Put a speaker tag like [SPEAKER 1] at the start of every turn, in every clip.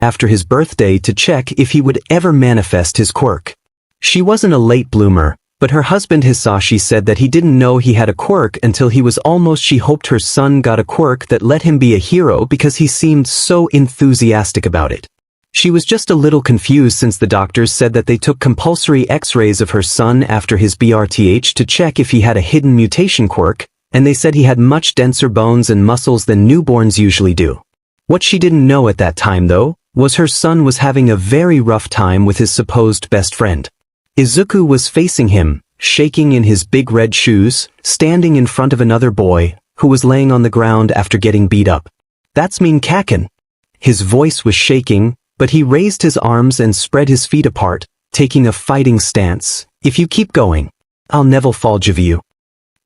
[SPEAKER 1] after his birthday to check if he would ever manifest his quirk. She wasn't a late bloomer, but her husband Hisashi said that he didn't know he had a quirk until he was almost. She hoped her son got a quirk that let him be a hero because he seemed so enthusiastic about it. She was just a little confused since the doctors said that they took compulsory x-rays of her son after his BRTH to check if he had a hidden mutation quirk, and they said he had much denser bones and muscles than newborns usually do. What she didn't know at that time, though, was her son was having a very rough time with his supposed best friend. Izuku was facing him, shaking in his big red shoes, standing in front of another boy, who was laying on the ground after getting beat up. "That's mean Kaken." His voice was shaking, but he raised his arms and spread his feet apart, taking a fighting stance. "If you keep going, I'll never forgive you,"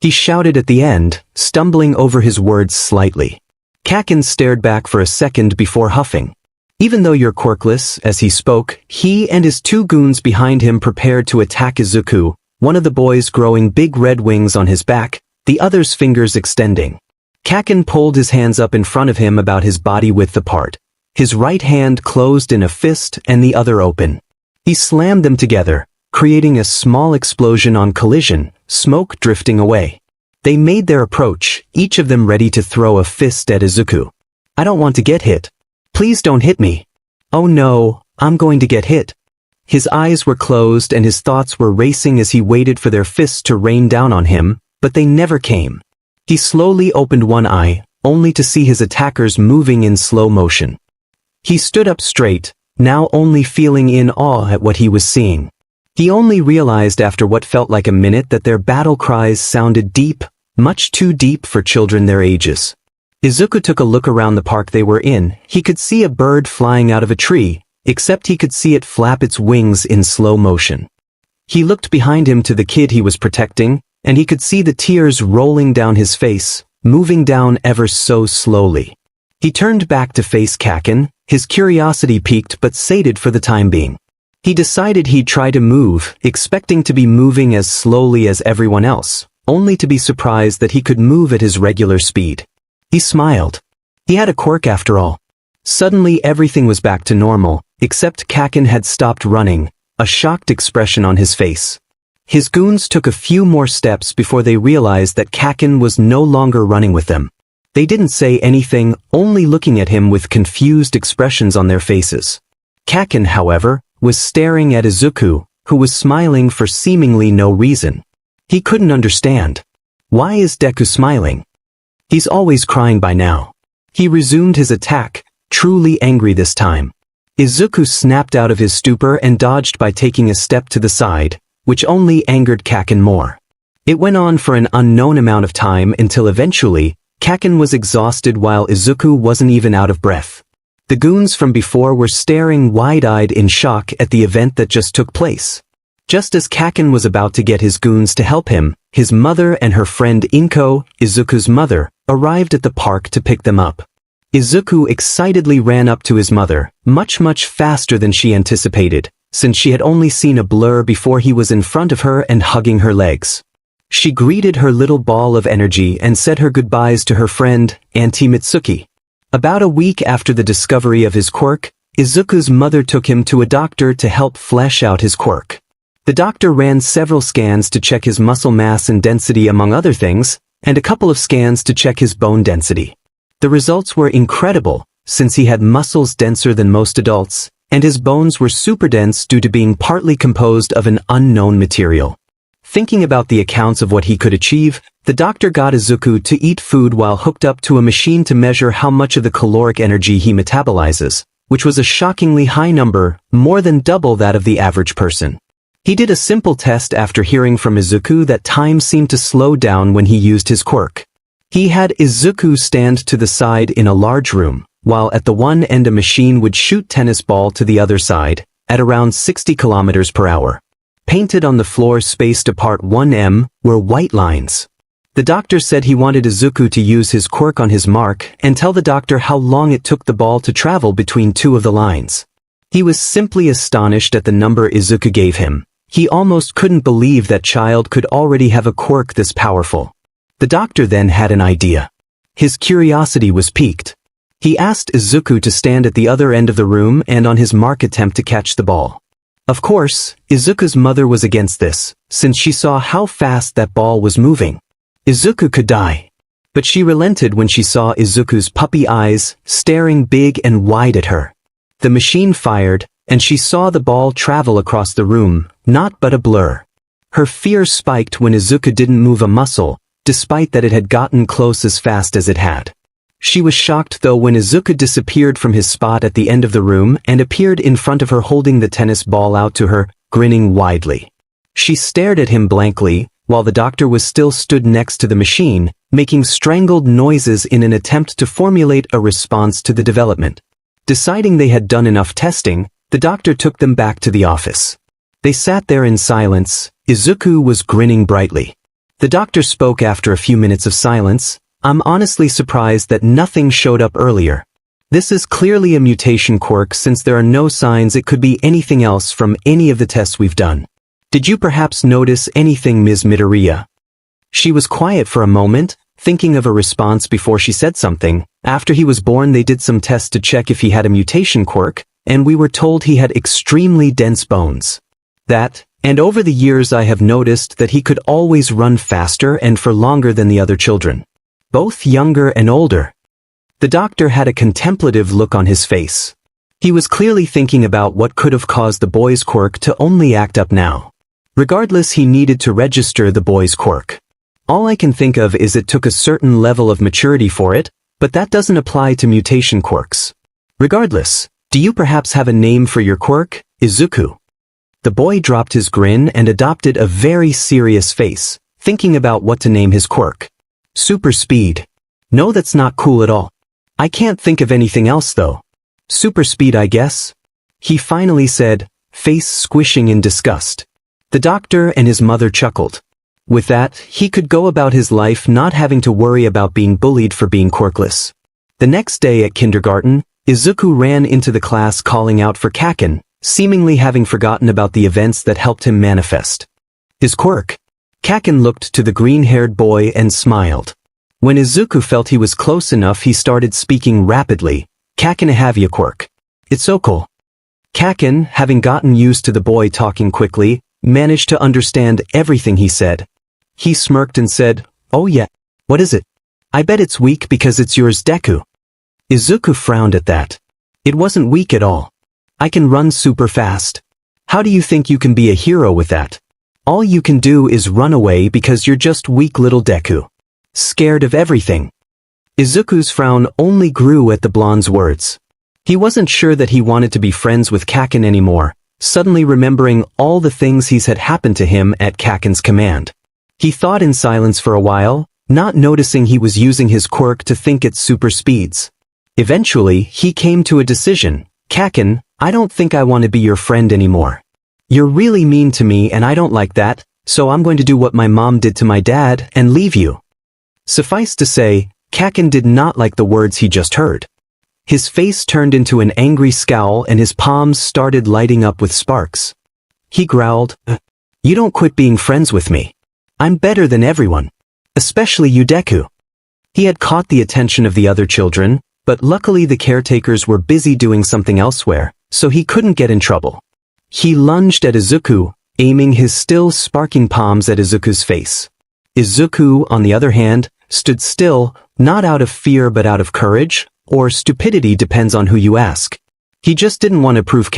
[SPEAKER 1] he shouted at the end, stumbling over his words slightly. Kaken stared back for a second before huffing. "Even though you're quirkless," as he spoke, he and his two goons behind him prepared to attack Izuku, one of the boys growing big red wings on his back, the other's fingers extending. Kaken pulled his hands up in front of him about his body width apart. His right hand closed in a fist and the other open. He slammed them together, creating a small explosion on collision, smoke drifting away. They made their approach, each of them ready to throw a fist at Izuku. "I don't want to get hit. Please don't hit me." "Oh no, I'm going to get hit." His eyes were closed and his thoughts were racing as he waited for their fists to rain down on him, but they never came. He slowly opened one eye, only to see his attackers moving in slow motion. He stood up straight, now only feeling in awe at what he was seeing. He only realized after what felt like a minute that their battle cries sounded deep, much too deep for children their ages. Izuku took a look around the park they were in. He could see a bird flying out of a tree, except he could see it flap its wings in slow motion. He looked behind him to the kid he was protecting, and he could see the tears rolling down his face, moving down ever so slowly. He turned back to face Kaken, his curiosity piqued but sated for the time being. He decided he'd try to move, expecting to be moving as slowly as everyone else, only to be surprised that he could move at his regular speed. He smiled. He had a quirk after all. Suddenly everything was back to normal, except Kaken had stopped running, a shocked expression on his face. His goons took a few more steps before they realized that Kaken was no longer running with them. They didn't say anything, only looking at him with confused expressions on their faces. Kaken, however, was staring at Izuku, who was smiling for seemingly no reason. He couldn't understand. Why is Deku smiling? He's always crying by now. He resumed his attack, truly angry this time. Izuku snapped out of his stupor and dodged by taking a step to the side, which only angered Kaken more. It went on for an unknown amount of time until eventually, Kaken was exhausted while Izuku wasn't even out of breath. The goons from before were staring wide-eyed in shock at the event that just took place. Just as Kaken was about to get his goons to help him, his mother and her friend Inko, Izuku's mother, arrived at the park to pick them up. Izuku excitedly ran up to his mother, much faster than she anticipated, since she had only seen a blur before he was in front of her and hugging her legs. She greeted her little ball of energy and said her goodbyes to her friend, Auntie Mitsuki. About a week after the discovery of his quirk, Izuku's mother took him to a doctor to help flesh out his quirk. The doctor ran several scans to check his muscle mass and density among other things, and a couple of scans to check his bone density. The results were incredible, since he had muscles denser than most adults, and his bones were super dense due to being partly composed of an unknown material. Thinking about the accounts of what he could achieve, the doctor got Izuku to eat food while hooked up to a machine to measure how much of the caloric energy he metabolizes, which was a shockingly high number, more than double that of the average person. He did a simple test after hearing from Izuku that time seemed to slow down when he used his quirk. He had Izuku stand to the side in a large room, while at the one end a machine would shoot tennis ball to the other side, at around 60 kilometers per hour. Painted on the floor spaced apart 1 m were white lines. The doctor said he wanted Izuku to use his quirk on his mark and tell the doctor how long it took the ball to travel between two of the lines. He was simply astonished at the number Izuku gave him. He almost couldn't believe that child could already have a quirk this powerful. The doctor then had an idea. His curiosity was piqued. He asked Izuku to stand at the other end of the room and on his mark attempt to catch the ball. Of course, Izuku's mother was against this, since she saw how fast that ball was moving. Izuku could die. But she relented when she saw Izuku's puppy eyes staring big and wide at her. The machine fired, and she saw the ball travel across the room, not but a blur. Her fear spiked when Izuku didn't move a muscle, despite that it had gotten close as fast as it had. She was shocked though when Izuku disappeared from his spot at the end of the room and appeared in front of her holding the tennis ball out to her, grinning widely. She stared at him blankly, while the doctor was still stood next to the machine, making strangled noises in an attempt to formulate a response to the development. Deciding they had done enough testing, the doctor took them back to the office. They sat there in silence. Izuku was grinning brightly. The doctor spoke after a few minutes of silence. I'm honestly surprised that nothing showed up earlier. This is clearly a mutation quirk since there are no signs it could be anything else from any of the tests we've done. Did you perhaps notice anything, Ms. Midoriya? She was quiet for a moment, thinking of a response before she said something. After he was born they did some tests to check if he had a mutation quirk, and we were told he had extremely dense bones. That, and over the years I have noticed that he could always run faster and for longer than the other children. Both younger and older. The doctor had a contemplative look on his face. He was clearly thinking about what could have caused the boy's quirk to only act up now. Regardless, he needed to register the boy's quirk. All I can think of is it took a certain level of maturity for it, but that doesn't apply to mutation quirks. Regardless, do you perhaps have a name for your quirk, Izuku? The boy dropped his grin and adopted a very serious face, thinking about what to name his quirk. Super speed. No, that's not cool at all. I can't think of anything else though. Super speed, I guess? He finally said, face squishing in disgust. The doctor and his mother chuckled. With that, he could go about his life not having to worry about being bullied for being quirkless. The next day at kindergarten, Izuku ran into the class calling out for Kaken, seemingly having forgotten about the events that helped him manifest. His quirk. Kaken looked to the green-haired boy and smiled. When Izuku felt he was close enough he started speaking rapidly. Kaken, I have your quirk. It's so cool. Kaken, having gotten used to the boy talking quickly, managed to understand everything he said. He smirked and said, oh yeah, what is it? I bet it's weak because it's yours, Deku. Izuku frowned at that. It wasn't weak at all. I can run super fast. How do you think you can be a hero with that? All you can do is run away because you're just weak little Deku. Scared of everything. Izuku's frown only grew at the blonde's words. He wasn't sure that he wanted to be friends with Kaken anymore, suddenly remembering all the things he's had happen to him at Kaken's command. He thought in silence for a while, not noticing he was using his quirk to think at super speeds. Eventually, he came to a decision. Kaken, I don't think I want to be your friend anymore. You're really mean to me and I don't like that, so I'm going to do what my mom did to my dad and leave you. Suffice to say, Kaken did not like the words he just heard. His face turned into an angry scowl and his palms started lighting up with sparks. He growled, you don't quit being friends with me. I'm better than everyone. Especially you, Deku. He had caught the attention of the other children, but luckily the caretakers were busy doing something elsewhere, so he couldn't get in trouble. He lunged at Izuku, aiming his still sparking palms at Izuku's face. Izuku, on the other hand, stood still, not out of fear but out of courage, or stupidity, depends on who you ask. He just didn't want to prove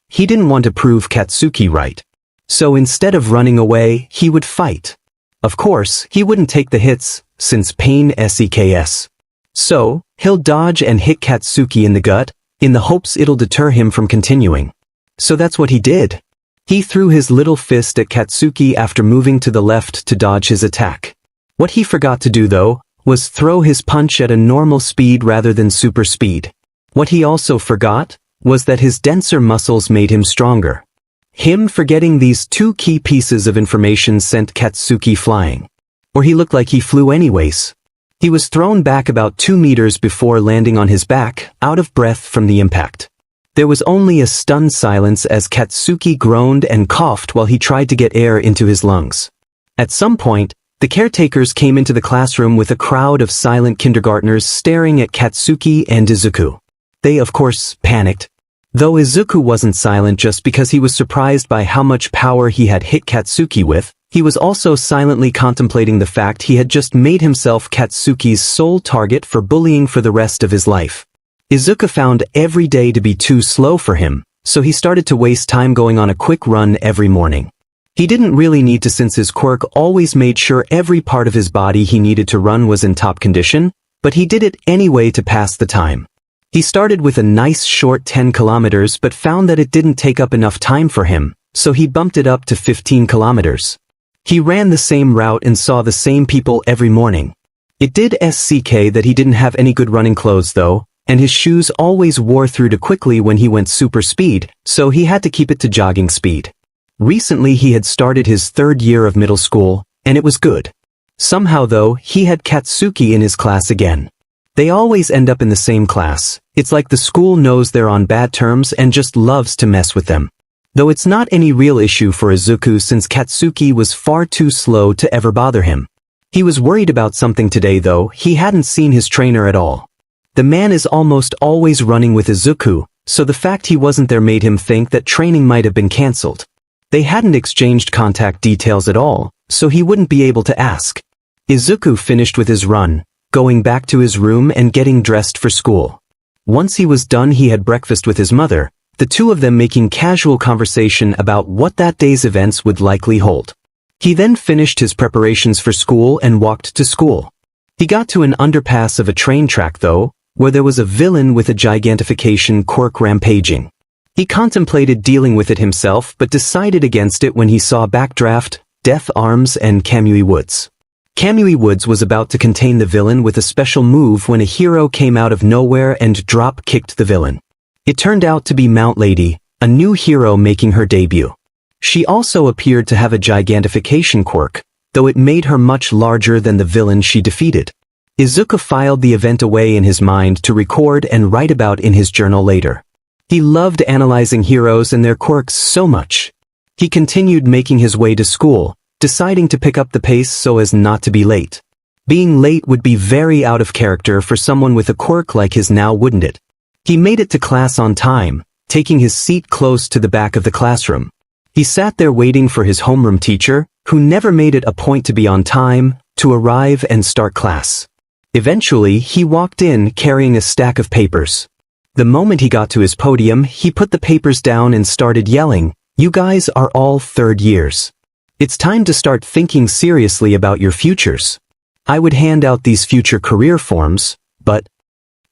[SPEAKER 1] he didn't want to prove Katsuki right. So instead of running away, he would fight. Of course, he wouldn't take the hits, since pain seks. So, he'll dodge and hit Katsuki in the gut, in the hopes it'll deter him from continuing. So that's what he did. He threw his little fist at Katsuki after moving to the left to dodge his attack. What he forgot to do though, was throw his punch at a normal speed rather than super speed. What he also forgot, was that his denser muscles made him stronger. Him forgetting these two key pieces of information sent Katsuki flying. Or he looked like he flew anyways. He was thrown back about 2 meters before landing on his back, out of breath from the impact. There was only a stunned silence as Katsuki groaned and coughed while he tried to get air into his lungs. At some point, The caretakers came into the classroom with a crowd of silent kindergartners staring at Katsuki and Izuku. They, of course, panicked. Though Izuku wasn't silent just because he was surprised by how much power he had hit Katsuki with, he was also silently contemplating the fact he had just made himself Katsuki's sole target for bullying for the rest of his life. Izuku found every day to be too slow for him, so he started to waste time going on a quick run every morning. He didn't really need to since his quirk always made sure every part of his body he needed to run was in top condition, but he did it anyway to pass the time. He started with a nice short 10 kilometers but found that it didn't take up enough time for him, so he bumped it up to 15 kilometers. He ran the same route and saw the same people every morning. It did SCK that he didn't have any good running clothes though, and his shoes always wore through too quickly when he went super speed, so he had to keep it to jogging speed. Recently he had started his 3rd year of middle school, and it was good. Somehow though, he had Katsuki in his class again. They always end up in the same class. It's like the school knows they're on bad terms and just loves to mess with them. Though it's not any real issue for Izuku since Katsuki was far too slow to ever bother him. He was worried about something today though. He hadn't seen his trainer at all. The man is almost always running with Izuku, so the fact he wasn't there made him think that training might have been cancelled. They hadn't exchanged contact details at all, so he wouldn't be able to ask. Izuku finished with his run, going back to his room and getting dressed for school. Once he was done he had breakfast with his mother, the two of them making casual conversation about what that day's events would likely hold. He then finished his preparations for school and walked to school. He got to an underpass of a train track though, where there was a villain with a gigantification quirk rampaging. He contemplated dealing with it himself but decided against it when he saw Backdraft, Death Arms and Kamui Woods. Kamui Woods was about to contain the villain with a special move when a hero came out of nowhere and drop-kicked the villain. It turned out to be Mount Lady, a new hero making her debut. She also appeared to have a gigantification quirk, though it made her much larger than the villain she defeated. Izuku filed the event away in his mind to record and write about in his journal later. He loved analyzing heroes and their quirks so much. He continued making his way to school, deciding to pick up the pace so as not to be late. Being late would be very out of character for someone with a quirk like his now, wouldn't it? He made it to class on time, taking his seat close to the back of the classroom. He sat there waiting for his homeroom teacher, who never made it a point to be on time, to arrive and start class. Eventually, he walked in carrying a stack of papers. The moment he got to his podium, he put the papers down and started yelling, "You guys are all 3rd years. It's time to start thinking seriously about your futures. I would hand out these future career forms, but..."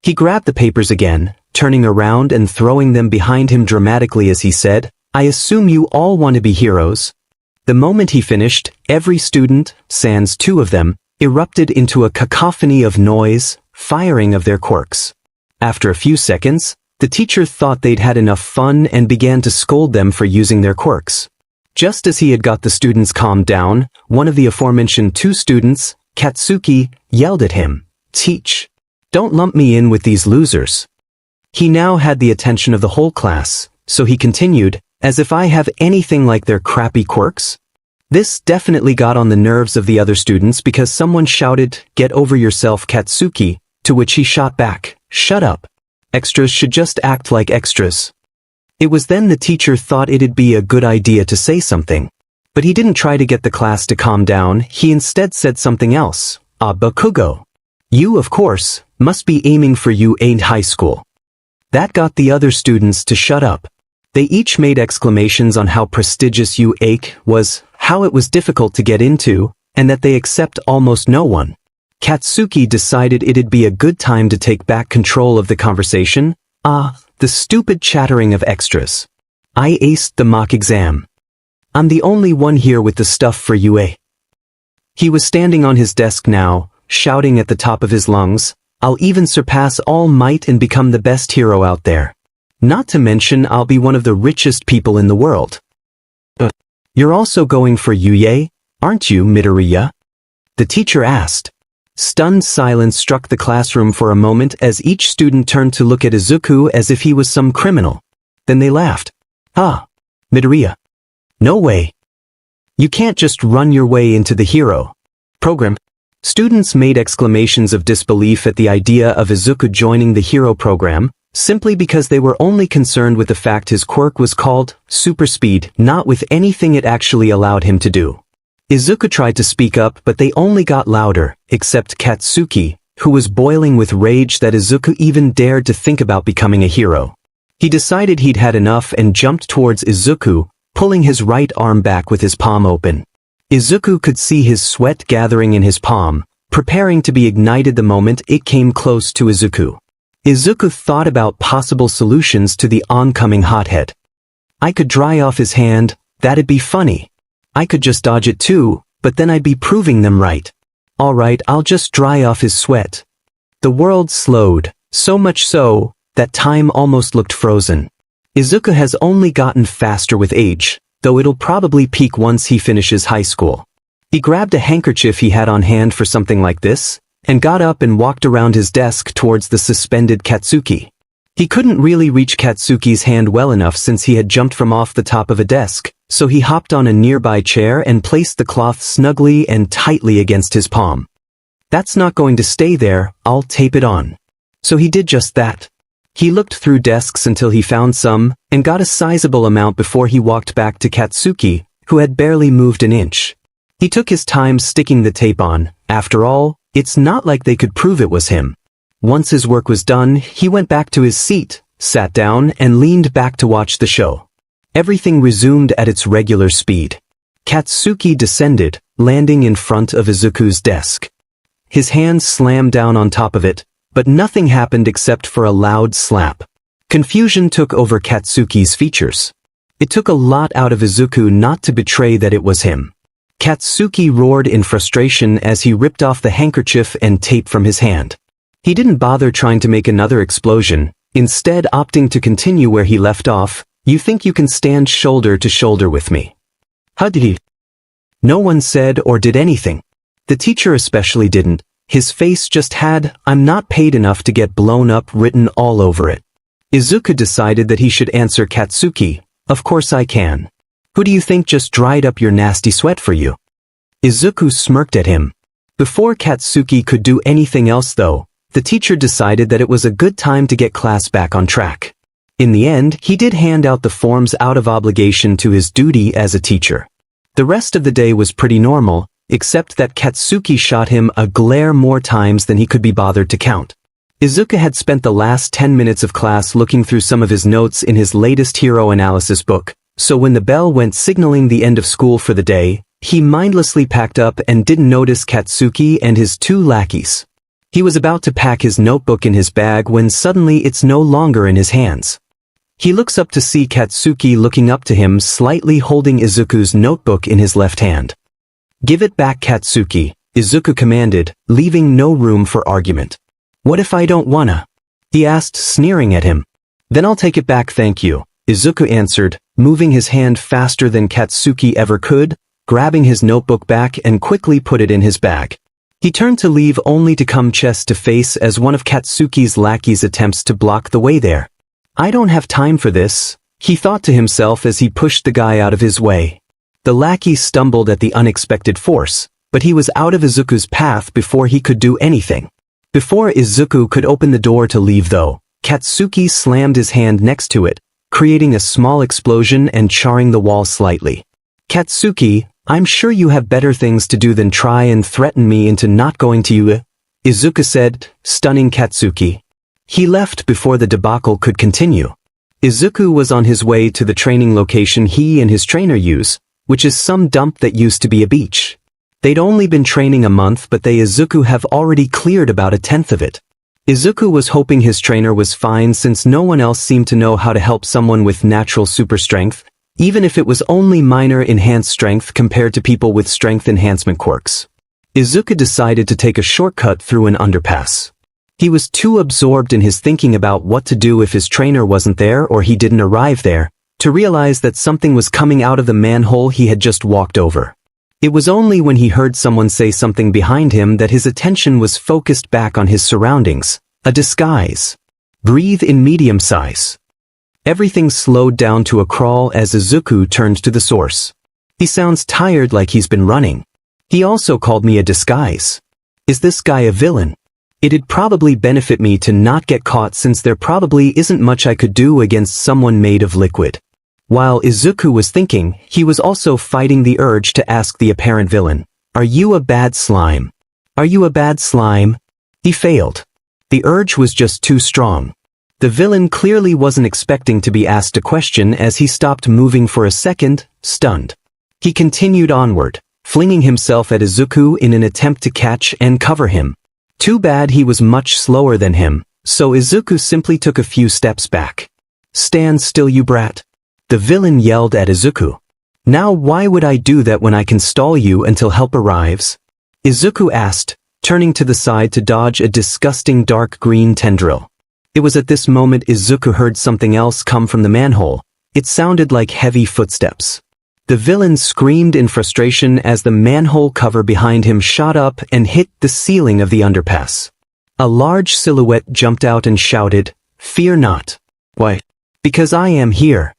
[SPEAKER 1] He grabbed the papers again, turning around and throwing them behind him dramatically as he said, "I assume you all want to be heroes." The moment he finished, every student, sans 2 of them, erupted into a cacophony of noise, firing of their quirks. After a few seconds, the teacher thought they'd had enough fun and began to scold them for using their quirks. Just as he had got the students calmed down, one of the aforementioned 2 students, Katsuki, yelled at him, "Teach! Don't lump me in with these losers." He now had the attention of the whole class, so he continued, "As if I have anything like their crappy quirks?" This definitely got on the nerves of the other students because someone shouted, "Get over yourself, Katsuki," to which he shot back, "Shut up. Extras should just act like extras." It was then the teacher thought it'd be a good idea to say something. But he didn't try to get the class to calm down, he instead said something else, "Bakugo. You, of course, must be aiming for you ain't high school." That got the other students to shut up. They each made exclamations on how prestigious UA was, how it was difficult to get into, and that they accept almost no one. Katsuki decided it'd be a good time to take back control of the conversation. The stupid chattering of extras. I aced the mock exam. I'm the only one here with the stuff for UA. He was standing on his desk now, shouting at the top of his lungs, "I'll even surpass All Might and become the best hero out there. Not to mention I'll be one of the richest people in the world." You're also going for UA, aren't you, Midoriya? The teacher asked. Stunned silence struck the classroom for a moment as each student turned to look at Izuku as if he was some criminal. Then they laughed. Midoriya. No way. You can't just run your way into the hero. program. Students made exclamations of disbelief at the idea of Izuku joining the hero program, simply because they were only concerned with the fact his quirk was called super speed, not with anything it actually allowed him to do. Izuku tried to speak up, but they only got louder, except Katsuki, who was boiling with rage that Izuku even dared to think about becoming a hero. He decided he'd had enough and jumped towards Izuku, pulling his right arm back with his palm open. Izuku could see his sweat gathering in his palm, preparing to be ignited the moment it came close to Izuku. Izuku thought about possible solutions to the oncoming hothead. I could dry off his hand, that'd be funny. I could just dodge it too, but then I'd be proving them right. Alright, I'll just dry off his sweat. The world slowed, so much so, that time almost looked frozen. Izuku has only gotten faster with age, though it'll probably peak once he finishes high school. He grabbed a handkerchief he had on hand for something like this, and got up and walked around his desk towards the suspended Katsuki. He couldn't really reach Katsuki's hand well enough since he had jumped from off the top of a desk, so he hopped on a nearby chair and placed the cloth snugly and tightly against his palm. That's not going to stay there, I'll tape it on. So he did just that. He looked through desks until he found some, and got a sizable amount before he walked back to Katsuki, who had barely moved an inch. He took his time sticking the tape on. After all, it's not like they could prove it was him. Once his work was done, he went back to his seat, sat down, and leaned back to watch the show. Everything resumed at its regular speed. Katsuki descended, landing in front of Izuku's desk. His hand slammed down on top of it, but nothing happened except for a loud slap. Confusion took over Katsuki's features. It took a lot out of Izuku not to betray that it was him. Katsuki roared in frustration as he ripped off the handkerchief and tape from his hand. He didn't bother trying to make another explosion, instead opting to continue where he left off. You think you can stand shoulder to shoulder with me? How did he? No one said or did anything. The teacher especially didn't. His face just had, "I'm not paid enough to get blown up" written all over it. Izuku decided that he should answer Katsuki. Of course I can. Who do you think just dried up your nasty sweat for you? Izuku smirked at him. Before Katsuki could do anything else though, the teacher decided that it was a good time to get class back on track. In the end, he did hand out the forms out of obligation to his duty as a teacher. The rest of the day was pretty normal, except that Katsuki shot him a glare more times than he could be bothered to count. Izuku had spent the last 10 minutes of class looking through some of his notes in his latest hero analysis book, so when the bell went signaling the end of school for the day, he mindlessly packed up and didn't notice Katsuki and his two lackeys. He was about to pack his notebook in his bag when suddenly it's no longer in his hands. He looks up to see Katsuki looking up to him, slightly holding Izuku's notebook in his left hand. "Give it back, Katsuki," Izuku commanded, leaving no room for argument. "What if I don't wanna?" he asked, sneering at him. "Then I'll take it back, thank you," Izuku answered, moving his hand faster than Katsuki ever could, grabbing his notebook back and quickly put it in his bag. He turned to leave only to come chest to face as one of Katsuki's lackeys attempts to block the way there. "I don't have time for this," he thought to himself as he pushed the guy out of his way. The lackey stumbled at the unexpected force, but he was out of Izuku's path before he could do anything. Before Izuku could open the door to leave though, Katsuki slammed his hand next to it, creating a small explosion and charring the wall slightly. "Katsuki, I'm sure you have better things to do than try and threaten me into not going to you," Izuku said, stunning Katsuki. He left before the debacle could continue. Izuku was on his way to the training location he and his trainer use, which is some dump that used to be a beach. They'd only been training a month, but Izuku have already cleared about a tenth of it. Izuku was hoping his trainer was fine since no one else seemed to know how to help someone with natural super strength, even if it was only minor enhanced strength compared to people with strength enhancement quirks. Izuku decided to take a shortcut through an underpass. He was too absorbed in his thinking about what to do if his trainer wasn't there or he didn't arrive there, to realize that something was coming out of the manhole he had just walked over. It was only when he heard someone say something behind him that his attention was focused back on his surroundings. A disguise. Breathe in medium size. Everything slowed down to a crawl as Izuku turned to the source. He sounds tired, like he's been running. He also called me a disguise. Is this guy a villain? It'd probably benefit me to not get caught since there probably isn't much I could do against someone made of liquid. While Izuku was thinking, he was also fighting the urge to ask the apparent villain, "Are you a bad slime? Are you a bad slime?" He failed. The urge was just too strong. The villain clearly wasn't expecting to be asked a question as he stopped moving for a second, stunned. He continued onward, flinging himself at Izuku in an attempt to catch and cover him. Too bad he was much slower than him, so Izuku simply took a few steps back. "Stand still, you brat," the villain yelled at Izuku. "Now why would I do that when I can stall you until help arrives?" Izuku asked, turning to the side to dodge a disgusting dark green tendril. It was at this moment Izuku heard something else come from the manhole. It sounded like heavy footsteps. The villain screamed in frustration as the manhole cover behind him shot up and hit the ceiling of the underpass. A large silhouette jumped out and shouted, "Fear not." "Why?" "Because I am here."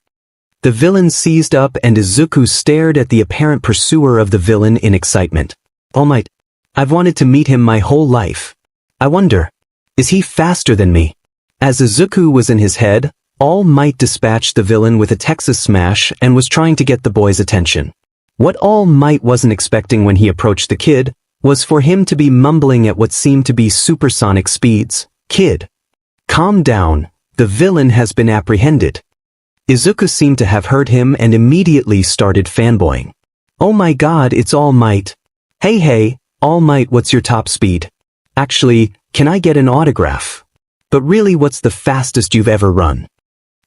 [SPEAKER 1] The villain seized up and Izuku stared at the apparent pursuer of the villain in excitement. "All Might. I've wanted to meet him my whole life. I wonder, is he faster than me?" As Izuku was in his head, All Might dispatched the villain with a Texas smash and was trying to get the boy's attention. What All Might wasn't expecting when he approached the kid was for him to be mumbling at what seemed to be supersonic speeds. "Kid, calm down, the villain has been apprehended." Izuku seemed to have heard him and immediately started fanboying. "Oh my god, it's All Might. Hey, All Might, what's your top speed? Actually, can I get an autograph? But really, what's the fastest you've ever run?"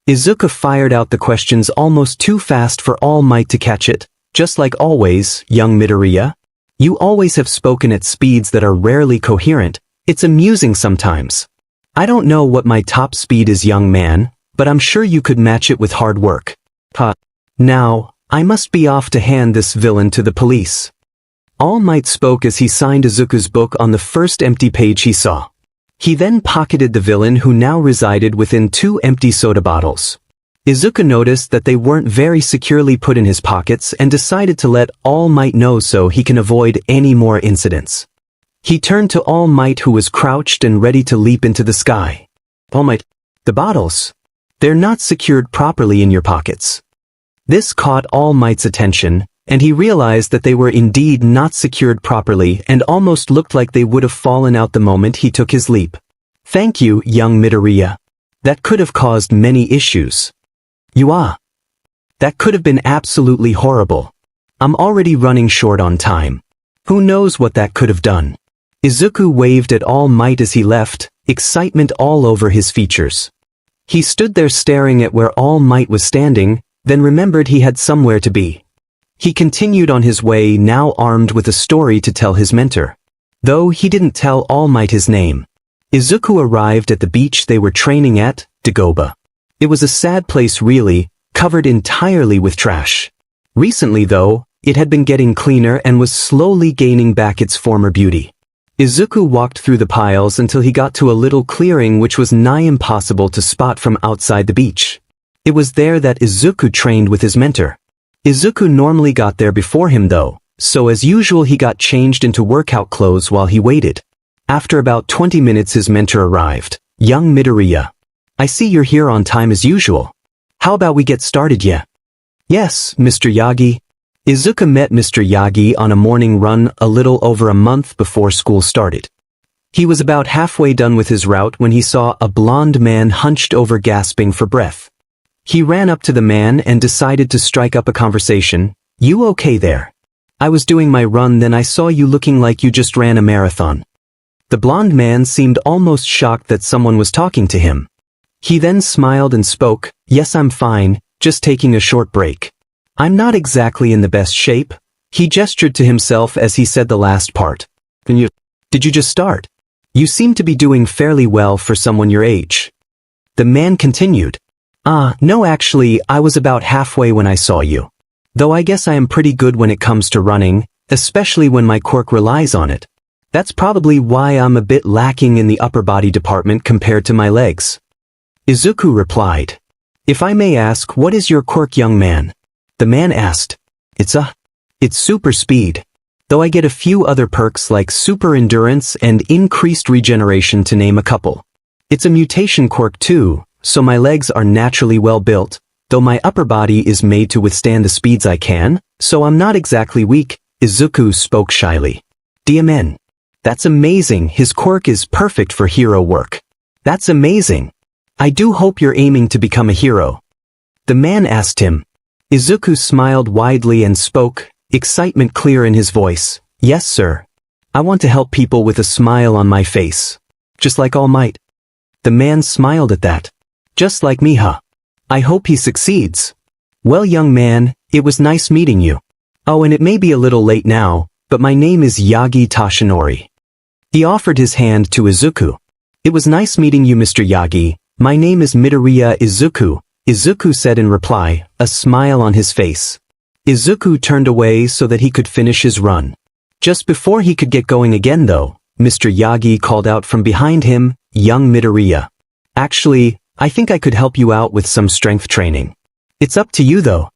[SPEAKER 1] Izuku fired out the questions almost too fast for All Might to catch it. "Just like always, young Midoriya. You always have spoken at speeds that are rarely coherent. It's amusing sometimes. I don't know what my top speed is, young man, but I'm sure you could match it with hard work. Now, I must be off to hand this villain to the police." All Might spoke as he signed Izuku's book on the first empty page he saw. He then pocketed the villain who now resided within 2 empty soda bottles. Izuku noticed that they weren't very securely put in his pockets and decided to let All Might know so he can avoid any more incidents. He turned to All Might who was crouched and ready to leap into the sky. "All Might, the bottles. They're not secured properly in your pockets." This caught All Might's attention, and he realized that they were indeed not secured properly and almost looked like they would have fallen out the moment he took his leap. "Thank you, young Midoriya. That could have caused many issues." That could have been absolutely horrible. I'm already running short on time. Who knows what that could have done?" Izuku waved at All Might as he left, excitement all over his features. He stood there staring at where All Might was standing, then remembered he had somewhere to be. He continued on his way, now armed with a story to tell his mentor. Though he didn't tell All Might his name. Izuku arrived at the beach they were training at, Dagoba. It was a sad place really, covered entirely with trash. Recently though, it had been getting cleaner and was slowly gaining back its former beauty. Izuku walked through the piles until he got to a little clearing which was nigh impossible to spot from outside the beach. It was there that Izuku trained with his mentor. Izuku normally got there before him though, so as usual he got changed into workout clothes while he waited. After about 20 minutes his mentor arrived. "Young Midoriya. I see you're here on time as usual. How about we get started, yeah?" "Yes, Mr. Yagi." Izuku met Mr. Yagi on a morning run a little over a month before school started. He was about halfway done with his route when he saw a blond man hunched over gasping for breath. He ran up to the man and decided to strike up a conversation. "You okay there? I was doing my run then I saw you looking like you just ran a marathon." The blond man seemed almost shocked that someone was talking to him. He then smiled and spoke, "Yes, I'm fine, just taking a short break. I'm not exactly in the best shape." He gestured to himself as he said the last part. Did you just start? You seem to be doing fairly well for someone your age." The man continued. No actually, I was about halfway when I saw you. Though I guess I am pretty good when it comes to running, especially when my quirk relies on it. That's probably why I'm a bit lacking in the upper body department compared to my legs." Izuku replied. "If I may ask, what is your quirk, young man?" The man asked. It's super speed." though I get a few other perks like super endurance and increased regeneration to name a couple. It's a mutation quirk too, so my legs are naturally well built, though my upper body is made to withstand the speeds I can, so I'm not exactly weak, Izuku spoke shyly. DMN. That's amazing, his quirk is perfect for hero work. That's amazing. I do hope you're aiming to become a hero. The man asked him. Izuku smiled widely and spoke, excitement clear in his voice. Yes, sir. I want to help people with a smile on my face. Just like All Might. The man smiled at that. Just like me, huh? I hope he succeeds. Well, young man, it was nice meeting you. Oh, and it may be a little late now, but my name is Yagi Tashinori. He offered his hand to Izuku. It was nice meeting you, Mr. Yagi. My name is Midoriya Izuku, Izuku said in reply, a smile on his face. Izuku turned away so that he could finish his run. Just before he could get going again though, Mr. Yagi called out from behind him, young Midoriya. Actually, I think I could help you out with some strength training. It's up to you though.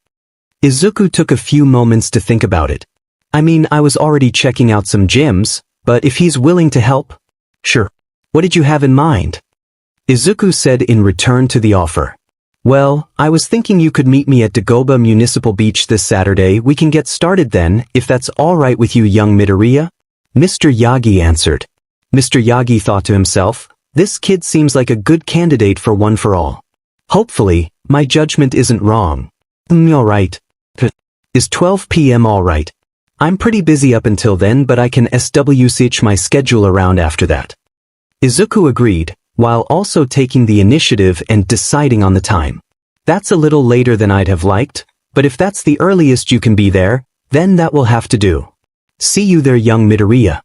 [SPEAKER 1] Izuku took a few moments to think about it. I mean, I was already checking out some gyms, but if he's willing to help, sure. What did you have in mind? Izuku said in return to the offer. Well, I was thinking you could meet me at Dagoba Municipal Beach this Saturday. We can get started then, if that's all right with you, young Midoriya? Mr. Yagi answered. Mr. Yagi thought to himself, this kid seems like a good candidate for one for all. Hopefully, my judgment isn't wrong. Alright. Is 12 p.m. alright? I'm pretty busy up until then, but I can switch my schedule around after that. Izuku agreed, while also taking the initiative and deciding on the time. That's a little later than I'd have liked, but if that's the earliest you can be there, then that will have to do. See you there, young Midoriya.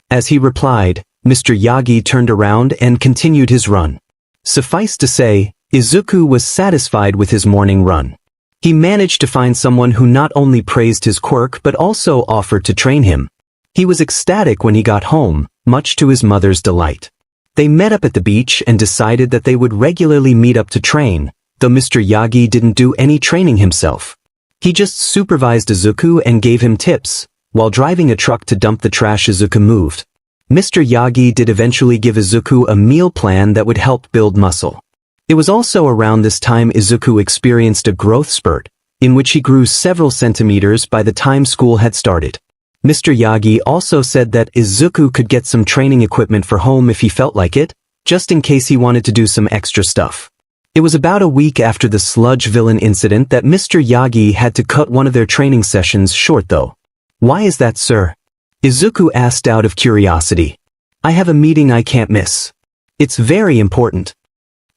[SPEAKER 1] As he replied, Mr. Yagi turned around and continued his run. Suffice to say, Izuku was satisfied with his morning run. He managed to find someone who not only praised his quirk but also offered to train him. He was ecstatic when he got home, much to his mother's delight. They met up at the beach and decided that they would regularly meet up to train, though Mr. Yagi didn't do any training himself. He just supervised Izuku and gave him tips, while driving a truck to dump the trash Izuku moved. Mr. Yagi did eventually give Izuku a meal plan that would help build muscle. It was also around this time Izuku experienced a growth spurt, in which he grew several centimeters by the time school had started. Mr. Yagi also said that Izuku could get some training equipment for home if he felt like it, just in case he wanted to do some extra stuff. It was about a week after the sludge villain incident that Mr. Yagi had to cut one of their training sessions short though. Why is that, sir? Izuku asked out of curiosity. I have a meeting I can't miss. It's very important.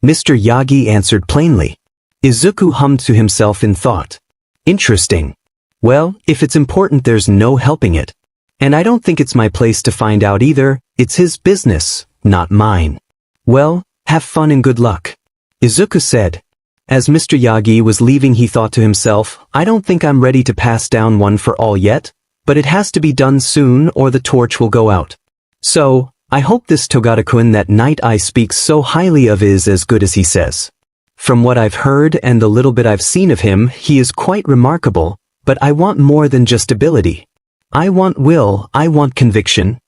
[SPEAKER 1] Mr. Yagi answered plainly. Izuku hummed to himself in thought. Interesting. Well, if it's important there's no helping it. And I don't think it's my place to find out either, it's his business, not mine. Well, have fun and good luck. Izuku said. As Mr. Yagi was leaving he thought to himself, I don't think I'm ready to pass down one for all yet, but it has to be done soon or the torch will go out. So, I hope this Togata-kun that Night Eye speaks so highly of is as good as he says. From what I've heard and the little bit I've seen of him, he is quite remarkable, but I want more than just ability. I want will, I want conviction.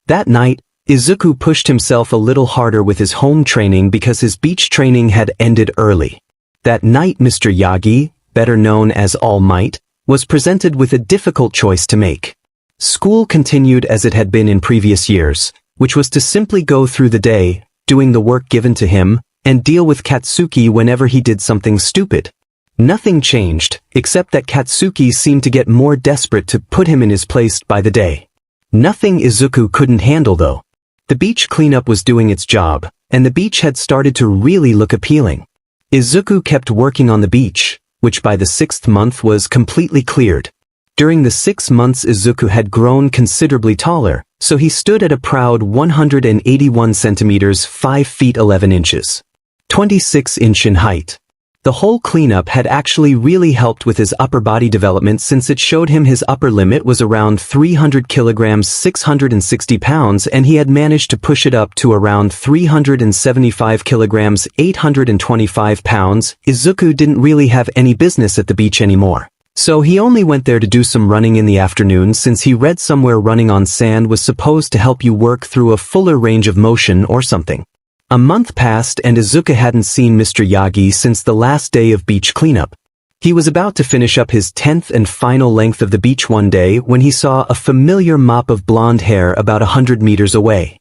[SPEAKER 1] That night, Izuku pushed himself a little harder with his home training because his beach training had ended early. That night Mr. Yagi, better known as All Might, was presented with a difficult choice to make. School continued as it had been in previous years, which was to simply go through the day, doing the work given to him, and deal with Katsuki whenever he did something stupid. Nothing changed, except that Katsuki seemed to get more desperate to put him in his place by the day. Nothing Izuku couldn't handle though. The beach cleanup was doing its job, and the beach had started to really look appealing. Izuku kept working on the beach, which by the 6th month was completely cleared. During the 6 months Izuku had grown considerably taller, so he stood at a proud 181 centimeters 5 feet 11 inches. 26 inch in height. The whole cleanup had actually really helped with his upper body development since it showed him his upper limit was around 300 kilograms 660 pounds and he had managed to push it up to around 375 kilograms 825 pounds. Izuku didn't really have any business at the beach anymore. So he only went there to do some running in the afternoon since he read somewhere running on sand was supposed to help you work through a fuller range of motion or something. A month passed and Izuku hadn't seen Mr. Yagi since the last day of beach cleanup. He was about to finish up his 10th and final length of the beach one day when he saw a familiar mop of blonde hair about 100 meters away.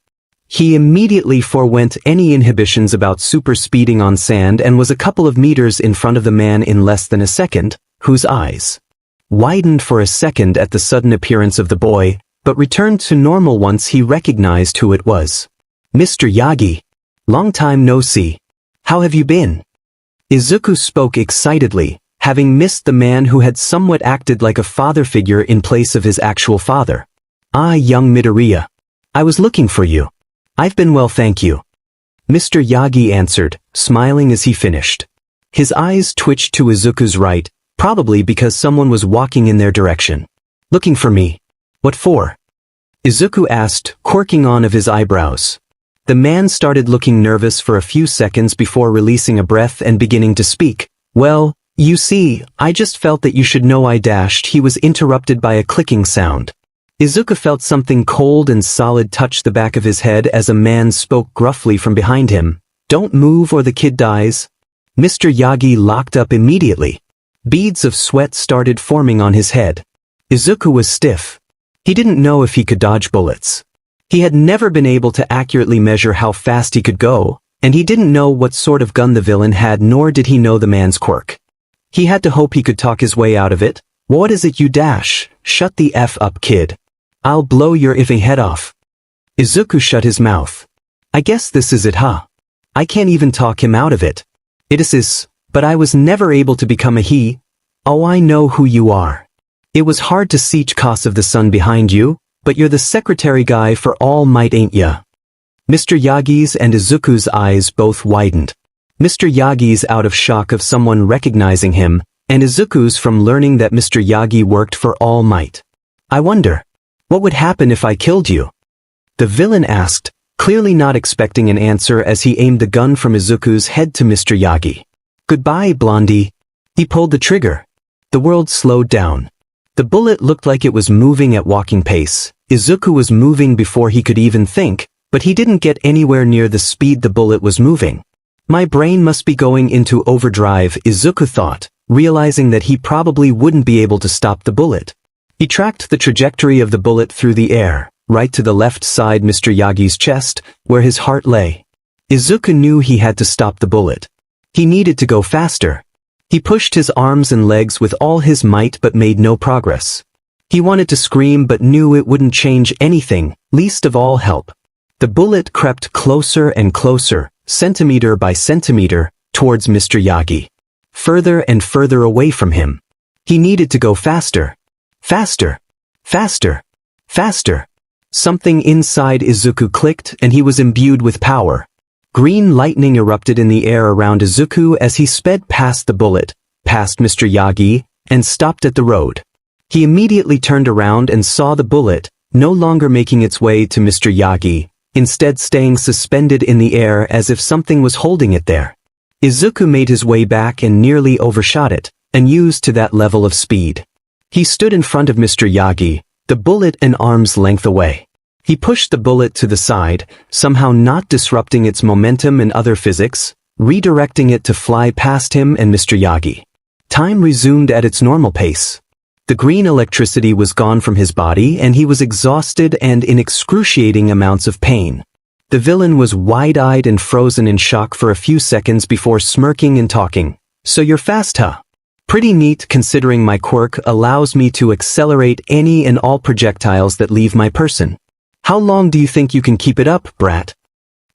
[SPEAKER 1] He immediately forewent any inhibitions about super speeding on sand and was a couple of meters in front of the man in less than a second, whose eyes widened for a second at the sudden appearance of the boy, but returned to normal once he recognized who it was. Mr. Yagi. Long time no see. How have you been? Izuku spoke excitedly, having missed the man who had somewhat acted like a father figure in place of his actual father. Ah, young Midoriya. I was looking for you. I've been well, thank you. Mr. Yagi answered, smiling as he finished. His eyes twitched to Izuku's right, probably because someone was walking in their direction. Looking for me? What for? Izuku asked, quirking on of his eyebrows. The man started looking nervous for a few seconds before releasing a breath and beginning to speak. Well, you see, I just felt that you should know I dashed. He was interrupted by a clicking sound. Izuku felt something cold and solid touch the back of his head as a man spoke gruffly from behind him. Don't move or the kid dies. Mr. Yagi locked up immediately. Beads of sweat started forming on his head. Izuku was stiff. He didn't know if he could dodge bullets. He had never been able to accurately measure how fast he could go, and he didn't know what sort of gun the villain had, nor did he know the man's quirk. He had to hope he could talk his way out of it. What is it you dash? Shut the F up, kid. I'll blow your iffy head off. Izuku shut his mouth. I guess this is it, huh? I can't even talk him out of it. It is, but I was never able to become a he. Oh, I know who you are. It was hard to see cause of the sun behind you, but you're the secretary guy for All Might, ain't ya? Mr. Yagi's and Izuku's eyes both widened. Mr. Yagi's out of shock of someone recognizing him, and Izuku's from learning that Mr. Yagi worked for All Might. I wonder, what would happen if I killed you? The villain asked, clearly not expecting an answer as he aimed the gun from Izuku's head to Mr. Yagi. Goodbye, Blondie. He pulled the trigger. The world slowed down. The bullet looked like it was moving at walking pace. Izuku was moving before he could even think, but he didn't get anywhere near the speed the bullet was moving. My brain must be going into overdrive, Izuku thought, realizing that he probably wouldn't be able to stop the bullet. He tracked the trajectory of the bullet through the air, right to the left side Mr. Yagi's chest, where his heart lay. Izuku knew he had to stop the bullet. He needed to go faster. He pushed his arms and legs with all his might but made no progress. He wanted to scream but knew it wouldn't change anything, least of all help. The bullet crept closer and closer, centimeter by centimeter, towards Mr. Yagi. Further and further away from him. He needed to go faster. Faster. Faster. Faster. Something inside Izuku clicked and he was imbued with power. Green lightning erupted in the air around Izuku as he sped past the bullet, past Mr. Yagi, and stopped at the road. He immediately turned around and saw the bullet, no longer making its way to Mr. Yagi, instead staying suspended in the air as if something was holding it there. Izuku made his way back and nearly overshot it, unused to that level of speed. He stood in front of Mr. Yagi, the bullet an arm's length away. He pushed the bullet to the side, somehow not disrupting its momentum and other physics, redirecting it to fly past him and Mr. Yagi. Time resumed at its normal pace. The green electricity was gone from his body and he was exhausted and in excruciating amounts of pain. The villain was wide-eyed and frozen in shock for a few seconds before smirking and talking. So you're fast, huh? Pretty neat considering my quirk allows me to accelerate any and all projectiles that leave my person. How long do you think you can keep it up, brat?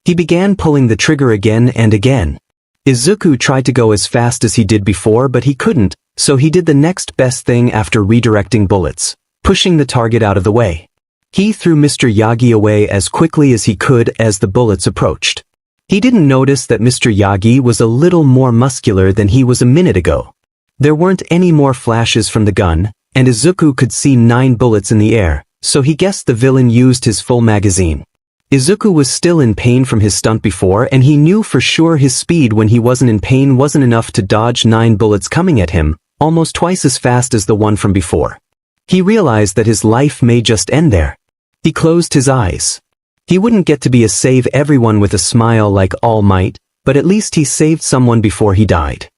[SPEAKER 1] He began pulling the trigger again and again. Izuku tried to go as fast as he did before but he couldn't, so he did the next best thing after redirecting bullets, pushing the target out of the way. He threw Mr. Yagi away as quickly as he could as the bullets approached. He didn't notice that Mr. Yagi was a little more muscular than he was a minute ago. There weren't any more flashes from the gun, and Izuku could see 9 bullets in the air, so he guessed the villain used his full magazine. Izuku was still in pain from his stunt before and he knew for sure his speed when he wasn't in pain wasn't enough to dodge 9 bullets coming at him, almost twice as fast as the one from before. He realized that his life may just end there. He closed his eyes. He wouldn't get to be a save everyone with a smile like All Might, but at least he saved someone before he died.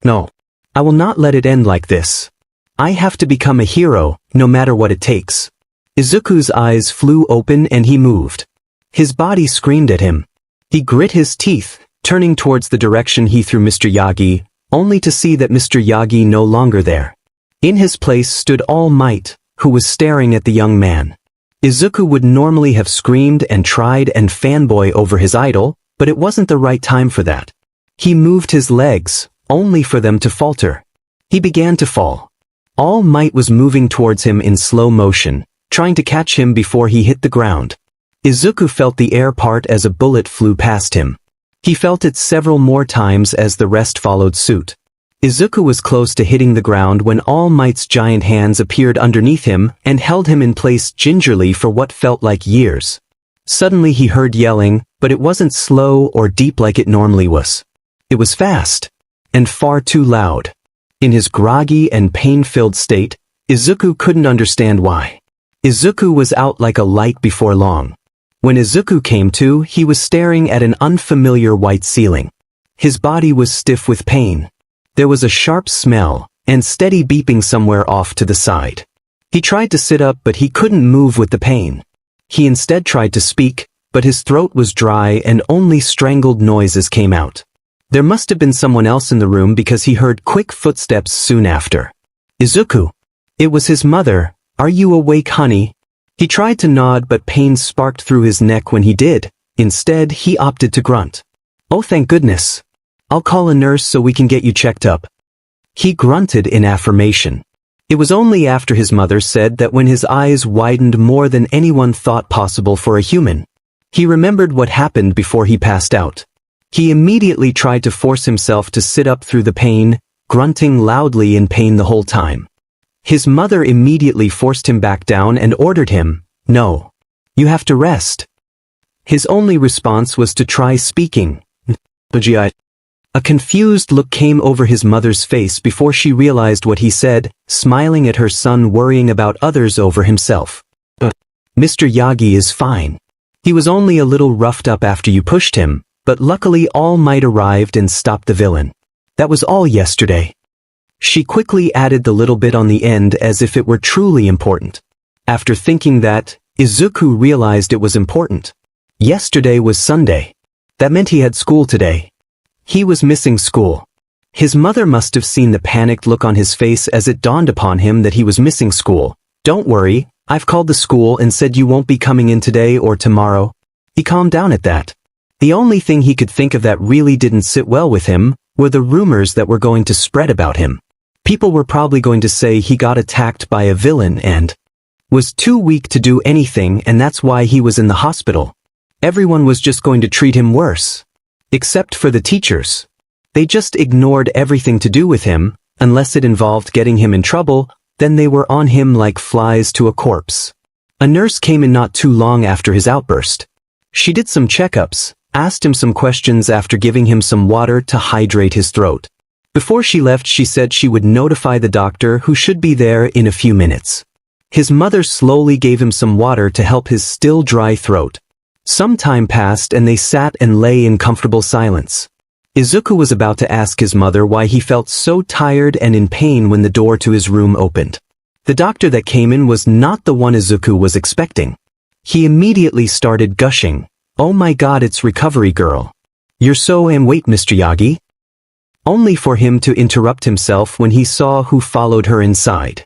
[SPEAKER 1] No. I will not let it end like this. I have to become a hero, no matter what it takes. Izuku's eyes flew open and he moved. His body screamed at him. He grit his teeth, turning towards the direction he threw Mr. Yagi, only to see that Mr. Yagi no longer there. In his place stood All Might, who was staring at the young man. Izuku would normally have screamed and tried and fanboy over his idol, but it wasn't the right time for that. He moved his legs, only for them to falter. He began to fall. All Might was moving towards him in slow motion, trying to catch him before he hit the ground. Izuku felt the air part as a bullet flew past him. He felt it several more times as the rest followed suit. Izuku was close to hitting the ground when All Might's giant hands appeared underneath him and held him in place gingerly for what felt like years. Suddenly he heard yelling, but it wasn't slow or deep like it normally was. It was fast, and far too loud. In his groggy and pain-filled state, Izuku couldn't understand why. Izuku was out like a light before long. When Izuku came to, he was staring at an unfamiliar white ceiling. His body was stiff with pain. There was a sharp smell, and steady beeping somewhere off to the side. He tried to sit up but he couldn't move with the pain. He instead tried to speak, but his throat was dry and only strangled noises came out. There must have been someone else in the room because he heard quick footsteps soon after. Izuku. It was his mother. Are you awake, honey? He tried to nod but pain sparked through his neck when he did. Instead, he opted to grunt. Oh, thank goodness. I'll call a nurse so we can get you checked up. He grunted in affirmation. It was only after his mother said that when his eyes widened more than anyone thought possible for a human. He remembered what happened before he passed out. He immediately tried to force himself to sit up through the pain, grunting loudly in pain the whole time. His mother immediately forced him back down and ordered him, "No. You have to rest." His only response was to try speaking. A confused look came over his mother's face before she realized what he said, smiling at her son worrying about others over himself. Mr. Yagi is fine. He was only a little roughed up after you pushed him, but luckily All Might arrived and stopped the villain. That was all yesterday. She quickly added the little bit on the end as if it were truly important. After thinking that, Izuku realized it was important. Yesterday was Sunday. That meant he had school today. He was missing school. His mother must have seen the panicked look on his face as it dawned upon him that he was missing school. Don't worry, I've called the school and said you won't be coming in today or tomorrow. He calmed down at that. The only thing he could think of that really didn't sit well with him were the rumors that were going to spread about him. People were probably going to say he got attacked by a villain and was too weak to do anything and that's why he was in the hospital. Everyone was just going to treat him worse. Except for the teachers. They just ignored everything to do with him, unless it involved getting him in trouble, then they were on him like flies to a corpse. A nurse came in not too long after his outburst. She did some checkups, asked him some questions after giving him some water to hydrate his throat. Before she left she said she would notify the doctor who should be there in a few minutes. His mother slowly gave him some water to help his still dry throat. Some time passed and they sat and lay in comfortable silence. Izuku was about to ask his mother why he felt so tired and in pain when the door to his room opened. The doctor that came in was not the one Izuku was expecting. He immediately started gushing. Oh my god, it's Recovery Girl. You're so wait, Mr. Yagi? Only for him to interrupt himself when he saw who followed her inside.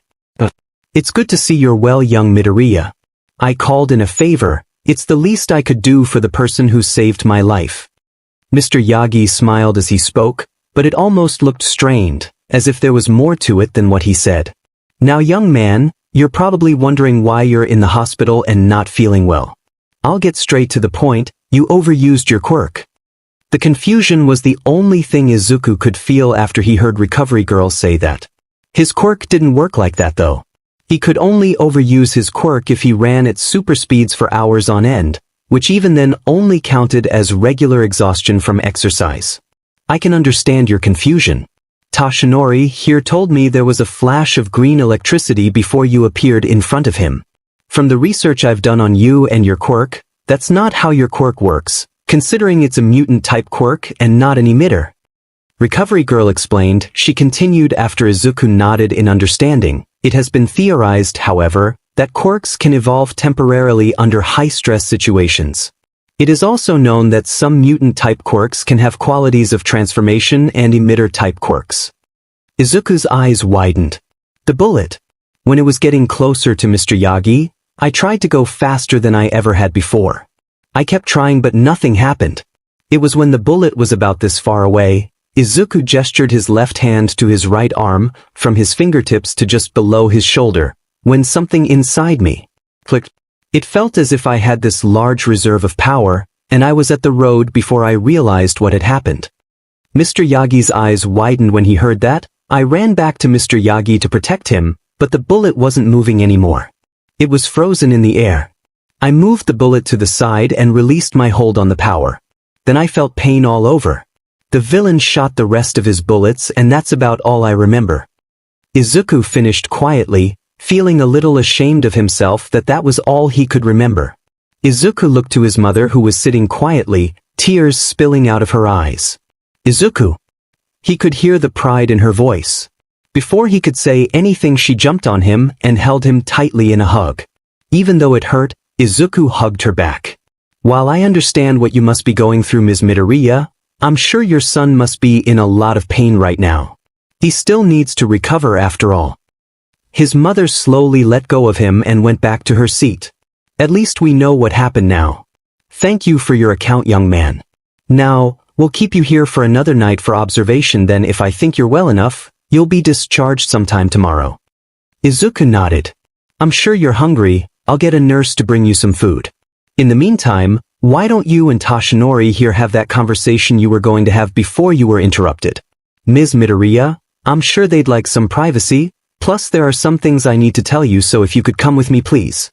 [SPEAKER 1] It's good to see you're well, young Midoriya. I called in a favor. It's the least I could do for the person who saved my life. Mr. Yagi smiled as he spoke, but it almost looked strained, as if there was more to it than what he said. Now young man, you're probably wondering why you're in the hospital and not feeling well. I'll get straight to the point, you overused your quirk. The confusion was the only thing Izuku could feel after he heard Recovery Girl say that. His quirk didn't work like that though. He could only overuse his quirk if he ran at super speeds for hours on end, which even then only counted as regular exhaustion from exercise. I can understand your confusion. Toshinori here told me there was a flash of green electricity before you appeared in front of him. From the research I've done on you and your quirk, that's not how your quirk works, considering it's a mutant-type quirk and not an emitter. Recovery Girl explained. She continued after Izuku nodded in understanding. It has been theorized, however, that quirks can evolve temporarily under high-stress situations. It is also known that some mutant-type quirks can have qualities of transformation and emitter-type quirks. Izuku's eyes widened. The bullet. When it was getting closer to Mr. Yagi, I tried to go faster than I ever had before. I kept trying but nothing happened. It was when the bullet was about this far away. Izuku gestured his left hand to his right arm, from his fingertips to just below his shoulder, when something inside me clicked. It felt as if I had this large reserve of power, and I was at the road before I realized what had happened. Mr. Yagi's eyes widened when he heard that. I ran back to Mr. Yagi to protect him, but the bullet wasn't moving anymore. It was frozen in the air. I moved the bullet to the side and released my hold on the power. Then I felt pain all over. The villain shot the rest of his bullets, and that's about all I remember. Izuku finished quietly, feeling a little ashamed of himself that was all he could remember. Izuku looked to his mother, who was sitting quietly, tears spilling out of her eyes. Izuku! He could hear the pride in her voice. Before he could say anything, she jumped on him and held him tightly in a hug. Even though it hurt, Izuku hugged her back. While I understand what you must be going through, Ms. Midoriya, I'm sure your son must be in a lot of pain right now. He still needs to recover after all. His mother slowly let go of him and went back to her seat. At least we know what happened now. Thank you for your account, young man. Now, we'll keep you here for another night for observation, then if I think you're well enough, you'll be discharged sometime tomorrow. Izuku nodded. I'm sure you're hungry. I'll get a nurse to bring you some food. In the meantime, why don't you and Toshinori here have that conversation you were going to have before you were interrupted? Ms. Midoriya, I'm sure they'd like some privacy, plus there are some things I need to tell you, so if you could come with me, please.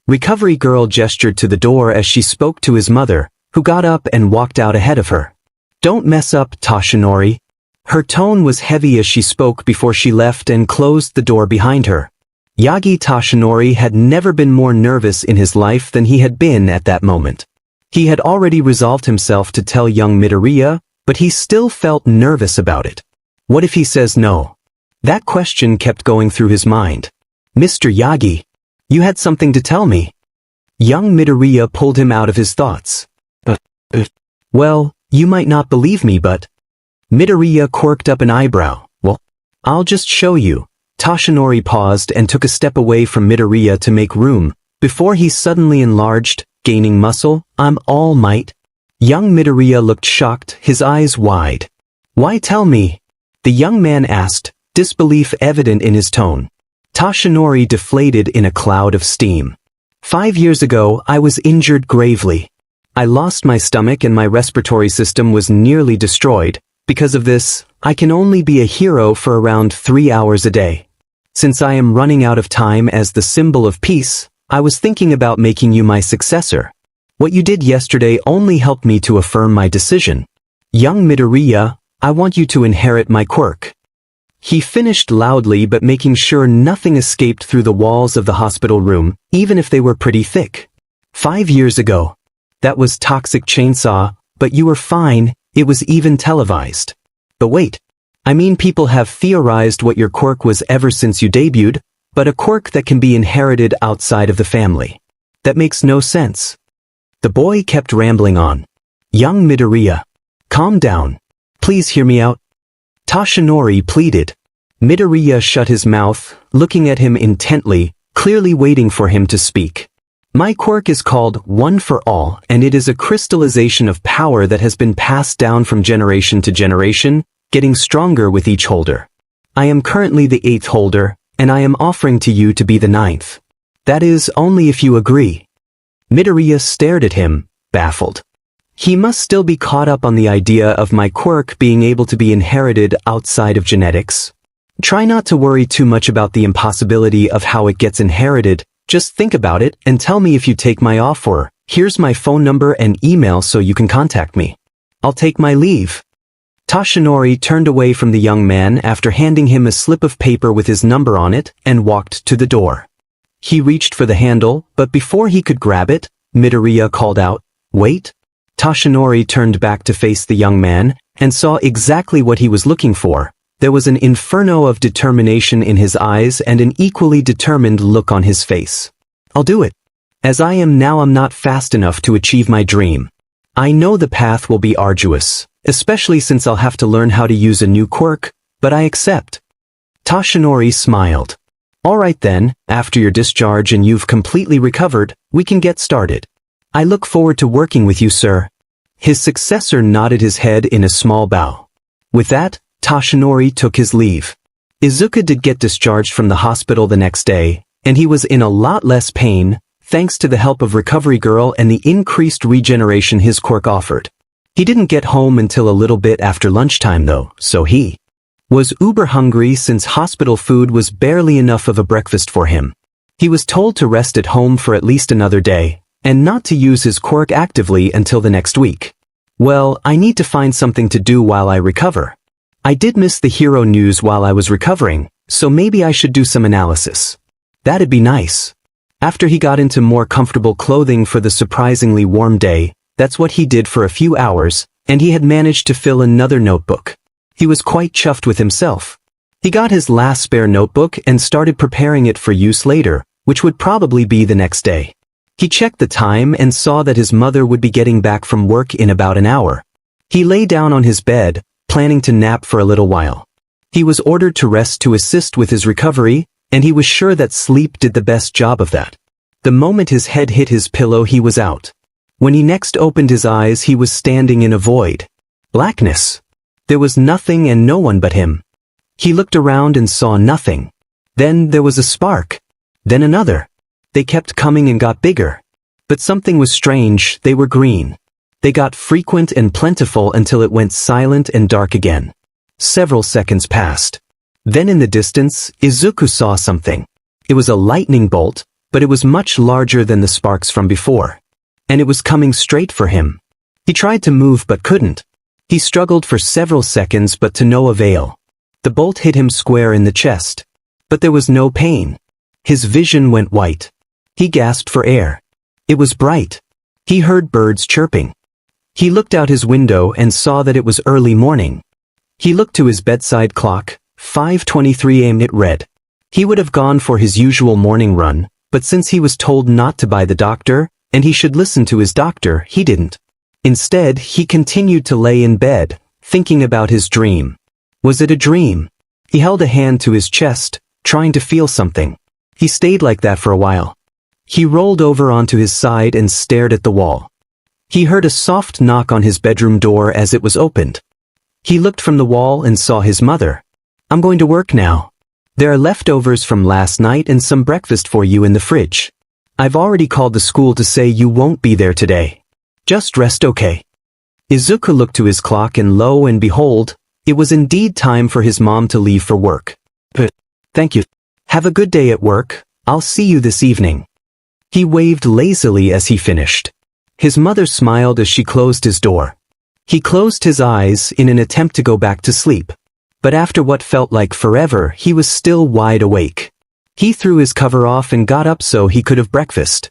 [SPEAKER 1] Recovery Girl gestured to the door as she spoke to his mother, who got up and walked out ahead of her. Don't mess up, Toshinori. Her tone was heavy as she spoke before she left and closed the door behind her. Yagi Toshinori had never been more nervous in his life than he had been at that moment. He had already resolved himself to tell young Midoriya, but he still felt nervous about it. What if he says no? That question kept going through his mind. Mr. Yagi, you had something to tell me. Young Midoriya pulled him out of his thoughts. Well, you might not believe me, but... Midoriya quirked up an eyebrow. Well, I'll just show you. Toshinori paused and took a step away from Midoriya to make room, before he suddenly enlarged, gaining muscle. I'm all might. Young Midoriya looked shocked, his eyes wide. Why tell me? The young man asked, disbelief evident in his tone. Toshinori deflated in a cloud of steam. 5 years ago, I was injured gravely. I lost my stomach and my respiratory system was nearly destroyed. Because of this, I can only be a hero for around 3 hours a day. Since I am running out of time as the symbol of peace, I was thinking about making you my successor. What you did yesterday only helped me to affirm my decision. Young Midoriya, I want you to inherit my quirk. He finished loudly, but making sure nothing escaped through the walls of the hospital room, even if they were pretty thick. 5 years ago. That was Toxic Chainsaw, but you were fine, it was even televised. But wait. I mean, people have theorized what your quirk was ever since you debuted, but a quirk that can be inherited outside of the family. That makes no sense. The boy kept rambling on. Young Midoriya, calm down. Please hear me out. Toshinori pleaded. Midoriya shut his mouth, looking at him intently, clearly waiting for him to speak. My quirk is called One for All, and it is a crystallization of power that has been passed down from generation to generation, getting stronger with each holder. I am currently the 8th holder, and I am offering to you to be the 9th. That is, only if you agree. Midoriya stared at him, baffled. He must still be caught up on the idea of my quirk being able to be inherited outside of genetics. Try not to worry too much about the impossibility of how it gets inherited. Just think about it and tell me if you take my offer. Here's my phone number and email so you can contact me. I'll take my leave. Toshinori turned away from the young man after handing him a slip of paper with his number on it and walked to the door. He reached for the handle, but before he could grab it, Midoriya called out, "Wait." Toshinori turned back to face the young man and saw exactly what he was looking for. There was an inferno of determination in his eyes and an equally determined look on his face. "I'll do it. As I am now, I'm not fast enough to achieve my dream. I know the path will be arduous, especially since I'll have to learn how to use a new quirk, but I accept." Toshinori smiled. "All right then, after your discharge and you've completely recovered, we can get started. I look forward to working with you, sir." His successor nodded his head in a small bow. With that, Toshinori took his leave. Izuku did get discharged from the hospital the next day, and he was in a lot less pain, thanks to the help of Recovery Girl and the increased regeneration his quirk offered. He didn't get home until a little bit after lunchtime though, so he was uber hungry since hospital food was barely enough of a breakfast for him. He was told to rest at home for at least another day, and not to use his quirk actively until the next week. Well, I need to find something to do while I recover. I did miss the hero news while I was recovering, so maybe I should do some analysis. That'd be nice. After he got into more comfortable clothing for the surprisingly warm day, that's what he did for a few hours, and he had managed to fill another notebook. He was quite chuffed with himself. He got his last spare notebook and started preparing it for use later, which would probably be the next day. He checked the time and saw that his mother would be getting back from work in about an hour. He lay down on his bed, planning to nap for a little while. He was ordered to rest to assist with his recovery, and he was sure that sleep did the best job of that. The moment his head hit his pillow, he was out. When he next opened his eyes, he was standing in a void. Blackness. There was nothing and no one but him. He looked around and saw nothing. Then there was a spark. Then another. They kept coming and got bigger. But something was strange, they were green. They got frequent and plentiful until it went silent and dark again. Several seconds passed. Then in the distance, Izuku saw something. It was a lightning bolt, but it was much larger than the sparks from before. And it was coming straight for him. He tried to move but couldn't. He struggled for several seconds but to no avail. The bolt hit him square in the chest. But there was no pain. His vision went white. He gasped for air. It was bright. He heard birds chirping. He looked out his window and saw that it was early morning. He looked to his bedside clock, 5:23 a.m. it read. He would have gone for his usual morning run, but since he was told not to by the doctor, and he should listen to his doctor, he didn't. Instead, he continued to lay in bed, thinking about his dream. Was it a dream? He held a hand to his chest, trying to feel something. He stayed like that for a while. He rolled over onto his side and stared at the wall. He heard a soft knock on his bedroom door as it was opened. He looked from the wall and saw his mother. "I'm going to work now. There are leftovers from last night and some breakfast for you in the fridge. I've already called the school to say you won't be there today. Just rest, okay?" Izuku looked to his clock and lo and behold, it was indeed time for his mom to leave for work. "But, thank you. Have a good day at work. I'll see you this evening." He waved lazily as he finished. His mother smiled as she closed his door. He closed his eyes in an attempt to go back to sleep. But after what felt like forever, he was still wide awake. He threw his cover off and got up so he could have breakfast.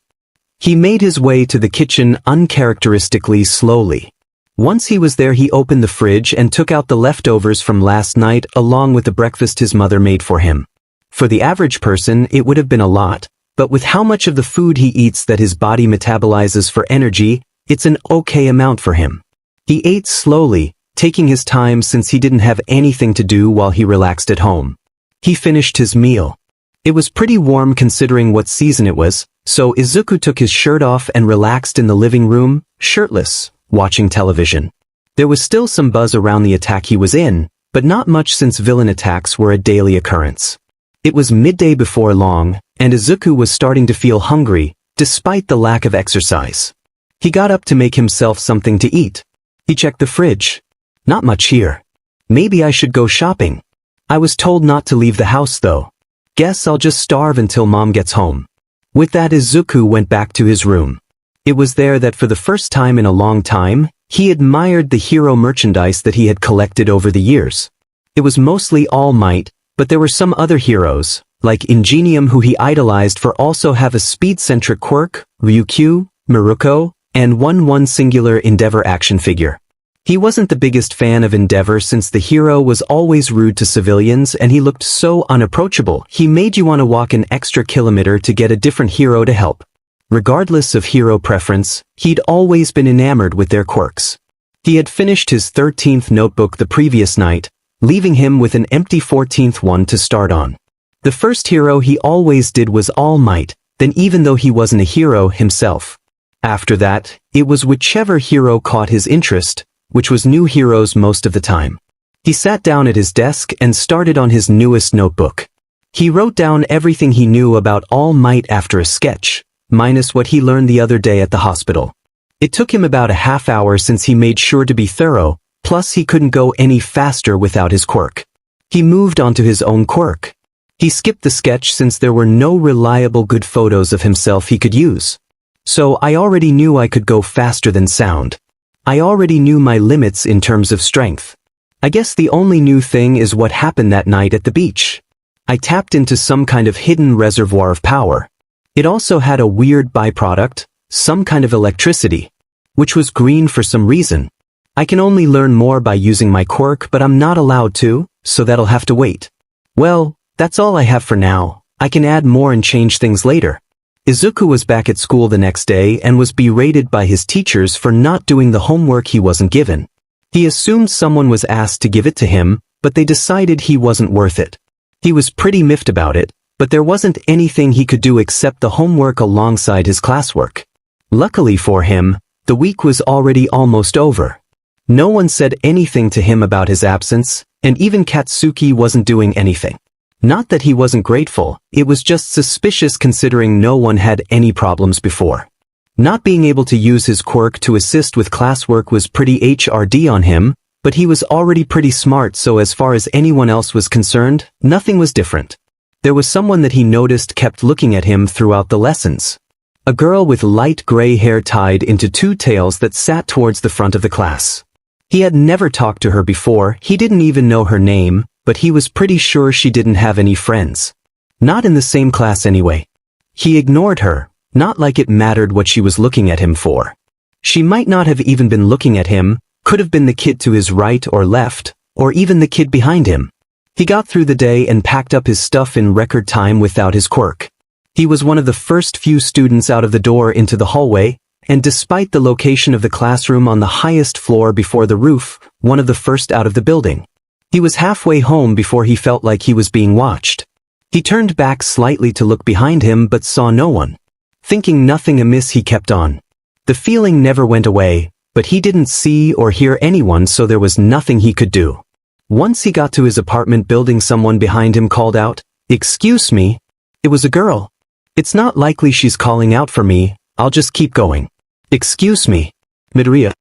[SPEAKER 1] He made his way to the kitchen uncharacteristically slowly. Once he was there, he opened the fridge and took out the leftovers from last night along with the breakfast his mother made for him. For the average person, it would have been a lot, but with how much of the food he eats that his body metabolizes for energy, it's an okay amount for him. He ate slowly, taking his time since he didn't have anything to do while he relaxed at home. He finished his meal. It was pretty warm considering what season it was, so Izuku took his shirt off and relaxed in the living room, shirtless, watching television. There was still some buzz around the attack he was in, but not much since villain attacks were a daily occurrence. It was midday before long, and Izuku was starting to feel hungry, despite the lack of exercise. He got up to make himself something to eat. He checked the fridge. Not much here. Maybe I should go shopping. I was told not to leave the house though. Guess I'll just starve until mom gets home. With that, Izuku went back to his room. It was there that for the first time in a long time, He admired the hero merchandise that he had collected over the years. It was mostly All Might, but there were some other heroes, like Ingenium, who he idolized for, also have a speed-centric Quirk, Ryukyu, Miruko, and one singular Endeavor action figure. He wasn't the biggest fan of Endeavor since the hero was always rude to civilians and he looked so unapproachable, he made you want to walk an extra kilometer to get a different hero to help. Regardless of hero preference, he'd always been enamored with their quirks. He had finished his 13th notebook the previous night, leaving him with an empty 14th one to start on. The first hero he always did was All Might, then even though he wasn't a hero himself. After that, it was whichever hero caught his interest, which was new heroes most of the time. He sat down at his desk and started on his newest notebook. He wrote down everything he knew about All Might after a sketch, minus what he learned the other day at the hospital. It took him about a half hour since he made sure to be thorough, plus he couldn't go any faster without his quirk. He moved on to his own quirk. He skipped the sketch since there were no reliable good photos of himself he could use. So I already knew I could go faster than sound. I already knew my limits in terms of strength. I guess the only new thing is what happened that night at the beach. I tapped into some kind of hidden reservoir of power. It also had a weird byproduct, some kind of electricity, which was green for some reason. I can only learn more by using my quirk, but I'm not allowed to, so that'll have to wait. Well, that's all I have for now. I can add more and change things later. Izuku was back at school the next day and was berated by his teachers for not doing the homework he wasn't given. He assumed someone was asked to give it to him, but they decided he wasn't worth it. He was pretty miffed about it, but there wasn't anything he could do except the homework alongside his classwork. Luckily for him, the week was already almost over. No one said anything to him about his absence, and even Katsuki wasn't doing anything. Not that he wasn't grateful, it was just suspicious considering no one had any problems before. Not being able to use his quirk to assist with classwork was pretty HRD on him, but he was already pretty smart, so as far as anyone else was concerned, nothing was different. There was someone that he noticed kept looking at him throughout the lessons. A girl with light gray hair tied into two tails that sat towards the front of the class. He had never talked to her before, he didn't even know her name, but he was pretty sure she didn't have any friends. Not in the same class anyway. He ignored her, not like it mattered what she was looking at him for. She might not have even been looking at him, could have been the kid to his right or left, or even the kid behind him. He got through the day and packed up his stuff in record time without his quirk. He was one of the first few students out of the door into the hallway, and despite the location of the classroom on the highest floor before the roof, one of the first out of the building. He was halfway home before he felt like he was being watched. He turned back slightly to look behind him but saw no one. Thinking nothing amiss, he kept on. The feeling never went away, but he didn't see or hear anyone, so there was nothing he could do. Once he got to his apartment building, someone behind him called out, "Excuse me." It was a girl. "It's not likely she's calling out for me, I'll just keep going." "Excuse me. Midoriya."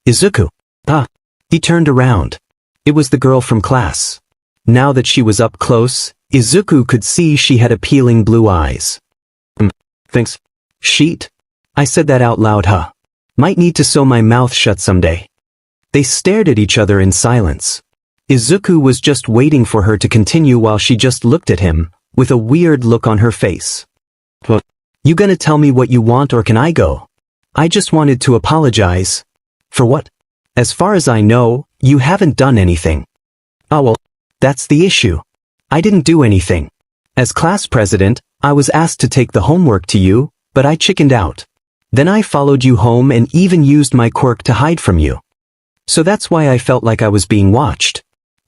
[SPEAKER 1] "Izuku." "Ah." He turned around. It was the girl from class. Now that she was up close, Izuku could see she had appealing blue eyes. Thanks. Sheet? I said that out loud, huh? Might need to sew my mouth shut someday. They stared at each other in silence. Izuku was just waiting for her to continue while she just looked at him, with a weird look on her face. "What? You gonna tell me what you want or can I go? I just wanted to apologize." "For what?" "As far as I know, you haven't done anything." "Oh well, that's the issue. I didn't do anything. As class president, I was asked to take the homework to you, but I chickened out. Then I followed you home and even used my quirk to hide from you. So that's why I felt like I was being watched.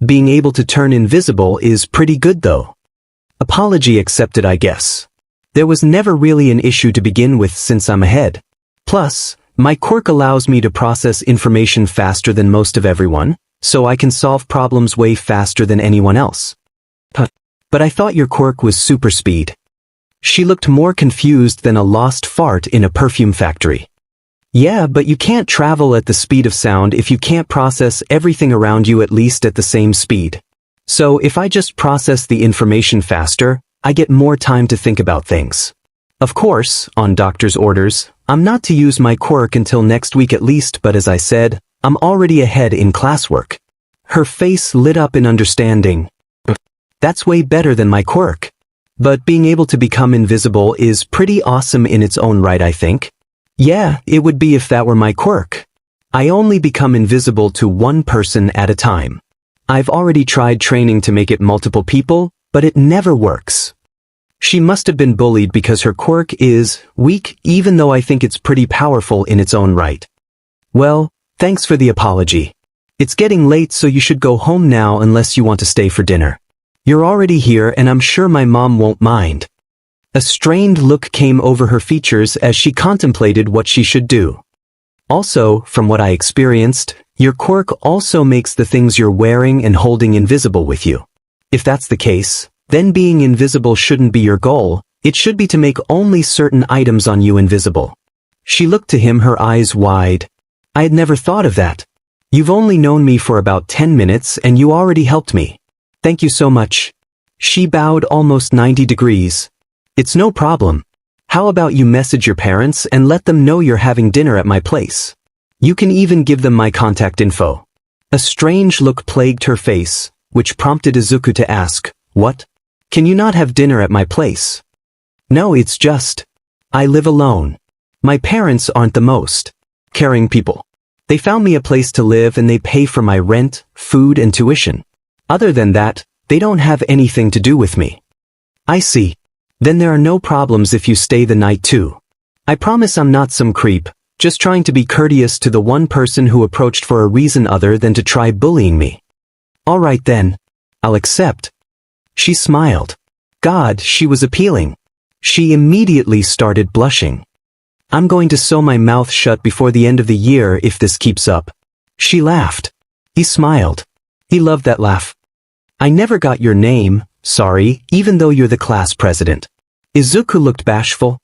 [SPEAKER 1] Being able to turn invisible is pretty good though." Apology accepted, I guess. There was never really an issue to begin with since I'm ahead. Plus, my quirk allows me to process information faster than most of everyone, so I can solve problems way faster than anyone else. But I thought your quirk was super speed." She looked more confused than a lost fart in a perfume factory. "Yeah, but you can't travel at the speed of sound if you can't process everything around you at least at the same speed. So if I just process the information faster, I get more time to think about things. Of course, on doctor's orders, I'm not to use my quirk until next week at least, but as I said, I'm already ahead in classwork. Her face lit up in understanding. That's way better than my quirk. But being able to become invisible is pretty awesome in its own right, I think. Yeah, it would be if that were my quirk. I only become invisible to one person at a time. I've already tried training to make it multiple people, but it never works. She must have been bullied because her quirk is weak, even though I think it's pretty powerful in its own right. Well, thanks for the apology. It's getting late, so you should go home now unless you want to stay for dinner. You're already here and I'm sure my mom won't mind. A strained look came over her features as she contemplated what she should do. Also, from what I experienced, your quirk also makes the things you're wearing and holding invisible with you. If that's the case, then being invisible shouldn't be your goal, it should be to make only certain items on you invisible. She looked to him, her eyes wide. I had never thought of that. You've only known me for about 10 minutes and you already helped me. Thank you so much. She bowed almost 90 degrees. It's no problem. How about you message your parents and let them know you're having dinner at my place? You can even give them my contact info. A strange look plagued her face, which prompted Izuku to ask, what? Can you not have dinner at my place? No, it's just, I live alone. My parents aren't the most caring people. They found me a place to live and they pay for my rent, food, and tuition. Other than that, they don't have anything to do with me. I see. Then there are no problems if you stay the night too. I promise I'm not some creep, just trying to be courteous to the one person who approached for a reason other than to try bullying me. All right then. I'll accept. She smiled. God, she was appealing. She immediately started blushing. I'm going to sew my mouth shut before the end of the year if this keeps up. She laughed. He smiled. He loved that laugh. I never got your name, sorry, even though you're the class president. Izuku looked bashful.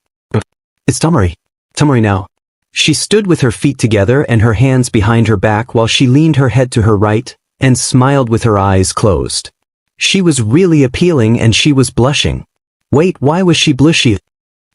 [SPEAKER 1] It's Tamori. Tamori now. She stood with her feet together and her hands behind her back while she leaned her head to her right and smiled with her eyes closed. She was really appealing and she was blushing. Wait, why was she blushy?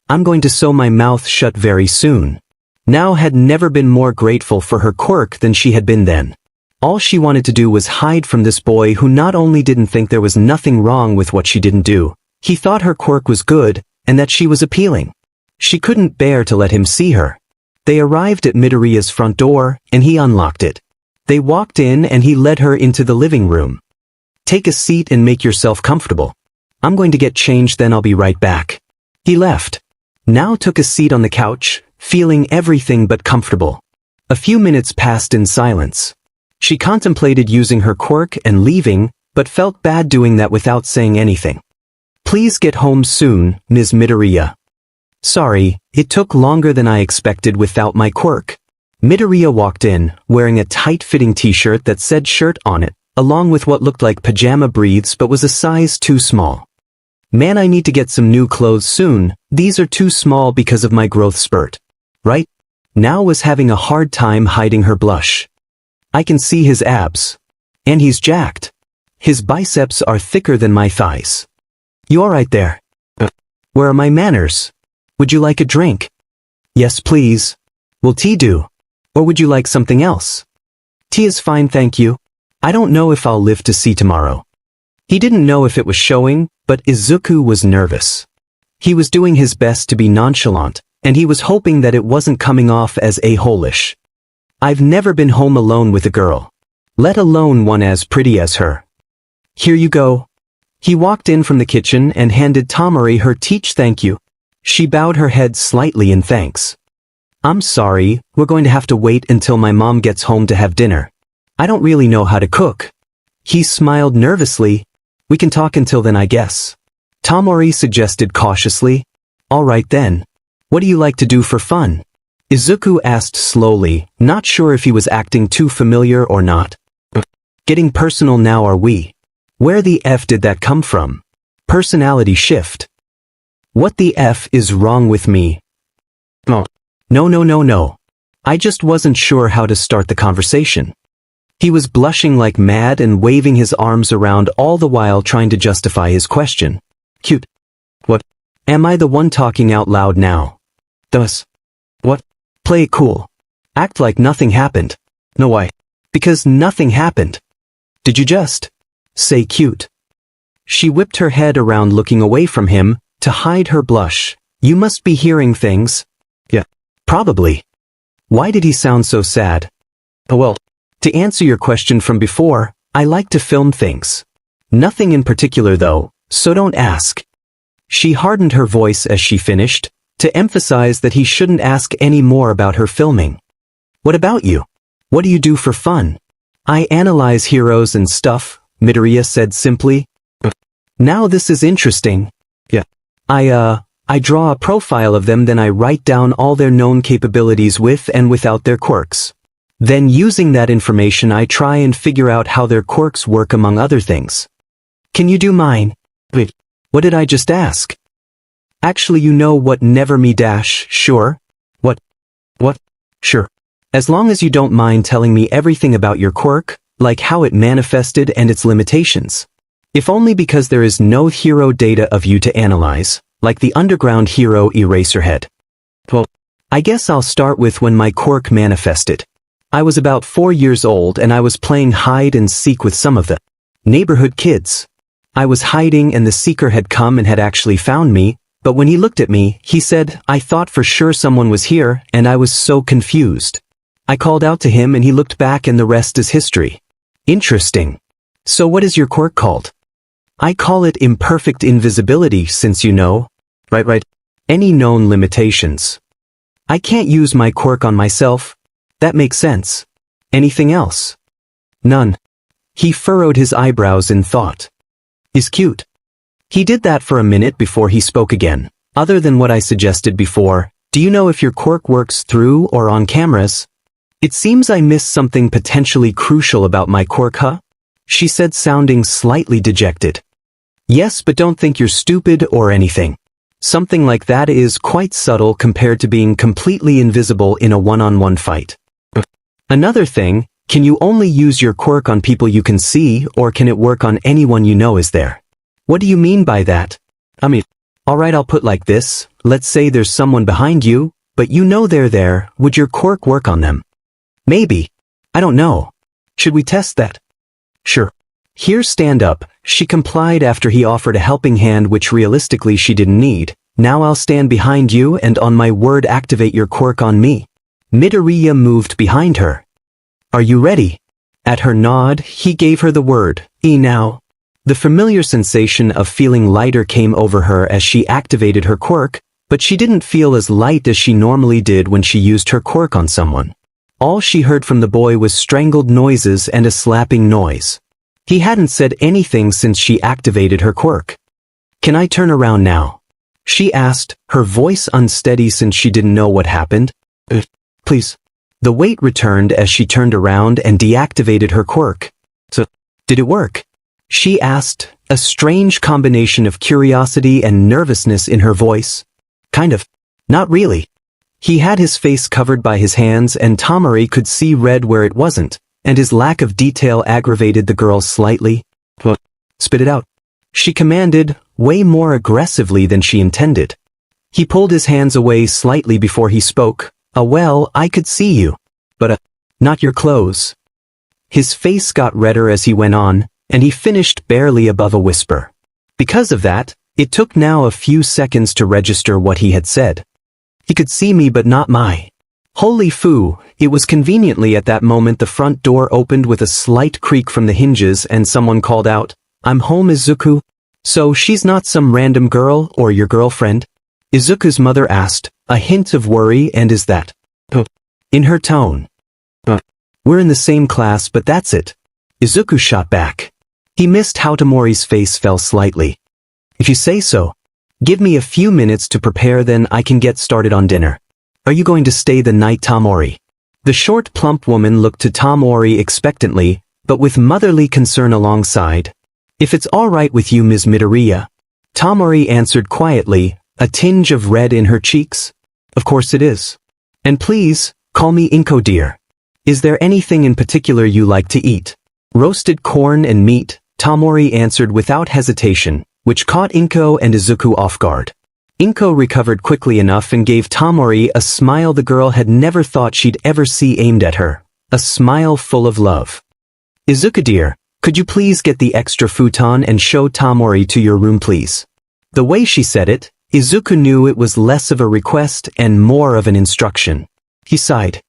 [SPEAKER 1] I'm going to sew my mouth shut very soon. Now had never been more grateful for her quirk than she had been then. All she wanted to do was hide from this boy who not only didn't think there was nothing wrong with what she didn't do, he thought her quirk was good and that she was appealing. She couldn't bear to let him see her. They arrived at Midoriya's front door and he unlocked it. They walked in and he led her into the living room. Take a seat and make yourself comfortable. I'm going to get changed, then I'll be right back. He left. Now took a seat on the couch, feeling everything but comfortable. A few minutes passed in silence. She contemplated using her quirk and leaving, but felt bad doing that without saying anything. Please get home soon, Ms. Midoriya. Sorry, it took longer than I expected without my quirk. Midoriya walked in, wearing a tight-fitting t-shirt that said shirt on it, along with what looked like pajama briefs but was a size too small. Man, I need to get some new clothes soon, these are too small because of my growth spurt. Right? Now was having a hard time hiding her blush. I can see his abs. And he's jacked. His biceps are thicker than my thighs. You alright there? Where are my manners? Would you like a drink? Yes, please. Will tea do? Or would you like something else? Tea is fine, thank you. I don't know if I'll live to see tomorrow. He didn't know if it was showing, but Izuku was nervous. He was doing his best to be nonchalant, and he was hoping that it wasn't coming off as a-holish. I've never been home alone with a girl, let alone one as pretty as her. Here you go. He walked in from the kitchen and handed Tamori her teach thank you. She bowed her head slightly in thanks. I'm sorry, we're going to have to wait until my mom gets home to have dinner. I don't really know how to cook. He smiled nervously. We can talk until then, I guess. Tamori suggested cautiously. All right then. What do you like to do for fun? Izuku asked slowly, not sure if he was acting too familiar or not. Getting personal now, are we? Where the F did that come from? Personality shift. What the F is wrong with me? Oh. No. I just wasn't sure how to start the conversation. He was blushing like mad and waving his arms around all the while trying to justify his question. Cute. What? Am I the one talking out loud now? Thus. What? Play it cool. Act like nothing happened. No, why? Because nothing happened. Did you just say cute? She whipped her head around looking away from him to hide her blush. You must be hearing things. Yeah, probably. Why did he sound so sad? Oh well, to answer your question from before, I like to film things. Nothing in particular though, so don't ask. She hardened her voice as she finished, to emphasize that he shouldn't ask any more about her filming. What about you? What do you do for fun? I analyze heroes and stuff, Midoriya said simply. Now this is interesting. Yeah. I draw a profile of them, then I write down all their known capabilities with and without their quirks. Then using that information I try and figure out how their quirks work among other things. Can you do mine? Wait, what did I just ask? Actually, you know what, never me dash, sure? What? Sure. As long as you don't mind telling me everything about your quirk, like how it manifested and its limitations. If only because there is no hero data of you to analyze, like the underground hero Eraserhead. Well, I guess I'll start with when my quirk manifested. I was about 4 years old and I was playing hide and seek with some of the neighborhood kids. I was hiding and the seeker had come and had actually found me, but when he looked at me, he said, I thought for sure someone was here, and I was so confused. I called out to him and he looked back and the rest is history. Interesting. So what is your quirk called? I call it imperfect invisibility since you know. Right. Any known limitations. I can't use my quirk on myself. That makes sense. Anything else? None. He furrowed his eyebrows in thought. Is cute. He did that for a minute before he spoke again. Other than what I suggested before, do you know if your quirk works through or on cameras? It seems I missed something potentially crucial about my quirk, huh? She said, sounding slightly dejected. Yes, but don't think you're stupid or anything. Something like that is quite subtle compared to being completely invisible in a one-on-one fight. Another thing, can you only use your quirk on people you can see, or can it work on anyone you know is there? What do you mean by that? Alright, I'll put like this, let's say there's someone behind you, but you know they're there, would your quirk work on them? Maybe. I don't know. Should we test that? Sure. Here, stand up. She complied after he offered a helping hand which realistically she didn't need. Now I'll stand behind you and on my word activate your quirk on me. Midoriya moved behind her. Are you ready? At her nod, he gave her the word, now. The familiar sensation of feeling lighter came over her as she activated her quirk, but she didn't feel as light as she normally did when she used her quirk on someone. All she heard from the boy was strangled noises and a slapping noise. He hadn't said anything since she activated her quirk. Can I turn around now? She asked, her voice unsteady since she didn't know what happened. Please. The weight returned as she turned around and deactivated her quirk. So, did it work? She asked, a strange combination of curiosity and nervousness in her voice. Kind of. Not really. He had his face covered by his hands and Tamari could see red where it wasn't, and his lack of detail aggravated the girl slightly. Well, spit it out. She commanded, way more aggressively than she intended. He pulled his hands away slightly before he spoke. Well, I could see you. But, not your clothes. His face got redder as he went on, and he finished barely above a whisper. Because of that, it took now a few seconds to register what he had said. He could see me but not my. Holy foo, it was conveniently at that moment the front door opened with a slight creak from the hinges and someone called out, I'm home, Izuku. So she's not some random girl or your girlfriend? Izuku's mother asked, a hint of worry and is that in her tone. We're in the same class but that's it. Izuku shot back. He missed how Tamori's face fell slightly. If you say so. Give me a few minutes to prepare then I can get started on dinner. Are you going to stay the night, Tamori? The short plump woman looked to Tamori expectantly, but with motherly concern alongside. If it's all right with you, Ms. Midoriya. Tamori answered quietly, a tinge of red in her cheeks. Of course it is. And please, call me Inko dear. Is there anything in particular you like to eat? Roasted corn and meat, Tamori answered without hesitation, which caught Inko and Izuku off guard. Inko recovered quickly enough and gave Tamori a smile the girl had never thought she'd ever see aimed at her. a smile full of love. Izuku dear, could you please get the extra futon and show Tamori to your room please? The way she said it, Izuku knew it was less of a request and more of an instruction. He sighed.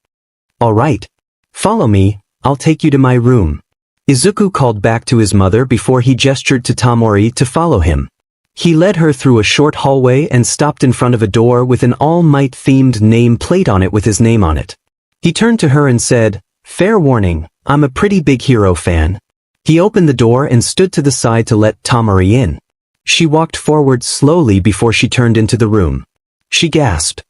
[SPEAKER 1] All right. Follow me, I'll take you to my room. Izuku called back to his mother before he gestured to Tamori to follow him. He led her through a short hallway and stopped in front of a door with an All Might-themed name plate on it with his name on it. He turned to her and said, "Fair warning, I'm a pretty big hero fan." He opened the door and stood to the side to let Tamori in. She walked forward slowly before she turned into the room. She gasped.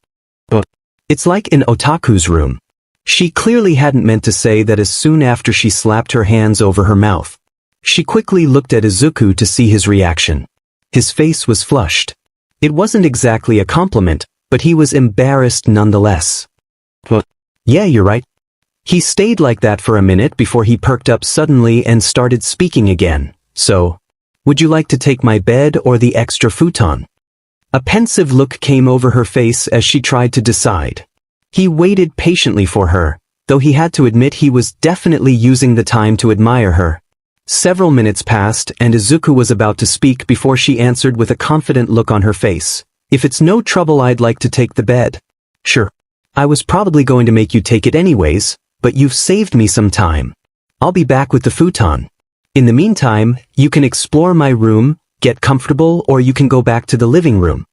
[SPEAKER 1] It's like an otaku's room. She clearly hadn't meant to say that as soon after she slapped her hands over her mouth. She quickly looked at Izuku to see his reaction. His face was flushed. It wasn't exactly a compliment, but he was embarrassed nonetheless. Yeah, you're right. He stayed like that for a minute before he perked up suddenly and started speaking again. So, would you like to take my bed or the extra futon? A pensive look came over her face as she tried to decide. He waited patiently for her, though he had to admit he was definitely using the time to admire her. Several minutes passed and Izuku was about to speak before she answered with a confident look on her face. If it's no trouble, I'd like to take the bed. Sure. I was probably going to make you take it anyways, but you've saved me some time. I'll be back with the futon. In the meantime, you can explore my room, get comfortable, or you can go back to the living room.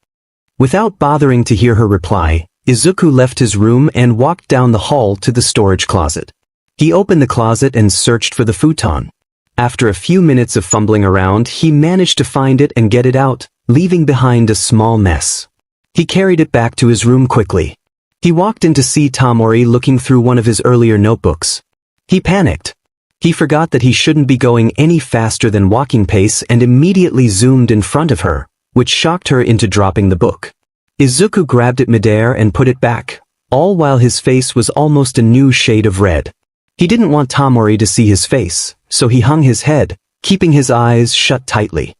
[SPEAKER 1] Without bothering to hear her reply, Izuku left his room and walked down the hall to the storage closet. He opened the closet and searched for the futon. After a few minutes of fumbling around, he managed to find it and get it out, leaving behind a small mess. He carried it back to his room quickly. He walked in to see Tamori looking through one of his earlier notebooks. He panicked. He forgot that he shouldn't be going any faster than walking pace and immediately zoomed in front of her, which shocked her into dropping the book. Izuku grabbed it midair and put it back, all while his face was almost a new shade of red. He didn't want Tamori to see his face, so he hung his head, keeping his eyes shut tightly.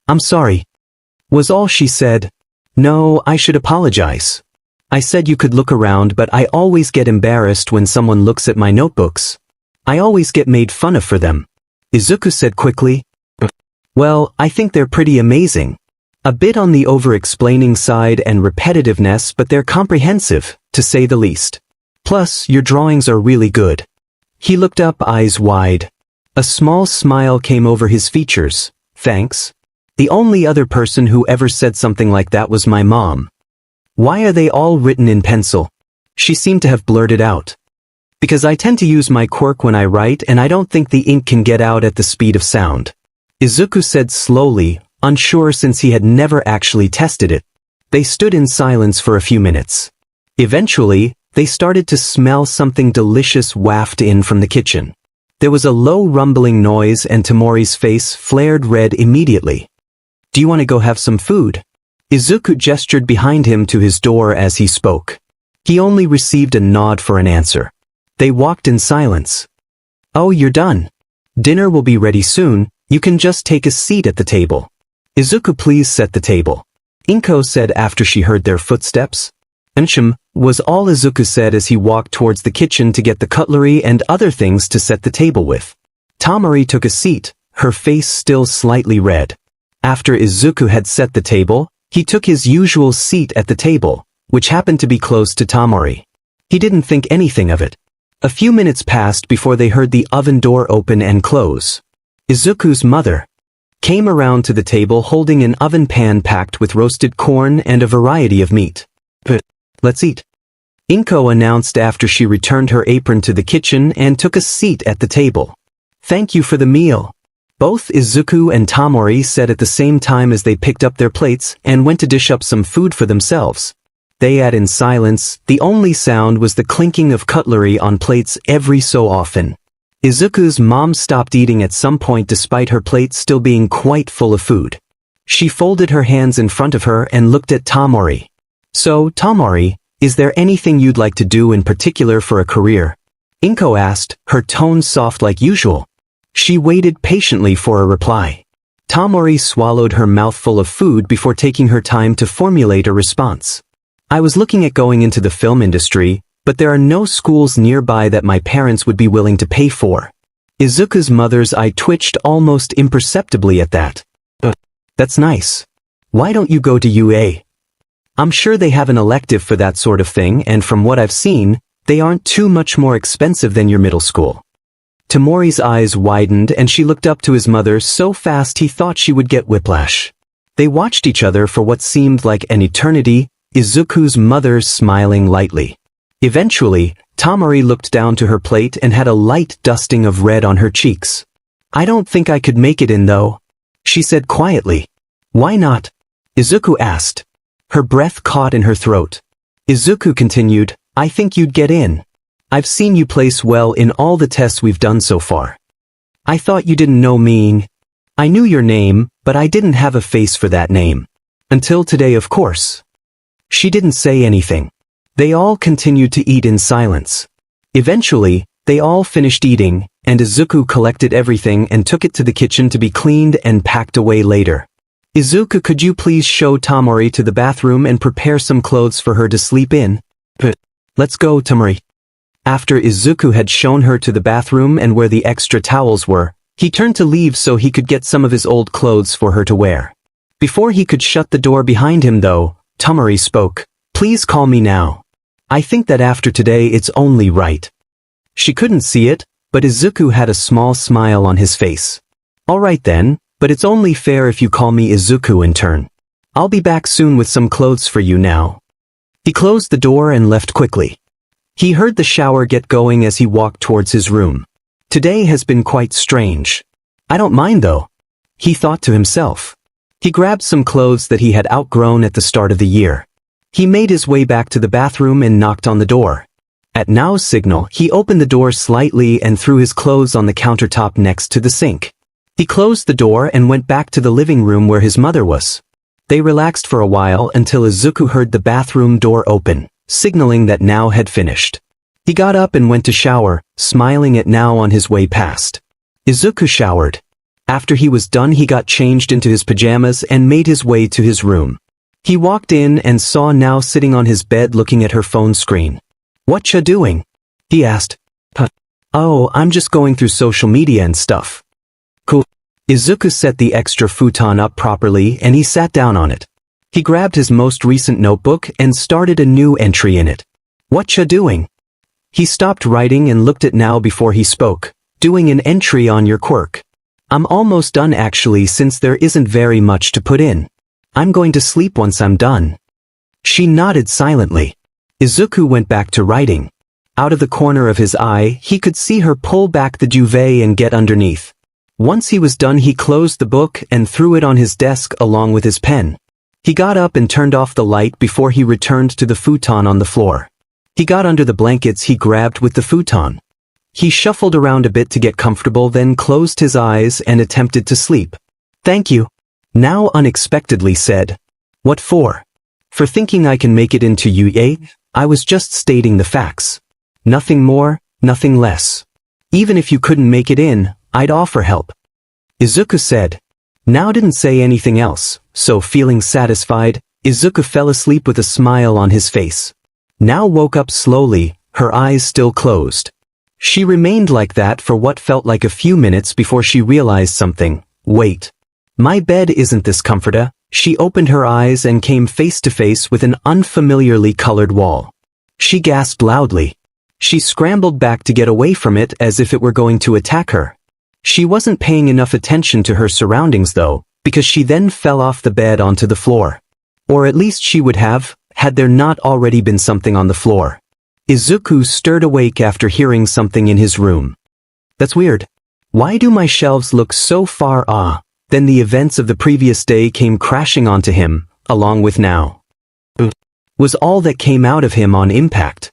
[SPEAKER 1] "I'm sorry," was all she said. "No, I should apologize. I said you could look around, but I always get embarrassed when someone looks at my notebooks. I always get made fun of for them," Izuku said quickly. "Well, I think they're pretty amazing. A bit on the over-explaining side and repetitiveness, but they're comprehensive, to say the least. Plus, your drawings are really good." He looked up, eyes wide. A small smile came over his features. "Thanks. The only other person who ever said something like that was my mom." "Why are they all written in pencil?" she seemed to have blurted out. "Because I tend to use my quirk when I write and I don't think the ink can get out at the speed of sound," Izuku said slowly, unsure since he had never actually tested it. They stood in silence for a few minutes. Eventually, they started to smell something delicious waft in from the kitchen. There was a low rumbling noise and Tamori's face flared red immediately. "Do you want to go have some food?" Izuku gestured behind him to his door as he spoke. He only received a nod for an answer. They walked in silence. "Oh, you're done. Dinner will be ready soon, you can just take a seat at the table." "Izuku, please set the table," Inko said after she heard their footsteps. Was all Izuku said as he walked towards the kitchen to get the cutlery and other things to set the table with. Tamori took a seat, her face still slightly red. After Izuku had set the table, he took his usual seat at the table, which happened to be close to Tamori. He didn't think anything of it. A few minutes passed before they heard the oven door open and close. Izuku's mother came around to the table holding an oven pan packed with roasted corn and a variety of meat. "Let's eat," Inko announced after she returned her apron to the kitchen and took a seat at the table. "Thank you for the meal," both Izuku and Tamori said at the same time as they picked up their plates and went to dish up some food for themselves. They ate in silence, the only sound was the clinking of cutlery on plates every so often. Izuku's mom stopped eating at some point despite her plate still being quite full of food. She folded her hands in front of her and looked at Tamori. "So, Tamori, is there anything you'd like to do in particular for a career?" Inko asked, her tone soft like usual. She waited patiently for a reply. Tamori swallowed her mouthful of food before taking her time to formulate a response. "I was looking at going into the film industry, but there are no schools nearby that my parents would be willing to pay for. Izuku's mother's eye twitched almost imperceptibly at that. That's nice. Why don't you go to UA? I'm sure they have an elective for that sort of thing, and from what I've seen, they aren't too much more expensive than your middle school. Tamori's eyes widened and she looked up to his mother so fast he thought she would get whiplash. They watched each other for what seemed like an eternity, Izuku's mother smiling lightly. Eventually, Tamori looked down to her plate and had a light dusting of red on her cheeks. I don't think I could make it in though, she said quietly. Why not? Izuku asked. Her breath caught in her throat. Izuku continued, I think you'd get in. I've seen you place well in all the tests we've done so far. I thought you didn't know me. I knew your name, but I didn't have a face for that name. Until today, of course. She didn't say anything. They all continued to eat in silence. Eventually, they all finished eating, and Izuku collected everything and took it to the kitchen to be cleaned and packed away later. Izuku, could you please show Tamori to the bathroom and prepare some clothes for her to sleep in? Let's go, Tamori. After Izuku had shown her to the bathroom and where the extra towels were, he turned to leave so he could get some of his old clothes for her to wear. Before he could shut the door behind him though, Tamori spoke. Please call me now. I think that after today it's only right. She couldn't see it, but Izuku had a small smile on his face. Alright then, but it's only fair if you call me Izuku in turn. I'll be back soon with some clothes for you now. He closed the door and left quickly. He heard the shower get going as he walked towards his room. Today has been quite strange. I don't mind though, he thought to himself. He grabbed some clothes that he had outgrown at the start of the year. He made his way back to the bathroom and knocked on the door. At Nao's signal, he opened the door slightly and threw his clothes on the countertop next to the sink. He closed the door and went back to the living room where his mother was. They relaxed for a while until Izuku heard the bathroom door open, signaling that Nao had finished. He got up and went to shower, smiling at Nao on his way past. Izuku showered. After he was done, he got changed into his pajamas and made his way to his room. He walked in and saw Nao sitting on his bed looking at her phone screen. What ya doing? He asked. Oh, I'm just going through social media and stuff. Cool. Izuku set the extra futon up properly and he sat down on it. He grabbed his most recent notebook and started a new entry in it. What ya doing? He stopped writing and looked at Nao before he spoke. Doing an entry on your quirk. I'm almost done actually since there isn't very much to put in. I'm going to sleep once I'm done. She nodded silently. Izuku went back to writing. Out of the corner of his eye, he could see her pull back the duvet and get underneath. Once he was done, he closed the book and threw it on his desk along with his pen. He got up and turned off the light before he returned to the futon on the floor. He got under the blankets he grabbed with the futon. He shuffled around a bit to get comfortable, then closed his eyes and attempted to sleep. Thank you. Nao unexpectedly said. What for? For thinking I can make it into UA? I was just stating the facts. Nothing more, nothing less. Even if you couldn't make it in, I'd offer help. Izuku said. Nao didn't say anything else, so feeling satisfied, Izuku fell asleep with a smile on his face. Nao woke up slowly, her eyes still closed. She remained like that for what felt like a few minutes before she realized something. Wait. My bed isn't this comfortable. She opened her eyes and came face to face with an unfamiliarly colored wall. She gasped loudly. She scrambled back to get away from it as if it were going to attack her. She wasn't paying enough attention to her surroundings though, because she then fell off the bed onto the floor. Or at least she would have, had there not already been something on the floor. Izuku stirred awake after hearing something in his room. That's weird. Why do my shelves look so far off? Then the events of the previous day came crashing onto him, along with Nao. Was all that came out of him on impact.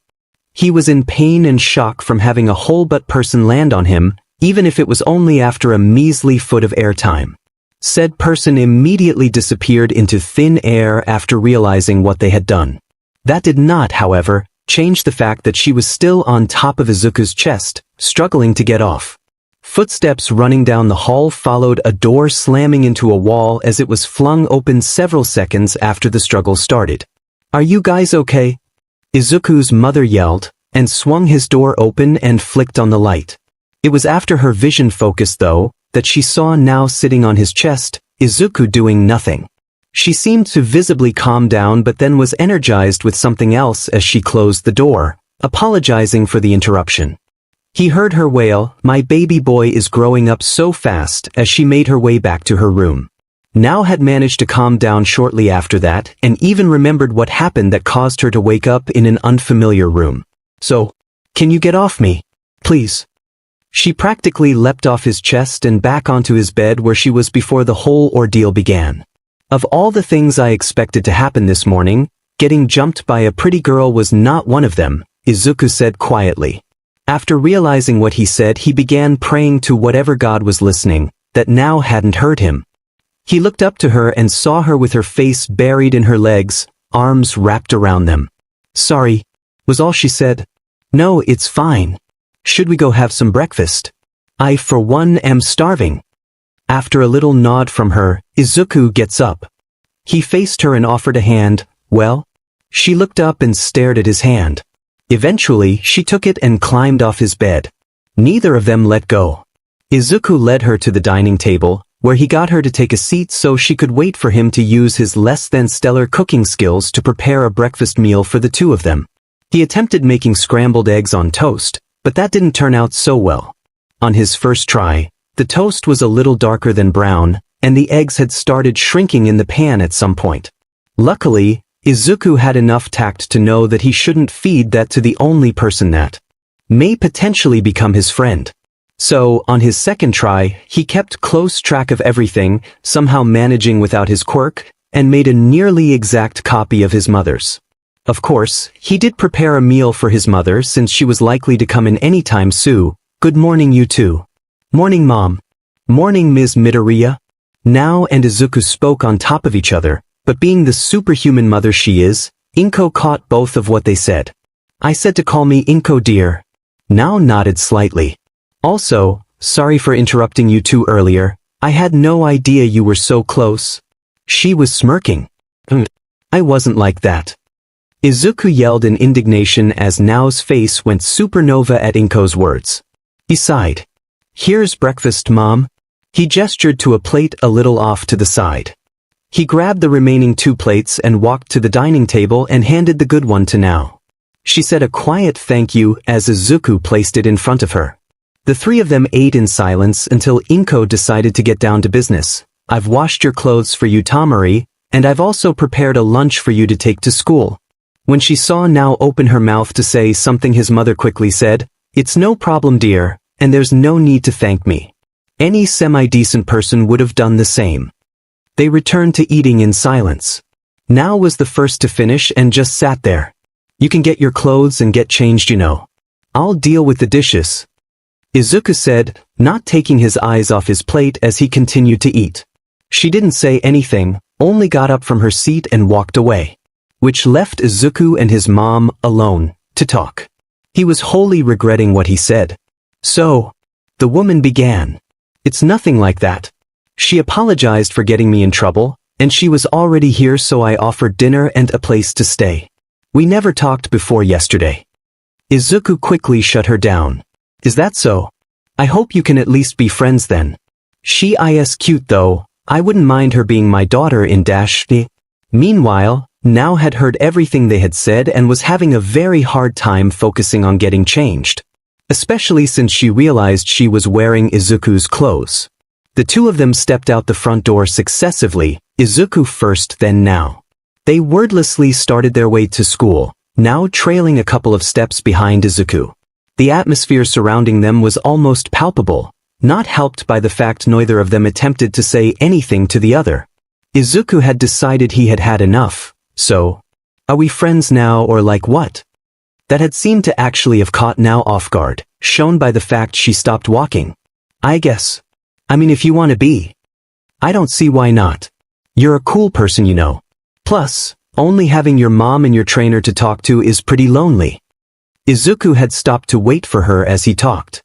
[SPEAKER 1] He was in pain and shock from having a whole but person land on him, even if it was only after a measly foot of airtime. Said person immediately disappeared into thin air after realizing what they had done. That did not, however, change the fact that she was still on top of Izuku's chest, struggling to get off. Footsteps running down the hall followed a door slamming into a wall as it was flung open several seconds after the struggle started. Are you guys okay? Izuku's mother yelled, and swung his door open and flicked on the light. It was after her vision focused though, that she saw now sitting on his chest, Izuku doing nothing. She seemed to visibly calm down but then was energized with something else as she closed the door, apologizing for the interruption. He heard her wail, "My baby boy is growing up so fast," as she made her way back to her room. Now had managed to calm down shortly after that and even remembered what happened that caused her to wake up in an unfamiliar room. "So, can you get off me? Please?" She practically leapt off his chest and back onto his bed where she was before the whole ordeal began. Of all the things I expected to happen this morning, getting jumped by a pretty girl was not one of them, Izuku said quietly. After realizing what he said, he began praying to whatever god was listening, that now hadn't heard him. He looked up to her and saw her with her face buried in her legs, arms wrapped around them. "Sorry," was all she said. "No, it's fine. Should we go have some breakfast? I for one am starving." After a little nod from her, Izuku gets up. He faced her and offered a hand. "Well?" She looked up and stared at his hand. Eventually, she took it and climbed off his bed. Neither of them let go. Izuku led her to the dining table, where he got her to take a seat so she could wait for him to use his less-than-stellar cooking skills to prepare a breakfast meal for the two of them. He attempted making scrambled eggs on toast, but that didn't turn out so well. On his first try, the toast was a little darker than brown, and the eggs had started shrinking in the pan at some point. Luckily, Izuku had enough tact to know that he shouldn't feed that to the only person that may potentially become his friend. So, on his second try, he kept close track of everything, somehow managing without his quirk, and made a nearly exact copy of his mother's. Of course, he did prepare a meal for his mother since she was likely to come in any time soon. "Good morning, you two." "Morning, Mom." "Morning, Ms. Midoriya." Now and Izuku spoke on top of each other, but being the superhuman mother she is, Inko caught both of what they said. "I said to call me Inko, dear." Now nodded slightly. "Also, sorry for interrupting you two earlier. I had no idea you were so close." She was smirking. "I wasn't like that." Izuku yelled in indignation as Nao's face went supernova at Inko's words. He sighed. "Here's breakfast, Mom." He gestured to a plate a little off to the side. He grabbed the remaining 2 plates and walked to the dining table and handed the good one to Nao. She said a quiet thank you as Izuku placed it in front of her. The 3 of them ate in silence until Inko decided to get down to business. "I've washed your clothes for you, Tamari, and I've also prepared a lunch for you to take to school." When she saw Nao open her mouth to say something, his mother quickly said, "It's no problem, dear, and there's no need to thank me. Any semi-decent person would have done the same." They returned to eating in silence. Nao was the first to finish and just sat there. "You can get your clothes and get changed, you know. I'll deal with the dishes," Izuku said, not taking his eyes off his plate as he continued to eat. She didn't say anything, only got up from her seat and walked away, which left Izuku and his mom alone to talk. He was wholly regretting what he said. "So," the woman began. "It's nothing like that. She apologized for getting me in trouble, and she was already here, so I offered dinner and a place to stay. We never talked before yesterday." Izuku quickly shut her down. "Is that so? I hope you can at least be friends then. She is cute though. I wouldn't mind her being my daughter in dash." Meanwhile, Nao had heard everything they had said and was having a very hard time focusing on getting changed, especially since she realized she was wearing Izuku's clothes. The 2 of them stepped out the front door successively, Izuku first then Nao. They wordlessly started their way to school, Nao trailing a couple of steps behind Izuku. The atmosphere surrounding them was almost palpable, not helped by the fact neither of them attempted to say anything to the other. Izuku had decided he had had enough, so, "Are we friends now or like what?" That had seemed to actually have caught Nao off guard, shown by the fact she stopped walking. "I guess. I mean, if you want to be. I don't see why not. You're a cool person, you know. Plus, only having your mom and your trainer to talk to is pretty lonely." Izuku had stopped to wait for her as he talked.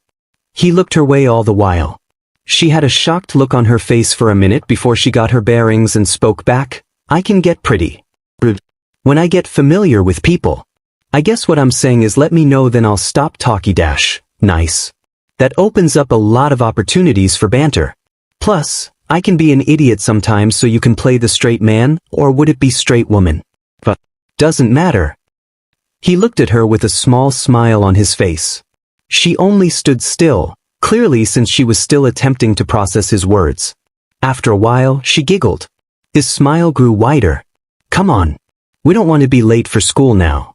[SPEAKER 1] He looked her way all the while. She had a shocked look on her face for a minute before she got her bearings and spoke back, "I can get pretty rude when I get familiar with people. I guess what I'm saying is let me know then I'll stop talky dash. Nice. That opens up a lot of opportunities for banter. Plus, I can be an idiot sometimes so you can play the straight man, or would it be straight woman? But doesn't matter. He looked at her with a small smile on his face. She only stood still, clearly since she was still attempting to process his words. After a while, she giggled. His smile grew wider. Come on. We don't want to be late for school now.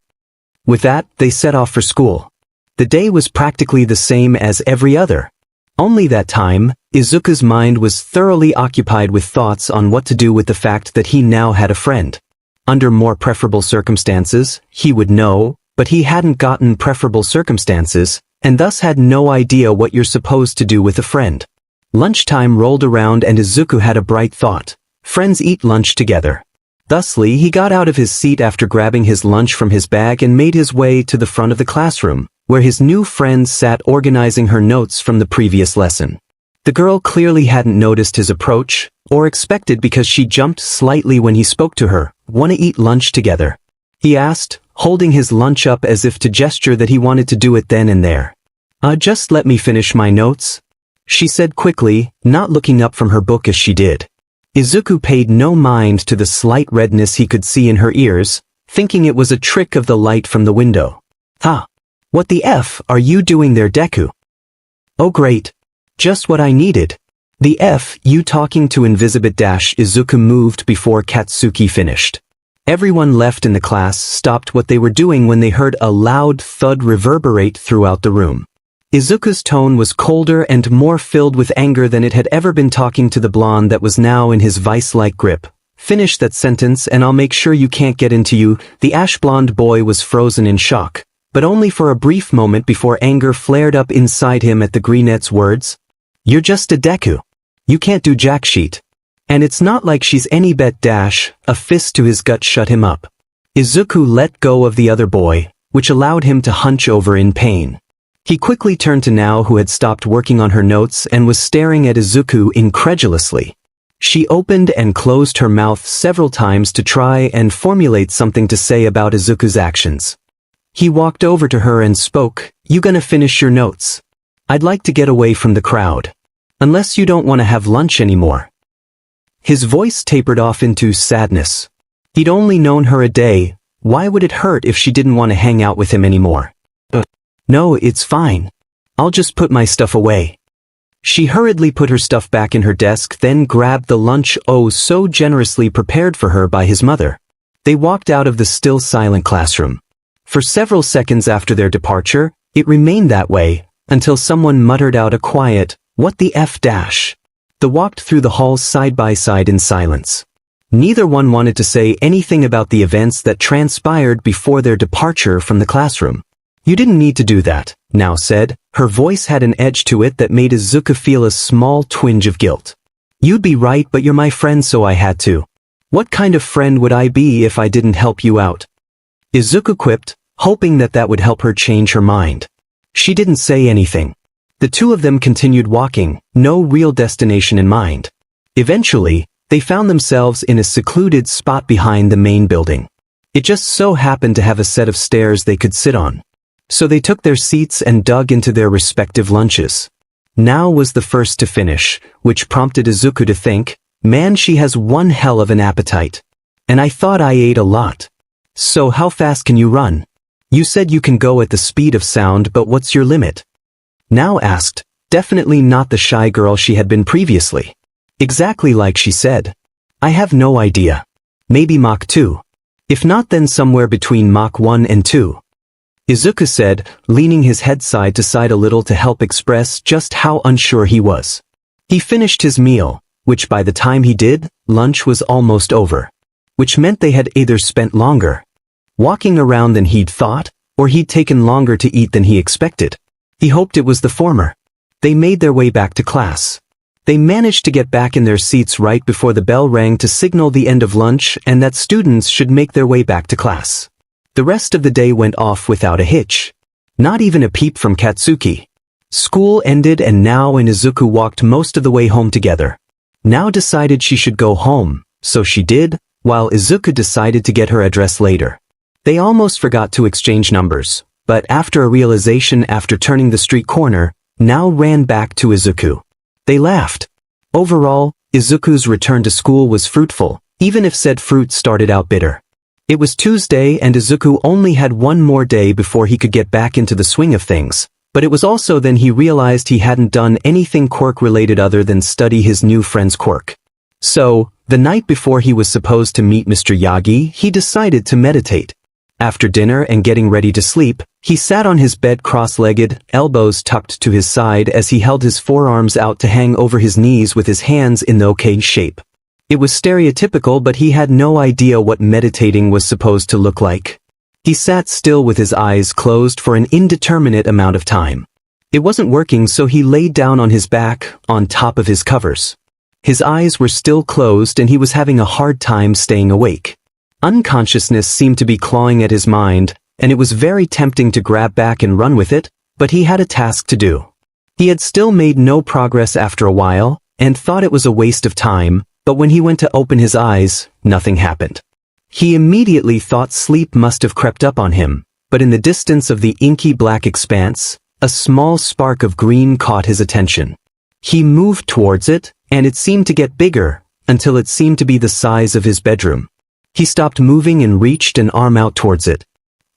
[SPEAKER 1] With that, they set off for school. The day was practically the same as every other. Only that time, Izuku's mind was thoroughly occupied with thoughts on what to do with the fact that he now had a friend. Under more preferable circumstances, he would know, but he hadn't gotten preferable circumstances, and thus had no idea what you're supposed to do with a friend. Lunchtime rolled around and Izuku had a bright thought. Friends eat lunch together. Thusly, he got out of his seat after grabbing his lunch from his bag and made his way to the front of the classroom, where his new friend sat organizing her notes from the previous lesson. The girl clearly hadn't noticed his approach, or expected because she jumped slightly when he spoke to her. "Wanna eat lunch together?" he asked, holding his lunch up as if to gesture that he wanted to do it then and there. Just let me finish my notes," she said quickly, not looking up from her book as she did. Izuku paid no mind to the slight redness he could see in her ears, thinking it was a trick of the light from the window. "Ha! What the F are you doing there, Deku?" "Oh great. Just what I needed." "The F you talking to Invisibit dash?" Izuku moved before Katsuki finished. Everyone left in the class stopped what they were doing when they heard a loud thud reverberate throughout the room. Izuku's tone was colder and more filled with anger than it had ever been talking to the blonde that was now in his vice-like grip. "Finish that sentence and I'll make sure you can't get into you." The ash-blonde boy was frozen in shock, but only for a brief moment before anger flared up inside him at the greenette's words. "You're just a Deku. You can't do jack shit. And it's not like she's any bet dash." A fist to his gut shut him up. Izuku let go of the other boy, which allowed him to hunch over in pain. He quickly turned to Nao, who had stopped working on her notes and was staring at Izuku incredulously. She opened and closed her mouth several times to try and formulate something to say about Izuku's actions. He walked over to her and spoke. "You gonna finish your notes? I'd like to get away from the crowd. Unless you don't want to have lunch anymore." His voice tapered off into sadness. He'd only known her a day. Why would it hurt if she didn't want to hang out with him anymore? "No, it's fine. I'll just put my stuff away." She hurriedly put her stuff back in her desk, then grabbed the lunch so generously prepared for her by his mother. They walked out of the still silent classroom. For several seconds after their departure, it remained that way, until someone muttered out a quiet, "What the F dash?" They walked through the halls side by side in silence. Neither one wanted to say anything about the events that transpired before their departure from the classroom. "You didn't need to do that," Nao said. Her voice had an edge to it that made Izuku feel a small twinge of guilt. "You'd be right, but you're my friend, so I had to." "What kind of friend would I be if I didn't help you out?" Izuku quipped, hoping that that would help her change her mind. She didn't say anything. The two of them continued walking, no real destination in mind. Eventually, they found themselves in a secluded spot behind the main building. It just so happened to have a set of stairs they could sit on. So they took their seats and dug into their respective lunches. Nao was the first to finish, which prompted Izuku to think, "Man, she has one hell of an appetite. And I thought I ate a lot. So how fast can you run? You said you can go at the speed of sound, but what's your limit?" Nao asked, definitely not the shy girl she had been previously. Exactly like she said. "I have no idea. Maybe Mach 2. If not, then somewhere between Mach 1 and 2. Izuku said, leaning his head side to side a little to help express just how unsure he was. He finished his meal, which by the time he did, lunch was almost over. Which meant they had either spent longer walking around than he'd thought, or he'd taken longer to eat than he expected. He hoped it was the former. They made their way back to class. They managed to get back in their seats right before the bell rang to signal the end of lunch and that students should make their way back to class. The rest of the day went off without a hitch. Not even a peep from Katsuki. School ended and Nao and Izuku walked most of the way home together. Nao decided she should go home, so she did, while Izuku decided to get her address later. They almost forgot to exchange numbers, but after a realization after turning the street corner, now ran back to Izuku. They laughed. Overall, Izuku's return to school was fruitful, even if said fruit started out bitter. It was Tuesday and Izuku only had one more day before he could get back into the swing of things, but it was also then he realized he hadn't done anything Quirk-related other than study his new friend's quirk. So, the night before he was supposed to meet Mr. Yagi, he decided to meditate. After dinner and getting ready to sleep, he sat on his bed cross-legged, elbows tucked to his side as he held his forearms out to hang over his knees with his hands in the OK shape. It was stereotypical, but he had no idea what meditating was supposed to look like. He sat still with his eyes closed for an indeterminate amount of time. It wasn't working, so he laid down on his back, on top of his covers. His eyes were still closed and he was having a hard time staying awake. Unconsciousness seemed to be clawing at his mind, and it was very tempting to grab back and run with it, but he had a task to do. He had still made no progress after a while, and thought it was a waste of time, but when he went to open his eyes, nothing happened. He immediately thought sleep must have crept up on him, but in the distance of the inky black expanse, a small spark of green caught his attention. He moved towards it, and it seemed to get bigger, until it seemed to be the size of his bedroom. He stopped moving and reached an arm out towards it.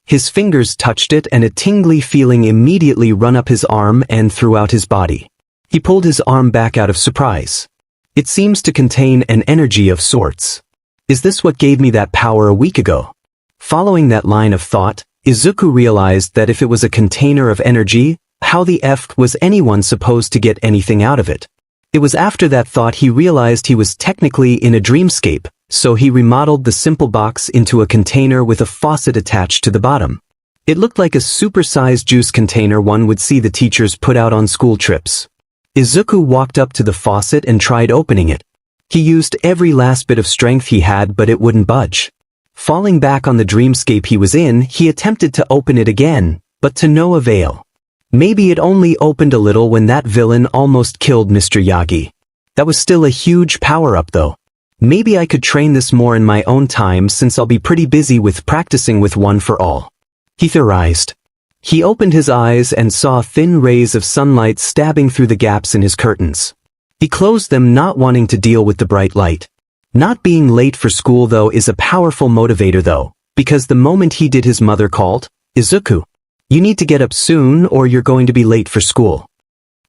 [SPEAKER 1] His fingers touched it and a tingly feeling immediately ran up his arm and throughout his body. He pulled his arm back out of surprise. It seems to contain an energy of sorts. Is this what gave me that power a week ago? Following that line of thought, Izuku realized that if it was a container of energy, how the F was anyone supposed to get anything out of it? It was after that thought he realized he was technically in a dreamscape, so he remodeled the simple box into a container with a faucet attached to the bottom. It looked like a supersized juice container one would see the teachers put out on school trips. Izuku walked up to the faucet and tried opening it. He used every last bit of strength he had, but it wouldn't budge. Falling back on the dreamscape he was in, he attempted to open it again, but to no avail. Maybe it only opened a little when that villain almost killed Mr. Yagi. That was still a huge power-up though. Maybe I could train this more in my own time since I'll be pretty busy with practicing with One for All. He theorized. He opened his eyes and saw thin rays of sunlight stabbing through the gaps in his curtains. He closed them, not wanting to deal with the bright light. Not being late for school though is a powerful motivator though, because the moment he did his mother called, "Izuku, you need to get up soon or you're going to be late for school."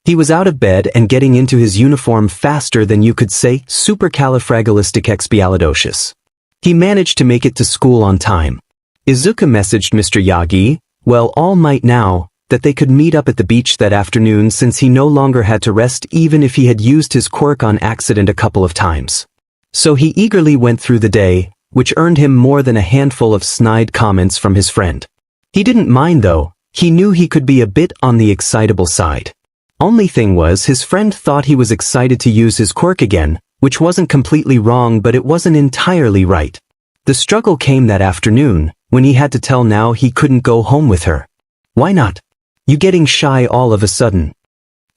[SPEAKER 1] He was out of bed and getting into his uniform faster than you could say supercalifragilisticexpialidocious. He managed to make it to school on time. Izuku messaged Mr. Yagi, well, all might now, that they could meet up at the beach that afternoon since he no longer had to rest even if he had used his quirk on accident a couple of times. So he eagerly went through the day, which earned him more than a handful of snide comments from his friend. He didn't mind though, he knew he could be a bit on the excitable side. Only thing was his friend thought he was excited to use his quirk again, which wasn't completely wrong but it wasn't entirely right. The struggle came that afternoon, when he had to tell now he couldn't go home with her. Why not? You getting shy all of a sudden?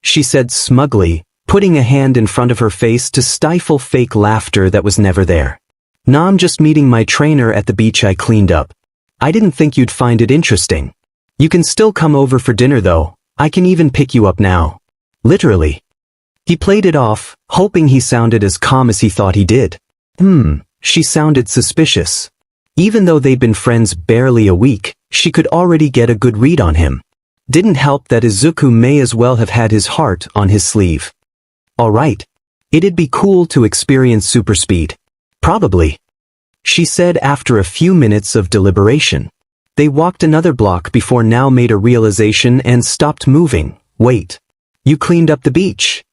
[SPEAKER 1] She said smugly, putting a hand in front of her face to stifle fake laughter that was never there. Nah, I'm just meeting my trainer at the beach I cleaned up. I didn't think you'd find it interesting. You can still come over for dinner though, I can even pick you up now. Literally. He played it off, hoping he sounded as calm as he thought he did. She sounded suspicious. Even though they'd been friends barely a week, she could already get a good read on him. Didn't help that Izuku may as well have had his heart on his sleeve. Alright. It'd be cool to experience super speed. Probably. She said after a few minutes of deliberation. They walked another block before now made a realization and stopped moving. Wait. You cleaned up the beach?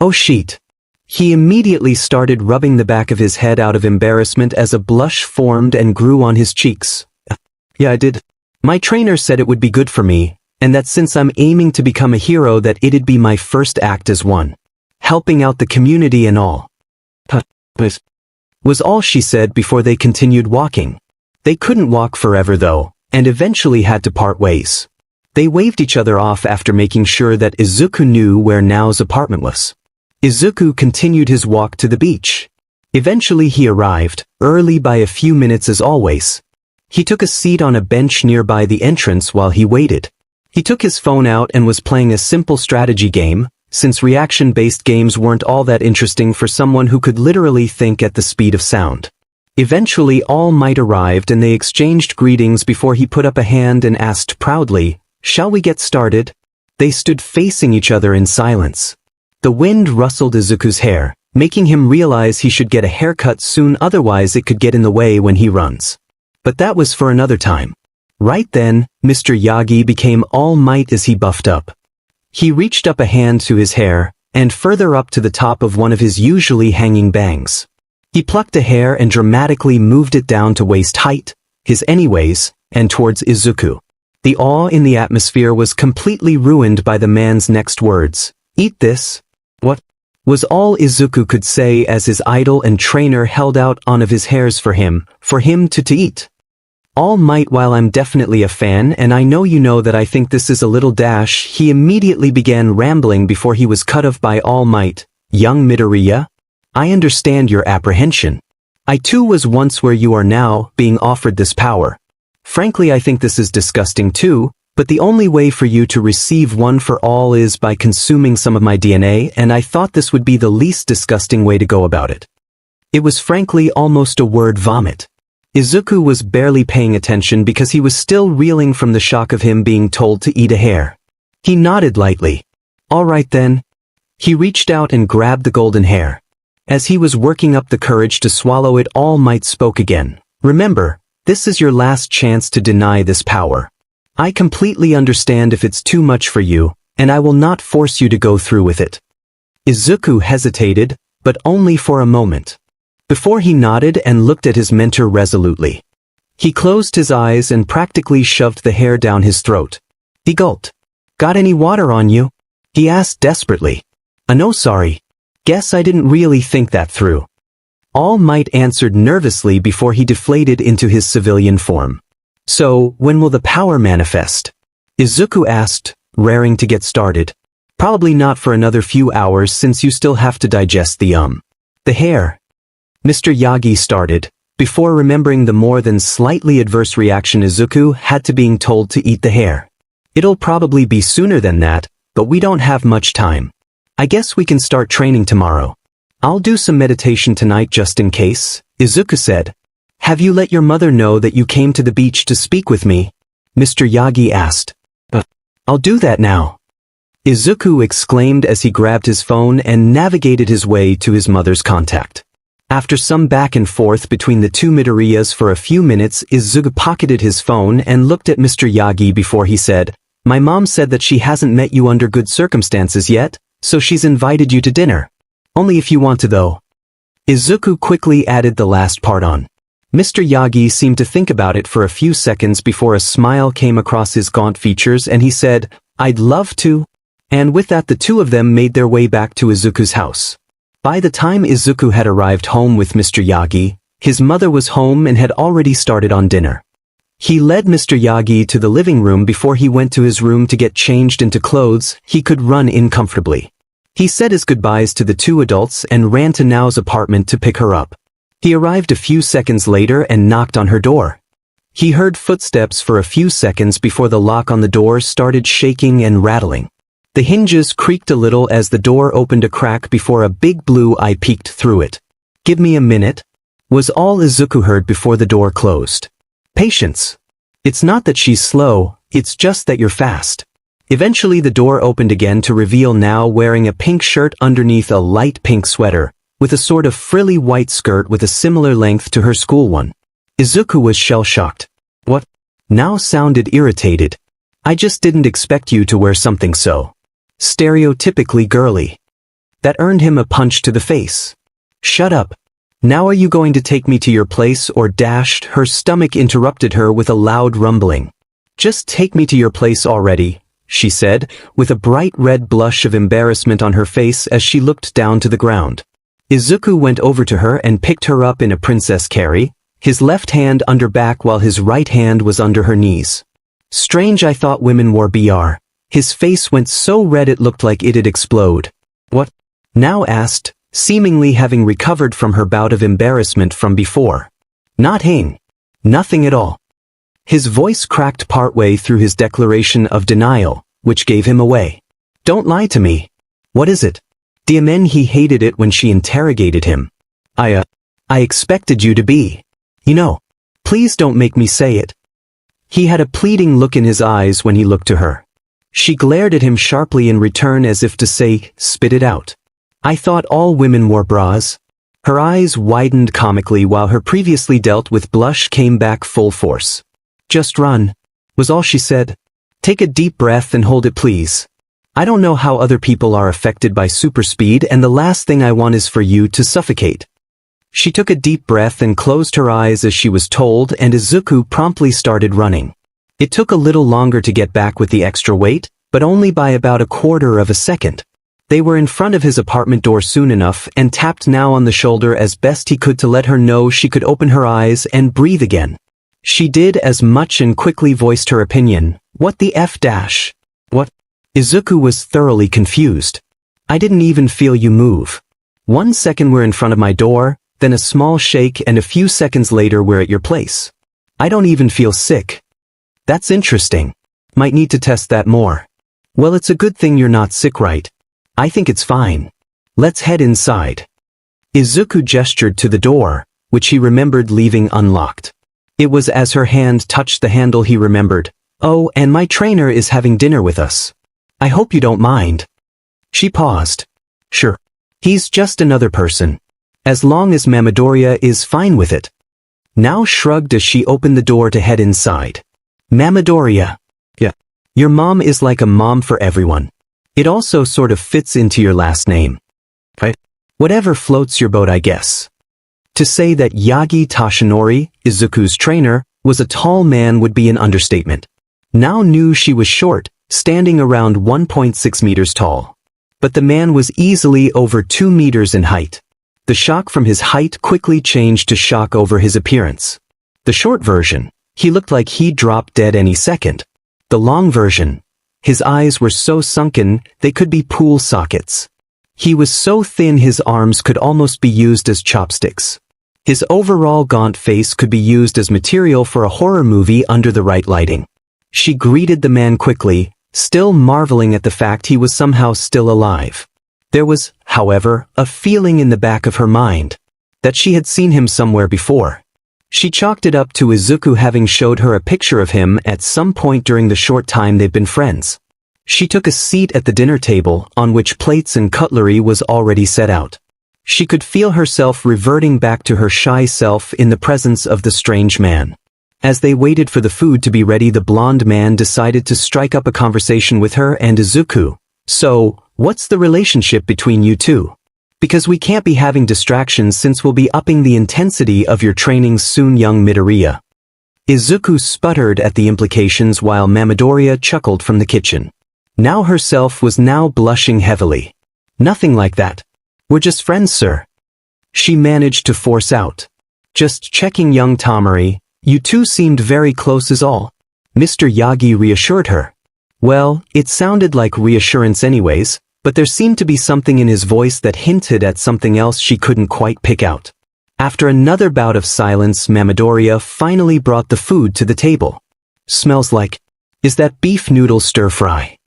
[SPEAKER 1] Oh shit. He immediately started rubbing the back of his head out of embarrassment as a blush formed and grew on his cheeks. Yeah, I did. My trainer said it would be good for me, and that since I'm aiming to become a hero that it'd be my first act as one. Helping out the community and all. Was all she said before they continued walking. They couldn't walk forever though, and eventually had to part ways. They waved each other off after making sure that Izuku knew where Nao's apartment was. Izuku continued his walk to the beach. Eventually he arrived, early by a few minutes as always. He took a seat on a bench nearby the entrance while he waited. He took his phone out and was playing a simple strategy game, since reaction-based games weren't all that interesting for someone who could literally think at the speed of sound. Eventually All Might arrived and they exchanged greetings before he put up a hand and asked proudly, "Shall we get started?" They stood facing each other in silence. The wind rustled Izuku's hair, making him realize he should get a haircut soon, otherwise it could get in the way when he runs. But that was for another time. Right then, Mr. Yagi became All Might as he buffed up. He reached up a hand to his hair, and further up to the top of one of his usually hanging bangs. He plucked a hair and dramatically moved it down to waist height, his anyways, and towards Izuku. The awe in the atmosphere was completely ruined by the man's next words. "Eat this?" "What?" was all Izuku could say as his idol and trainer held out one of his hairs for him to eat. "All Might, while I'm definitely a fan and I know you know that I think this is a little dash," he immediately began rambling before he was cut off by All Might. "Young Midoriya? I understand your apprehension. I too was once where you are now, being offered this power. Frankly, I think this is disgusting too, but the only way for you to receive one for all is by consuming some of my DNA, and I thought this would be the least disgusting way to go about it." It was frankly almost a word vomit. Izuku was barely paying attention because he was still reeling from the shock of him being told to eat a hair. He nodded lightly. "All right then." He reached out and grabbed the golden hair. As he was working up the courage to swallow it, All Might spoke again. "Remember, this is your last chance to deny this power. I completely understand if it's too much for you, and I will not force you to go through with it." Izuku hesitated, but only for a moment. Before he nodded and looked at his mentor resolutely. He closed his eyes and practically shoved the hair down his throat. He gulped. "Got any water on you?" he asked desperately. "No, sorry. Guess I didn't really think that through." All Might answered nervously before he deflated into his civilian form. "So, when will the power manifest?" Izuku asked, raring to get started. "Probably not for another few hours since you still have to digest the hair." Mr. Yagi started, before remembering the more than slightly adverse reaction Izuku had to being told to eat the hair. "It'll probably be sooner than that, but we don't have much time. I guess we can start training tomorrow. I'll do some meditation tonight just in case," Izuku said. "Have you let your mother know that you came to the beach to speak with me?" Mr. Yagi asked. I'll do that now," Izuku exclaimed as he grabbed his phone and navigated his way to his mother's contact. After some back and forth between the two Midoriyas for a few minutes, Izuku pocketed his phone and looked at Mr. Yagi before he said, "My mom said that she hasn't met you under good circumstances yet, so she's invited you to dinner. Only if you want to though." Izuku quickly added the last part on. Mr. Yagi seemed to think about it for a few seconds before a smile came across his gaunt features and he said, "I'd love to." And with that the two of them made their way back to Izuku's house. By the time Izuku had arrived home with Mr. Yagi, his mother was home and had already started on dinner. He led Mr. Yagi to the living room before he went to his room to get changed into clothes he could run in comfortably. He said his goodbyes to the two adults and ran to Nao's apartment to pick her up. He arrived a few seconds later and knocked on her door. He heard footsteps for a few seconds before the lock on the door started shaking and rattling. The hinges creaked a little as the door opened a crack before a big blue eye peeked through it. "Give me a minute," was all Izuku heard before the door closed. "Patience. It's not that she's slow, it's just that you're fast." Eventually the door opened again to reveal Nao wearing a pink shirt underneath a light pink sweater, with a sort of frilly white skirt with a similar length to her school one. Izuku was shell-shocked. "What?" Nao sounded irritated. "I just didn't expect you to wear something so stereotypically girly." That earned him a punch to the face. "Shut up. Now are you going to take me to your place or dashed?" Her stomach interrupted her with a loud rumbling. "Just take me to your place already," she said, with a bright red blush of embarrassment on her face as she looked down to the ground. Izuku went over to her and picked her up in a princess carry, his left hand under back while his right hand was under her knees. "Strange, I thought women wore BR. His face went so red it looked like it'd explode. "What?" Nao asked, seemingly having recovered from her bout of embarrassment from before. "Nothing at all." His voice cracked partway through his declaration of denial, which gave him away. Don't lie to me. What is it? Diamen he hated it when she interrogated him. I expected you to be. You know. Please don't make me say it. He had a pleading look in his eyes when he looked to her. She glared at him sharply in return as if to say, spit it out. I thought all women wore bras. Her eyes widened comically while her previously dealt with blush came back full force. Just run, was all she said. Take a deep breath and hold it please. I don't know how other people are affected by super speed and the last thing I want is for you to suffocate. She took a deep breath and closed her eyes as she was told and Izuku promptly started running. It took a little longer to get back with the extra weight, but only by about a quarter of a second. They were in front of his apartment door soon enough and tapped now on the shoulder as best he could to let her know she could open her eyes and breathe again. She did as much and quickly voiced her opinion. What the F dash? What? Izuku was thoroughly confused. I didn't even feel you move. 1 second we're in front of my door, then a small shake and a few seconds later we're at your place. I don't even feel sick. That's interesting. Might need to test that more. Well, it's a good thing you're not sick, right? I think it's fine. Let's head inside. Izuku gestured to the door, which he remembered leaving unlocked. It was as her hand touched the handle he remembered. Oh, and my trainer is having dinner with us. I hope you don't mind. She paused. Sure. He's just another person. As long as Mamadoriya is fine with it. Now shrugged as she opened the door to head inside. Mamadoriya. Yeah. Your mom is like a mom for everyone. It also sort of fits into your last name. Right? Whatever floats your boat, I guess. To say that Yagi Tashinori, Izuku's trainer, was a tall man would be an understatement. Now knew she was short, standing around 1.6 meters tall. But the man was easily over 2 meters in height. The shock from his height quickly changed to shock over his appearance. The short version, he looked like he'd drop dead any second. The long version, his eyes were so sunken they could be pool sockets. He was so thin his arms could almost be used as chopsticks. His overall gaunt face could be used as material for a horror movie under the right lighting. She greeted the man quickly, still marveling at the fact he was somehow still alive. There was, however, a feeling in the back of her mind that she had seen him somewhere before. She chalked it up to Izuku having showed her a picture of him at some point during the short time they've been friends. She took a seat at the dinner table on which plates and cutlery was already set out. She could feel herself reverting back to her shy self in the presence of the strange man. As they waited for the food to be ready, the blonde man decided to strike up a conversation with her and Izuku. So, what's the relationship between you two? Because we can't be having distractions since we'll be upping the intensity of your training soon, young Midoriya. Izuku sputtered at the implications while Mamadoriya chuckled from the kitchen. Now herself was now blushing heavily. Nothing like that. We're just friends, sir. She managed to force out. Just checking, young Tamari. You two seemed very close is all. Mr. Yagi reassured her. Well, it sounded like reassurance anyways, but there seemed to be something in his voice that hinted at something else she couldn't quite pick out. After another bout of silence, Mamadoriya finally brought the food to the table. Smells like. Is that beef noodle stir-fry?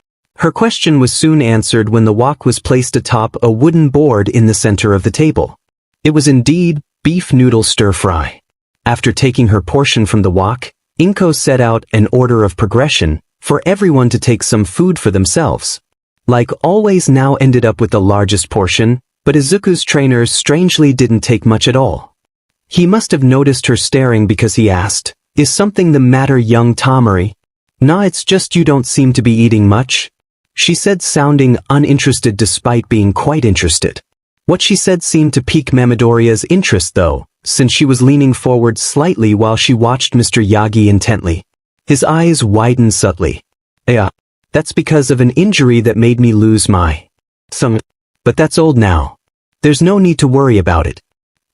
[SPEAKER 1] Her question was soon answered when the wok was placed atop a wooden board in the center of the table. It was indeed beef noodle stir-fry. After taking her portion from the wok, Inko set out an order of progression for everyone to take some food for themselves. Like always now ended up with the largest portion, but Izuku's trainer strangely didn't take much at all. He must have noticed her staring because he asked, Is something the matter, young Tamari? Nah, it's just you don't seem to be eating much. She said, sounding uninterested despite being quite interested. What she said seemed to pique Mamadoriya's interest though, since she was leaning forward slightly while she watched Mr. Yagi intently. His eyes widened subtly. Yeah, that's because of an injury that made me lose my some. But that's old now. There's no need to worry about it.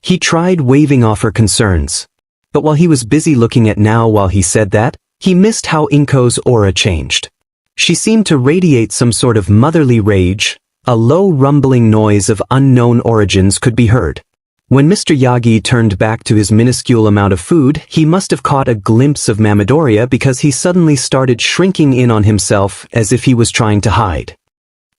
[SPEAKER 1] He tried waving off her concerns. But while he was busy looking at now while he said that, he missed how Inko's aura changed. She seemed to radiate some sort of motherly rage. A low rumbling noise of unknown origins could be heard. When Mr. Yagi turned back to his minuscule amount of food, he must have caught a glimpse of Mamadoria because he suddenly started shrinking in on himself as if he was trying to hide.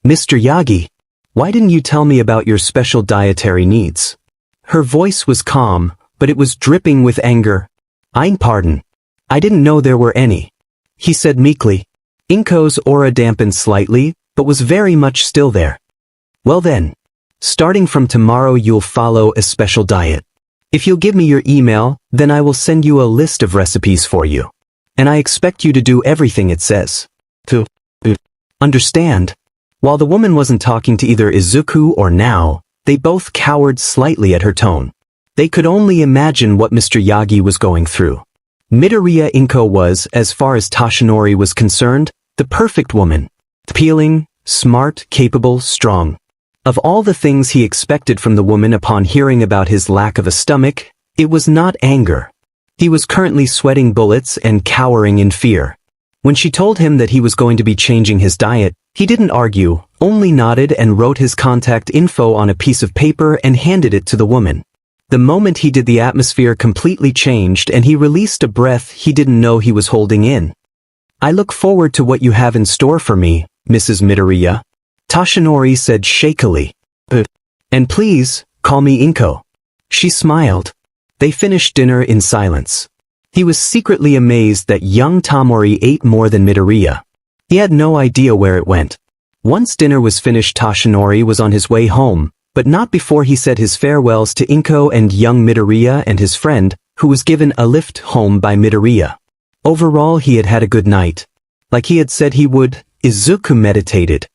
[SPEAKER 1] Mr. Yagi, why didn't you tell me about your special dietary needs? Her voice was calm, but it was dripping with anger. Pardon. I didn't know there were any, he said meekly. Inko's aura dampened slightly, but was very much still there. Well then, starting from tomorrow you'll follow a special diet. If you'll give me your email, then I will send you a list of recipes for you. And I expect you to do everything it says. To understand? While the woman wasn't talking to either Izuku or Nao, they both cowered slightly at her tone. They could only imagine what Mr. Yagi was going through. Midoriya Inko was, as far as Toshinori was concerned, the perfect woman. Appealing, smart, capable, strong. Of all the things he expected from the woman upon hearing about his lack of a stomach, it was not anger. He was currently sweating bullets and cowering in fear. When she told him that he was going to be changing his diet, he didn't argue, only nodded and wrote his contact info on a piece of paper and handed it to the woman. The moment he did, the atmosphere completely changed and he released a breath he didn't know he was holding in. I look forward to what you have in store for me, Mrs. Midoriya, Toshinori said shakily. And please, call me Inko. She smiled. They finished dinner in silence. He was secretly amazed that young Tamori ate more than Midoriya. He had no idea where it went. Once dinner was finished, Toshinori was on his way home, but not before he said his farewells to Inko and young Midoriya and his friend, who was given a lift home by Midoriya. Overall, he had had a good night. Like he had said he would, Izuku meditated.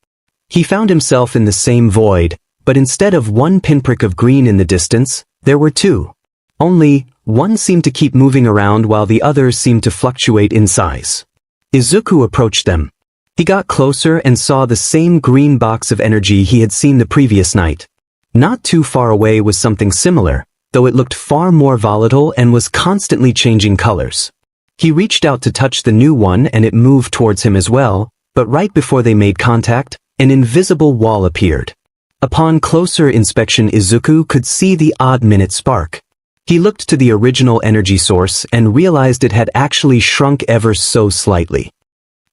[SPEAKER 1] He found himself in the same void, but instead of one pinprick of green in the distance, there were two. Only, one seemed to keep moving around while the others seemed to fluctuate in size. Izuku approached them. He got closer and saw the same green box of energy he had seen the previous night. Not too far away was something similar, though it looked far more volatile and was constantly changing colors. He reached out to touch the new one and it moved towards him as well, but right before they made contact, an invisible wall appeared. Upon closer inspection, Izuku could see the odd-minute spark. He looked to the original energy source and realized it had actually shrunk ever so slightly.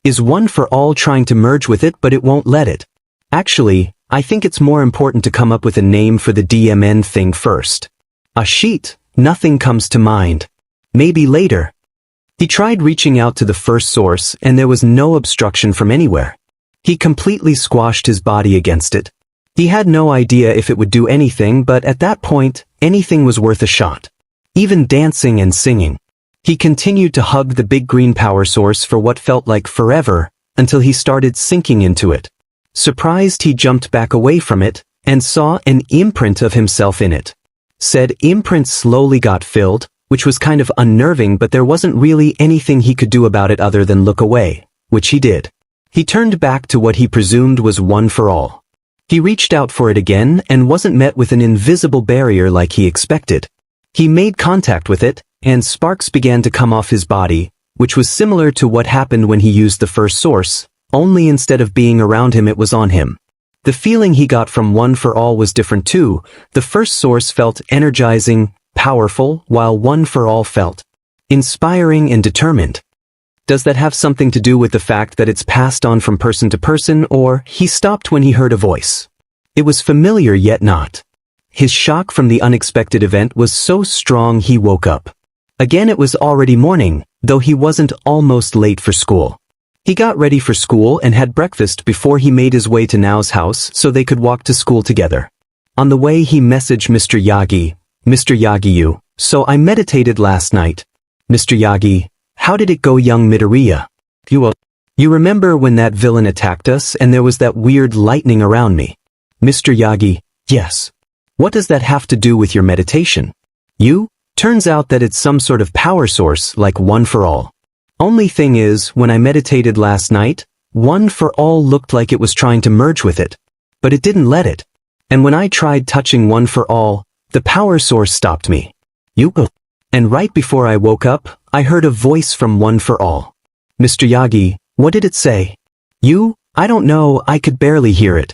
[SPEAKER 1] Is One for All trying to merge with it, but it won't let it? Actually, I think it's more important to come up with a name for the DMN thing first. A sheet? Nothing comes to mind. Maybe later. He tried reaching out to the first source and there was no obstruction from anywhere. He completely squashed his body against it. He had no idea if it would do anything, but at that point, anything was worth a shot. Even dancing and singing. He continued to hug the big green power source for what felt like forever, until he started sinking into it. Surprised, he jumped back away from it, and saw an imprint of himself in it. Said imprint slowly got filled, which was kind of unnerving, but there wasn't really anything he could do about it other than look away, which he did. He turned back to what he presumed was One for All. He reached out for it again and wasn't met with an invisible barrier like he expected. He made contact with it, and sparks began to come off his body, which was similar to what happened when he used the first source, only instead of being around him it was on him. The feeling he got from One for All was different too. The first source felt energizing, powerful, while One for All felt inspiring and determined. Does that have something to do with the fact that it's passed on from person to person, or? He stopped when he heard a voice. It was familiar yet not. His shock from the unexpected event was so strong he woke up. Again, it was already morning, though he wasn't almost late for school. He got ready for school and had breakfast before he made his way to Nao's house so they could walk to school together. On the way he messaged Mr. Yagi. Mr. Yagi, so I meditated last night. Mr. Yagi, how did it go, young Midoriya? You remember when that villain attacked us and there was that weird lightning around me? Mr. Yagi, yes. What does that have to do with your meditation? Turns out that it's some sort of power source like One for All. Only thing is, when I meditated last night, One for All looked like it was trying to merge with it. But it didn't let it. And when I tried touching One for All, the power source stopped me. And right before I woke up, I heard a voice from One for All. Mr. Yagi, what did it say? I don't know, I could barely hear it.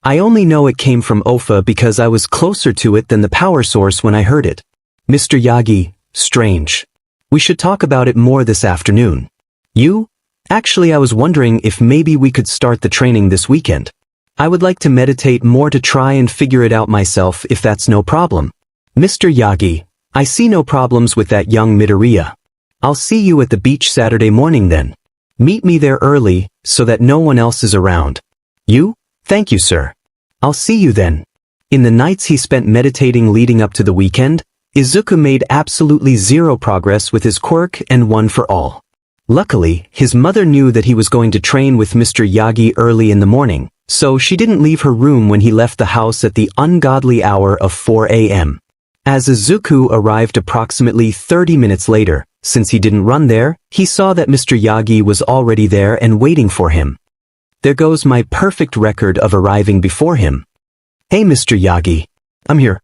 [SPEAKER 1] I only know it came from Ofa because I was closer to it than the power source when I heard it. Mr. Yagi, strange. We should talk about it more this afternoon. You? Actually, I was wondering if maybe we could start the training this weekend. I would like to meditate more to try and figure it out myself if that's no problem. Mr. Yagi, I see no problems with that young Midoriya. I'll see you at the beach Saturday morning then. Meet me there early, so that no one else is around. You? Thank you, sir. I'll see you then. In the nights he spent meditating leading up to the weekend, Izuku made absolutely zero progress with his quirk and one for all. Luckily, his mother knew that he was going to train with Mr. Yagi early in the morning, so she didn't leave her room when he left the house at the ungodly hour of 4 a.m. As Izuku arrived approximately 30 minutes later, since he didn't run there, he saw that Mr. Yagi was already there and waiting for him. There goes my perfect record of arriving before him. Hey Mr. Yagi. I'm here.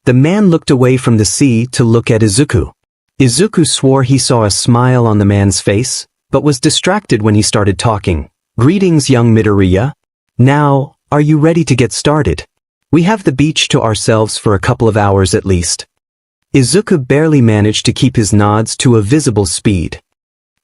[SPEAKER 1] The man looked away from the sea to look at Izuku. Izuku swore he saw a smile on the man's face, but was distracted when he started talking. Greetings, young Midoriya. Now, are you ready to get started? We have the beach to ourselves for a couple of hours at least. Izuku barely managed to keep his nods to a visible speed.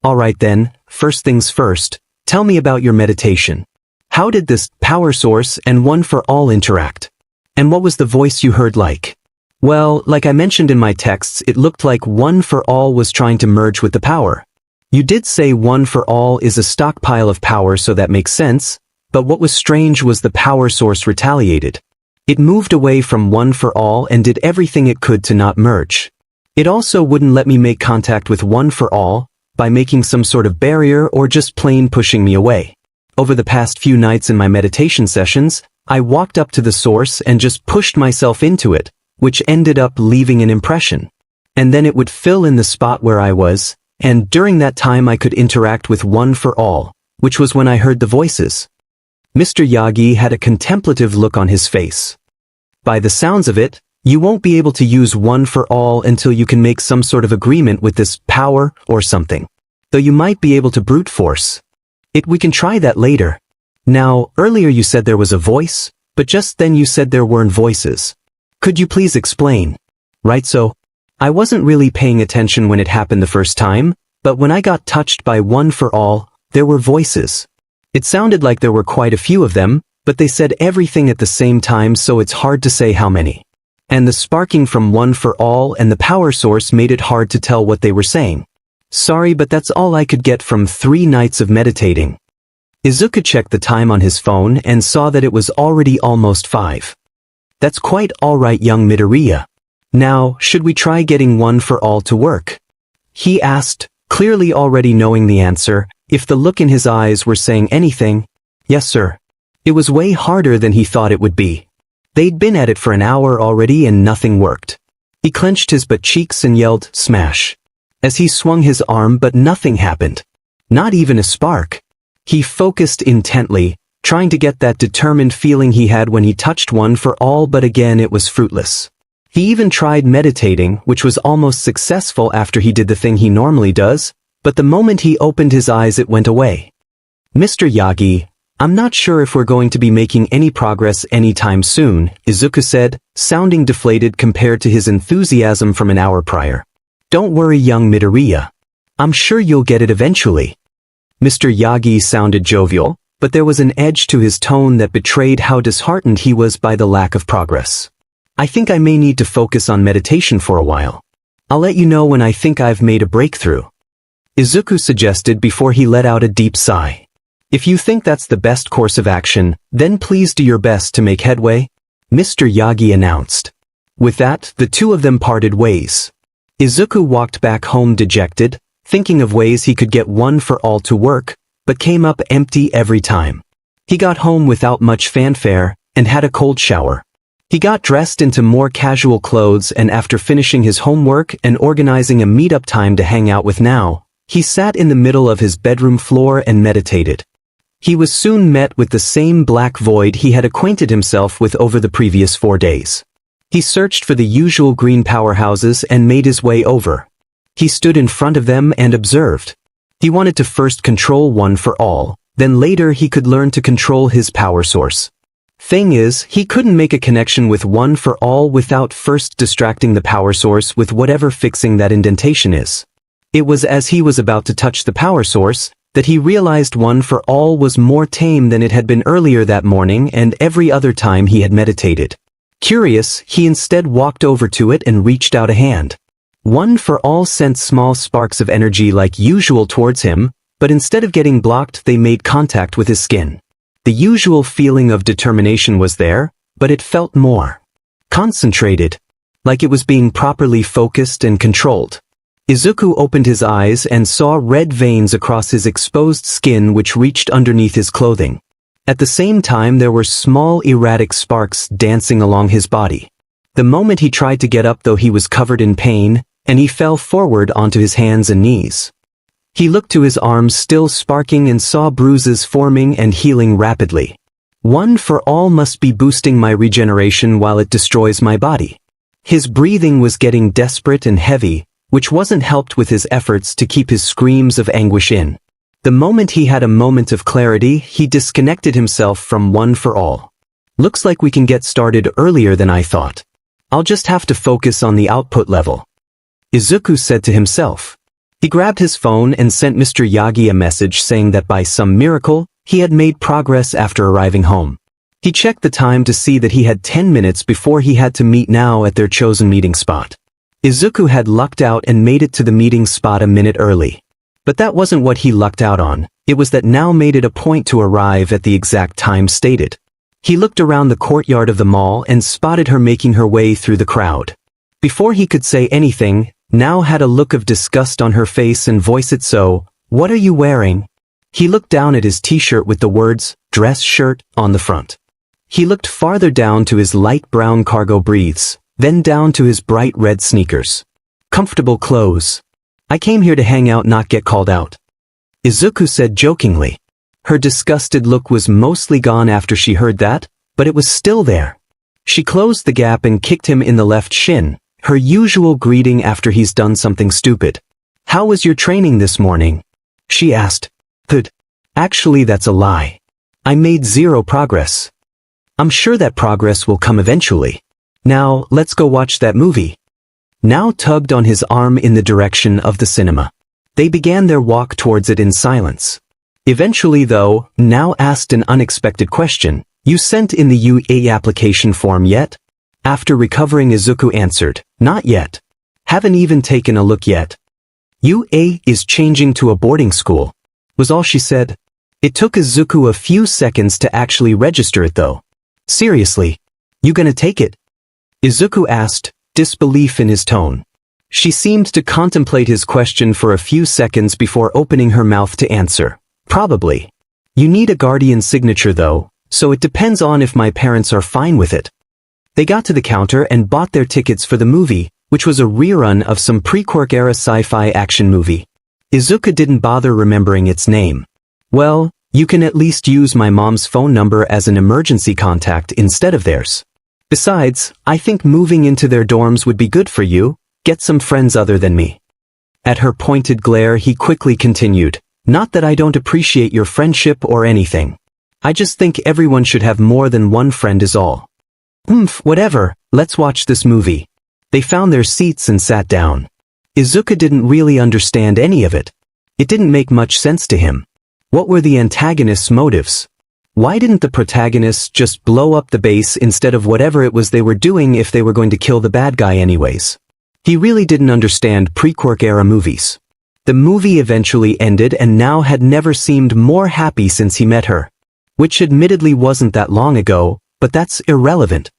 [SPEAKER 1] Alright then, first things first. Tell me about your meditation. How did this power source and one for all interact? And what was the voice you heard like? Well, like I mentioned in my texts, it looked like one for all was trying to merge with the power. You did say one for all is a stockpile of power, so that makes sense, but what was strange was the power source retaliated. It moved away from one for all and did everything it could to not merge. It also wouldn't let me make contact with one for all, by making some sort of barrier or just plain pushing me away. Over the past few nights in my meditation sessions, I walked up to the source and just pushed myself into it, which ended up leaving an impression. And then it would fill in the spot where I was, and during that time I could interact with one for all, which was when I heard the voices. Mr. Yagi had a contemplative look on his face. By the sounds of it, you won't be able to use one for all until you can make some sort of agreement with this power or something. Though you might be able to brute force it. We can try that later. Now, earlier you said there was a voice, but just then you said there weren't voices. Could you please explain? Right, so I wasn't really paying attention when it happened the first time, but when I got touched by one for all, there were voices. It sounded like there were quite a few of them, but they said everything at the same time, so it's hard to say how many. And the sparking from one for all and the power source made it hard to tell what they were saying. Sorry, but that's all I could get from 3 nights of meditating. Izuku checked the time on his phone and saw that it was already almost 5. That's quite alright, young Midoriya. Now, should we try getting one for all to work? He asked, clearly already knowing the answer, if the look in his eyes were saying anything. Yes, sir. It was way harder than he thought it would be. They'd been at it for an hour already and nothing worked. He clenched his butt cheeks and yelled, "Smash!" as he swung his arm, but nothing happened. Not even a spark. He focused intently, trying to get that determined feeling he had when he touched one for all, but again it was fruitless. He even tried meditating, which was almost successful after he did the thing he normally does, but the moment he opened his eyes it went away. Mr. Yagi, I'm not sure if we're going to be making any progress anytime soon, Izuku said, sounding deflated compared to his enthusiasm from an hour prior. Don't worry, young Midoriya. I'm sure you'll get it eventually. Mr. Yagi sounded jovial, but there was an edge to his tone that betrayed how disheartened he was by the lack of progress. I think I may need to focus on meditation for a while. I'll let you know when I think I've made a breakthrough. Izuku suggested before he let out a deep sigh. If you think that's the best course of action, then please do your best to make headway, Mr. Yagi announced. With that, the two of them parted ways. Izuku walked back home dejected, thinking of ways he could get one for all to work, but came up empty every time. He got home without much fanfare, and had a cold shower. He got dressed into more casual clothes, and after finishing his homework and organizing a meetup time to hang out with Now, he sat in the middle of his bedroom floor and meditated. He was soon met with the same black void he had acquainted himself with over the previous 4 days. He searched for the usual green powerhouses and made his way over. He stood in front of them and observed. He wanted to first control one for all, then later he could learn to control his power source. Thing is, he couldn't make a connection with One for All without first distracting the power source with whatever fixing that indentation is. It was as he was about to touch the power source that he realized One for All was more tame than it had been earlier that morning and every other time he had meditated. Curious, he instead walked over to it and reached out a hand. One for All sent small sparks of energy like usual towards him, but instead of getting blocked they made contact with his skin. The usual feeling of determination was there, but it felt more concentrated, like it was being properly focused and controlled. Izuku opened his eyes and saw red veins across his exposed skin which reached underneath his clothing. At the same time there were small erratic sparks dancing along his body. The moment he tried to get up though he was covered in pain, and he fell forward onto his hands and knees. He looked to his arms still sparking and saw bruises forming and healing rapidly. One for All must be boosting my regeneration while it destroys my body. His breathing was getting desperate and heavy, which wasn't helped with his efforts to keep his screams of anguish in. The moment he had a moment of clarity, he disconnected himself from One for All. Looks like we can get started earlier than I thought. I'll just have to focus on the output level, Izuku said to himself. He grabbed his phone and sent Mr. Yagi a message saying that by some miracle, he had made progress after arriving home. He checked the time to see that he had 10 minutes before he had to meet now at their chosen meeting spot. Izuku had lucked out and made it to the meeting spot a minute early. But that wasn't what he lucked out on, it was that now made it a point to arrive at the exact time stated. He looked around the courtyard of the mall and spotted her making her way through the crowd. Before he could say anything, Now had a look of disgust on her face and voiced it so, "What are you wearing?" He looked down at his t-shirt with the words, "dress shirt," on the front. He looked farther down to his light brown cargo briefs, then down to his bright red sneakers. Comfortable clothes. "I came here to hang out, not get called out," Izuku said jokingly. Her disgusted look was mostly gone after she heard that, but it was still there. She closed the gap and kicked him in the left shin, her usual greeting after he's done something stupid. "How was your training this morning?" she asked. "Good. Actually, that's a lie. I made zero progress. I'm sure that progress will come eventually. Now, let's go watch that movie." Now tugged on his arm in the direction of the cinema. They began their walk towards it in silence. Eventually though, Now asked an unexpected question. "You sent in the UA application form yet?" After recovering, Izuku answered, "Not yet. Haven't even taken a look yet." "UA is changing to a boarding school," was all she said. It took Izuku a few seconds to actually register it though. "Seriously? You gonna take it?" Izuku asked, disbelief in his tone. She seemed to contemplate his question for a few seconds before opening her mouth to answer. "Probably. You need a guardian signature though, so it depends on if my parents are fine with it." They got to the counter and bought their tickets for the movie, which was a rerun of some pre-Quirk era sci-fi action movie. Izuku didn't bother remembering its name. "Well, you can at least use my mom's phone number as an emergency contact instead of theirs. Besides, I think moving into their dorms would be good for you. Get some friends other than me." At her pointed glare, he quickly continued, "Not that I don't appreciate your friendship or anything. I just think everyone should have more than one friend is all." Whatever, let's watch this movie." They found their seats and sat down. Izuku didn't really understand any of it. It didn't make much sense to him. What were the antagonist's motives? Why didn't the protagonists just blow up the base instead of whatever it was they were doing if they were going to kill the bad guy anyways? He really didn't understand pre-Quirk era movies. The movie eventually ended and Now had never seemed more happy since he met her. Which admittedly wasn't that long ago, but that's irrelevant.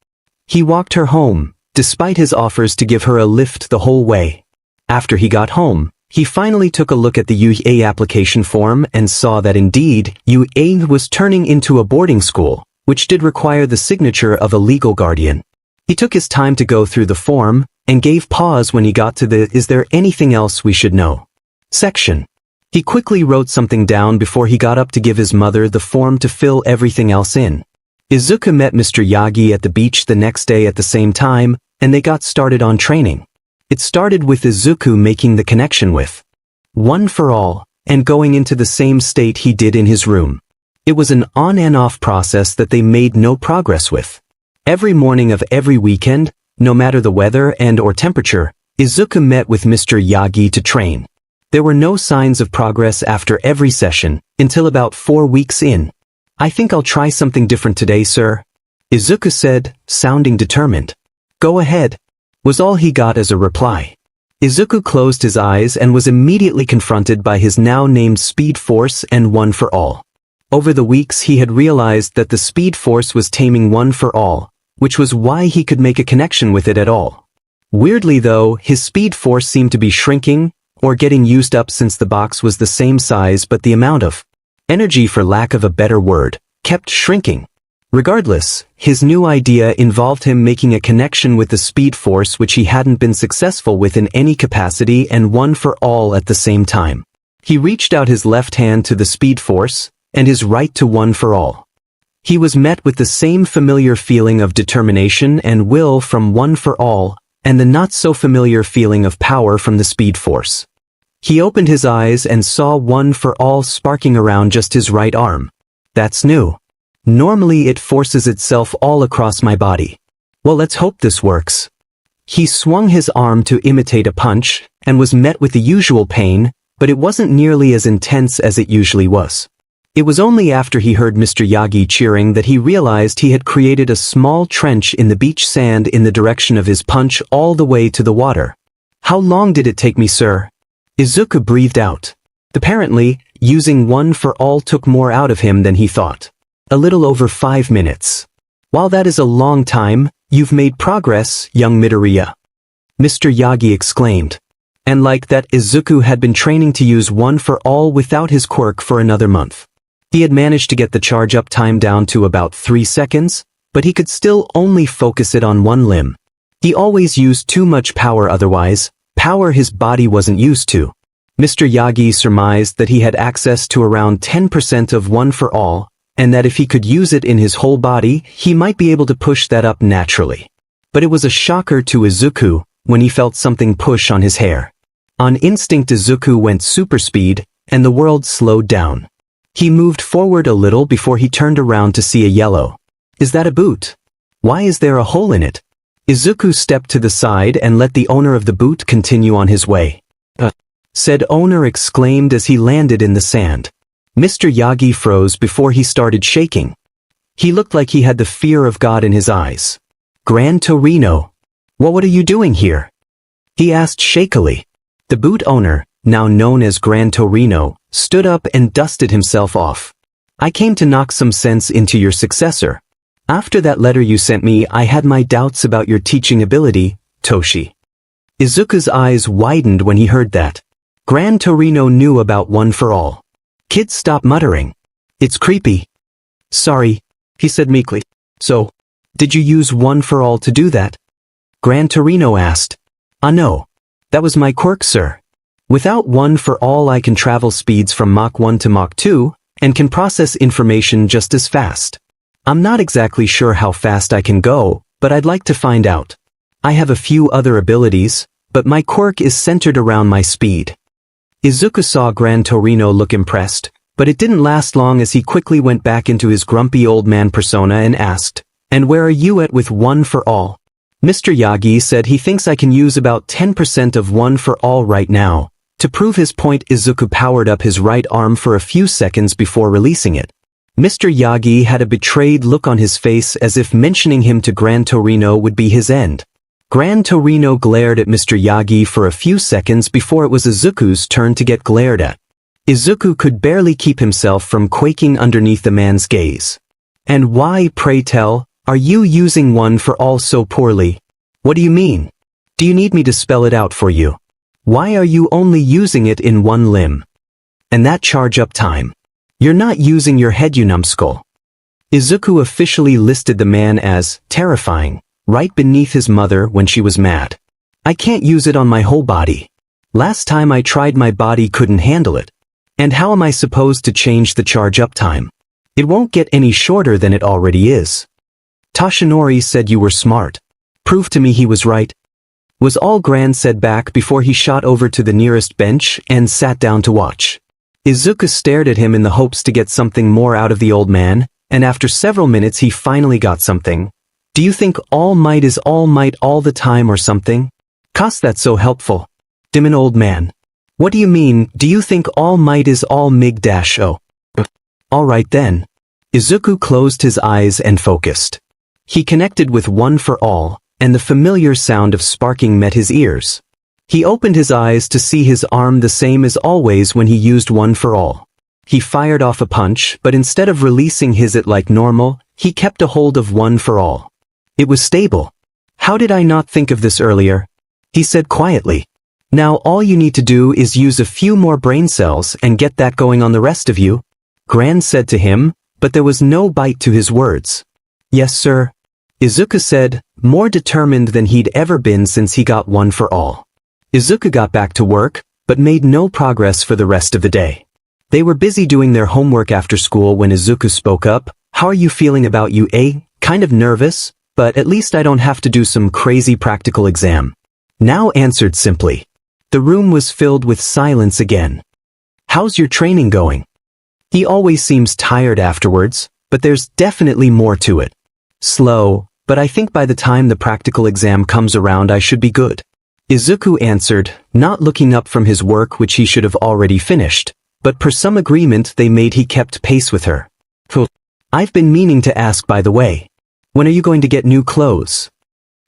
[SPEAKER 1] He walked her home, despite his offers to give her a lift the whole way. After he got home, he finally took a look at the UA application form and saw that indeed, UA was turning into a boarding school, which did require the signature of a legal guardian. He took his time to go through the form, and gave pause when he got to the "Is there anything else we should know?" section. He quickly wrote something down before he got up to give his mother the form to fill everything else in. Izuku met Mr. Yagi at the beach the next day at the same time, and they got started on training. It started with Izuku making the connection with One for All, and going into the same state he did in his room. It was an on and off process that they made no progress with. Every morning of every weekend, no matter the weather and/or temperature, Izuku met with Mr. Yagi to train. There were no signs of progress after every session, until about 4 weeks in. "I think I'll try something different today, sir," Izuku said, sounding determined. "Go ahead," was all he got as a reply. Izuku closed his eyes and was immediately confronted by his now-named Speed Force and One for All. Over the weeks he had realized that the Speed Force was taming One for All, which was why he could make a connection with it at all. Weirdly though, his Speed Force seemed to be shrinking, or getting used up since the box was the same size but the amount of energy, for lack of a better word, kept shrinking. Regardless, his new idea involved him making a connection with the Speed Force which he hadn't been successful with in any capacity and One for All at the same time. He reached out his left hand to the Speed Force, and his right to One for All. He was met with the same familiar feeling of determination and will from One for All, and the not-so-familiar feeling of power from the Speed Force. He opened his eyes and saw One for All sparking around just his right arm. That's new. Normally it forces itself all across my body. Well, let's hope this works. He swung his arm to imitate a punch, and was met with the usual pain, but it wasn't nearly as intense as it usually was. It was only after he heard Mr. Yagi cheering that he realized he had created a small trench in the beach sand in the direction of his punch all the way to the water. "How long did it take me, sir?" Izuku breathed out. Apparently, using One for All took more out of him than he thought. A little over 5 minutes. "While that is a long time, you've made progress, young Midoriya," Mr. Yagi exclaimed. And like that, Izuku had been training to use One for All without his quirk for another month. He had managed to get the charge-up time down to about 3 seconds, but he could still only focus it on one limb. He always used too much power otherwise, power his body wasn't used to. Mr. Yagi surmised that he had access to around 10% of One for All, and that if he could use it in his whole body, he might be able to push that up naturally. But it was a shocker to Izuku when he felt something push on his hair. On instinct, Izuku went super speed, and the world slowed down. He moved forward a little before he turned around to see a yellow. "Is that a boot? Why is there a hole in it?" Izuku stepped to the side and let the owner of the boot continue on his way. Said owner exclaimed as he landed in the sand. Mr. Yagi froze before he started shaking. He looked like he had the fear of God in his eyes. "Gran Torino, what are you doing here?" he asked shakily. The boot owner, now known as Gran Torino, stood up and dusted himself off. "I came to knock some sense into your successor. After that letter you sent me, I had my doubts about your teaching ability, Toshi." Izuku's eyes widened when he heard that. Gran Torino knew about One for All. Kid, stop muttering. It's creepy. "Sorry," he said meekly. "So, did you use One for All to do that?" Gran Torino asked. No. That was my quirk, sir. Without One for All I can travel speeds from Mach 1 to Mach 2, and can process information just as fast. I'm not exactly sure how fast I can go, but I'd like to find out. I have a few other abilities, but my quirk is centered around my speed." Izuku saw Gran Torino look impressed, but it didn't last long as he quickly went back into his grumpy old man persona and asked, "And where are you at with One for All?" Mr. Yagi said he thinks I can use about 10% of One for All right now. To prove his point, Izuku powered up his right arm for a few seconds before releasing it. Mr. Yagi had a betrayed look on his face as if mentioning him to Gran Torino would be his end. Gran Torino glared at Mr. Yagi for a few seconds before it was Izuku's turn to get glared at. Izuku could barely keep himself from quaking underneath the man's gaze. "And why, pray tell, are you using One for All so poorly? What do you mean? Do you need me to spell it out for you? Why are you only using it in one limb? And that charge-up time? You're not using your head, you numbskull." Izuku officially listed the man as terrifying, right beneath his mother when she was mad. "I can't use it on my whole body. Last time I tried, my body couldn't handle it. And how am I supposed to change the charge-up time? It won't get any shorter than it already is." "Toshinori said you were smart. Prove to me he was right," was all Gran said back before he shot over to the nearest bench and sat down to watch. Izuku stared at him in the hopes to get something more out of the old man, and after several minutes he finally got something. Do you think all might is all might all the time or something? Cost that's so helpful. Dimon old man. What do you mean, do you think all might is all mig-o? Alright then. Izuku closed his eyes and focused. He connected with One for All, and the familiar sound of sparking met his ears. He opened his eyes to see his arm the same as always when he used One for All. He fired off a punch, but instead of releasing his it like normal, he kept a hold of One for All. It was stable. How did I not think of this earlier? He said quietly. Now all you need to do is use a few more brain cells and get that going on the rest of you. Gran said to him, but there was no bite to his words. Yes sir. Izuku said, more determined than he'd ever been since he got One for All. Izuku got back to work, but made no progress for the rest of the day. They were busy doing their homework after school when Izuku spoke up. How are you feeling about you, eh? Kind of nervous, but at least I don't have to do some crazy practical exam. Now answered simply. The room was filled with silence again. How's your training going? He always seems tired afterwards, but there's definitely more to it. Slow, but I think by the time the practical exam comes around I should be good. Izuku answered, not looking up from his work which he should have already finished, but per some agreement they made he kept pace with her. I've been meaning to ask by the way. When are you going to get new clothes?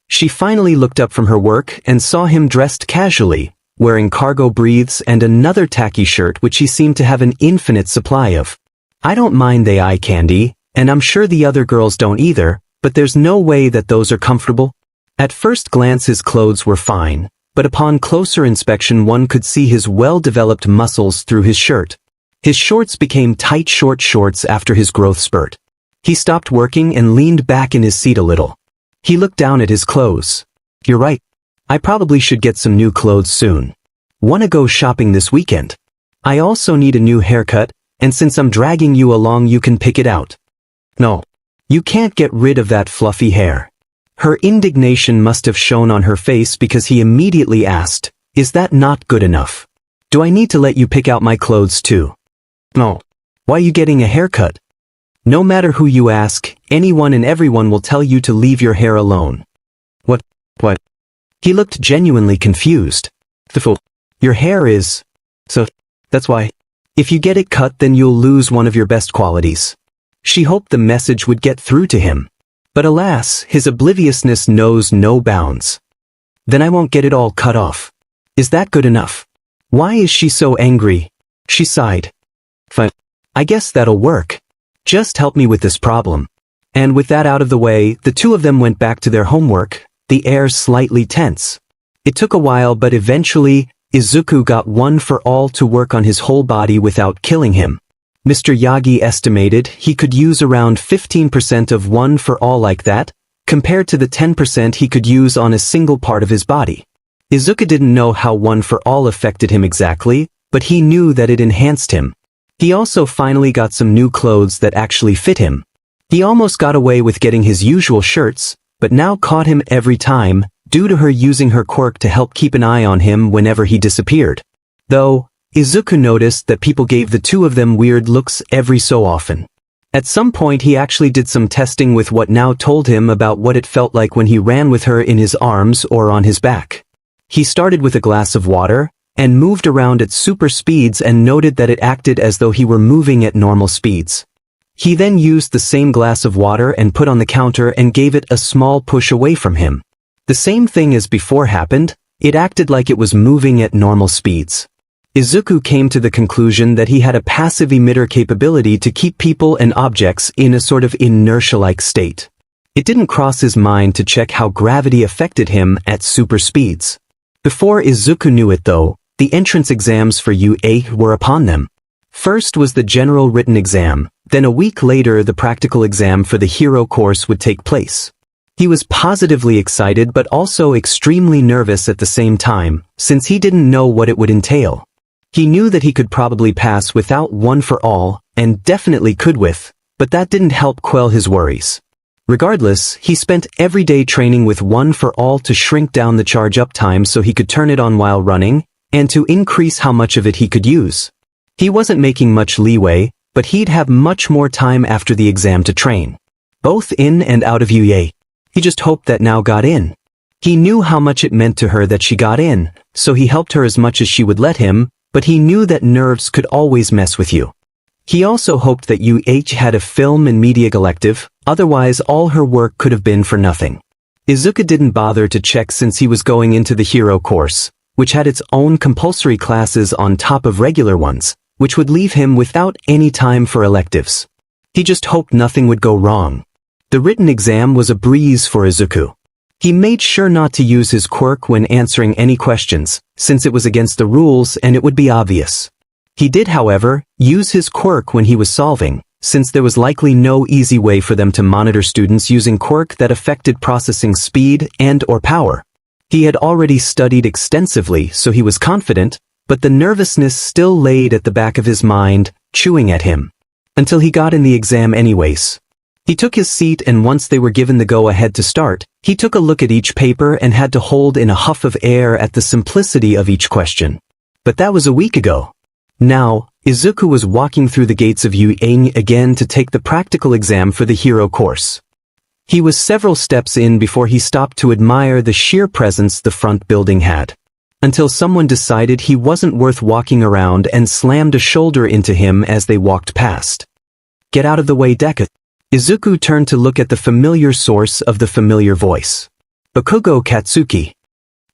[SPEAKER 1] She finally looked up from her work and saw him dressed casually, wearing cargo briefs and another tacky shirt which he seemed to have an infinite supply of. I don't mind the eye candy, and I'm sure the other girls don't either, but there's no way that those are comfortable. At first glance his clothes were fine, but upon closer inspection one could see his well-developed muscles through his shirt. His shorts became tight short shorts after his growth spurt. He stopped working and leaned back in his seat a little. He looked down at his clothes. You're right. I probably should get some new clothes soon. Wanna go shopping this weekend? I also need a new haircut, and since I'm dragging you along you can pick it out. No. You can't get rid of that fluffy hair. Her indignation must have shown on her face because he immediately asked, is that not good enough? Do I need to let you pick out my clothes too? No. Why are you getting a haircut? No matter who you ask, anyone and everyone will tell you to leave your hair alone. What? He looked genuinely confused. Your hair is... So, that's why. If you get it cut then you'll lose one of your best qualities. She hoped the message would get through to him. But alas, his obliviousness knows no bounds. Then I won't get it all cut off. Is that good enough? Why is she so angry? She sighed. Fine. I guess that'll work. Just help me with this problem. And with that out of the way, the two of them went back to their homework, the air slightly tense. It took a while but eventually, Izuku got One for All to work on his whole body without killing him. Mr. Yagi estimated he could use around 15% of One for All like that, compared to the 10% he could use on a single part of his body. Izuku didn't know how One for All affected him exactly, but he knew that it enhanced him. He also finally got some new clothes that actually fit him. He almost got away with getting his usual shirts, but now caught him every time, due to her using her quirk to help keep an eye on him whenever he disappeared. Though, Izuku noticed that people gave the two of them weird looks every so often. At some point he actually did some testing with what now told him about what it felt like when he ran with her in his arms or on his back. He started with a glass of water, and moved around at super speeds and noted that it acted as though he were moving at normal speeds. He then used the same glass of water and put on the counter and gave it a small push away from him. The same thing as before happened, it acted like it was moving at normal speeds. Izuku came to the conclusion that he had a passive emitter capability to keep people and objects in a sort of inertia-like state. It didn't cross his mind to check how gravity affected him at super speeds. Before Izuku knew it though, the entrance exams for UA were upon them. First was the general written exam, then a week later the practical exam for the hero course would take place. He was positively excited but also extremely nervous at the same time, since he didn't know what it would entail. He knew that he could probably pass without One for All, and definitely could with, but that didn't help quell his worries. Regardless, he spent every day training with One for All to shrink down the charge-up time so he could turn it on while running, and to increase how much of it he could use. He wasn't making much leeway, but he'd have much more time after the exam to train. Both in and out of UA. He just hoped that now got in. He knew how much it meant to her that she got in, so he helped her as much as she would let him, but he knew that nerves could always mess with you. He also hoped that UH had a film and media elective, otherwise all her work could have been for nothing. Izuku didn't bother to check since he was going into the hero course, which had its own compulsory classes on top of regular ones, which would leave him without any time for electives. He just hoped nothing would go wrong. The written exam was a breeze for Izuku. He made sure not to use his quirk when answering any questions, since it was against the rules and it would be obvious. He did, however, use his quirk when he was solving, since there was likely no easy way for them to monitor students using quirk that affected processing speed and/or power. He had already studied extensively, so he was confident, but the nervousness still laid at the back of his mind, chewing at him. Until he got in the exam anyways. He took his seat, and once they were given the go-ahead to start, he took a look at each paper and had to hold in a huff of air at the simplicity of each question. But that was a week ago. Now, Izuku was walking through the gates of UA again to take the practical exam for the hero course. He was several steps in before he stopped to admire the sheer presence the front building had. Until someone decided he wasn't worth walking around and slammed a shoulder into him as they walked past. "Get out of the way, Deku." Izuku turned to look at the familiar source of the familiar voice. Bakugo Katsuki.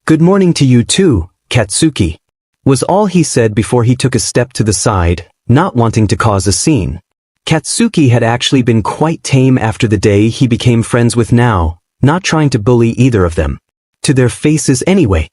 [SPEAKER 1] "Good morning to you too, Katsuki," was all he said before he took a step to the side, not wanting to cause a scene. Katsuki had actually been quite tame after the day he became friends with now, not trying to bully either of them. To their faces anyway.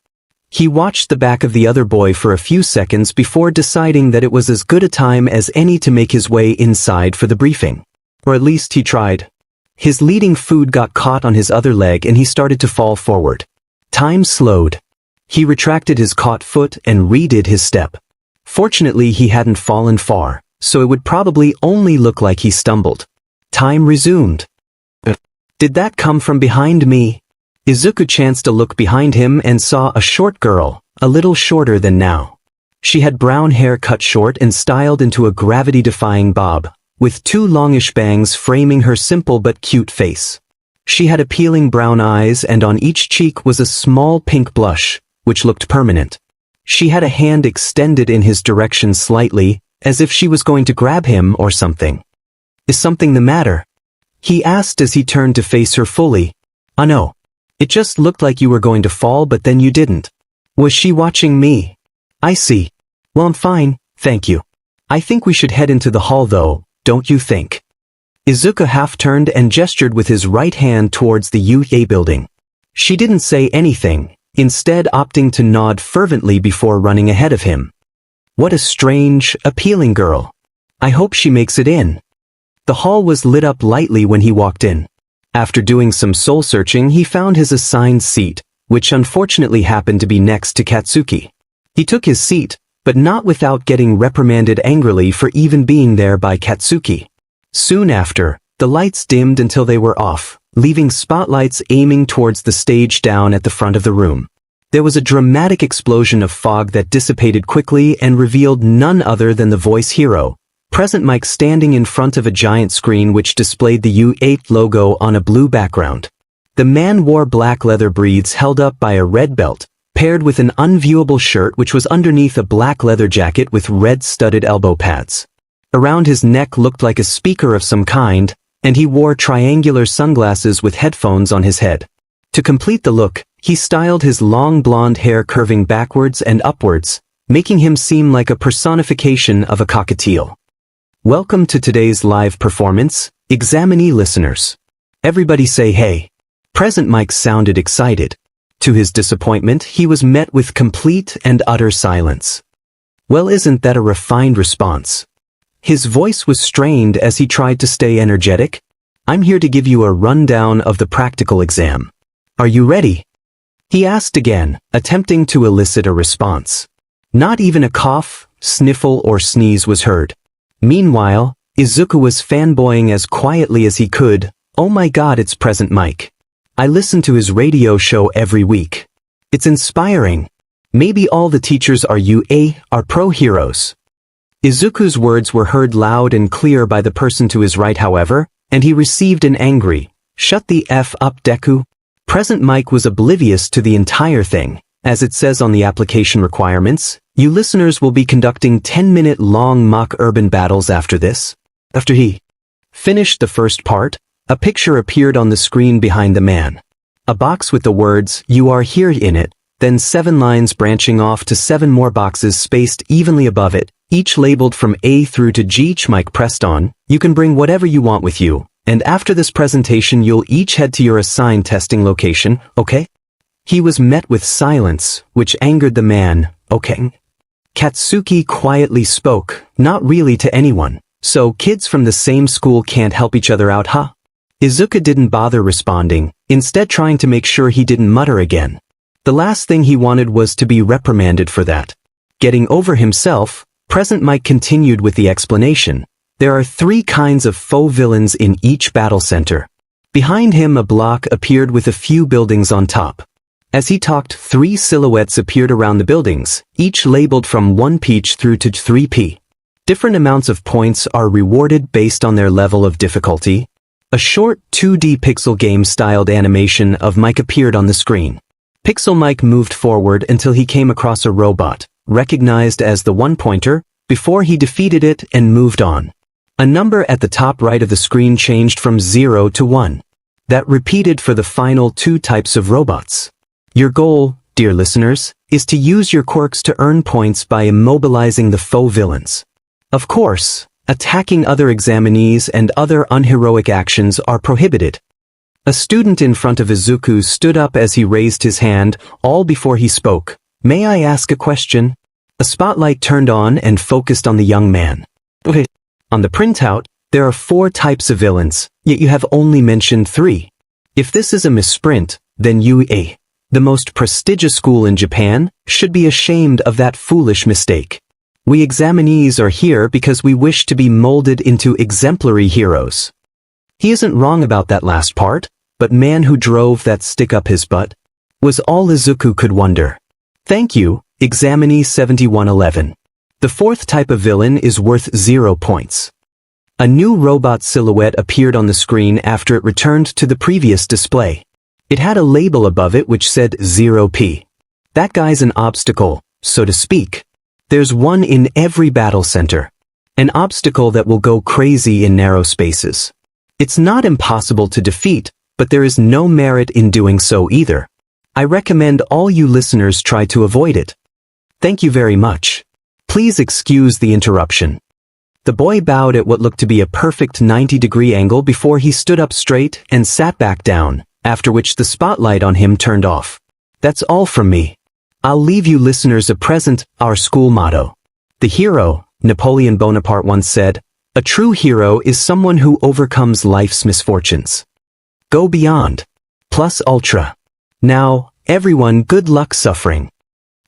[SPEAKER 1] He watched the back of the other boy for a few seconds before deciding that it was as good a time as any to make his way inside for the briefing. Or at least he tried. His leading food got caught on his other leg and he started to fall forward. Time slowed. He retracted his caught foot and redid his step. Fortunately, he hadn't fallen far, so it would probably only look like he stumbled. Time resumed. Did that come from behind me? Izuku chanced to look behind him and saw a short girl, a little shorter than now. She had brown hair cut short and styled into a gravity-defying bob, with two longish bangs framing her simple but cute face. She had appealing brown eyes, and on each cheek was a small pink blush, which looked permanent. She had a hand extended in his direction slightly, as if she was going to grab him or something. "Is something the matter?" he asked as he turned to face her fully. No. It just looked like you were going to fall, but then you didn't." Was she watching me? "I see. Well, I'm fine, thank you. I think we should head into the hall though, don't you think?" Izuku half-turned and gestured with his right hand towards the UA building. She didn't say anything, instead opting to nod fervently before running ahead of him. What a strange, appealing girl. I hope she makes it in. The hall was lit up lightly when he walked in. After doing some soul-searching, he found his assigned seat, which unfortunately happened to be next to Katsuki. He took his seat, but not without getting reprimanded angrily for even being there by Katsuki. Soon after, the lights dimmed until they were off, leaving spotlights aiming towards the stage down at the front of the room. There was a dramatic explosion of fog that dissipated quickly and revealed none other than the voice hero, Present Mike, standing in front of a giant screen which displayed the U8 logo on a blue background. The man wore black leather breeds held up by a red belt, paired with an unviewable shirt which was underneath a black leather jacket with red studded elbow pads. Around his neck looked like a speaker of some kind, and he wore triangular sunglasses with headphones on his head. To complete the look, he styled his long blonde hair curving backwards and upwards, making him seem like a personification of a cockatiel. Welcome to today's live performance, examinee listeners. Everybody say hey. Present Mike sounded excited. To his disappointment, he was met with complete and utter silence. Well, isn't that a refined response? His voice was strained as he tried to stay energetic. "I'm here to give you a rundown of the practical exam. Are you ready?" he asked again, attempting to elicit a response. Not even a cough, sniffle, or sneeze was heard. Meanwhile, Izuku was fanboying as quietly as he could. "Oh my god, it's Present Mike. I listen to his radio show every week. It's inspiring. Maybe all the teachers are pro heroes." Izuku's words were heard loud and clear by the person to his right, however, and he received an angry, "Shut the F up, Deku." Present Mike was oblivious to the entire thing. As it says on the application requirements, you listeners will be conducting 10-minute-long mock urban battles after this. After he finished the first part, a picture appeared on the screen behind the man. A box with the words, "You are here" in it, then 7 lines branching off to 7 more boxes spaced evenly above it, each labeled from A through to G. Mike pressed on. "You can bring whatever you want with you, and after this presentation you'll each head to your assigned testing location, okay?" He was met with silence, which angered the man. "Okay." Katsuki quietly spoke, "Not really to anyone. So kids from the same school can't help each other out, huh?" Izuku didn't bother responding, instead trying to make sure he didn't mutter again. The last thing he wanted was to be reprimanded for that. Getting over himself, Present Mike continued with the explanation. There are 3 kinds of faux villains in each battle center. Behind him a block appeared with a few buildings on top. As he talked, 3 silhouettes appeared around the buildings, each labeled from 1P through to 3P. Different amounts of points are rewarded based on their level of difficulty. A short 2D pixel game-styled animation of Mike appeared on the screen. Pixel Mike moved forward until he came across a robot, recognized as the 1-pointer, before he defeated it and moved on. A number at the top right of the screen changed from 0 to 1. That repeated for the final 2 types of robots. Your goal, dear listeners, is to use your quirks to earn points by immobilizing the faux villains. Of course, attacking other examinees and other unheroic actions are prohibited. A student in front of Izuku stood up as he raised his hand, all before he spoke. "May I ask a question?" A spotlight turned on and focused on the young man. "Okay." On the printout, there are 4 types of villains, yet you have only mentioned 3. If this is a misprint, then you, the most prestigious school in Japan, should be ashamed of that foolish mistake. We examinees are here because we wish to be molded into exemplary heroes. He isn't wrong about that last part, but man who drove that stick up his butt? Was all Izuku could wonder. Thank you, Examinee 7111. The 4th type of villain is worth 0 points. A new robot silhouette appeared on the screen after it returned to the previous display. It had a label above it which said 0P. That guy's an obstacle, so to speak. There's one in every battle center. An obstacle that will go crazy in narrow spaces. It's not impossible to defeat, but there is no merit in doing so either. I recommend all you listeners try to avoid it. Thank you very much. Please excuse the interruption. The boy bowed at what looked to be a perfect 90-degree angle before he stood up straight and sat back down, after which the spotlight on him turned off. That's all from me. I'll leave you listeners a present, our school motto. The hero, Napoleon Bonaparte once said, a true hero is someone who overcomes life's misfortunes. Go beyond. Plus ultra. Now, everyone, good luck suffering.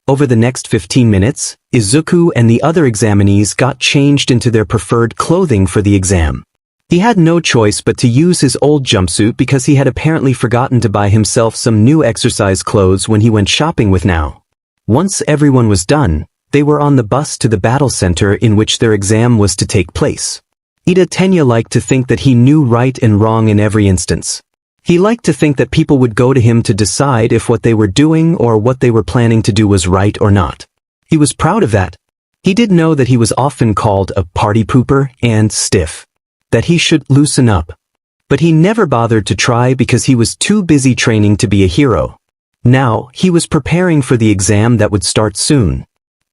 [SPEAKER 1] Over the next 15 minutes, Izuku and the other examinees got changed into their preferred clothing for the exam. He had no choice but to use his old jumpsuit because he had apparently forgotten to buy himself some new exercise clothes when he went shopping with Now. Once everyone was done, they were on the bus to the battle center in which their exam was to take place. Tenya liked to think that he knew right and wrong in every instance. He liked to think that people would go to him to decide if what they were doing or what they were planning to do was right or not. He was proud of that. He did know that he was often called a party pooper and stiff. That he should loosen up. But he never bothered to try because he was too busy training to be a hero. Now, he was preparing for the exam that would start soon.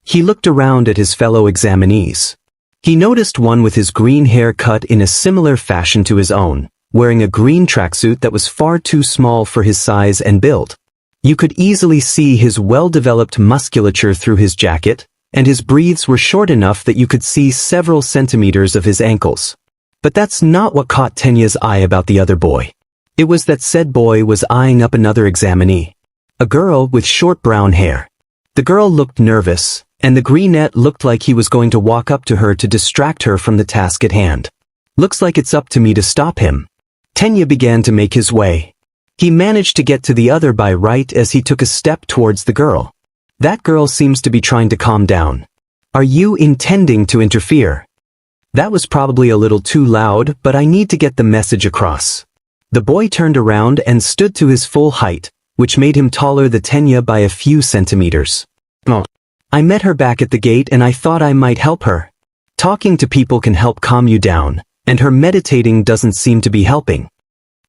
[SPEAKER 1] He looked around at his fellow examinees. He noticed one with his green hair cut in a similar fashion to his own, wearing a green tracksuit that was far too small for his size and build. You could easily see his well-developed musculature through his jacket, and his breaths were short enough that you could see several centimeters of his ankles. But that's not what caught Tenya's eye about the other boy. It was that said boy was eyeing up another examinee. A girl with short brown hair. The girl looked nervous, and the greenette looked like he was going to walk up to her to distract her from the task at hand. Looks like it's up to me to stop him. Tenya began to make his way. He managed to get to the other by right as he took a step towards the girl. That girl seems to be trying to calm down. Are you intending to interfere? That was probably a little too loud, but I need to get the message across. The boy turned around and stood to his full height, which made him taller than Tenya by a few centimeters. Oh. I met her back at the gate and I thought I might help her. Talking to people can help calm you down, and her meditating doesn't seem to be helping.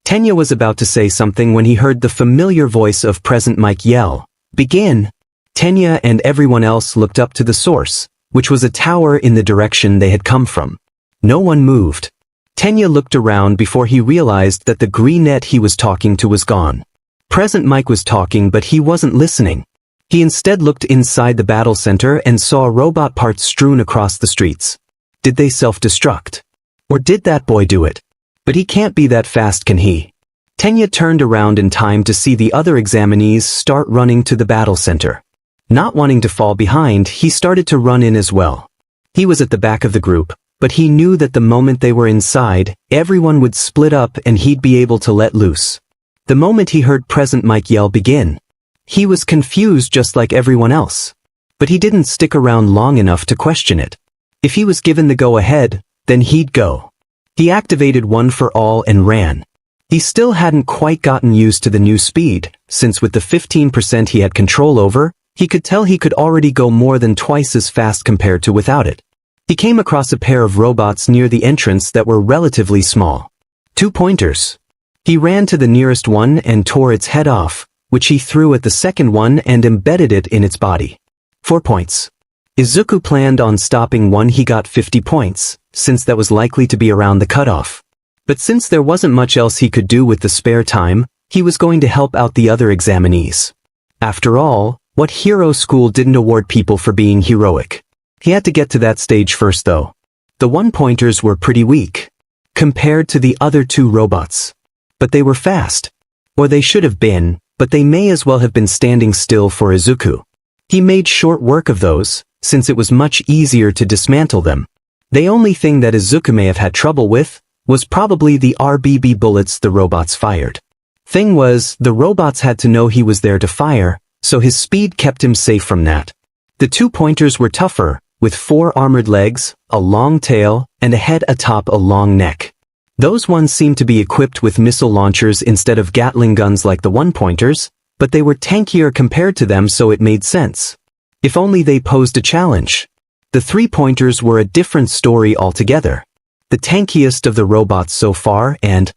[SPEAKER 1] Tenya was about to say something when he heard the familiar voice of Present Mike yell, "Begin!" Tenya and everyone else looked up to the source, which was a tower in the direction they had come from. No one moved. Tenya looked around before he realized that the greenette he was talking to was gone. Present Mike was talking, but he wasn't listening. He instead looked inside the battle center and saw robot parts strewn across the streets. Did they self-destruct? Or did that boy do it? But he can't be that fast, can he? Tenya turned around in time to see the other examinees start running to the battle center. Not wanting to fall behind, he started to run in as well. He was at the back of the group, but he knew that the moment they were inside, everyone would split up and he'd be able to let loose. The moment he heard Present Mike yell "Begin!" he was confused just like everyone else. But he didn't stick around long enough to question it. If he was given the go-ahead, then he'd go. He activated One for All and ran. He still hadn't quite gotten used to the new speed, since with the 15% he had control over, he could tell he could already go more than twice as fast compared to without it. He came across a pair of robots near the entrance that were relatively small. 2 pointers. He ran to the nearest one and tore its head off, which he threw at the second one and embedded it in its body. 4 points. Izuku planned on stopping one. He got 50 points, since that was likely to be around the cutoff. But since there wasn't much else he could do with the spare time, he was going to help out the other examinees. After all, what hero school didn't award people for being heroic? He had to get to that stage first though. The 1-pointers were pretty weak, compared to the other 2 robots. But they were fast. Or they should have been, but they may as well have been standing still for Izuku. He made short work of those, since it was much easier to dismantle them. The only thing that Izuku may have had trouble with was probably the RBB bullets the robots fired. Thing was, the robots had to know he was there to fire, so his speed kept him safe from that. The 2 pointers were tougher, with 4 armored legs, a long tail, and a head atop a long neck. Those ones seemed to be equipped with missile launchers instead of Gatling guns like the 1-pointers, but they were tankier compared to them, so it made sense. If only they posed a challenge. The 3-pointers were a different story altogether. The tankiest of the robots so far and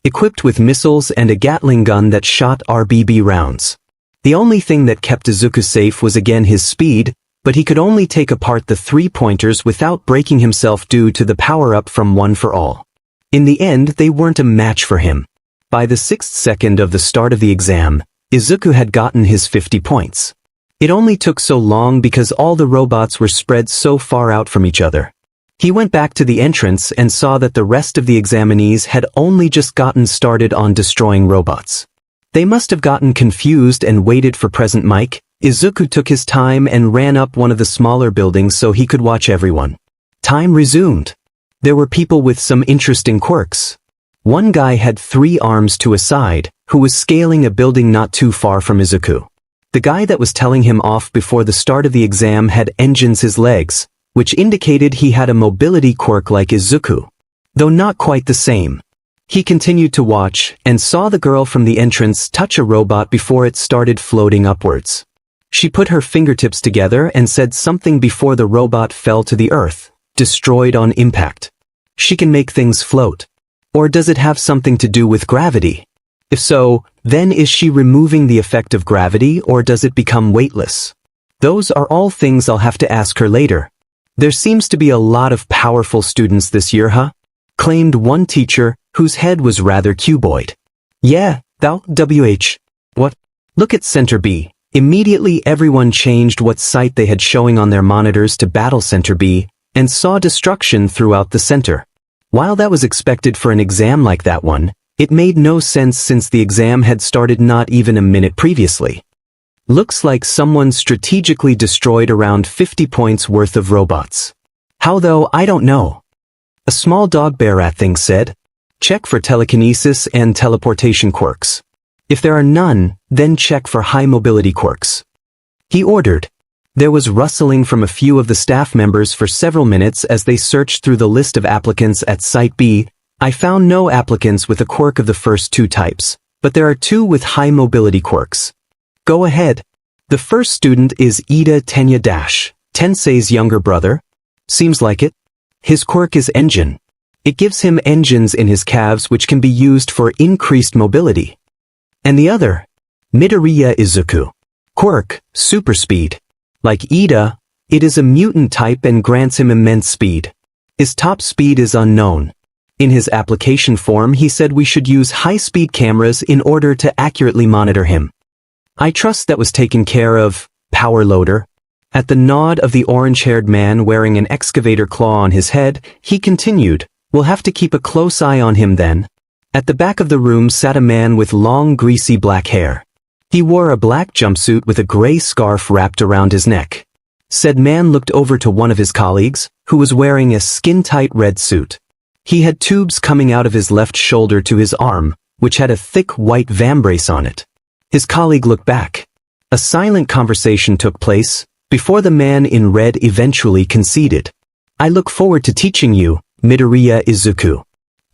[SPEAKER 1] equipped with missiles and a Gatling gun that shot RBB rounds. The only thing that kept Izuku safe was again his speed, but he could only take apart the 3-pointers without breaking himself due to the power-up from One for All. In the end, they weren't a match for him. By the 6th second of the start of the exam, Izuku had gotten his 50 points. It only took so long because all the robots were spread so far out from each other. He went back to the entrance and saw that the rest of the examinees had only just gotten started on destroying robots. They must have gotten confused and waited for Present Mike. Izuku took his time and ran up one of the smaller buildings so he could watch everyone. Time resumed. There were people with some interesting quirks. One guy had 3 arms to a side, who was scaling a building not too far from Izuku. The guy that was telling him off before the start of the exam had engines his legs, which indicated he had a mobility quirk like Izuku. Though not quite the same. He continued to watch and saw the girl from the entrance touch a robot before it started floating upwards. She put her fingertips together and said something before the robot fell to the earth, destroyed on impact. She can make things float. Or does it have something to do with gravity? If so, then is she removing the effect of gravity or does it become weightless? Those are all things I'll have to ask her later. There seems to be a lot of powerful students this year, huh? Claimed one teacher, whose head was rather cuboid. Yeah, thou, WH. What? Look at Center B. Immediately everyone changed what site they had showing on their monitors to Battle Center B, and saw destruction throughout the center. While that was expected for an exam like that one, it made no sense since the exam had started not even a minute previously. Looks like someone strategically destroyed around 50 points worth of robots. How though, I don't know. A small dog bear rat thing said, check for telekinesis and teleportation quirks. If there are none, then check for high mobility quirks. He ordered. There was rustling from a few of the staff members for several minutes as they searched through the list of applicants at Site B. I found no applicants with a quirk of the first two types, but there are two with high mobility quirks. Go ahead. The first student is Ida Tenya Tensei's younger brother. Seems like it. His quirk is engine. It gives him engines in his calves which can be used for increased mobility. And the other, Midoriya Izuku. Quirk, super speed. Like Ida, it is a mutant type and grants him immense speed. His top speed is unknown. In his application form he said we should use high-speed cameras in order to accurately monitor him. I trust that was taken care of, power loader. At the nod of the orange-haired man wearing an excavator claw on his head, he continued, we'll have to keep a close eye on him then. At the back of the room sat a man with long greasy black hair. He wore a black jumpsuit with a gray scarf wrapped around his neck. Said man looked over to one of his colleagues, who was wearing a skin-tight red suit. He had tubes coming out of his left shoulder to his arm, which had a thick white vambrace on it. His colleague looked back. A silent conversation took place, before the man in red eventually conceded. I look forward to teaching you, Midoriya Izuku.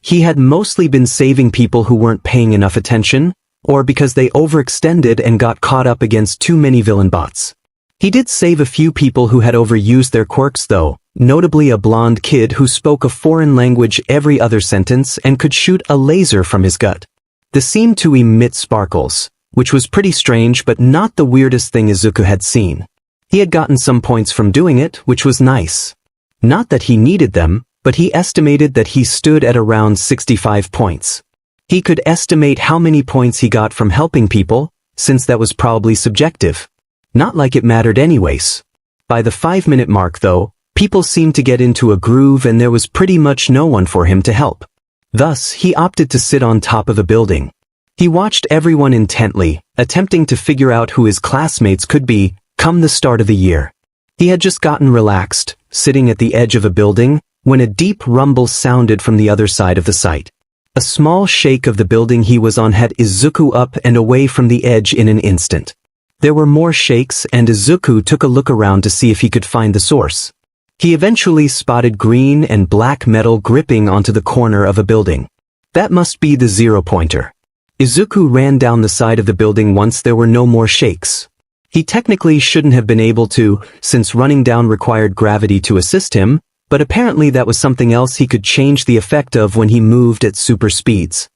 [SPEAKER 1] He had mostly been saving people who weren't paying enough attention, or because they overextended and got caught up against too many villain bots. He did save a few people who had overused their quirks though, notably a blonde kid who spoke a foreign language every other sentence and could shoot a laser from his gut. This seemed to emit sparkles, which was pretty strange but not the weirdest thing Izuku had seen. He had gotten some points from doing it, which was nice. Not that he needed them, but he estimated that he stood at around 65 points. He could estimate how many points he got from helping people, since that was probably subjective. Not like it mattered anyways. By the 5-minute mark though, people seemed to get into a groove and there was pretty much no one for him to help. Thus, he opted to sit on top of a building. He watched everyone intently, attempting to figure out who his classmates could be, come the start of the year. He had just gotten relaxed, sitting at the edge of a building, when a deep rumble sounded from the other side of the site. A small shake of the building he was on had Izuku up and away from the edge in an instant. There were more shakes and Izuku took a look around to see if he could find the source. He eventually spotted green and black metal gripping onto the corner of a building. That must be the zero-pointer. Izuku ran down the side of the building once there were no more shakes. He technically shouldn't have been able to, since running down required gravity to assist him, but apparently that was something else he could change the effect of when he moved at super speeds.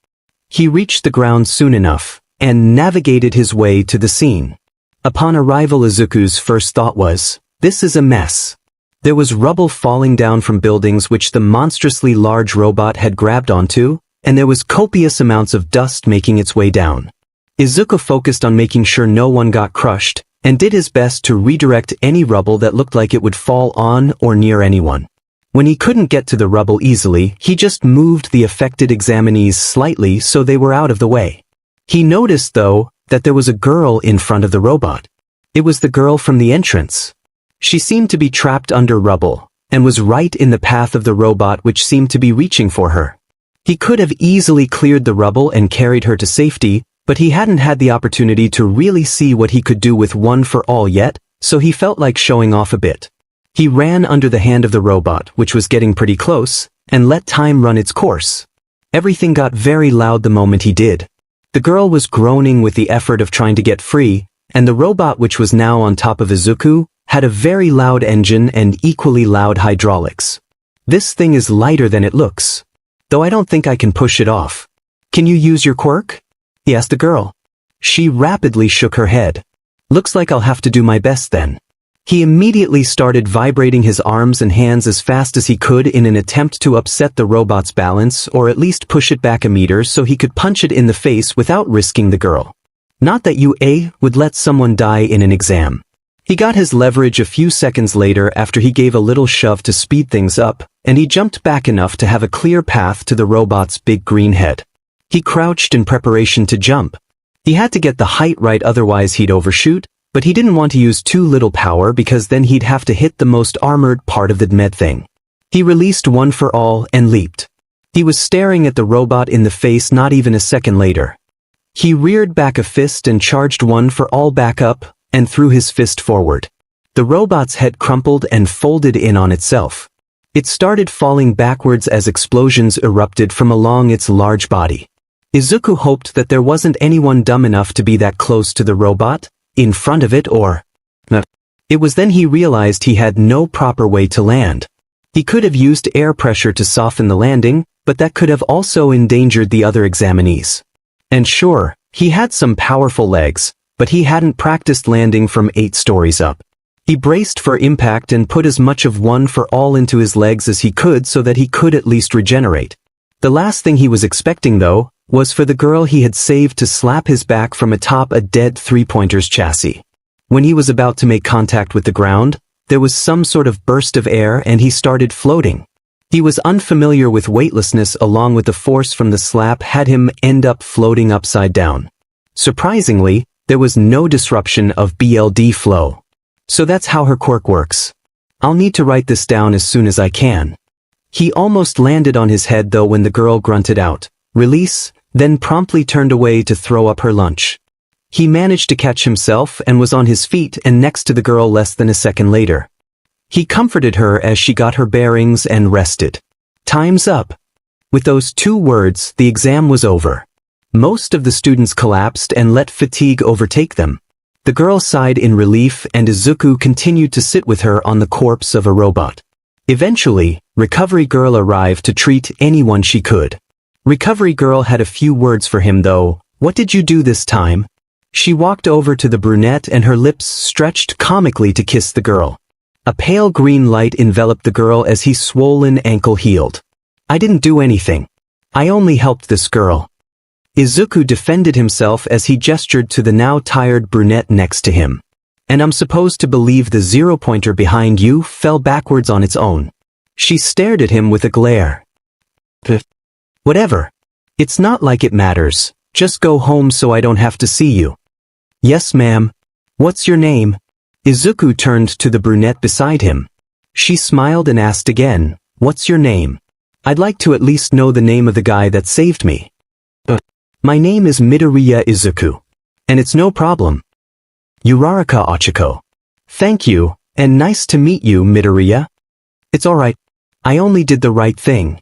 [SPEAKER 1] He reached the ground soon enough, and navigated his way to the scene. Upon arrival Izuku's first thought was, this is a mess. There was rubble falling down from buildings which the monstrously large robot had grabbed onto, and there was copious amounts of dust making its way down. Izuku focused on making sure no one got crushed, and did his best to redirect any rubble that looked like it would fall on or near anyone. When he couldn't get to the rubble easily, he just moved the affected examinees slightly so they were out of the way. He noticed, though, that there was a girl in front of the robot. It was the girl from the entrance. She seemed to be trapped under rubble, and was right in the path of the robot which seemed to be reaching for her. He could have easily cleared the rubble and carried her to safety, but he hadn't had the opportunity to really see what he could do with One for All yet, so he felt like showing off a bit. He ran under the hand of the robot, which was getting pretty close, and let time run its course. Everything got very loud the moment he did. The girl was groaning with the effort of trying to get free, and the robot, which was now on top of Izuku, had a very loud engine and equally loud hydraulics. This thing is lighter than it looks. Though I don't think I can push it off. Can you use your quirk? He asked the girl. She rapidly shook her head. Looks like I'll have to do my best then. He immediately started vibrating his arms and hands as fast as he could in an attempt to upset the robot's balance or at least push it back a meter so he could punch it in the face without risking the girl. Not that you would let someone die in an exam. He got his leverage a few seconds later after he gave a little shove to speed things up, and he jumped back enough to have a clear path to the robot's big green head. He crouched in preparation to jump. He had to get the height right, otherwise he'd overshoot, but he didn't want to use too little power because then he'd have to hit the most armored part of the med thing. He released One for All and leaped. He was staring at the robot in the face not even a second later. He reared back a fist and charged One for All back up, and threw his fist forward. The robot's head crumpled and folded in on itself. It started falling backwards as explosions erupted from along its large body. Izuku hoped that there wasn't anyone dumb enough to be that close to the robot, in front of it or... It was then he realized he had no proper way to land. He could have used air pressure to soften the landing, but that could have also endangered the other examinees. And sure, he had some powerful legs, but he hadn't practiced landing from 8 stories up. He braced for impact and put as much of one for all into his legs as he could so that he could at least regenerate. The last thing he was expecting, though, was for the girl he had saved to slap his back from atop a dead three-pointer's chassis. When he was about to make contact with the ground, there was some sort of burst of air and he started floating. He was unfamiliar with weightlessness, along with the force from the slap had him end up floating upside down. Surprisingly, there was no disruption of BLD flow. So that's how her quirk works. I'll need to write this down as soon as I can. He almost landed on his head though when the girl grunted out, "Release," then promptly turned away to throw up her lunch. He managed to catch himself and was on his feet and next to the girl less than a second later. He comforted her as she got her bearings and rested. Time's up. With those 2 words, the exam was over. Most of the students collapsed and let fatigue overtake them. The girl sighed in relief and Izuku continued to sit with her on the corpse of a robot. Eventually, Recovery Girl arrived to treat anyone she could. Recovery Girl had a few words for him though. "What did you do this time?" She walked over to the brunette and her lips stretched comically to kiss the girl. A pale green light enveloped the girl as his swollen ankle healed. "I didn't do anything. I only helped this girl." Izuku defended himself as he gestured to the now tired brunette next to him. "And I'm supposed to believe the zero-pointer behind you fell backwards on its own." She stared at him with a glare. "Whatever. It's not like it matters. Just go home so I don't have to see you." "Yes, ma'am. What's your name?" Izuku turned to the brunette beside him. She smiled and asked again, "What's your name? I'd like to at least know the name of the guy that saved me." "My name is Midoriya Izuku. And it's no problem." "Uraraka Ochiko." "Thank you, and nice to meet you, Midoriya." "It's alright. I only did the right thing."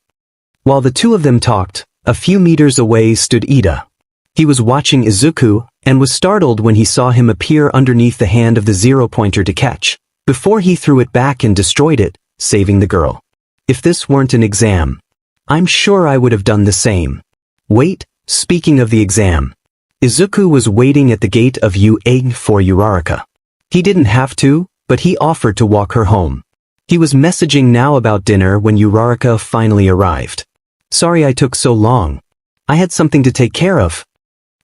[SPEAKER 1] While the two of them talked, a few meters away stood Ida. He was watching Izuku, and was startled when he saw him appear underneath the hand of the zero-pointer to catch, before he threw it back and destroyed it, saving the girl. If this weren't an exam, I'm sure I would have done the same. Wait, speaking of the exam. Izuku was waiting at the gate of UA for Uraraka. He didn't have to, but he offered to walk her home. He was messaging now about dinner when Uraraka finally arrived. "Sorry I took so long. I had something to take care of,"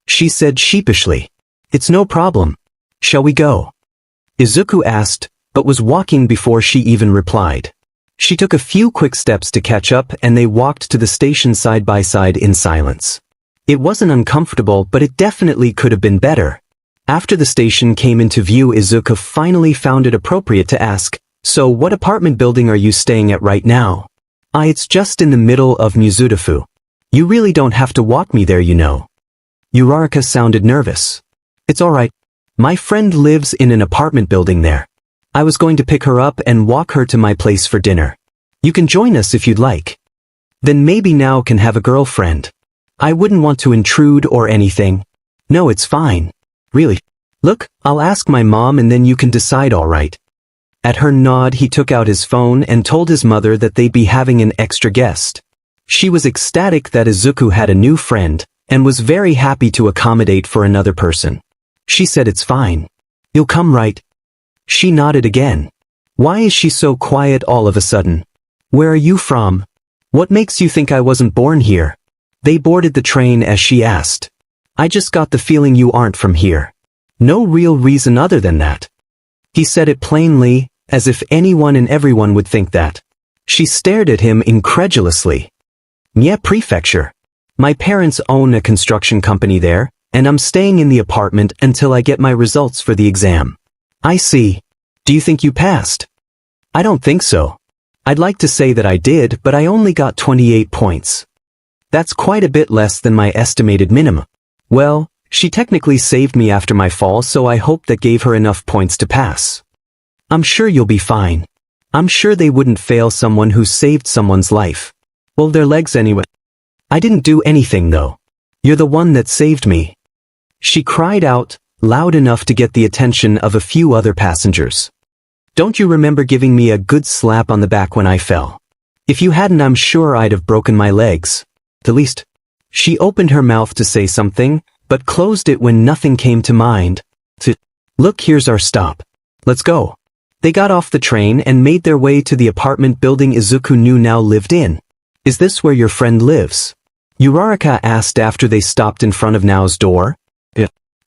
[SPEAKER 1] she said sheepishly. "It's no problem. Shall we go?" Izuku asked, but was walking before she even replied. She took a few quick steps to catch up and they walked to the station side by side in silence. It wasn't uncomfortable, but it definitely could have been better. After the station came into view, Izuku finally found it appropriate to ask, "So what apartment building are you staying at right now?" It's just in the middle of Mizudafu. You really don't have to walk me there, you know." Uraraka sounded nervous. "It's alright. My friend lives in an apartment building there. I was going to pick her up and walk her to my place for dinner. You can join us if you'd like. Then maybe now can have a girlfriend. I wouldn't want to intrude or anything." "No, it's fine. Really. Look, I'll ask my mom and then you can decide, alright." At her nod, he took out his phone and told his mother that they'd be having an extra guest. She was ecstatic that Izuku had a new friend, and was very happy to accommodate for another person. She said, "It's fine. You'll come, right?" She nodded again. "Why is she so quiet all of a sudden? Where are you from? What makes you think I wasn't born here?" They boarded the train as she asked. "I just got the feeling you aren't from here. No real reason other than that." He said it plainly, as if anyone and everyone would think that. She stared at him incredulously. "Nye Prefecture. My parents own a construction company there, and I'm staying in the apartment until I get my results for the exam." "I see. Do you think you passed?" "I don't think so. I'd like to say that I did, but I only got 28 points. That's quite a bit less than my estimated minimum. Well, she technically saved me after my fall, so I hope that gave her enough points to pass." I'm sure you'll be fine. I'm sure they wouldn't fail someone who saved someone's life. Well, their legs anyway. I didn't do anything though. You're the one that saved me. She cried out, loud enough to get the attention of a few other passengers. Don't you remember giving me a good slap on the back when I fell? If you hadn't, I'm sure I'd have broken my legs. The least. She opened her mouth to say something, but closed it when nothing came to mind. Look, here's our stop. Let's go. They got off the train and made their way to the apartment building Izuku knew now lived in. Is this where your friend lives? Uraraka asked after they stopped in front of Nao's door.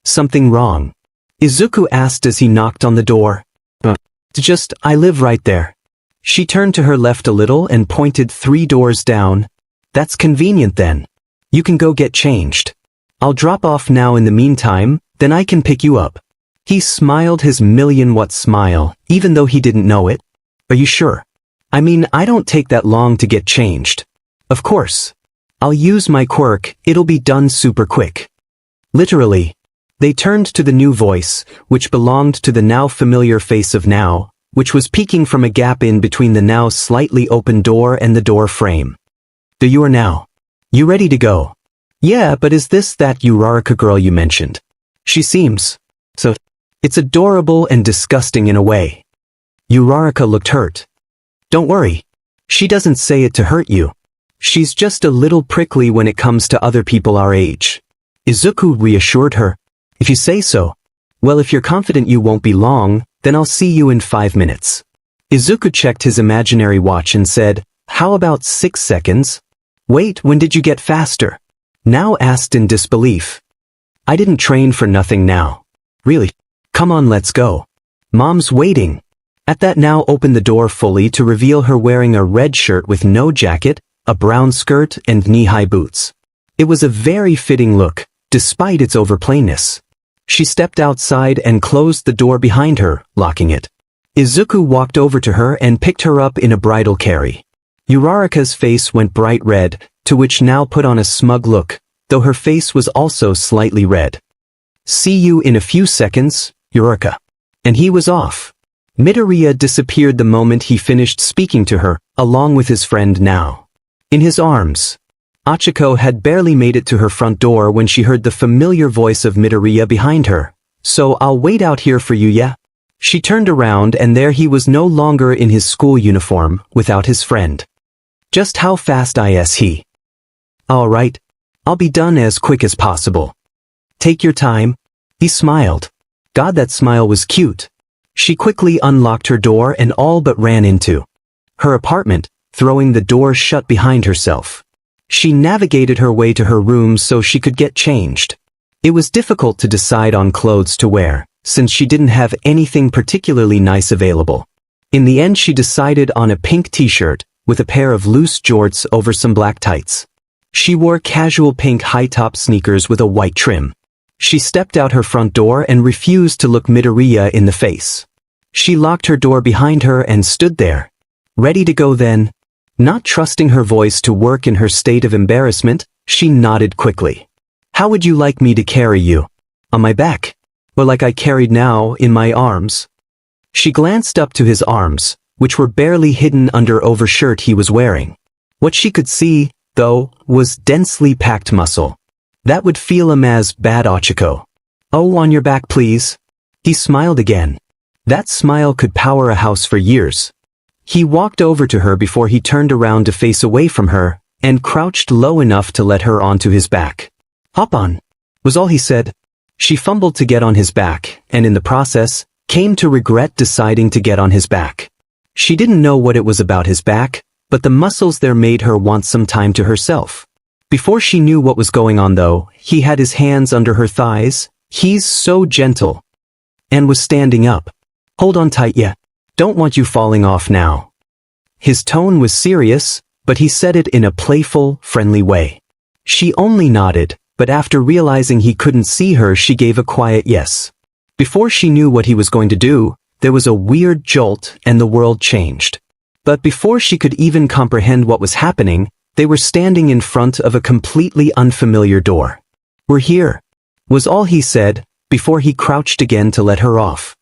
[SPEAKER 1] Something wrong? Izuku asked as he knocked on the door. I live right there. She turned to her left a little and pointed 3 doors down. That's convenient then. You can go get changed. I'll drop off now in the meantime, then I can pick you up. He smiled his million-watt smile, even though he didn't know it. Are you sure? I mean, I don't take that long to get changed. Of course. I'll use my quirk, it'll be done super quick. Literally. They turned to the new voice, which belonged to the now familiar face of Nao, which was peeking from a gap in between the now slightly open door and the door frame. Do you are now? You ready to go? Yeah, but is this that Uraraka girl you mentioned? She seems. So. It's adorable and disgusting in a way. Uraraka looked hurt. Don't worry. She doesn't say it to hurt you. She's just a little prickly when it comes to other people our age. Izuku reassured her. If you say so. Well, if you're confident you won't be long, then I'll see you in 5 minutes. Izuku checked his imaginary watch and said, how about 6 seconds? Wait, when did you get faster? Nao asked in disbelief. I didn't train for nothing now. Really? Come on, let's go. Mom's waiting. At that, Nao opened the door fully to reveal her wearing a red shirt with no jacket, a brown skirt, and knee-high boots. It was a very fitting look, despite its overplainness. She stepped outside and closed the door behind her, locking it. Izuku walked over to her and picked her up in a bridal carry. Uraraka's face went bright red, to which Nao put on a smug look, though her face was also slightly red. See you in a few seconds, Uraraka. And he was off. Midoriya disappeared the moment he finished speaking to her, along with his friend Nao. In his arms. Achiko had barely made it to her front door when she heard the familiar voice of Midoriya behind her. So I'll wait out here for you, yeah? She turned around and there he was no longer in his school uniform, without his friend. Just how fast is he? All right. I'll be done as quick as possible. Take your time. He smiled. God, that smile was cute. She quickly unlocked her door and all but ran into her apartment, throwing the door shut behind herself. She navigated her way to her room so she could get changed. It was difficult to decide on clothes to wear, since she didn't have anything particularly nice available. In the end, she decided on a pink t-shirt, with a pair of loose jorts over some black tights. She wore casual pink high-top sneakers with a white trim. She stepped out her front door and refused to look Midoriya in the face. She locked her door behind her and stood there. Ready to go then? Not trusting her voice to work in her state of embarrassment, she nodded quickly. How would you like me to carry you? On my back? Or like I carried Nao in my arms? She glanced up to his arms, which were barely hidden under overshirt he was wearing. What she could see, though, was densely packed muscle. That would feel him as bad, Ochiko. Oh, on your back, please. He smiled again. That smile could power a house for years. He walked over to her before he turned around to face away from her, and crouched low enough to let her onto his back. Hop on, was all he said. She fumbled to get on his back, and in the process, came to regret deciding to get on his back. She didn't know what it was about his back, but the muscles there made her want some time to herself. Before she knew what was going on though, he had his hands under her thighs. He's so gentle. And was standing up. Hold on tight, yeah. Don't want you falling off now. His tone was serious, but he said it in a playful, friendly way. She only nodded, but after realizing he couldn't see her, she gave a quiet yes. Before she knew what he was going to do, there was a weird jolt and the world changed. But before she could even comprehend what was happening, they were standing in front of a completely unfamiliar door. We're here, was all he said, before he crouched again to let her off.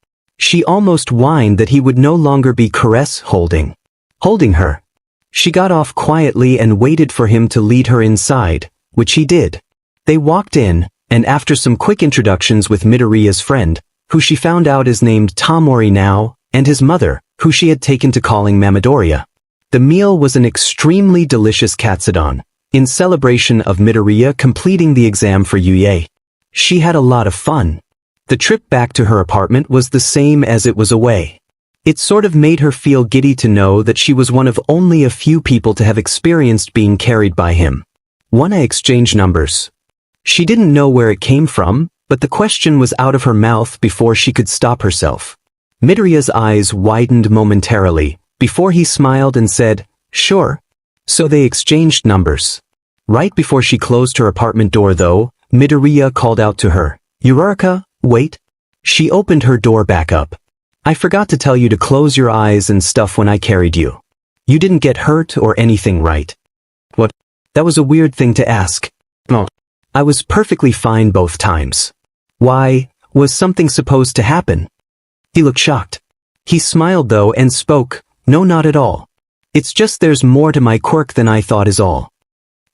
[SPEAKER 1] She almost whined that he would no longer be holding her. She got off quietly and waited for him to lead her inside, which he did. They walked in, and after some quick introductions with Midoriya's friend, who she found out is named Tamori now, and his mother, who she had taken to calling Mamadoriya. The meal was an extremely delicious katsudon, in celebration of Midoriya completing the exam for UA. She had a lot of fun. The trip back to her apartment was the same as it was away. It sort of made her feel giddy to know that she was one of only a few people to have experienced being carried by him. Wanna exchange numbers? She didn't know where it came from, but the question was out of her mouth before she could stop herself. Midoriya's eyes widened momentarily, before he smiled and said, "Sure." So they exchanged numbers. Right before she closed her apartment door though, Midoriya called out to her, "Uraraka, wait." She opened her door back up. "I forgot to tell you to close your eyes and stuff when I carried you. You didn't get hurt or anything, right?" "What? That was a weird thing to ask." "Oh, I was perfectly fine both times." "Why, was something supposed to happen?" He looked shocked. He smiled though and spoke, "No, not at all. It's just there's more to my quirk than I thought is all."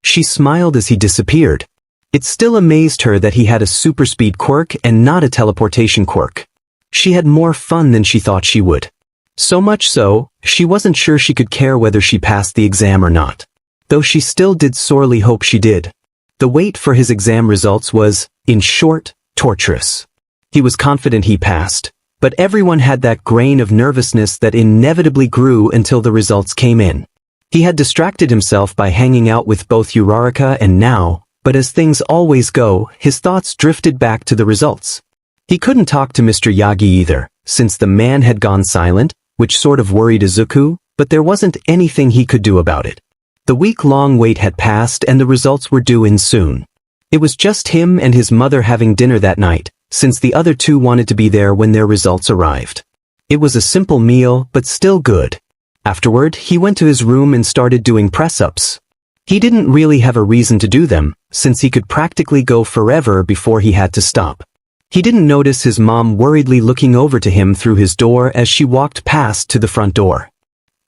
[SPEAKER 1] She smiled as he disappeared. It still amazed her that he had a super speed quirk and not a teleportation quirk. She had more fun than she thought she would. So much so, she wasn't sure she could care whether she passed the exam or not. Though she still did sorely hope she did. The wait for his exam results was, in short, torturous. He was confident he passed, but everyone had that grain of nervousness that inevitably grew until the results came in. He had distracted himself by hanging out with both Uraraka and Now, but as things always go, his thoughts drifted back to the results. He couldn't talk to Mr. Yagi either, since the man had gone silent, which sort of worried Izuku, but there wasn't anything he could do about it. The week-long wait had passed and the results were due in soon. It was just him and his mother having dinner that night, since the other two wanted to be there when their results arrived. It was a simple meal, but still good. Afterward, he went to his room and started doing press-ups. He didn't really have a reason to do them, since he could practically go forever before he had to stop. He didn't notice his mom worriedly looking over to him through his door as she walked past to the front door.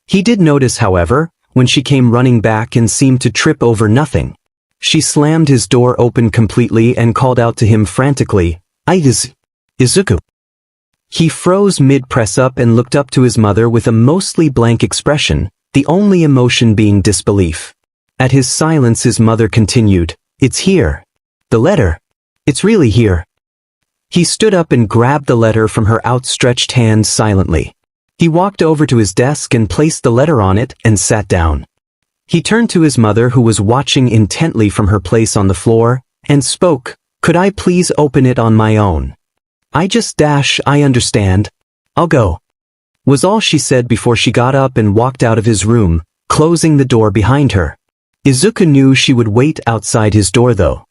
[SPEAKER 1] He did notice, however, when she came running back and seemed to trip over nothing. She slammed his door open completely and called out to him frantically, Izuku." He froze mid-press-up and looked up to his mother with a mostly blank expression, the only emotion being disbelief. At his silence his mother continued, "It's here. The letter. It's really here." He stood up and grabbed the letter from her outstretched hand silently. He walked over to his desk and placed the letter on it and sat down. He turned to his mother who was watching intently from her place on the floor, and spoke, "Could I please open it on my own? I understand. I'll go," was all she said before she got up and walked out of his room, closing the door behind her. Izuku knew she would wait outside his door though.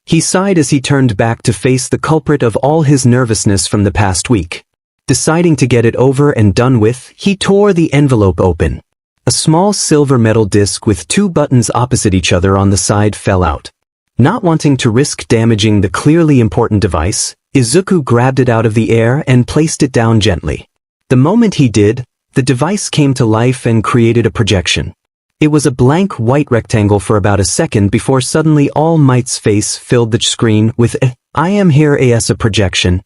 [SPEAKER 1] He sighed as he turned back to face the culprit of all his nervousness from the past week. Deciding to get it over and done with, he tore the envelope open. A small silver metal disc with two buttons opposite each other on the side fell out. Not wanting to risk damaging the clearly important device, Izuku grabbed it out of the air and placed it down gently. The moment he did, the device came to life and created a projection. It was a blank white rectangle for about a second before suddenly All Might's face filled the screen with "I am here as a projection.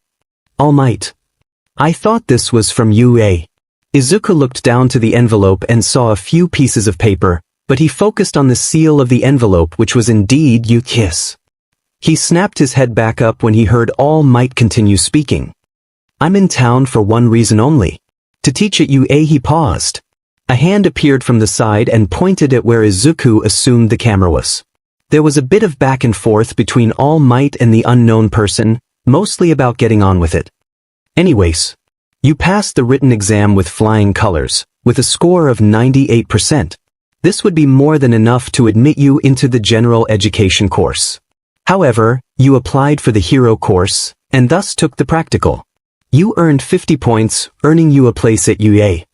[SPEAKER 1] All Might. I thought this was from UA." Izuku looked down to the envelope and saw a few pieces of paper, but he focused on the seal of the envelope which was indeed UKISS. He snapped his head back up when he heard All Might continue speaking. "I'm in town for one reason only. To teach at UA." He paused. A hand appeared from the side and pointed at where Izuku assumed the camera was. There was a bit of back and forth between All Might and the unknown person, mostly about getting on with it. "Anyways, you passed the written exam with flying colors, with a score of 98%. This would be more than enough to admit you into the general education course. However, you applied for the hero course, and thus took the practical. You earned 50 points, earning you a place at UA."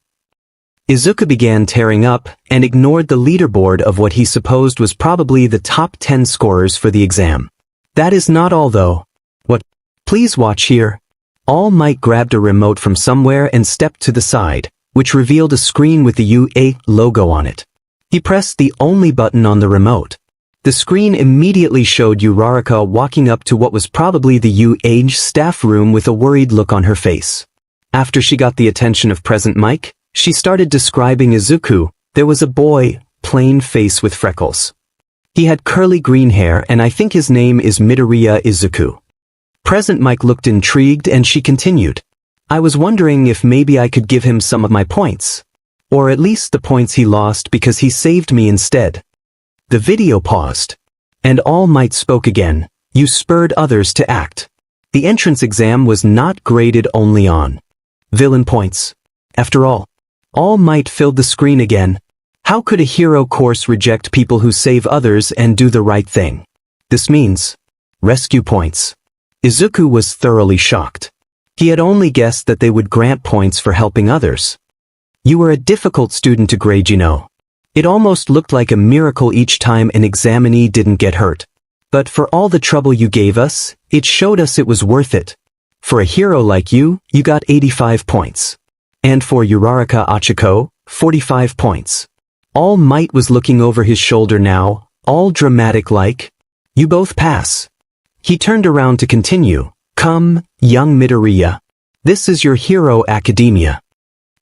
[SPEAKER 1] Izuku began tearing up, and ignored the leaderboard of what he supposed was probably the top 10 scorers for the exam. "That is not all though. What? Please watch here." All Might grabbed a remote from somewhere and stepped to the side, which revealed a screen with the UA logo on it. He pressed the only button on the remote. The screen immediately showed Uraraka walking up to what was probably the UA staff room with a worried look on her face. After she got the attention of Present Mike, she started describing Izuku. There was a boy, plain face with freckles. He had curly green hair and I think his name is Midoriya Izuku. Present Mike looked intrigued and she continued. I was wondering if maybe I could give him some of my points. Or at least the points he lost because he saved me instead. The video paused. And All Might spoke again. You spurred others to act. The entrance exam was not graded only on villain points. After All Might filled the screen again. How could a hero course reject people who save others and do the right thing? This means rescue points. Izuku was thoroughly shocked. He had only guessed that they would grant points for helping others. You were a difficult student to grade, you know. It almost looked like a miracle each time an examinee didn't get hurt. But for all the trouble you gave us, it showed us it was worth it. For a hero like you, you got 85 points. And for Uraraka Achiko, 45 points. All Might was looking over his shoulder now, all dramatic like. You both pass. He turned around to continue. Come, young Midoriya. This is your hero academia.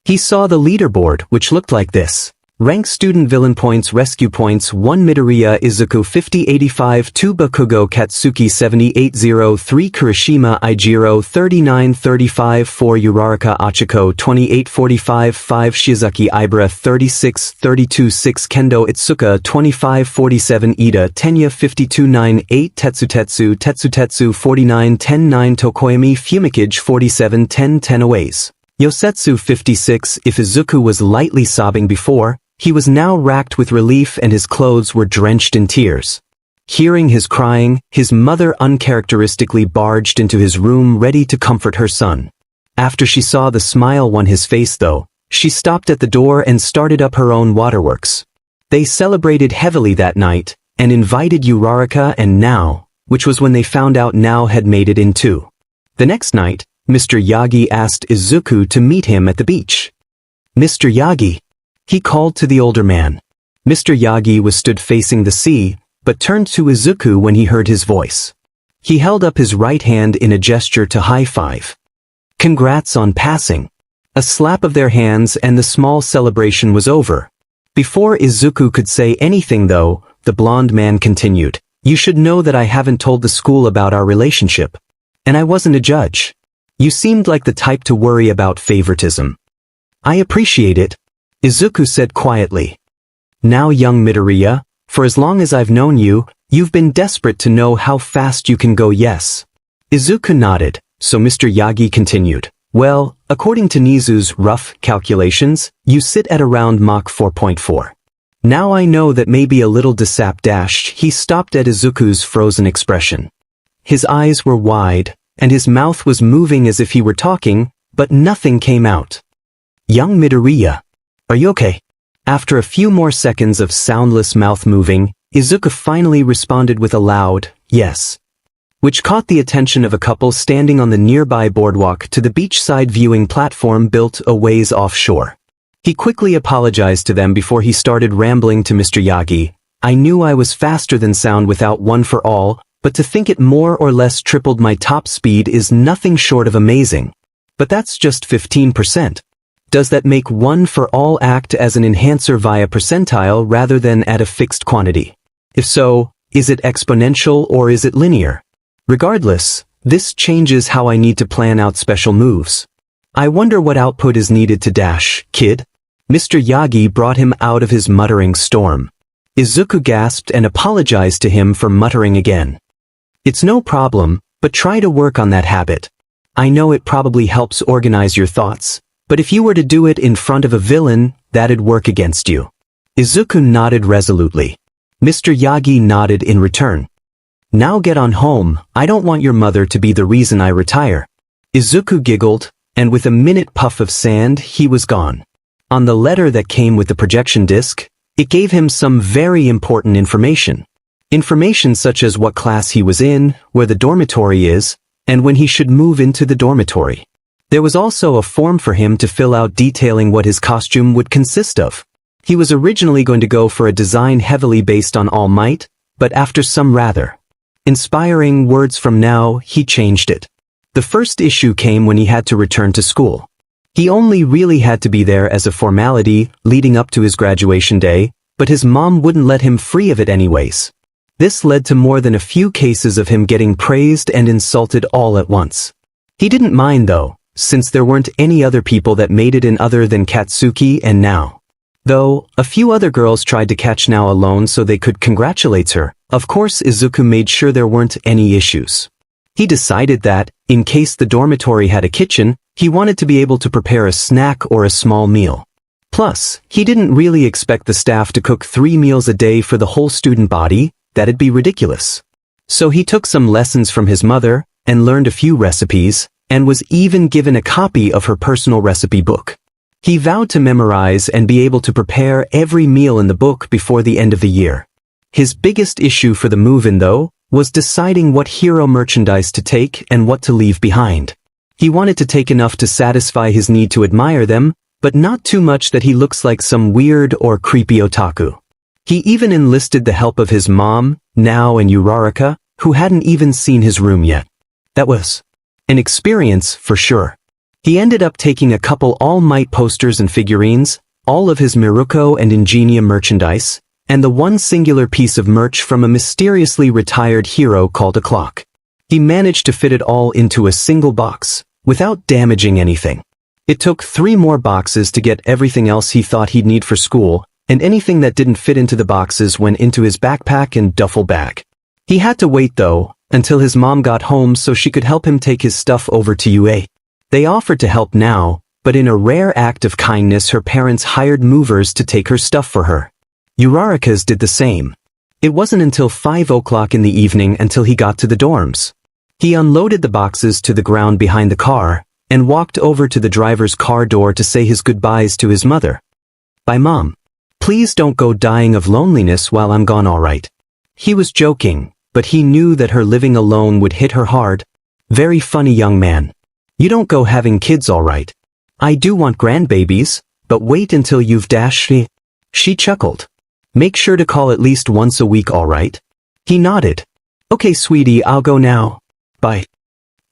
[SPEAKER 1] He saw the leaderboard, which looked like this. Rank student villain points rescue points 1 Midoriya Izuku 5085 2 Bakugo Katsuki 7803 3 Kirishima Ijiro 3935 4 Uraraka Achiko 2845 5 Shizuki Ibara 3632 6 Kendo Itsuka 2547 Ida Tenya 5298 Tetsutetsu 4910 9 Tokoyami Fumikage 4710 Tenaways. Yosetsu 56 If Izuku was lightly sobbing before, he was now racked with relief and his clothes were drenched in tears. Hearing his crying, his mother uncharacteristically barged into his room ready to comfort her son. After she saw the smile on his face though, she stopped at the door and started up her own waterworks. They celebrated heavily that night, and invited Uraraka and Nao, which was when they found out Nao had made it in too. The next night, Mr. Yagi asked Izuku to meet him at the beach. Mr. Yagi, he called to the older man. Mr. Yagi was stood facing the sea, but turned to Izuku when he heard his voice. He held up his right hand in a gesture to high five. Congrats on passing. A slap of their hands and the small celebration was over. Before Izuku could say anything though, the blonde man continued. You should know that I haven't told the school about our relationship. And I wasn't a judge. You seemed like the type to worry about favoritism. I appreciate it, Izuku said quietly. Now young Midoriya, for as long as I've known you, you've been desperate to know how fast you can go yes. Izuku nodded, so Mr. Yagi continued. Well, according to Nizu's rough calculations, you sit at around Mach 4.4. Now I know that maybe a little dashed. He stopped at Izuku's frozen expression. His eyes were wide, and his mouth was moving as if he were talking, but nothing came out. Young Midoriya, are you okay? After a few more seconds of soundless mouth moving, Izuku finally responded with a loud, yes. Which caught the attention of a couple standing on the nearby boardwalk to the beachside viewing platform built a ways offshore. He quickly apologized to them before he started rambling to Mr. Yagi. I knew I was faster than sound without One for All, but to think it more or less tripled my top speed is nothing short of amazing. But that's just 15%. Does that make One for All act as an enhancer via percentile rather than at a fixed quantity? If so, is it exponential or is it linear? Regardless, this changes how I need to plan out special moves. I wonder what output is needed to dash, kid? Mr. Yagi brought him out of his muttering storm. Izuku gasped and apologized to him for muttering again. It's no problem, but try to work on that habit. I know it probably helps organize your thoughts, but if you were to do it in front of a villain, that'd work against you. Izuku nodded resolutely. Mr. Yagi nodded in return. Now get on home, I don't want your mother to be the reason I retire. Izuku giggled, and with a minute puff of sand, he was gone. On the letter that came with the projection disc, it gave him some very important information. Information such as what class he was in, where the dormitory is, and when he should move into the dormitory. There was also a form for him to fill out detailing what his costume would consist of. He was originally going to go for a design heavily based on All Might, but after some rather inspiring words from Now, he changed it. The first issue came when he had to return to school. He only really had to be there as a formality leading up to his graduation day, but his mom wouldn't let him free of it anyways. This led to more than a few cases of him getting praised and insulted all at once. He didn't mind though, since there weren't any other people that made it in other than Katsuki and Now. Though, a few other girls tried to catch Now alone so they could congratulate her. Of course Izuku made sure there weren't any issues. He decided that, in case the dormitory had a kitchen, he wanted to be able to prepare a snack or a small meal. Plus, he didn't really expect the staff to cook 3 meals a day for the whole student body. That'd be ridiculous. So he took some lessons from his mother, and learned a few recipes, and was even given a copy of her personal recipe book. He vowed to memorize and be able to prepare every meal in the book before the end of the year. His biggest issue for the move-in though, was deciding what hero merchandise to take and what to leave behind. He wanted to take enough to satisfy his need to admire them, but not too much that he looks like some weird or creepy otaku. He even enlisted the help of his mom, Now and Uraraka, who hadn't even seen his room yet. That was an experience for sure. He ended up taking a couple All Might posters and figurines, all of his Miruko and Ingenia merchandise, and the one singular piece of merch from a mysteriously retired hero called a clock. He managed to fit it all into a single box, without damaging anything. It took 3 more boxes to get everything else he thought he'd need for school, and anything that didn't fit into the boxes went into his backpack and duffel bag. He had to wait though, until his mom got home so she could help him take his stuff over to UA. They offered to help Now, but in a rare act of kindness her parents hired movers to take her stuff for her. Uraraka's did the same. It wasn't until 5 o'clock in the evening until he got to the dorms. He unloaded the boxes to the ground behind the car, and walked over to the driver's car door to say his goodbyes to his mother. "Bye Mom. Please don't go dying of loneliness while I'm gone, alright?" He was joking, but he knew that her living alone would hit her hard. Very funny young man. You don't go having kids, alright? I do want grandbabies, but wait until you've dashed me. She chuckled. Make sure to call at least once a week, alright? He nodded. Okay sweetie, I'll go now. Bye.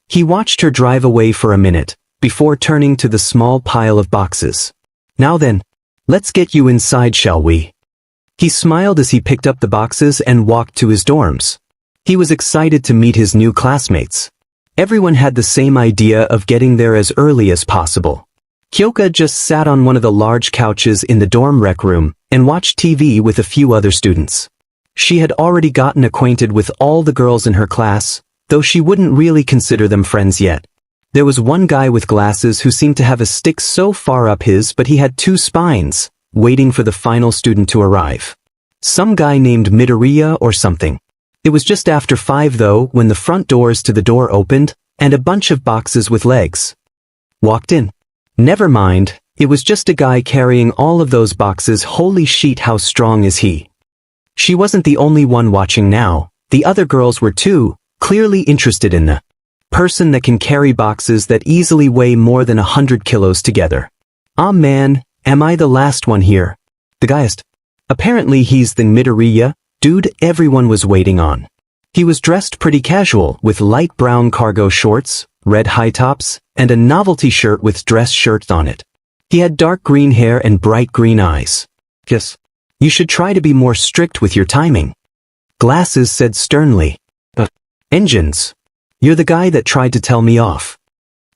[SPEAKER 1] He watched her drive away for a minute, before turning to the small pile of boxes. Now then, let's get you inside, shall we? He smiled as he picked up the boxes and walked to his dorms. He was excited to meet his new classmates. Everyone had the same idea of getting there as early as possible. Kyoka just sat on one of the large couches in the dorm rec room and watched TV with a few other students. She had already gotten acquainted with all the girls in her class, though she wouldn't really consider them friends yet. There was one guy with glasses who seemed to have a stick so far up his but he had 2 spines, waiting for the final student to arrive. Some guy named Midoriya or something. It was just after 5 though when the front doors to the door opened, and a bunch of boxes with legs walked in. Never mind, it was just a guy carrying all of those boxes. Holy shit, how strong is he? She wasn't the only one watching now, the other girls were too, clearly interested in the person that can carry boxes that easily weigh more than 100 kilos together. Ah man, am I the last one here? The guyest. Apparently he's the Midoriya dude everyone was waiting on. He was dressed pretty casual with light brown cargo shorts, red high tops, and a novelty shirt with dress shirts on it. He had dark green hair and bright green eyes. Yes. You should try to be more strict with your timing. Glasses said sternly. Engines. You're the guy that tried to tell me off.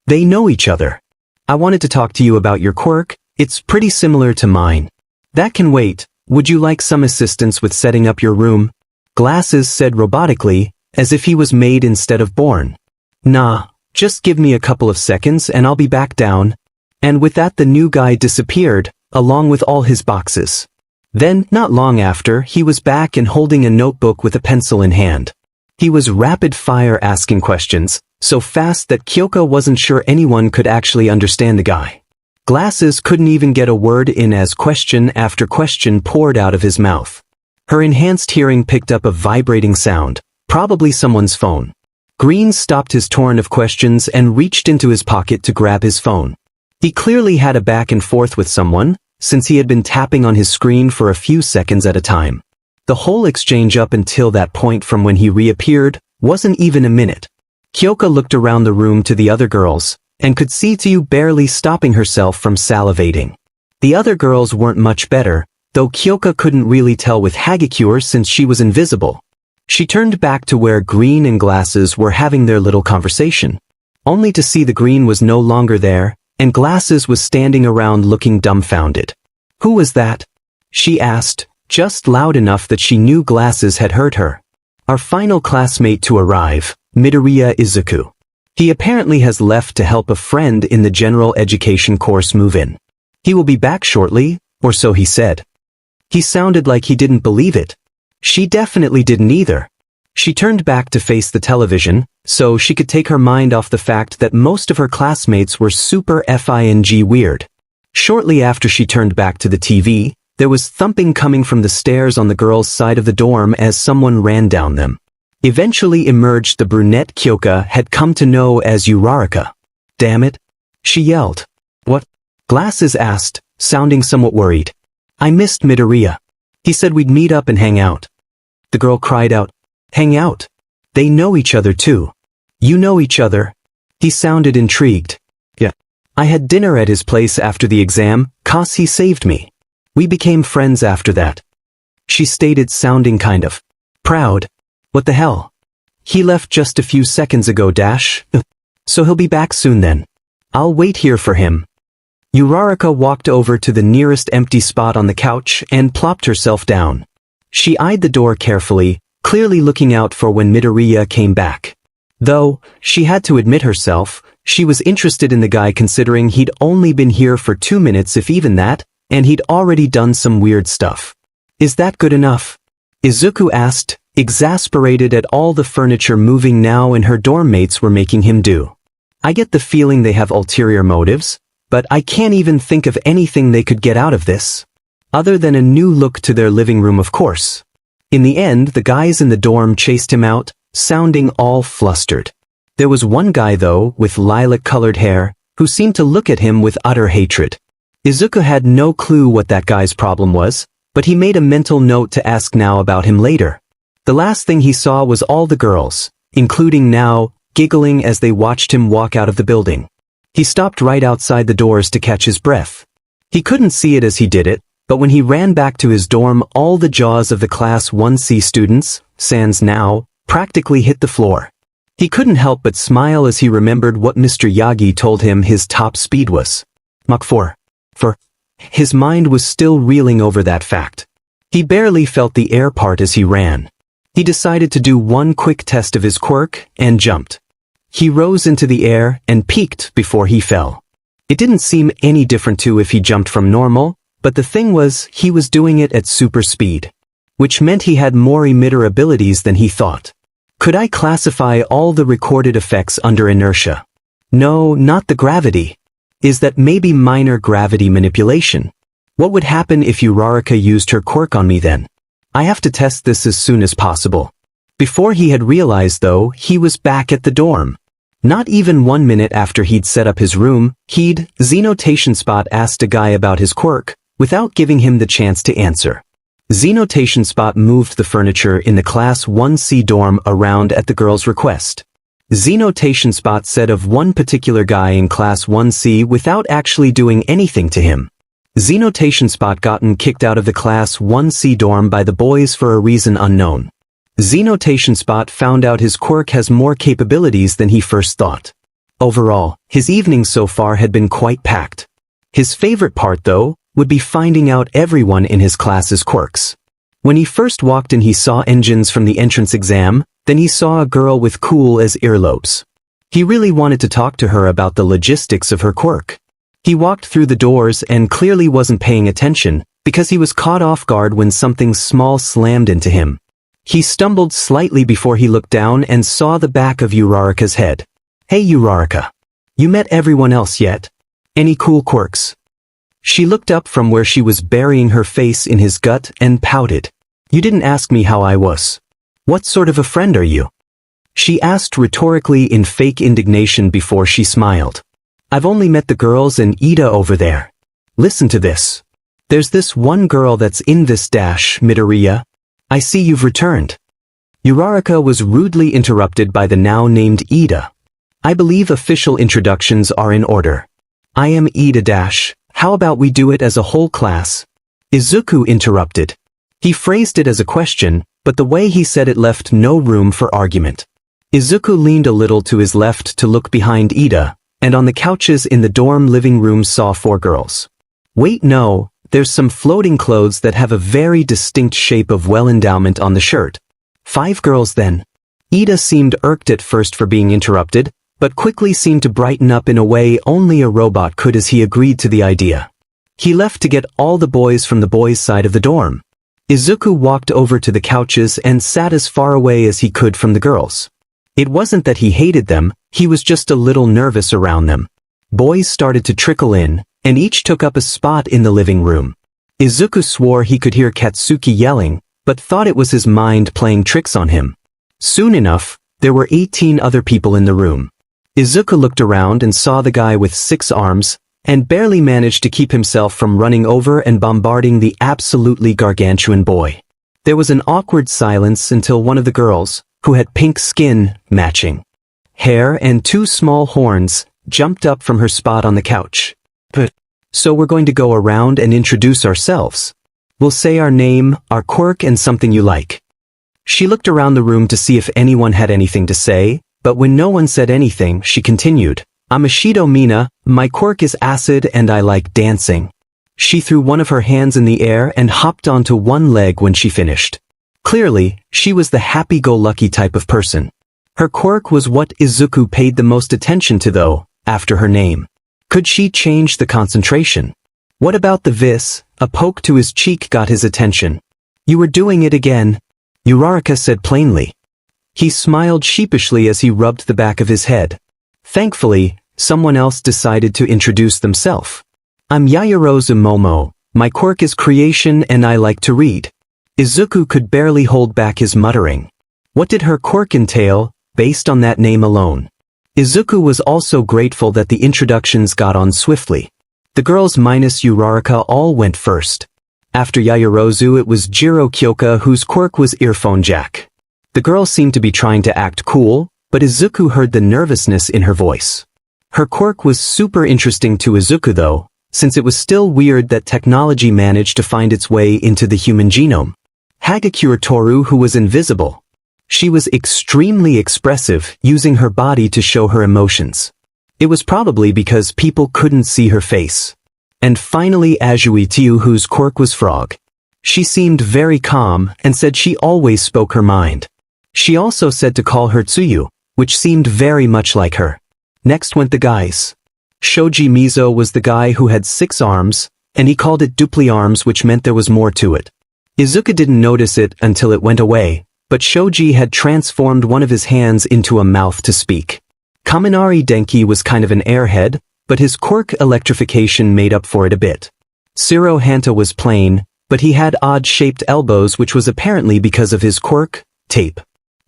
[SPEAKER 1] They know each other. I wanted to talk to you about your quirk. It's pretty similar to mine. That can wait. Would you like some assistance with setting up your room? Glasses said robotically, as if he was made instead of born. Nah, just give me a couple of seconds and I'll be back down. And with that the new guy disappeared, along with all his boxes. Then, not long after, he was back and holding a notebook with a pencil in hand. He was rapid-fire asking questions, so fast that Kyoka wasn't sure anyone could actually understand the guy. Glasses couldn't even get a word in as question after question poured out of his mouth. Her enhanced hearing picked up a vibrating sound, probably someone's phone. Green stopped his torrent of questions and reached into his pocket to grab his phone. He clearly had a back and forth with someone, since he had been tapping on his screen for a few seconds at a time. The whole exchange up until that point from when he reappeared wasn't even a minute. Kyoka looked around the room to the other girls, and could see Tsuyu barely stopping herself from salivating. The other girls weren't much better, though Kyoka couldn't really tell with Hagakure since she was invisible. She turned back to where Green and Glasses were having their little conversation, only to see the Green was no longer there, and Glasses was standing around looking dumbfounded. "Who was that?" she asked, just loud enough that she knew Glasses had heard her. "Our final classmate to arrive, Midoriya Izuku. He apparently has left to help a friend in the general education course move in. He will be back shortly, or so he said." He sounded like he didn't believe it. She definitely didn't either. She turned back to face the television, so she could take her mind off the fact that most of her classmates were super FING weird. Shortly after she turned back to the TV, there was thumping coming from the stairs on the girls' side of the dorm as someone ran down them. Eventually emerged the brunette Kyoka had come to know as Uraraka. "Damn it!" she yelled. "What?" Glasses asked, sounding somewhat worried. "I missed Midoriya. He said we'd meet up and hang out." The girl cried out, "Hang out? They know each other too." "You know each other?" He sounded intrigued. "Yeah. I had dinner at his place after the exam, 'cause he saved me. We became friends after that," she stated, sounding kind of proud. "What the hell? He left just a few seconds ago dash. So he'll be back soon then. I'll wait here for him." Uraraka walked over to the nearest empty spot on the couch and plopped herself down. She eyed the door carefully, clearly looking out for when Midoriya came back. Though, she had to admit herself, she was interested in the guy considering he'd only been here for 2 minutes if even that, and he'd already done some weird stuff. "Is that good enough?" Izuku asked, exasperated at all the furniture moving now and her dorm mates were making him do. "I get the feeling they have ulterior motives, but I can't even think of anything they could get out of this. Other than a new look to their living room, of course." In the end, the guys in the dorm chased him out, sounding all flustered. There was one guy though, with lilac-colored hair, who seemed to look at him with utter hatred. Izuku had no clue what that guy's problem was, but he made a mental note to ask now about him later. The last thing he saw was all the girls, including now, giggling as they watched him walk out of the building. He stopped right outside the doors to catch his breath. He couldn't see it as he did it, but when he ran back to his dorm, all the jaws of the Class 1C students, sans now, practically hit the floor. He couldn't help but smile as he remembered what Mr. Yagi told him his top speed was. Mach 4. His mind was still reeling over that fact. He barely felt the air part as he ran. He decided to do one quick test of his quirk, and jumped. He rose into the air and peaked before he fell. It didn't seem any different to if he jumped from normal, but the thing was, he was doing it at super speed, which meant he had more emitter abilities than he thought. Could I classify all the recorded effects under inertia? No, not the gravity. Is that maybe minor gravity manipulation? What would happen if Uraraka used her quirk on me then? I have to test this as soon as possible. Before he had realized though, he was back at the dorm. Not even 1 minute after he'd set up his room, Xenotation Spot asked a guy about his quirk, without giving him the chance to answer. Xenotation Spot moved the furniture in the Class 1C dorm around at the girl's request. Xenotation Spot said of one particular guy in Class 1C without actually doing anything to him. Xenotation Spot gotten kicked out of the Class 1C dorm by the boys for a reason unknown. Xenotation Spot found out his quirk has more capabilities than he first thought. Overall, his evening so far had been quite packed. His favorite part though, would be finding out everyone in his class's quirks. When he first walked in he saw engines from the entrance exam, then he saw a girl with cool as earlobes. He really wanted to talk to her about the logistics of her quirk. He walked through the doors and clearly wasn't paying attention, because he was caught off guard when something small slammed into him. He stumbled slightly before he looked down and saw the back of Uraraka's head. "Hey Uraraka. You met everyone else yet? Any cool quirks?" She looked up from where she was burying her face in his gut and pouted. "You didn't ask me how I was. What sort of a friend are you?" She asked rhetorically in fake indignation before she smiled. I've only met the girls and Ida over there. Listen to this. There's this one girl that's in this dash, Midoriya. I see you've returned. Uraraka was rudely interrupted by the now named Ida. I believe official introductions are in order. I am Ida dash. How about we do it as a whole class? Izuku interrupted. He phrased it as a question, but the way he said it left no room for argument. Izuku leaned a little to his left to look behind Ida, and on the couches in the dorm living room saw 4 girls. Wait, no, there's some floating clothes that have a very distinct shape of well-endowment on the shirt. 5 girls then. Ida seemed irked at first for being interrupted, but quickly seemed to brighten up in a way only a robot could as he agreed to the idea. He left to get all the boys from the boys' side of the dorm. Izuku walked over to the couches and sat as far away as he could from the girls. It wasn't that he hated them, he was just a little nervous around them. Boys started to trickle in, and each took up a spot in the living room. Izuku swore he could hear Katsuki yelling, but thought it was his mind playing tricks on him. Soon enough, there were 18 other people in the room. Izuku looked around and saw the guy with 6 arms, and barely managed to keep himself from running over and bombarding the absolutely gargantuan boy. There was an awkward silence until one of the girls, who had pink skin, matching hair and 2 small horns, jumped up from her spot on the couch. So we're going to go around and introduce ourselves. We'll say our name, our quirk, and something you like. She looked around the room to see if anyone had anything to say, but when no one said anything, she continued. I'm Ashido Mina, my quirk is acid and I like dancing. She threw one of her hands in the air and hopped onto one leg when she finished. Clearly, she was the happy-go-lucky type of person. Her quirk was what Izuku paid the most attention to though, after her name. Could she change the concentration? What about the vis? A poke to his cheek got his attention. You were doing it again, Uraraka said plainly. He smiled sheepishly as he rubbed the back of his head. Thankfully, someone else decided to introduce themselves. I'm Yaoyorozu Momo, my quirk is creation and I like to read. Izuku could barely hold back his muttering. What did her quirk entail, based on that name alone? Izuku was also grateful that the introductions got on swiftly. The girls minus Uraraka all went first. After Yaoyorozu it was Jiro Kyoka whose quirk was earphone jack. The girl seemed to be trying to act cool, but Izuku heard the nervousness in her voice. Her quirk was super interesting to Izuku though, since it was still weird that technology managed to find its way into the human genome. Hagakure Toru, who was invisible. She was extremely expressive, using her body to show her emotions. It was probably because people couldn't see her face. And finally Azui Tiu, whose quirk was frog. She seemed very calm and said she always spoke her mind. She also said to call her Tsuyu, which seemed very much like her. Next went the guys. Shoji Mizo was the guy who had 6 arms, and he called it dupli arms, which meant there was more to it. Izuku didn't notice it until it went away, but Shoji had transformed one of his hands into a mouth to speak. Kaminari Denki was kind of an airhead, but his quirk electrification made up for it a bit. Shiro Hanta was plain, but he had odd-shaped elbows, which was apparently because of his quirk, tape.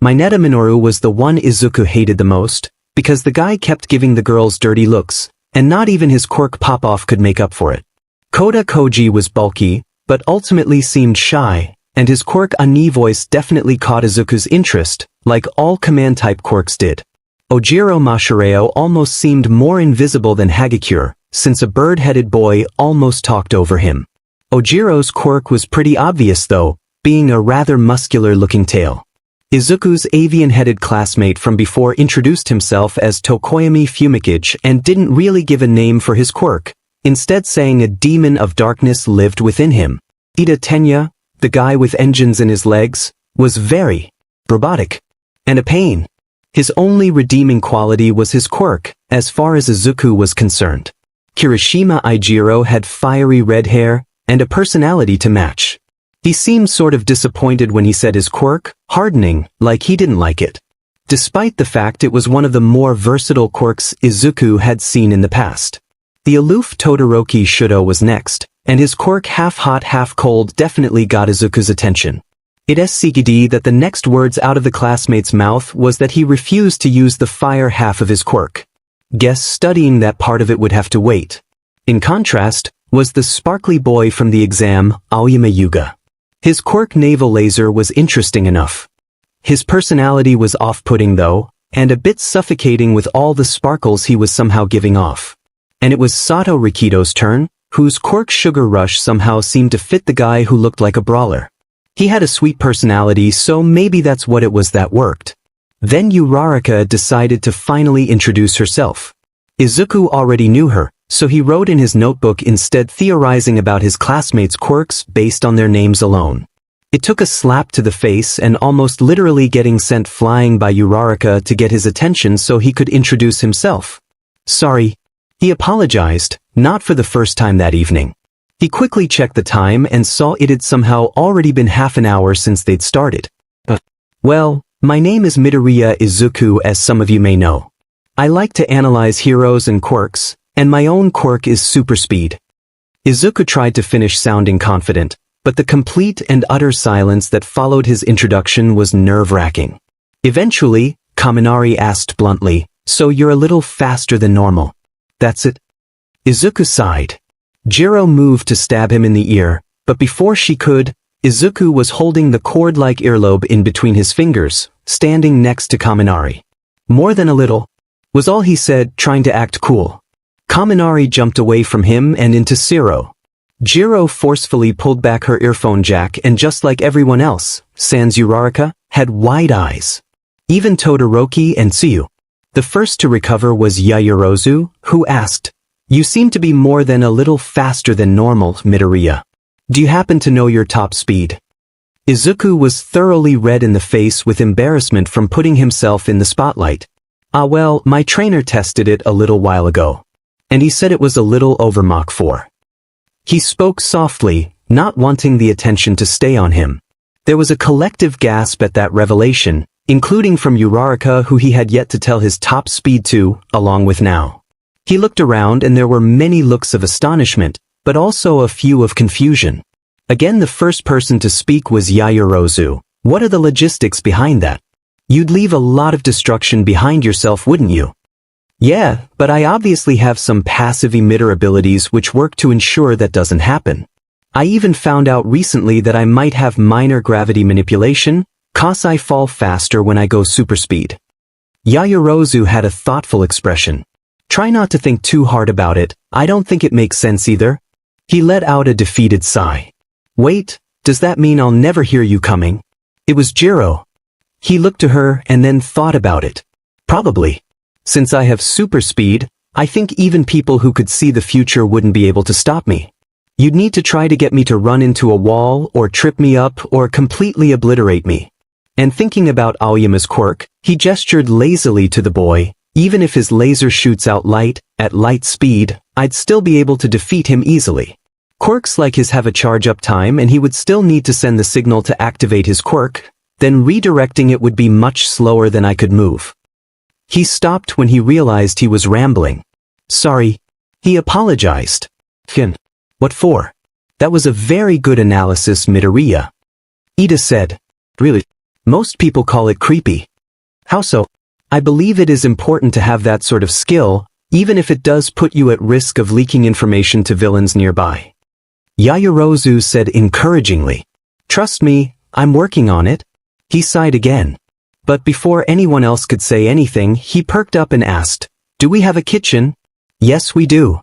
[SPEAKER 1] Mineta Minoru was the one Izuku hated the most, because the guy kept giving the girls dirty looks, and not even his quirk pop-off could make up for it. Koda Koji was bulky, but ultimately seemed shy, and his quirk Ani voice definitely caught Izuku's interest, like all command-type quirks did. Ojiro Mashireo almost seemed more invisible than Hagakure, since a bird-headed boy almost talked over him. Ojiro's quirk was pretty obvious though, being a rather muscular-looking tail. Izuku's avian-headed classmate from before introduced himself as Tokoyami Fumikage and didn't really give a name for his quirk, instead saying a demon of darkness lived within him. Ida Tenya, the guy with engines in his legs, was very robotic and a pain. His only redeeming quality was his quirk, as far as Izuku was concerned. Kirishima Ijiro had fiery red hair and a personality to match. He seemed sort of disappointed when he said his quirk, hardening, like he didn't like it. Despite the fact it was one of the more versatile quirks Izuku had seen in the past. The aloof Todoroki Shudo was next, and his quirk half hot half cold definitely got Izuku's attention. It's CKD that the next words out of the classmate's mouth was that he refused to use the fire half of his quirk. Guess studying that part of it would have to wait. In contrast, was the sparkly boy from the exam, Aoyama Yuga. His quirk naval laser was interesting enough. His personality was off-putting though, and a bit suffocating with all the sparkles he was somehow giving off. And it was Sato Rikito's turn, whose quirk Sugar Rush somehow seemed to fit the guy who looked like a brawler. He had a sweet personality, so maybe that's what it was that worked. Then Uraraka decided to finally introduce herself. Izuku already knew her, so he wrote in his notebook instead theorizing about his classmates' quirks based on their names alone. It took a slap to the face and almost literally getting sent flying by Uraraka to get his attention so he could introduce himself. Sorry. He apologized, not for the first time that evening. He quickly checked the time and saw it had somehow already been half an hour since they'd started. Well, my name is Midoriya Izuku, as some of you may know. I like to analyze heroes and quirks, and my own quirk is super speed. Izuku tried to finish sounding confident, but the complete and utter silence that followed his introduction was nerve-wracking. Eventually, Kaminari asked bluntly, "So you're a little faster than normal?" "That's it." Izuku sighed. Jiro moved to stab him in the ear, but before she could, Izuku was holding the cord-like earlobe in between his fingers, standing next to Kaminari. "More than a little," was all he said, trying to act cool. Kaminari jumped away from him and into Zero. Jiro forcefully pulled back her earphone jack and just like everyone else, sans Uraraka, had wide eyes. Even Todoroki and Tsuyu. The first to recover was Yaoyorozu, who asked, "You seem to be more than a little faster than normal, Midoriya. Do you happen to know your top speed?" Izuku was thoroughly red in the face with embarrassment from putting himself in the spotlight. Well, my trainer tested it a little while ago. And he said it was a little over Mach 4. He spoke softly, not wanting the attention to stay on him. There was a collective gasp at that revelation, including from Uraraka, who he had yet to tell his top speed to, along with now. He looked around and there were many looks of astonishment, but also a few of confusion. Again, the first person to speak was Yaoyorozu. "What are the logistics behind that? You'd leave a lot of destruction behind yourself, wouldn't you?" "Yeah, but I obviously have some passive emitter abilities which work to ensure that doesn't happen. I even found out recently that I might have minor gravity manipulation, 'cause I fall faster when I go super speed." Yaoyorozu had a thoughtful expression. "Try not to think too hard about it, I don't think it makes sense either." He let out a defeated sigh. "Wait, does that mean I'll never hear you coming?" It was Jiro. He looked to her and then thought about it. "Probably. Since I have super speed, I think even people who could see the future wouldn't be able to stop me. You'd need to try to get me to run into a wall or trip me up or completely obliterate me." And thinking about Aoyama's quirk, he gestured lazily to the boy. "Even if his laser shoots out light, at light speed, I'd still be able to defeat him easily. Quirks like his have a charge-up time and he would still need to send the signal to activate his quirk, then redirecting it would be much slower than I could move." He stopped when he realized he was rambling. "Sorry." He apologized. "What for? That was a very good analysis, Midoriya." Ida said. "Really? Most people call it creepy." "How so?" "I believe it is important to have that sort of skill, even if it does put you at risk of leaking information to villains nearby." Yaoyorozu said encouragingly. "Trust me, I'm working on it." He sighed again. But before anyone else could say anything, he perked up and asked, "Do we have a kitchen?" "Yes, we do."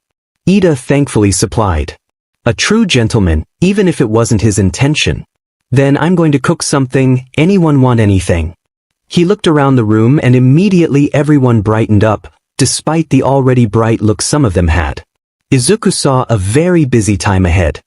[SPEAKER 1] Ida thankfully supplied. A true gentleman, even if it wasn't his intention. "Then I'm going to cook something. Anyone want anything?" He looked around the room and immediately everyone brightened up, despite the already bright look some of them had. Izuku saw a very busy time ahead.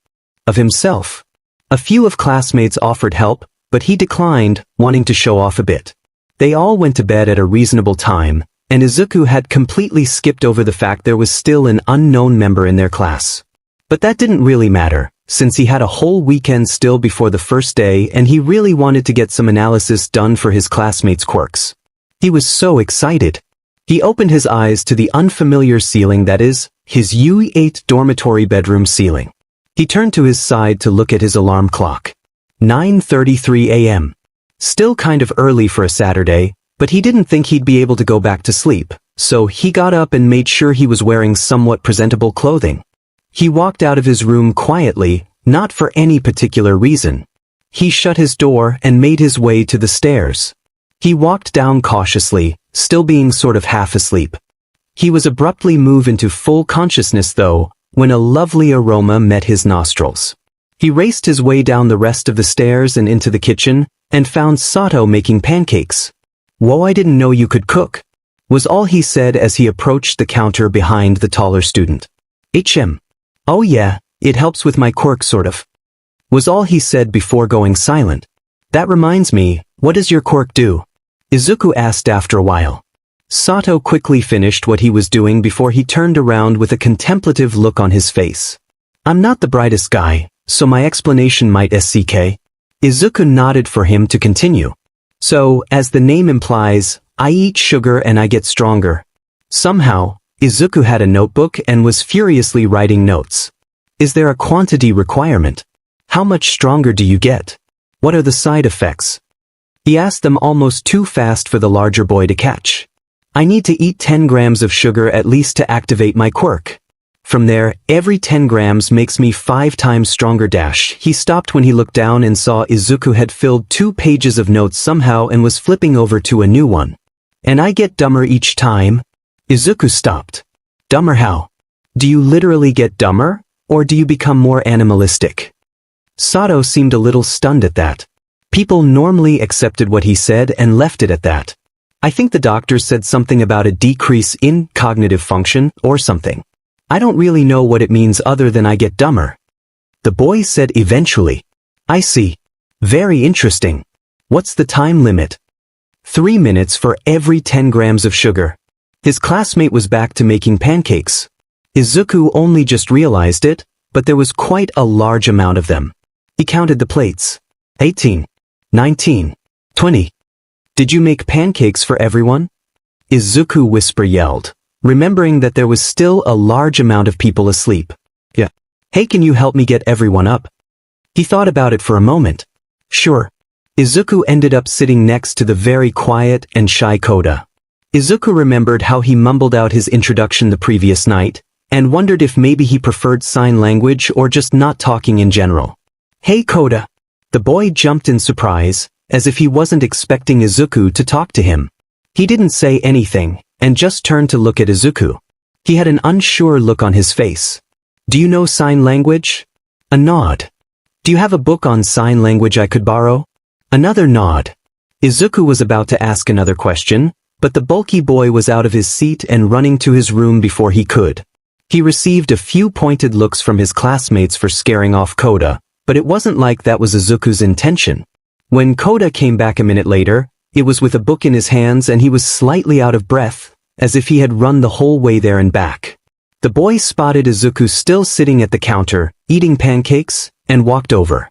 [SPEAKER 1] Of himself. A few of classmates offered help, but he declined, wanting to show off a bit. They all went to bed at a reasonable time, and Izuku had completely skipped over the fact there was still an unknown member in their class. But that didn't really matter, since he had a whole weekend still before the first day and he really wanted to get some analysis done for his classmates' quirks. He was so excited. He opened his eyes to the unfamiliar ceiling, that is, his UE8 dormitory bedroom ceiling. He turned to his side to look at his alarm clock. 9:33 a.m. Still kind of early for a Saturday, but he didn't think he'd be able to go back to sleep, so he got up and made sure he was wearing somewhat presentable clothing. He walked out of his room quietly, not for any particular reason. He shut his door and made his way to the stairs. He walked down cautiously, still being sort of half asleep. He was abruptly moved into full consciousness though, when a lovely aroma met his nostrils. He raced his way down the rest of the stairs and into the kitchen, and found Sato making pancakes. "Whoa, I didn't know you could cook," was all he said as he approached the counter behind the taller student. "Oh yeah, it helps with my quirk sort of," was all he said before going silent. "That reminds me, what does your quirk do?" Izuku asked after a while. Sato quickly finished what he was doing before he turned around with a contemplative look on his face. "I'm not the brightest guy, so my explanation might SCK. Izuku nodded for him to continue. "So, as the name implies, I eat sugar and I get stronger." Somehow, Izuku had a notebook and was furiously writing notes. "Is there a quantity requirement? How much stronger do you get? What are the side effects?" He asked them almost too fast for the larger boy to catch. "I need to eat 10 grams of sugar at least to activate my quirk. From there, every 10 grams makes me 5 times stronger dash." He stopped when he looked down and saw Izuku had filled 2 pages of notes somehow and was flipping over to a new one. "And I get dumber each time?" Izuku stopped. "Dumber how? Do you literally get dumber, or do you become more animalistic?" Sato seemed a little stunned at that. People normally accepted what he said and left it at that. "I think the doctor said something about a decrease in cognitive function or something. I don't really know what it means other than I get dumber," the boy said eventually. "I see. Very interesting. What's the time limit?" 3 minutes for every 10 grams of sugar. His classmate was back to making pancakes. Izuku only just realized it, but there was quite a large amount of them. He counted the plates. 18, 19, 20. "Did you make pancakes for everyone?" Izuku whisper yelled, remembering that there was still a large amount of people asleep. "Yeah. Hey, can you help me get everyone up?" He thought about it for a moment. "Sure." Izuku ended up sitting next to the very quiet and shy Koda. Izuku remembered how he mumbled out his introduction the previous night, and wondered if maybe he preferred sign language or just not talking in general. "Hey Koda." The boy jumped in surprise, as if he wasn't expecting Izuku to talk to him. He didn't say anything, and just turned to look at Izuku. He had an unsure look on his face. "Do you know sign language?" A nod. "Do you have a book on sign language I could borrow?" Another nod. Izuku was about to ask another question, but the bulky boy was out of his seat and running to his room before he could. He received a few pointed looks from his classmates for scaring off Koda, but it wasn't like that was Izuku's intention. When Koda came back a minute later, it was with a book in his hands and he was slightly out of breath, as if he had run the whole way there and back. The boy spotted Izuku still sitting at the counter, eating pancakes, and walked over.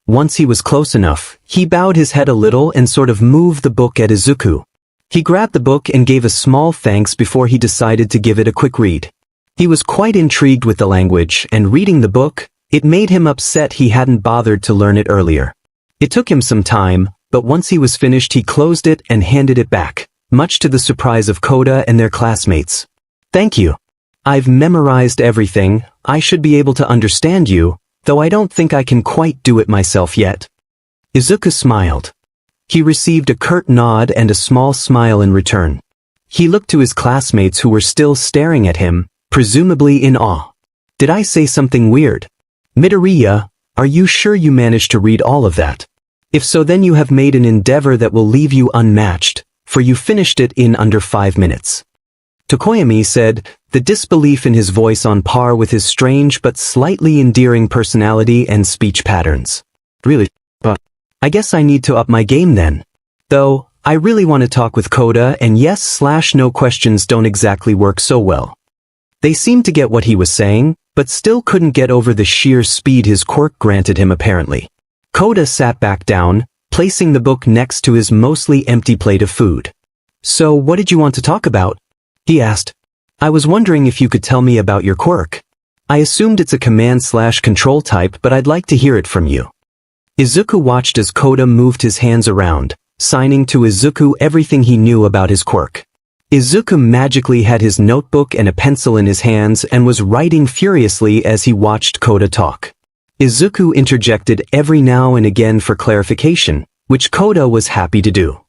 [SPEAKER 1] Once he was close enough, he bowed his head a little and sort of moved the book at Izuku. He grabbed the book and gave a small thanks before he decided to give it a quick read. He was quite intrigued with the language, and reading the book, it made him upset he hadn't bothered to learn it earlier. It took him some time, but once he was finished he closed it and handed it back, much to the surprise of Koda and their classmates. "Thank you. I've memorized everything. I should be able to understand you, though I don't think I can quite do it myself yet." Izuku smiled. He received a curt nod and a small smile in return. He looked to his classmates who were still staring at him, presumably in awe. "Did I say something weird? Midoriya, are you sure you managed to read all of that? If so, then you have made an endeavor that will leave you unmatched, for you finished it in under 5 minutes." Tokoyami said, the disbelief in his voice on par with his strange but slightly endearing personality and speech patterns. "Really? But I guess I need to up my game then. Though, I really want to talk with Koda, and yes/no questions don't exactly work so well." They seemed to get what he was saying, but still couldn't get over the sheer speed his quirk granted him apparently. Koda sat back down, placing the book next to his mostly empty plate of food. "So what did you want to talk about?" he asked. "I was wondering if you could tell me about your quirk. I assumed it's a command/control type, but I'd like to hear it from you." Izuku watched as Koda moved his hands around, signing to Izuku everything he knew about his quirk. Izuku magically had his notebook and a pencil in his hands and was writing furiously as he watched Koda talk. Izuku interjected every now and again for clarification, which Koda was happy to do.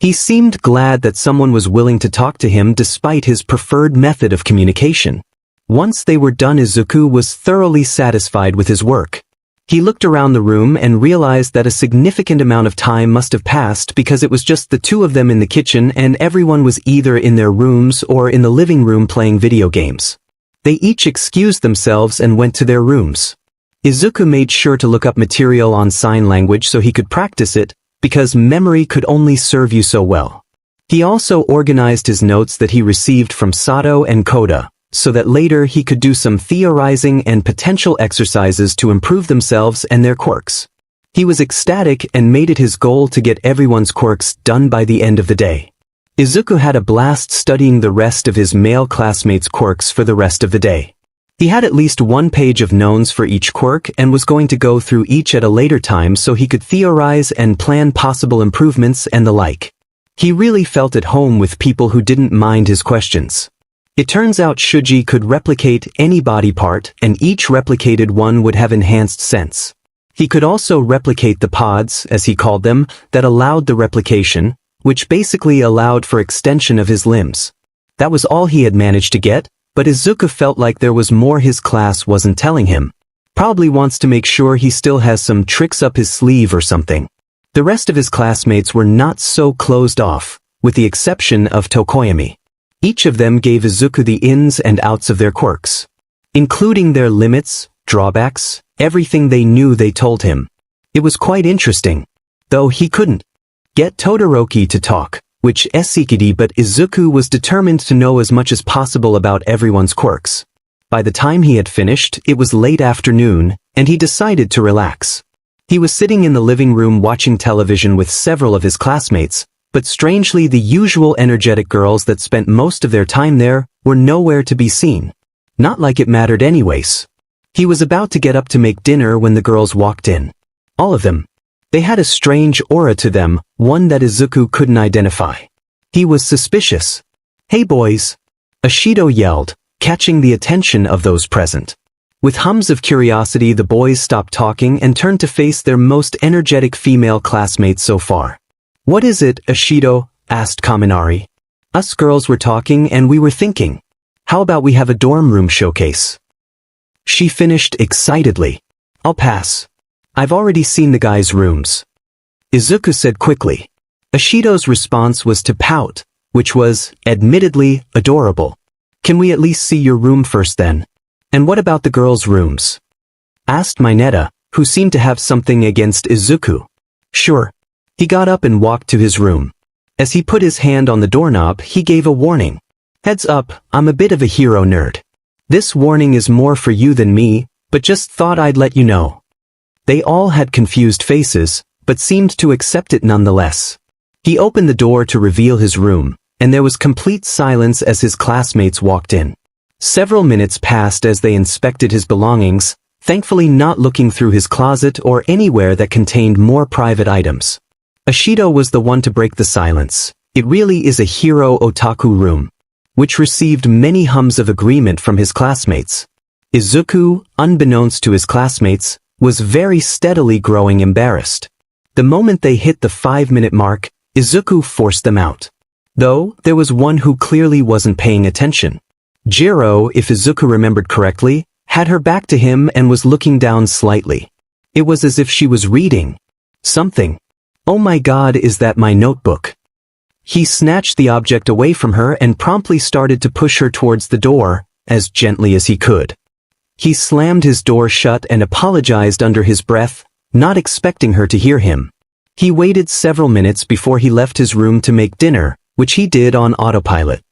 [SPEAKER 1] He seemed glad that someone was willing to talk to him despite his preferred method of communication. Once they were done, Izuku was thoroughly satisfied with his work. He looked around the room and realized that a significant amount of time must have passed because it was just the two of them in the kitchen and everyone was either in their rooms or in the living room playing video games. They each excused themselves and went to their rooms. Izuku made sure to look up material on sign language so he could practice it, because memory could only serve you so well. He also organized his notes that he received from Sato and Koda, so that later he could do some theorizing and potential exercises to improve themselves and their quirks. He was ecstatic and made it his goal to get everyone's quirks done by the end of the day. Izuku had a blast studying the rest of his male classmates' quirks for the rest of the day. He had at least one page of knowns for each quirk and was going to go through each at a later time so he could theorize and plan possible improvements and the like. He really felt at home with people who didn't mind his questions. It turns out Shuji could replicate any body part, and each replicated one would have enhanced sense. He could also replicate the pods, as he called them, that allowed the replication, which basically allowed for extension of his limbs. That was all he had managed to get, but Izuku felt like there was more his class wasn't telling him. Probably wants to make sure he still has some tricks up his sleeve or something. The rest of his classmates were not so closed off, with the exception of Tokoyami. Each of them gave Izuku the ins and outs of their quirks, including their limits, drawbacks, everything they knew. They told him. It was quite interesting, though he couldn't get Todoroki to talk, which Esikidi, but Izuku was determined to know as much as possible about everyone's quirks. By the time he had finished, it was late afternoon, and he decided to relax. He was sitting in the living room watching television with several of his classmates, but strangely the usual energetic girls that spent most of their time there were nowhere to be seen. Not like it mattered anyways. He was about to get up to make dinner when the girls walked in. All of them. They had a strange aura to them, one that Izuku couldn't identify. He was suspicious. "Hey boys!" Ashido yelled, catching the attention of those present. With hums of curiosity, the boys stopped talking and turned to face their most energetic female classmate so far. "What is it, Ashido?" asked Kaminari. "Us girls were talking and we were thinking, how about we have a dorm room showcase?" She finished excitedly. "I'll pass. I've already seen the guys' rooms," Izuku said quickly. Ashido's response was to pout, which was, admittedly, adorable. "Can we at least see your room first then? And what about the girls' rooms?" asked Mineta, who seemed to have something against Izuku. "Sure." He got up and walked to his room. As he put his hand on the doorknob, he gave a warning. "Heads up, I'm a bit of a hero nerd. This warning is more for you than me, but just thought I'd let you know." They all had confused faces, but seemed to accept it nonetheless. He opened the door to reveal his room, and there was complete silence as his classmates walked in. Several minutes passed as they inspected his belongings, thankfully not looking through his closet or anywhere that contained more private items. Ashido was the one to break the silence. "It really is a hero otaku room," which received many hums of agreement from his classmates. Izuku, unbeknownst to his classmates, was very steadily growing embarrassed. The moment they hit the 5-minute mark, Izuku forced them out. Though, there was one who clearly wasn't paying attention. Jiro, if Izuku remembered correctly, had her back to him and was looking down slightly. It was as if she was reading something. "Oh my god, is that my notebook?" He snatched the object away from her and promptly started to push her towards the door, as gently as he could. He slammed his door shut and apologized under his breath, not expecting her to hear him. He waited several minutes before he left his room to make dinner, which he did on autopilot.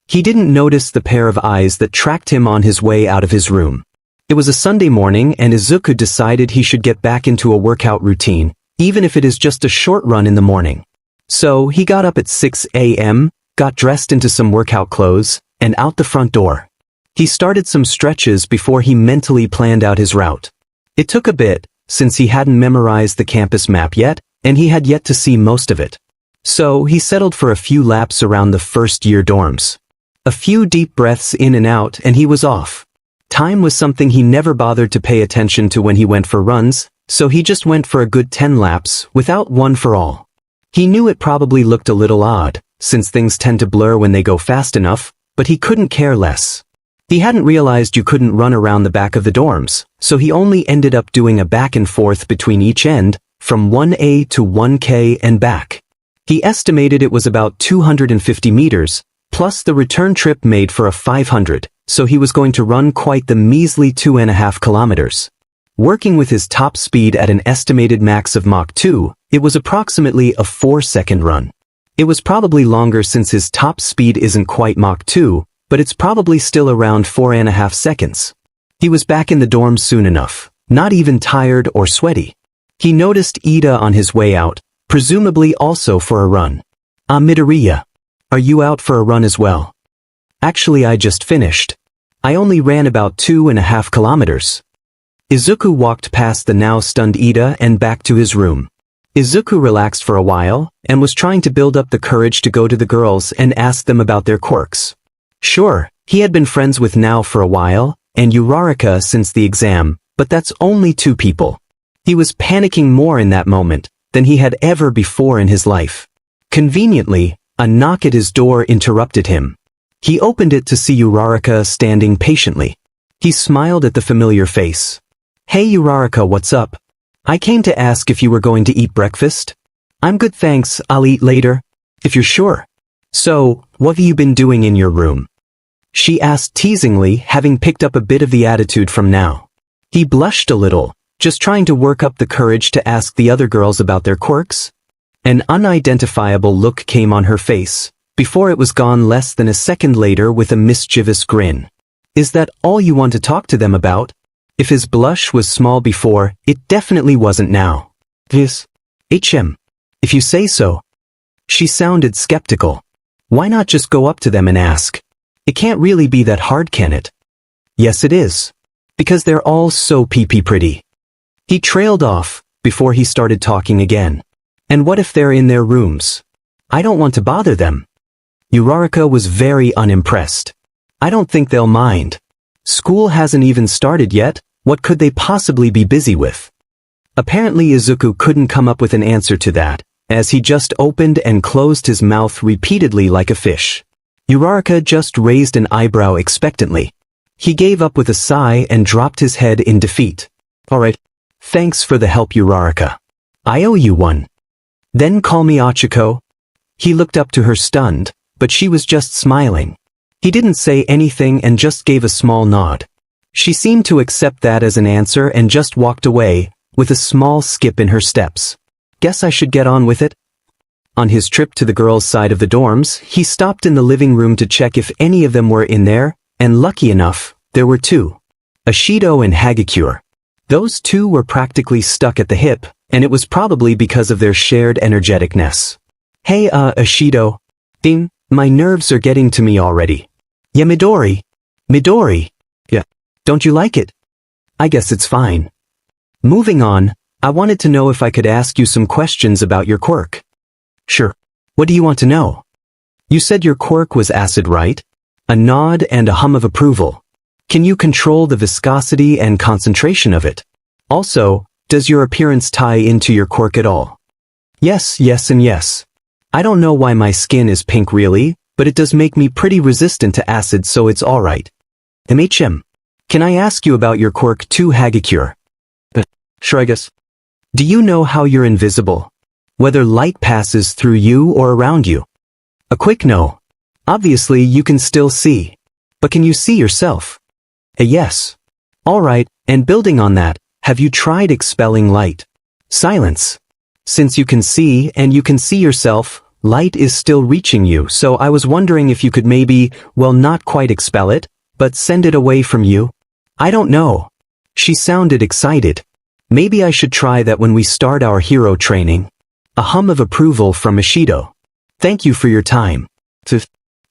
[SPEAKER 1] He didn't notice the pair of eyes that tracked him on his way out of his room. It was a Sunday morning and Izuku decided he should get back into a workout routine, even if it is just a short run in the morning. So he got up at 6 a.m., got dressed into some workout clothes, and out the front door. He started some stretches before he mentally planned out his route. It took a bit, since he hadn't memorized the campus map yet, and he had yet to see most of it. So he settled for a few laps around the first-year dorms. A few deep breaths in and out, and he was off. Time was something he never bothered to pay attention to when he went for runs, so he just went for a good 10 laps, without one for all. He knew it probably looked a little odd, since things tend to blur when they go fast enough, but he couldn't care less. He hadn't realized you couldn't run around the back of the dorms, so he only ended up doing a back and forth between each end, from 1A to 1K and back. He estimated it was about 250 meters, plus the return trip made for a 500, so he was going to run quite the measly 2.5 kilometers. Working with his top speed at an estimated max of Mach 2, it was approximately a 4-second run. It was probably longer since his top speed isn't quite Mach 2, but it's probably still around 4.5 seconds. He was back in the dorm soon enough, not even tired or sweaty. He noticed Ida on his way out, presumably also for a run. Midoriya. Are you out for a run as well? Actually, I just finished. I only ran about 2.5 kilometers. Izuku walked past the now stunned Ida and back to his room. Izuku relaxed for a while, and was trying to build up the courage to go to the girls and ask them about their quirks. Sure, he had been friends with Nao for a while, and Uraraka since the exam, but that's only 2 people. He was panicking more in that moment than he had ever before in his life. Conveniently, a knock at his door interrupted him. He opened it to see Uraraka standing patiently. He smiled at the familiar face. Hey Uraraka, what's up? I came to ask if you were going to eat breakfast. I'm good thanks, I'll eat later. If you're sure. So, what have you been doing in your room? She asked teasingly, having picked up a bit of the attitude from Nao. He blushed a little, just trying to work up the courage to ask the other girls about their quirks. An unidentifiable look came on her face, before it was gone less than a second later with a mischievous grin. Is that all you want to talk to them about? If his blush was small before, it definitely wasn't now. This? If you say so. She sounded skeptical. Why not just go up to them and ask? It can't really be that hard, can it? Yes it is. Because they're all so pretty. He trailed off, before he started talking again. And what if they're in their rooms? I don't want to bother them. Uraraka was very unimpressed. I don't think they'll mind. School hasn't even started yet, what could they possibly be busy with? Apparently Izuku couldn't come up with an answer to that, as he just opened and closed his mouth repeatedly like a fish. Uraraka just raised an eyebrow expectantly. He gave up with a sigh and dropped his head in defeat. Alright. Thanks for the help, Uraraka. I owe you one. Then call me Achiko. He looked up to her stunned, but she was just smiling. He didn't say anything and just gave a small nod. She seemed to accept that as an answer and just walked away, with a small skip in her steps. Guess I should get on with it. On his trip to the girls' side of the dorms, he stopped in the living room to check if any of them were in there, and lucky enough, there were 2. Ashido and Hagakure. Those 2 were practically stuck at the hip, and it was probably because of their shared energeticness. Hey Ashido. Ding, my nerves are getting to me already. Yeah Midori. Midori. Yeah. Don't you like it? I guess it's fine. Moving on, I wanted to know if I could ask you some questions about your quirk. Sure. What do you want to know? You said your quirk was acid, right? A nod and a hum of approval. Can you control the viscosity and concentration of it? Also, does your appearance tie into your quirk at all? Yes, yes and yes. I don't know why my skin is pink really, but it does make me pretty resistant to acid, so it's alright. Can I ask you about your quirk too, Hagakure? Sure, I guess. Do you know how you're invisible? Whether light passes through you or around you? A quick no. Obviously you can still see. But can you see yourself? A yes. Alright, and building on that, have you tried expelling light? Silence. Since you can see and you can see yourself, light is still reaching you, so I was wondering if you could maybe, well, not quite expel it, but send it away from you? I don't know. She sounded excited. Maybe I should try that when we start our hero training. A hum of approval from Ashido. Thank you for your time.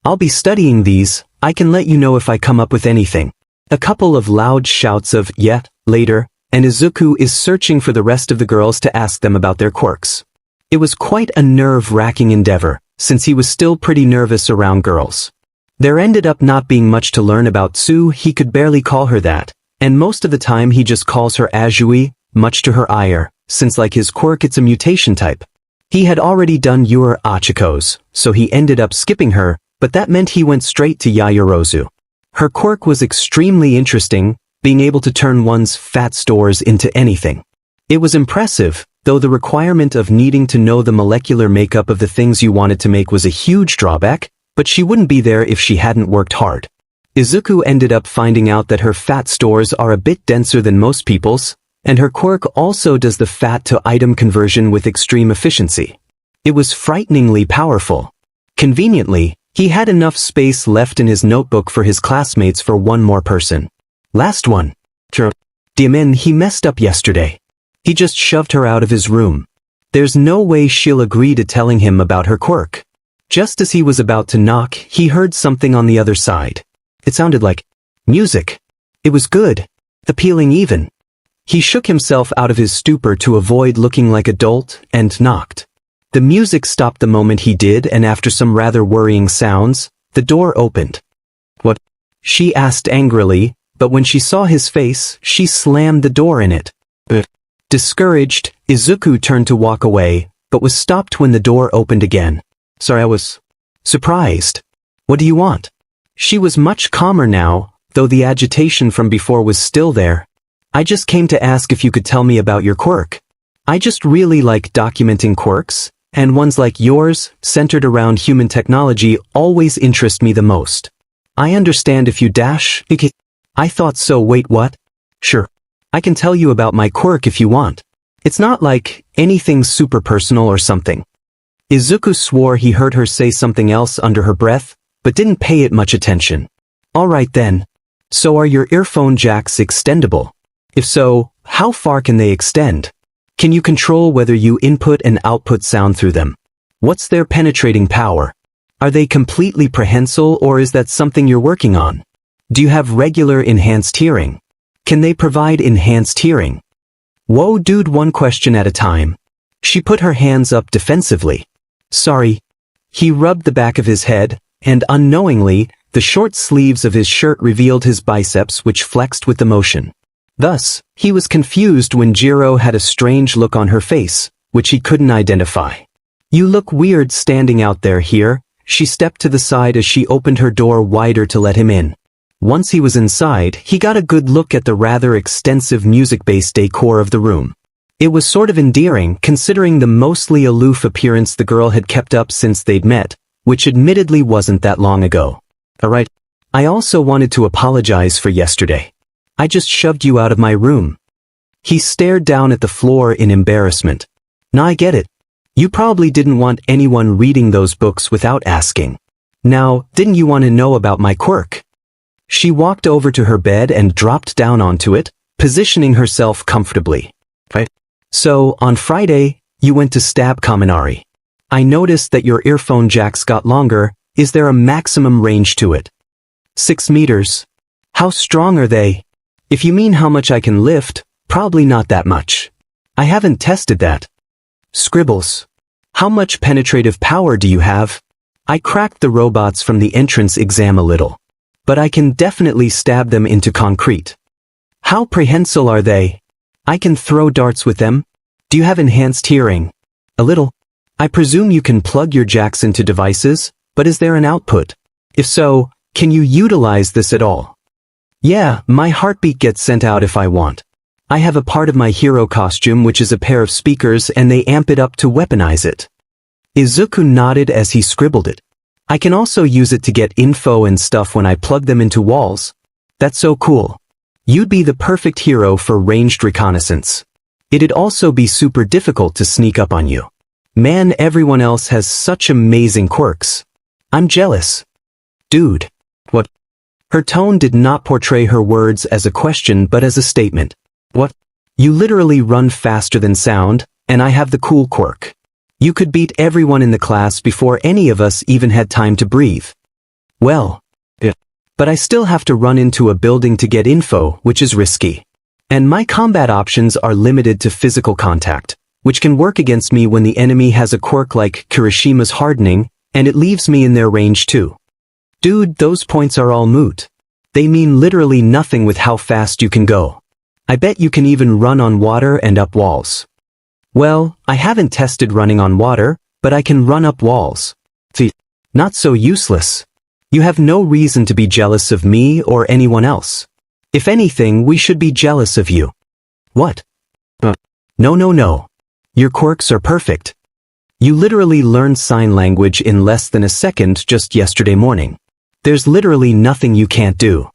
[SPEAKER 1] I'll be studying these, I can let you know if I come up with anything. A couple of loud shouts of, yeah, later, and Izuku is searching for the rest of the girls to ask them about their quirks. It was quite a nerve-wracking endeavor, since he was still pretty nervous around girls. There ended up not being much to learn about Tsu. He could barely call her that, and most of the time he just calls her Azui, much to her ire, since like his quirk it's a mutation type. He had already done Yura Achiko's, so he ended up skipping her, but that meant he went straight to Yayorozu. Her quirk was extremely interesting, being able to turn one's fat stores into anything. It was impressive, though the requirement of needing to know the molecular makeup of the things you wanted to make was a huge drawback, but she wouldn't be there if she hadn't worked hard. Izuku ended up finding out that her fat stores are a bit denser than most people's, and her quirk also does the fat-to-item conversion with extreme efficiency. It was frighteningly powerful. Conveniently, he had enough space left in his notebook for his classmates for one more person. Last one. Diamin, he messed up yesterday. He just shoved her out of his room. There's no way she'll agree to telling him about her quirk. Just as he was about to knock, he heard something on the other side. It sounded like music. It was good. Appealing even. He shook himself out of his stupor to avoid looking like a dolt, and knocked. The music stopped the moment he did, and after some rather worrying sounds, the door opened. What? She asked angrily, but when she saw his face, she slammed the door in it. Discouraged, Izuku turned to walk away, but was stopped when the door opened again. Sorry, I was surprised. What do you want? She was much calmer now, though the agitation from before was still there. I just came to ask if you could tell me about your quirk. I just really like documenting quirks, and ones like yours, centered around human technology, always interest me the most. I understand if you dash. I thought so. Wait, what? Sure. I can tell you about my quirk if you want. It's not like anything super personal or something. Izuku swore he heard her say something else under her breath, but didn't pay it much attention. Alright then. So are your earphone jacks extendable? If so, how far can they extend? Can you control whether you input and output sound through them? What's their penetrating power? Are they completely prehensile, or is that something you're working on? Do you have regular enhanced hearing? Can they provide enhanced hearing? Whoa dude, one question at a time. She put her hands up defensively. Sorry. He rubbed the back of his head, and unknowingly, the short sleeves of his shirt revealed his biceps, which flexed with the motion. Thus, he was confused when Jiro had a strange look on her face, which he couldn't identify. You look weird standing out there here. She stepped to the side as she opened her door wider to let him in. Once he was inside, he got a good look at the rather extensive music-based decor of the room. It was sort of endearing, considering the mostly aloof appearance the girl had kept up since they'd met, which admittedly wasn't that long ago. Alright. I also wanted to apologize for yesterday. I just shoved you out of my room. He stared down at the floor in embarrassment. Now I get it. You probably didn't want anyone reading those books without asking. Now, didn't you want to know about my quirk? She walked over to her bed and dropped down onto it, positioning herself comfortably. Right. So, on Friday, you went to stab Kaminari. I noticed that your earphone jacks got longer. Is there a maximum range to it? 6 meters. How strong are they? If you mean how much I can lift, probably not that much. I haven't tested that. Scribbles. How much penetrative power do you have? I cracked the robots from the entrance exam a little. But I can definitely stab them into concrete. How prehensile are they? I can throw darts with them. Do you have enhanced hearing? A little. I presume you can plug your jacks into devices, but is there an output? If so, can you utilize this at all? Yeah, my heartbeat gets sent out if I want. I have a part of my hero costume which is a pair of speakers, and they amp it up to weaponize it. Izuku nodded as he scribbled it. I can also use it to get info and stuff when I plug them into walls. That's so cool. You'd be the perfect hero for ranged reconnaissance. It'd also be super difficult to sneak up on you. Man, everyone else has such amazing quirks. I'm jealous. Dude. What? Her tone did not portray her words as a question but as a statement. What? You literally run faster than sound, and I have the cool quirk. You could beat everyone in the class before any of us even had time to breathe. Well, but I still have to run into a building to get info, which is risky. And my combat options are limited to physical contact, which can work against me when the enemy has a quirk like Kirishima's hardening, and it leaves me in their range too. Dude, those points are all moot. They mean literally nothing with how fast you can go. I bet you can even run on water and up walls. Well, I haven't tested running on water, but I can run up walls. Not so useless. You have no reason to be jealous of me or anyone else. If anything, we should be jealous of you. What? No. Your quirks are perfect. You literally learned sign language in less than a second just yesterday morning. There's literally nothing you can't do.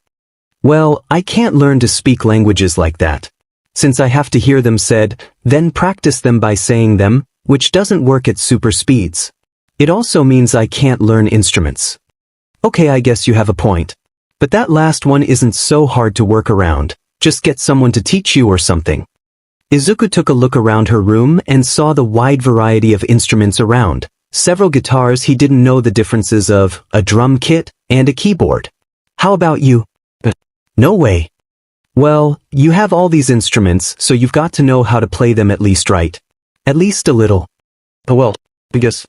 [SPEAKER 1] Well, I can't learn to speak languages like that. Since I have to hear them said, then practice them by saying them, which doesn't work at super speeds. It also means I can't learn instruments. Okay, I guess you have a point. But that last one isn't so hard to work around. Just get someone to teach you or something. Izuku took a look around her room and saw the wide variety of instruments around. Several guitars he didn't know the differences of, a drum kit, and a keyboard. How about you? No way. Well, you have all these instruments, so you've got to know how to play them at least right. At least a little. Well, I guess.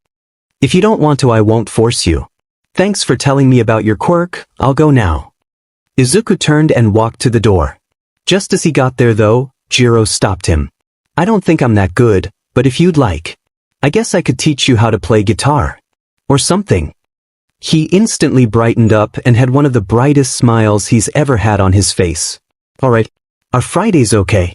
[SPEAKER 1] If you don't want to, I won't force you. Thanks for telling me about your quirk, I'll go now. Izuku turned and walked to the door. Just as he got there though, Jiro stopped him. I don't think I'm that good, but if you'd like, I guess I could teach you how to play guitar. Or something. He instantly brightened up and had one of the brightest smiles he's ever had on his face. Alright, are Fridays okay?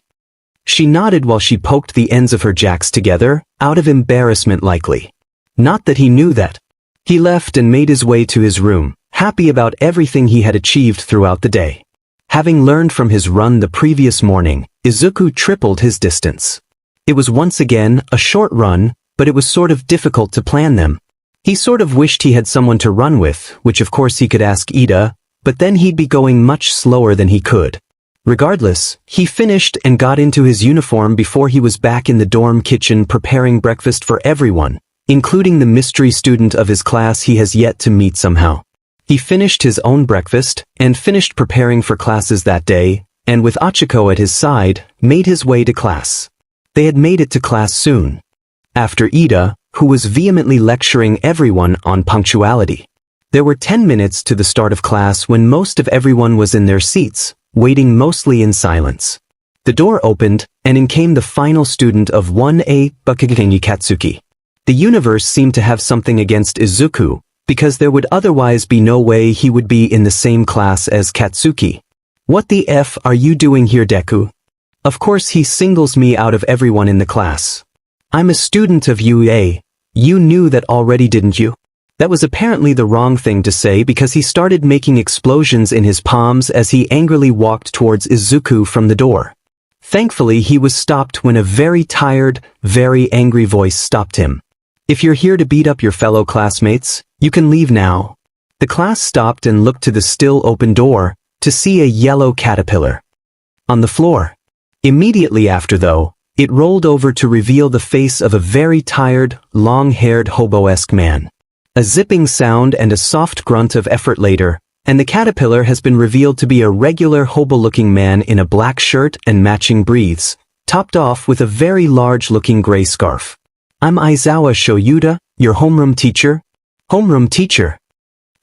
[SPEAKER 1] She nodded while she poked the ends of her jacks together, out of embarrassment likely. Not that he knew that. He left and made his way to his room, happy about everything he had achieved throughout the day. Having learned from his run the previous morning, Izuku tripled his distance. It was once again a short run, but it was sort of difficult to plan them. He sort of wished he had someone to run with, which of course he could ask Ida, but then he'd be going much slower than he could. Regardless, he finished and got into his uniform before he was back in the dorm kitchen preparing breakfast for everyone, including the mystery student of his class he has yet to meet somehow. He finished his own breakfast, and finished preparing for classes that day, and with Achiko at his side, made his way to class. They had made it to class soon. After Ida, who was vehemently lecturing everyone on punctuality. There were 10 minutes to the start of class when most of everyone was in their seats, waiting mostly in silence. The door opened, and in came the final student of 1A, Bakugeki Katsuki. The universe seemed to have something against Izuku, because there would otherwise be no way he would be in the same class as Katsuki. What the F are you doing here, Deku? Of course he singles me out of everyone in the class. I'm a student of UA. You knew that already, didn't you? That was apparently the wrong thing to say because he started making explosions in his palms as he angrily walked towards Izuku from the door. Thankfully he was stopped when a very tired, very angry voice stopped him. If you're here to beat up your fellow classmates, you can leave now. The class stopped and looked to the still open door, to see a yellow caterpillar on the floor. Immediately after though, it rolled over to reveal the face of a very tired, long-haired hobo-esque man. A zipping sound and a soft grunt of effort later, and the caterpillar has been revealed to be a regular hobo-looking man in a black shirt and matching breathes, topped off with a very large-looking gray scarf. I'm Aizawa Shoyuda, your homeroom teacher. Homeroom teacher.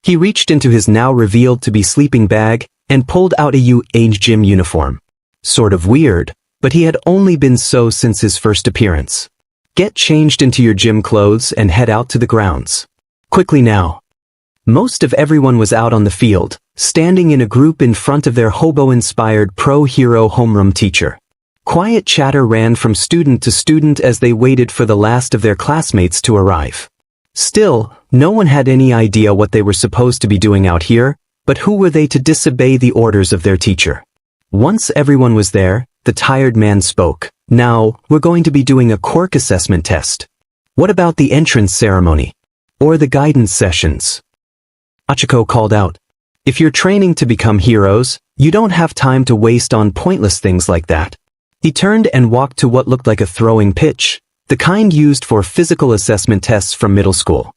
[SPEAKER 1] He reached into his now revealed to be sleeping bag, and pulled out a UA gym uniform. Sort of weird, but he had only been so since his first appearance. Get changed into your gym clothes and head out to the grounds. Quickly now. Most of everyone was out on the field, standing in a group in front of their hobo-inspired pro-hero homeroom teacher. Quiet chatter ran from student to student as they waited for the last of their classmates to arrive. Still, no one had any idea what they were supposed to be doing out here, but who were they to disobey the orders of their teacher? Once everyone was there, the tired man spoke. Now, we're going to be doing a quirk assessment test. What about the entrance ceremony? Or the guidance sessions? Achiko called out. If you're training to become heroes, you don't have time to waste on pointless things like that. He turned and walked to what looked like a throwing pitch, the kind used for physical assessment tests from middle school.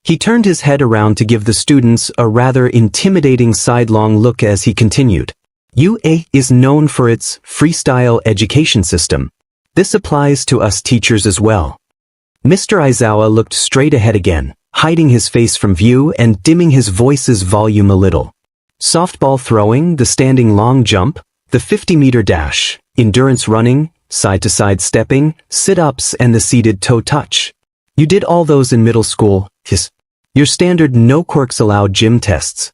[SPEAKER 1] He turned his head around to give the students a rather intimidating sidelong look as he continued. UA is known for its freestyle education system. This applies to us teachers as well. Mr. Aizawa looked straight ahead again, hiding his face from view and dimming his voice's volume a little. Softball throwing, the standing long jump, the 50-meter dash, endurance running, side-to-side stepping, sit-ups and the seated toe touch. You did all those in middle school, your standard no quirks allowed gym tests.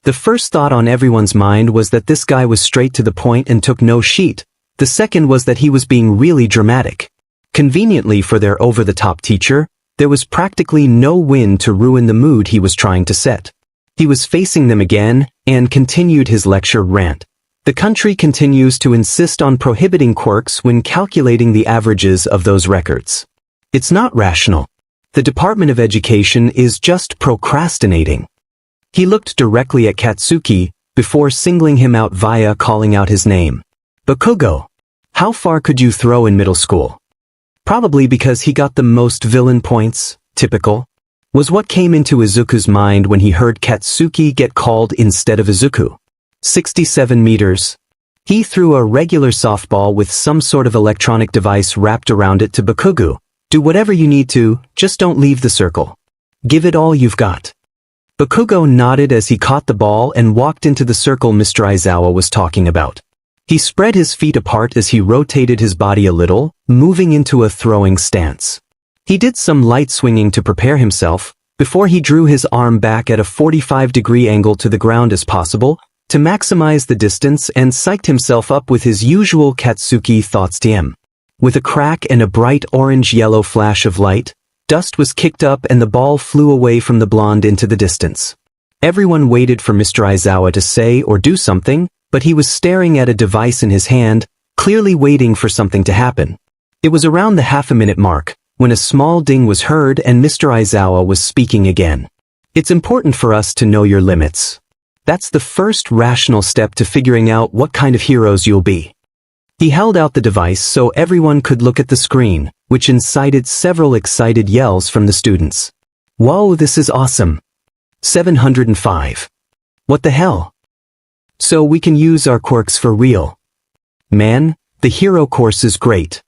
[SPEAKER 1] The first thought on everyone's mind was that this guy was straight to the point and took no sheet. The second was that he was being really dramatic. Conveniently for their over-the-top teacher, there was practically no wind to ruin the mood he was trying to set. He was facing them again and continued his lecture rant. The country continues to insist on prohibiting quirks when calculating the averages of those records. It's not rational. The Department of Education is just procrastinating. He looked directly at Katsuki before singling him out via calling out his name. Bakugo, how far could you throw in middle school? Probably because he got the most villain points, typical, was what came into Izuku's mind when he heard Katsuki get called instead of Izuku. 67 meters. He threw a regular softball with some sort of electronic device wrapped around it to Bakugo. Do whatever you need to, just don't leave the circle. Give it all you've got. Bakugo nodded as he caught the ball and walked into the circle Mr. Aizawa was talking about. He spread his feet apart as he rotated his body a little, moving into a throwing stance. He did some light swinging to prepare himself, before he drew his arm back at a 45-degree angle to the ground as possible, to maximize the distance and psyched himself up with his usual Katsuki thoughts TM. With a crack and a bright orange-yellow flash of light, dust was kicked up and the ball flew away from the blonde into the distance. Everyone waited for Mr. Aizawa to say or do something, but he was staring at a device in his hand, clearly waiting for something to happen. It was around the half-a-minute mark, when a small ding was heard and Mr. Aizawa was speaking again. It's important for us to know your limits. That's the first rational step to figuring out what kind of heroes you'll be. He held out the device so everyone could look at the screen, which incited several excited yells from the students. Whoa, this is awesome. 705. What the hell? So we can use our quirks for real. Man, the hero course is great.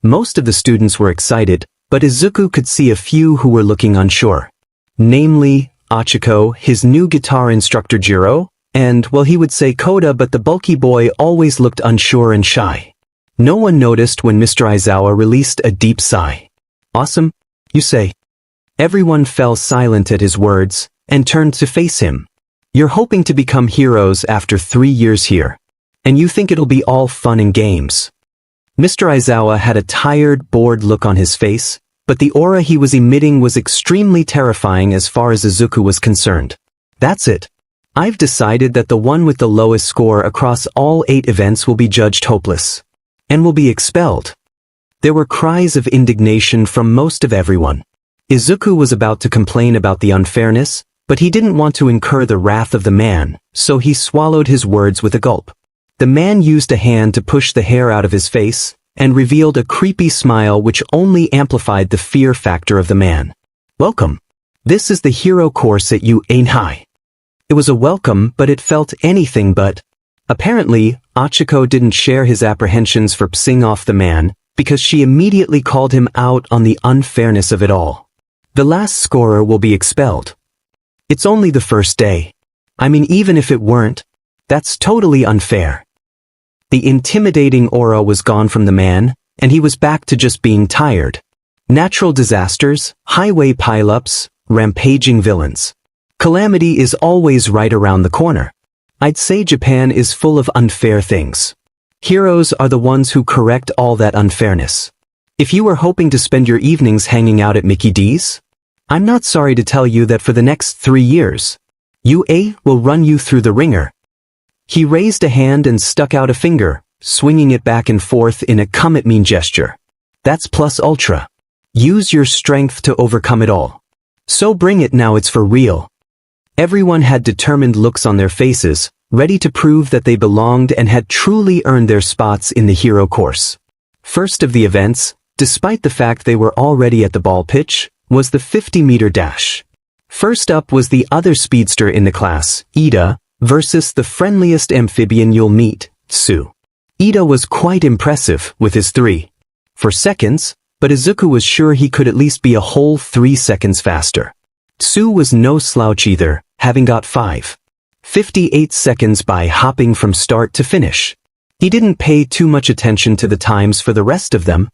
[SPEAKER 1] Most of the students were excited, but Izuku could see a few who were looking unsure. Namely, Achiko, his new guitar instructor Jiro, and, well, he would say Koda, but the bulky boy always looked unsure and shy. No one noticed when Mr. Aizawa released a deep sigh. Awesome, you say? Everyone fell silent at his words, and turned to face him. You're hoping to become heroes after 3 years here. And you think it'll be all fun and games. Mr. Aizawa had a tired, bored look on his face, but the aura he was emitting was extremely terrifying as far as Izuku was concerned. That's it. I've decided that the one with the lowest score across all 8 events will be judged hopeless. And will be expelled. There were cries of indignation from most of everyone. Izuku was about to complain about the unfairness, but he didn't want to incur the wrath of the man, so he swallowed his words with a gulp. The man used a hand to push the hair out of his face, and revealed a creepy smile which only amplified the fear factor of the man. Welcome. This is the hero course at UA. It was a welcome, but it felt anything but. Apparently, Achiko didn't share his apprehensions for pissing off the man, because she immediately called him out on the unfairness of it all. The last scorer will be expelled. It's only the first day. I mean, even if it weren't, that's totally unfair. The intimidating aura was gone from the man, and he was back to just being tired. Natural disasters, highway pileups, rampaging villains. Calamity is always right around the corner. I'd say Japan is full of unfair things. Heroes are the ones who correct all that unfairness. If you were hoping to spend your evenings hanging out at Mickey D's, I'm not sorry to tell you that for the next 3 years, UA will run you through the ringer. He raised a hand and stuck out a finger, swinging it back and forth in a come-at-me gesture. That's plus ultra. Use your strength to overcome it all. So bring it now, it's for real. Everyone had determined looks on their faces, ready to prove that they belonged and had truly earned their spots in the hero course. First of the events, despite the fact they were already at the ball pitch, was the 50-meter dash. First up was the other speedster in the class, Ida, versus the friendliest amphibian you'll meet, Tsu. Ida was quite impressive with his 3 seconds, but Izuku was sure he could at least be a whole 3 seconds faster. Tsu was no slouch either, having got 5.58 seconds by hopping from start to finish. He didn't pay too much attention to the times for the rest of them,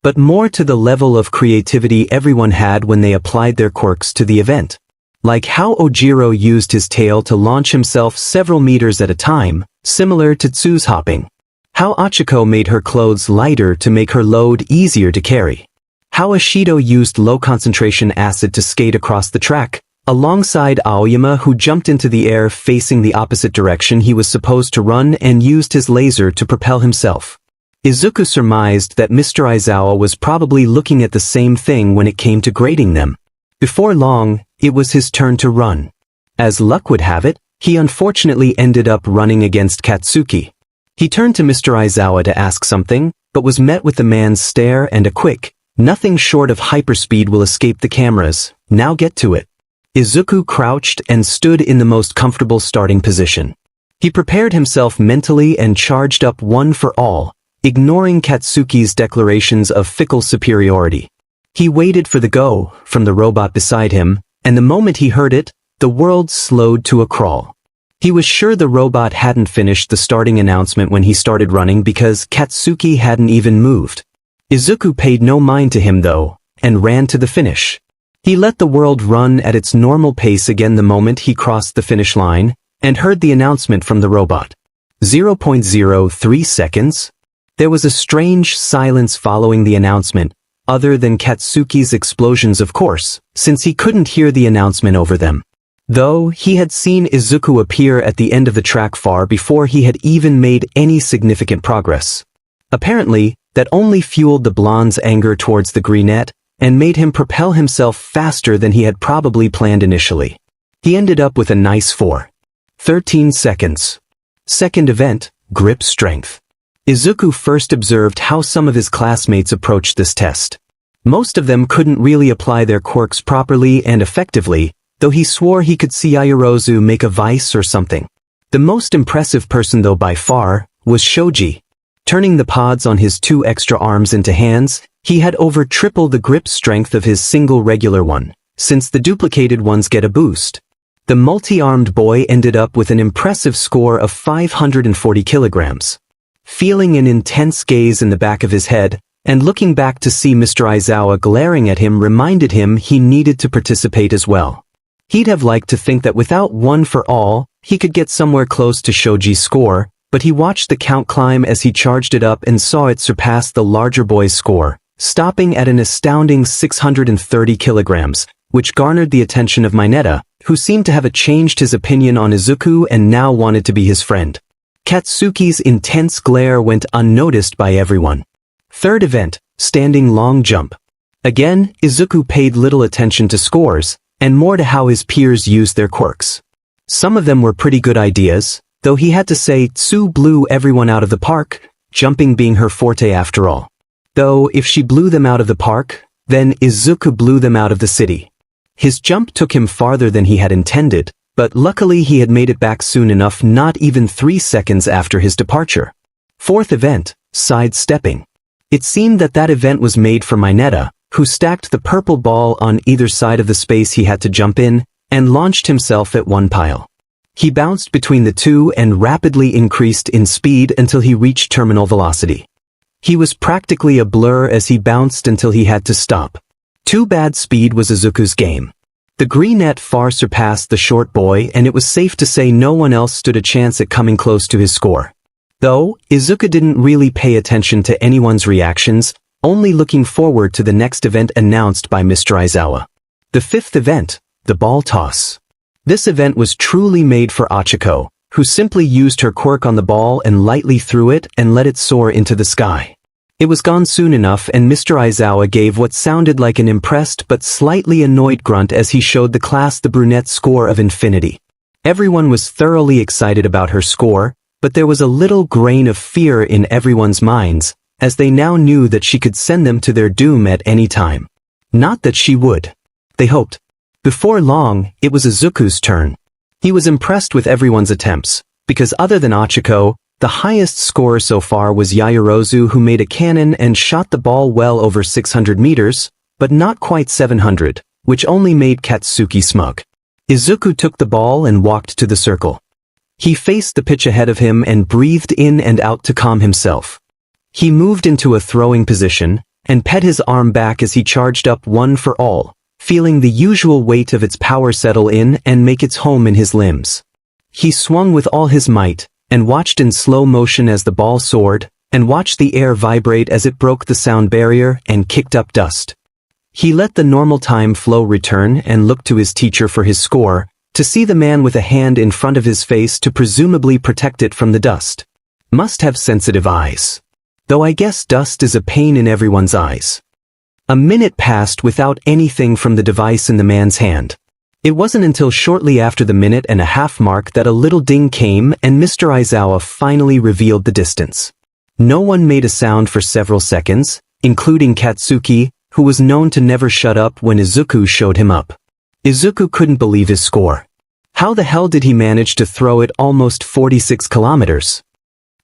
[SPEAKER 1] but more to the level of creativity everyone had when they applied their quirks to the event. Like how Ojiro used his tail to launch himself several meters at a time, similar to Tsu's hopping. How Achiko made her clothes lighter to make her load easier to carry. How Ashido used low-concentration acid to skate across the track, alongside Aoyama, who jumped into the air facing the opposite direction he was supposed to run and used his laser to propel himself. Izuku surmised that Mr. Aizawa was probably looking at the same thing when it came to grading them. Before long, it was his turn to run. As luck would have it, he unfortunately ended up running against Katsuki. He turned to Mr. Aizawa to ask something, but was met with the man's stare and a quick, "Nothing short of hyperspeed will escape the cameras, now get to it." Izuku crouched and stood in the most comfortable starting position. He prepared himself mentally and charged up one for all, ignoring Katsuki's declarations of fickle superiority. He waited for the go from the robot beside him, and the moment he heard it, the world slowed to a crawl. He was sure the robot hadn't finished the starting announcement when he started running because Katsuki hadn't even moved. Izuku paid no mind to him though, and ran to the finish. He let the world run at its normal pace again the moment he crossed the finish line, and heard the announcement from the robot. 0.03 seconds? There was a strange silence following the announcement, other than Katsuki's explosions of course, since he couldn't hear the announcement over them. Though he had seen Izuku appear at the end of the track far before he had even made any significant progress. Apparently, that only fueled the blonde's anger towards the greenette, and made him propel himself faster than he had probably planned initially. He ended up with a nice 4.13 seconds. Second event, grip strength. Izuku first observed how some of his classmates approached this test. Most of them couldn't really apply their quirks properly and effectively, though he swore he could see Ayorozu make a vice or something. The most impressive person though by far, was Shoji. Turning the pods on his 2 extra arms into hands, he had over triple the grip strength of his single regular one, since the duplicated ones get a boost. The multi-armed boy ended up with an impressive score of 540 kilograms. Feeling an intense gaze in the back of his head, and looking back to see Mr. Aizawa glaring at him reminded him he needed to participate as well. He'd have liked to think that without one for all, he could get somewhere close to Shoji's score, but he watched the count climb as he charged it up and saw it surpass the larger boy's score, stopping at an astounding 630 kilograms, which garnered the attention of Mineta, who seemed to have changed his opinion on Izuku and now wanted to be his friend. Katsuki's intense glare went unnoticed by everyone. Third event, standing long jump. Again, Izuku paid little attention to scores, and more to how his peers used their quirks. Some of them were pretty good ideas, though he had to say Tsu blew everyone out of the park, jumping being her forte after all. Though if she blew them out of the park, then Izuku blew them out of the city. His jump took him farther than he had intended, but luckily he had made it back soon enough, not even 3 seconds after his departure. Fourth event, sidestepping. It seemed that event was made for Mineta, who stacked the purple ball on either side of the space he had to jump in, and launched himself at one pile. He bounced between the two and rapidly increased in speed until he reached terminal velocity. He was practically a blur as he bounced until he had to stop. Too bad speed was Izuku's game. The greenette far surpassed the short boy, and it was safe to say no one else stood a chance at coming close to his score. Though, Izuku didn't really pay attention to anyone's reactions, only looking forward to the next event announced by Mr. Aizawa. The fifth event, the ball toss. This event was truly made for Achiko, who simply used her quirk on the ball and lightly threw it and let it soar into the sky. It was gone soon enough, and Mr. Aizawa gave what sounded like an impressed but slightly annoyed grunt as he showed the class the brunette's score of infinity. Everyone was thoroughly excited about her score, but there was a little grain of fear in everyone's minds, as they now knew that she could send them to their doom at any time. Not that she would. They hoped. Before long, it was Izuku's turn. He was impressed with everyone's attempts, because other than Ochako, the highest scorer so far was Yaoyorozu, who made a cannon and shot the ball well over 600 meters, but not quite 700, which only made Katsuki smug. Izuku took the ball and walked to the circle. He faced the pitch ahead of him and breathed in and out to calm himself. He moved into a throwing position, and pet his arm back as he charged up one for all, feeling the usual weight of its power settle in and make its home in his limbs. He swung with all his might, and watched in slow motion as the ball soared, and watched the air vibrate as it broke the sound barrier and kicked up dust. He let the normal time flow return and looked to his teacher for his score, to see the man with a hand in front of his face to presumably protect it from the dust. Must have sensitive eyes. Though I guess dust is a pain in everyone's eyes. A minute passed without anything from the device in the man's hand. It wasn't until shortly after the minute-and-a-half mark that a little ding came and Mr. Aizawa finally revealed the distance. No one made a sound for several seconds, including Katsuki, who was known to never shut up when Izuku showed him up. Izuku couldn't believe his score. How the hell did he manage to throw it almost 46 kilometers?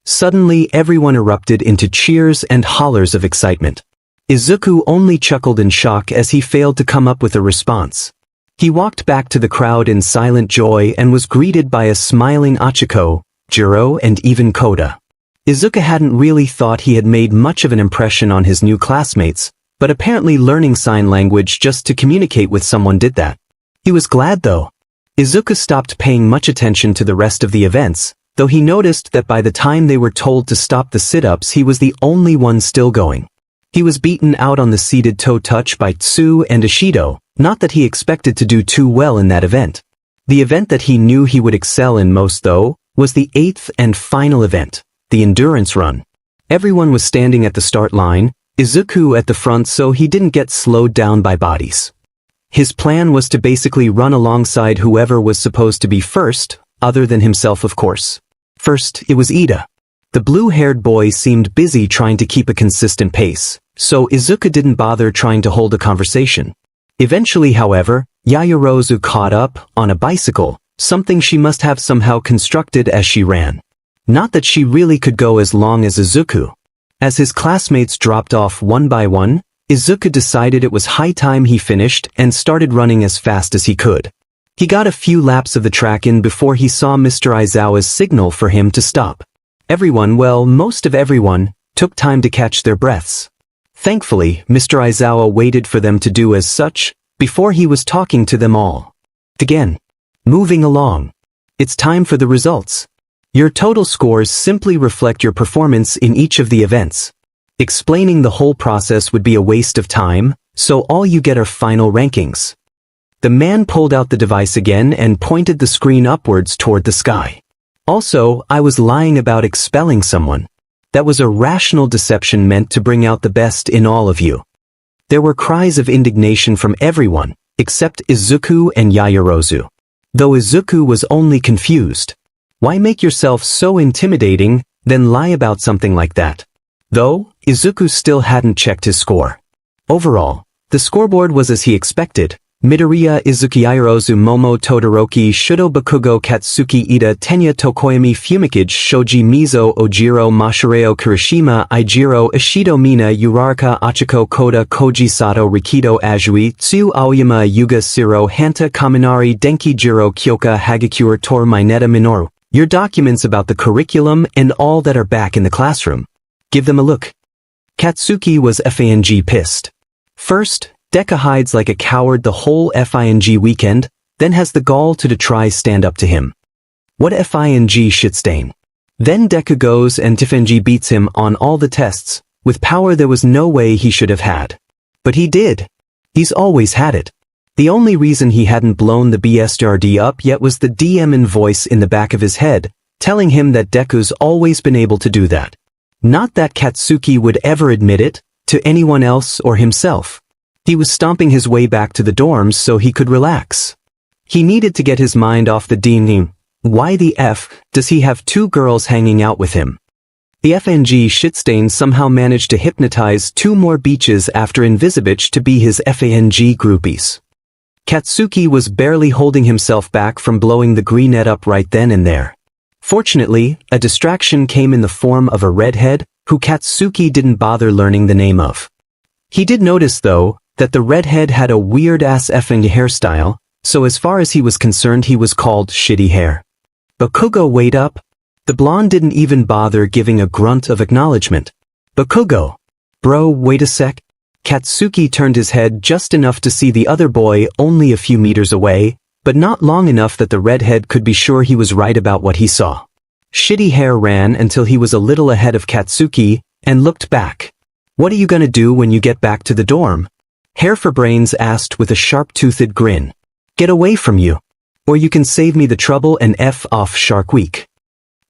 [SPEAKER 1] Suddenly everyone erupted into cheers and hollers of excitement. Izuku only chuckled in shock as he failed to come up with a response. He walked back to the crowd in silent joy and was greeted by a smiling Ochako, Jiro, and even Koda. Izuku hadn't really thought he had made much of an impression on his new classmates, but apparently learning sign language just to communicate with someone did that. He was glad though. Izuku stopped paying much attention to the rest of the events, though he noticed that by the time they were told to stop the sit-ups he was the only one still going. He was beaten out on the seated toe touch by Tsu and Ishido, not that he expected to do too well in that event. The event that he knew he would excel in most though, was the 8th and final event, the endurance run. Everyone was standing at the start line, Izuku at the front so he didn't get slowed down by bodies. His plan was to basically run alongside whoever was supposed to be first, other than himself of course. First, it was Ida. The blue-haired boy seemed busy trying to keep a consistent pace, so Izuku didn't bother trying to hold a conversation. Eventually, however, Yaoyorozu caught up, on a bicycle, something she must have somehow constructed as she ran. Not that she really could go as long as Izuku. As his classmates dropped off one by one, Izuku decided it was high time he finished and started running as fast as he could. He got a few laps of the track in before he saw Mr. Aizawa's signal for him to stop. Everyone, well, most of everyone, took time to catch their breaths. Thankfully, Mr. Aizawa waited for them to do as such, before he was talking to them all. Again. Moving along. It's time for the results. Your total scores simply reflect your performance in each of the events. Explaining the whole process would be a waste of time, so all you get are final rankings. The man pulled out the device again and pointed the screen upwards toward the sky. Also, I was lying about expelling someone. That was a rational deception meant to bring out the best in all of you. There were cries of indignation from everyone, except Izuku and Yaoyorozu. Though Izuku was only confused. Why make yourself so intimidating, then lie about something like that? Though, Izuku still hadn't checked his score. Overall, the scoreboard was as he expected. Midoriya, Izuku, Yaoyorozu, Momo, Todoroki, Shudo, Bakugo, Katsuki, Ida, Tenya, Tokoyami, Fumikage, Shoji, Mizo, Ojiro, Mashireo, Kirishima, Ijiro, Ishido, Mina, Uraraka, Ochako, Koda, Koji, Sato, Rikido, Azui, Tsu, Aoyama, Yuga, Siro, Hanta, Kaminari, Denki, Jiro, Kyoka, Hagakure, Tor, Mineta, Minoru. Your documents about the curriculum and all that are back in the classroom. Give them a look. Katsuki was FANG pissed. First, Deku hides like a coward the whole FING weekend, then has the gall to try stand up to him. What FING shitstain. Then Deku goes and FNG beats him on all the tests, with power there was no way he should have had. But he did. He's always had it. The only reason he hadn't blown the BSRD up yet was the DM voice in the back of his head, telling him that Deku's always been able to do that. Not that Katsuki would ever admit it, to anyone else or himself. He was stomping his way back to the dorms so he could relax. He needed to get his mind off the DM. Why the F does he have two girls hanging out with him? The FNG shitstain somehow managed to hypnotize two more beaches after Invisibitch to be his FANG groupies. Katsuki was barely holding himself back from blowing the greenette up right then and there. Fortunately, a distraction came in the form of a redhead, who Katsuki didn't bother learning the name of. He did notice, though, that the redhead had a weird-ass effing hairstyle, so as far as he was concerned he was called Shitty Hair. Bakugo, wait up. The blonde didn't even bother giving a grunt of acknowledgement. Bakugo. Bro, wait a sec. Katsuki turned his head just enough to see the other boy only a few meters away, but not long enough that the redhead could be sure he was right about what he saw. Shitty Hair ran until he was a little ahead of Katsuki, and looked back. What are you gonna do when you get back to the dorm? Hair for Brains asked with a sharp-toothed grin. Get away from you. Or you can save me the trouble and F off Shark Week.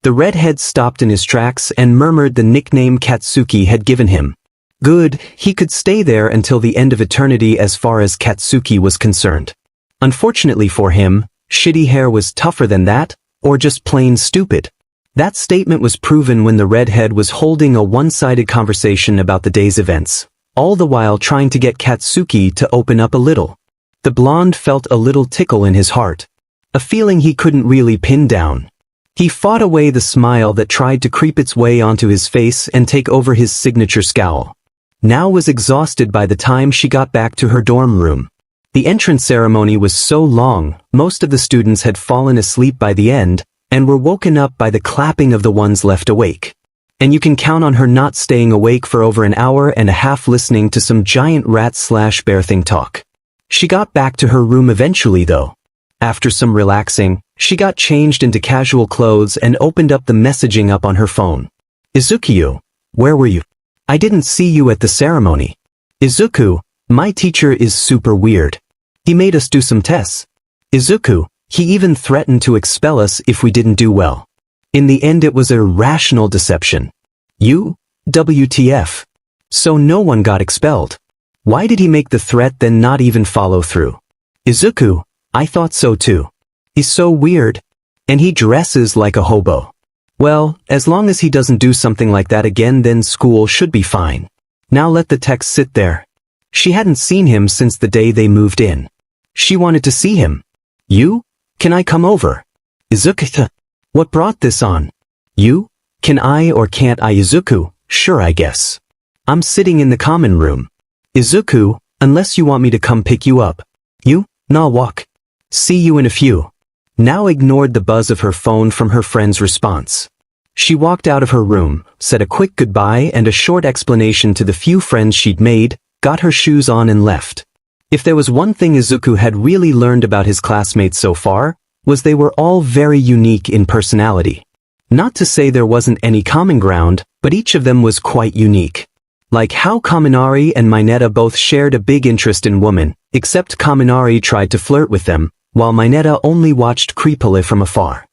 [SPEAKER 1] The redhead stopped in his tracks and murmured the nickname Katsuki had given him. Good, he could stay there until the end of eternity as far as Katsuki was concerned. Unfortunately for him, Shitty Hair was tougher than that, or just plain stupid. That statement was proven when the redhead was holding a one-sided conversation about the day's events, all the while trying to get Katsuki to open up a little. The blonde felt a little tickle in his heart, a feeling he couldn't really pin down. He fought away the smile that tried to creep its way onto his face and take over his signature scowl. Now was exhausted by the time she got back to her dorm room. The entrance ceremony was so long, most of the students had fallen asleep by the end, and were woken up by the clapping of the ones left awake. And you can count on her not staying awake for over an hour and a half listening to some giant rat/bear thing talk. She got back to her room eventually though. After some relaxing, she got changed into casual clothes and opened up the messaging up on her phone. Izuku, where were you? I didn't see you at the ceremony. Izuku, my teacher is super weird. He made us do some tests. Izuku, he even threatened to expel us if we didn't do well. In the end it was a rational deception. You? WTF. So no one got expelled. Why did he make the threat then not even follow through? Izuku, I thought so too. He's so weird. And he dresses like a hobo. Well, as long as he doesn't do something like that again then school should be fine. Now let the text sit there. She hadn't seen him since the day they moved in. She wanted to see him. You? Can I come over? Izuku, what brought this on? You? Can I or can't I? Izuku, sure I guess. I'm sitting in the common room. Izuku, unless you want me to come pick you up. You? Nah, walk. See you in a few. Now ignored the buzz of her phone from her friend's response. She walked out of her room, said a quick goodbye and a short explanation to the few friends she'd made, got her shoes on and left. If there was one thing Izuku had really learned about his classmates so far, was they were all very unique in personality. Not to say there wasn't any common ground, but each of them was quite unique. Like how Kaminari and Mineta both shared a big interest in women, except Kaminari tried to flirt with them, while Mineta only watched creepily from afar.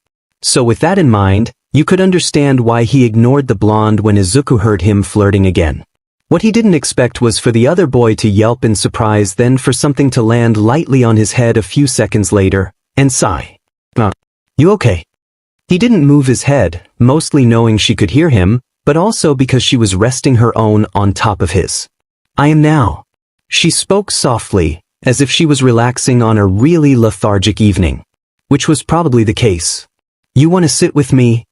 [SPEAKER 1] So with that in mind, you could understand why he ignored the blonde when Izuku heard him flirting again. What he didn't expect was for the other boy to yelp in surprise, then for something to land lightly on his head a few seconds later, and sigh. You okay? He didn't move his head, mostly knowing she could hear him, but also because she was resting her own on top of his. I am now. She spoke softly, as if she was relaxing on a really lethargic evening. Which was probably the case. You want to sit with me?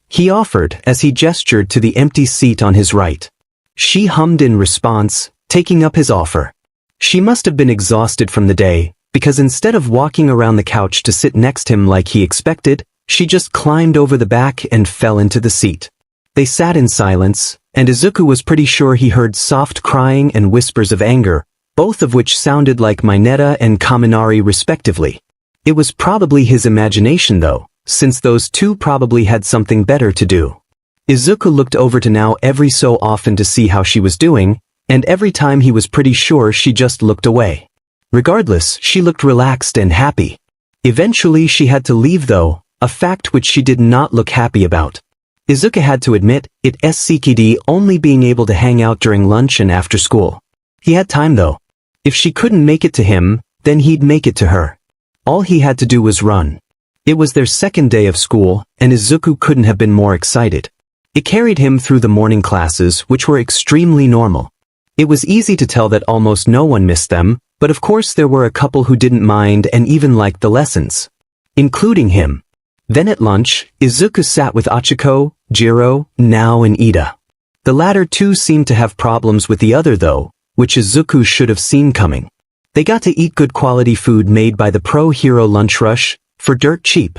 [SPEAKER 1] He offered as he gestured to the empty seat on his right. She hummed in response, taking up his offer. She must have been exhausted from the day, because instead of walking around the couch to sit next to him like he expected, she just climbed over the back and fell into the seat. They sat in silence, and Izuku was pretty sure he heard soft crying and whispers of anger, both of which sounded like Mineta and Kaminari respectively. It was probably his imagination though, since those two probably had something better to do. Izuku looked over to now every so often to see how she was doing, and every time he was pretty sure she just looked away. Regardless, she looked relaxed and happy. Eventually she had to leave though, a fact which she did not look happy about. Izuku had to admit, it SCKD only being able to hang out during lunch and after school. He had time though. If she couldn't make it to him, then he'd make it to her. All he had to do was run. It was their second day of school, and Izuku couldn't have been more excited. It carried him through the morning classes, which were extremely normal. It was easy to tell that almost no one missed them, But of course there were a couple who didn't mind and even liked the lessons, including him. Then at lunch, Izuku sat with Achiko, Jiro, Nao and Ida. The latter two seemed to have problems with the other though, which Izuku should have seen coming. They got to eat good quality food made by the pro-hero lunch rush, for dirt cheap.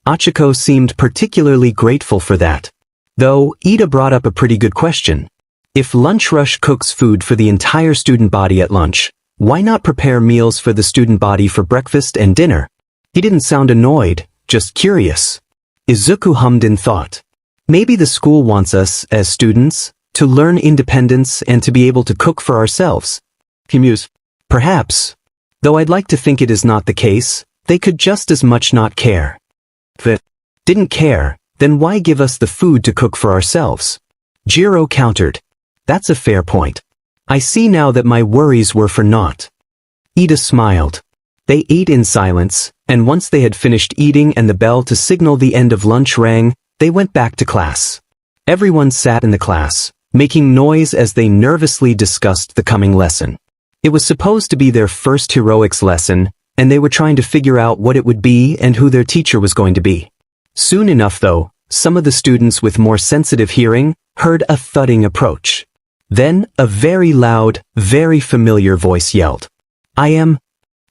[SPEAKER 1] Achiko seemed particularly grateful for that. Though, Ida brought up a pretty good question. If Lunch Rush cooks food for the entire student body at lunch, why not prepare meals for the student body for breakfast and dinner? He didn't sound annoyed, just curious. Izuku hummed in thought. Maybe the school wants us, as students, to learn independence and to be able to cook for ourselves. He mused. Perhaps. Though I'd like to think it is not the case, they could just as much not care. If they didn't care, then why give us the food to cook for ourselves? Jiro countered. That's a fair point. I see now that my worries were for naught. Ida smiled. They ate in silence, and once they had finished eating and the bell to signal the end of lunch rang, they went back to class. Everyone sat in the class, making noise as they nervously discussed the coming lesson. It was supposed to be their first heroics lesson, and they were trying to figure out what it would be and who their teacher was going to be. Soon enough though, some of the students with more sensitive hearing heard a thudding approach. Then, a very loud, very familiar voice yelled, "I am."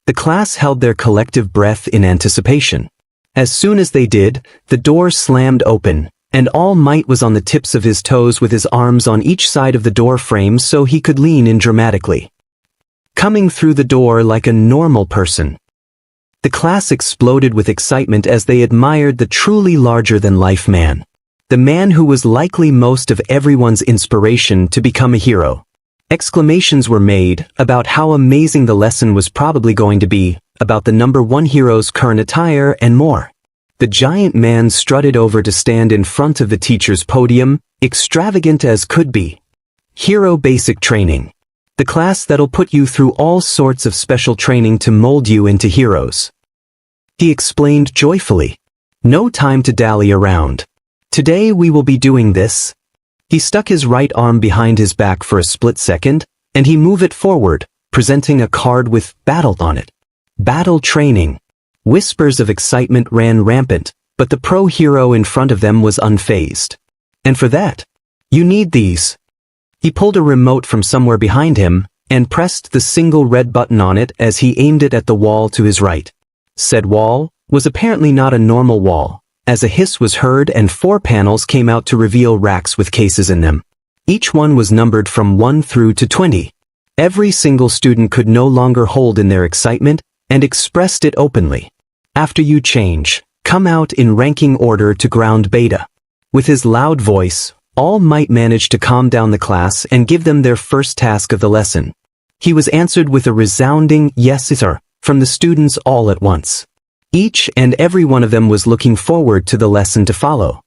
[SPEAKER 1] The class held their collective breath in anticipation. As soon as they did, the door slammed open, and All Might was on the tips of his toes with his arms on each side of the door frame so he could lean in dramatically. Coming through the door like a normal person. The class exploded with excitement as they admired the truly larger-than-life man. The man who was likely most of everyone's inspiration to become a hero. Exclamations were made about how amazing the lesson was probably going to be, about the number one hero's current attire and more. The giant man strutted over to stand in front of the teacher's podium, extravagant as could be. Hero Basic Training. The class that'll put you through all sorts of special training to mold you into heroes. He explained joyfully. No time to dally around. Today we will be doing this. He stuck his right arm behind his back for a split second, and he moved it forward, presenting a card with Battle on it. Battle Training. Whispers of excitement ran rampant, but the pro-hero in front of them was unfazed. And for that, you need these. He pulled a remote from somewhere behind him, and pressed the single red button on it as he aimed it at the wall to his right. Said wall was apparently not a normal wall, as a hiss was heard and 4 panels came out to reveal racks with cases in them. Each one was numbered from 1 through to 20. Every single student could no longer hold in their excitement, and expressed it openly. After you change, come out in ranking order to ground beta. With his loud voice, All Might managed to calm down the class and give them their first task of the lesson. He was answered with a resounding "Yes, sir" from the students all at once. Each and every one of them was looking forward to the lesson to follow.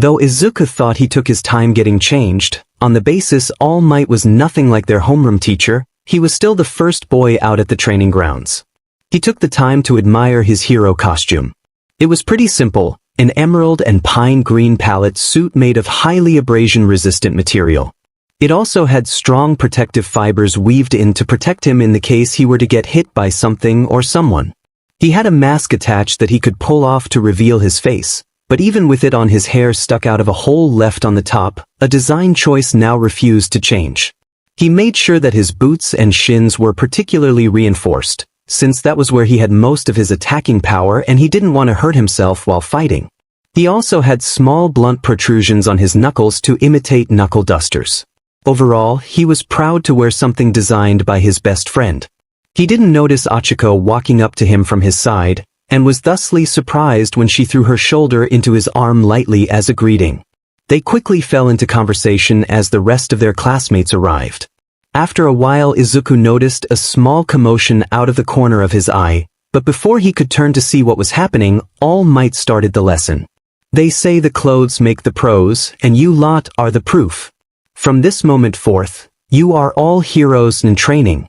[SPEAKER 1] Though Izuku thought he took his time getting changed, on the basis All Might was nothing like their homeroom teacher, he was still the first boy out at the training grounds. He took the time to admire his hero costume. It was pretty simple, an emerald and pine green palette suit made of highly abrasion-resistant material. It also had strong protective fibers weaved in to protect him in the case he were to get hit by something or someone. He had a mask attached that he could pull off to reveal his face, but even with it on his hair stuck out of a hole left on the top, a design choice now refused to change. He made sure that his boots and shins were particularly reinforced, since that was where he had most of his attacking power and he didn't want to hurt himself while fighting. He also had small blunt protrusions on his knuckles to imitate knuckle dusters. Overall, he was proud to wear something designed by his best friend. He didn't notice Achiko walking up to him from his side, and was thusly surprised when she threw her shoulder into his arm lightly as a greeting. They quickly fell into conversation as the rest of their classmates arrived. After a while Izuku noticed a small commotion out of the corner of his eye, but before he could turn to see what was happening, All Might started the lesson. They say the clothes make the pros, and you lot are the proof. From this moment forth, you are all heroes in training.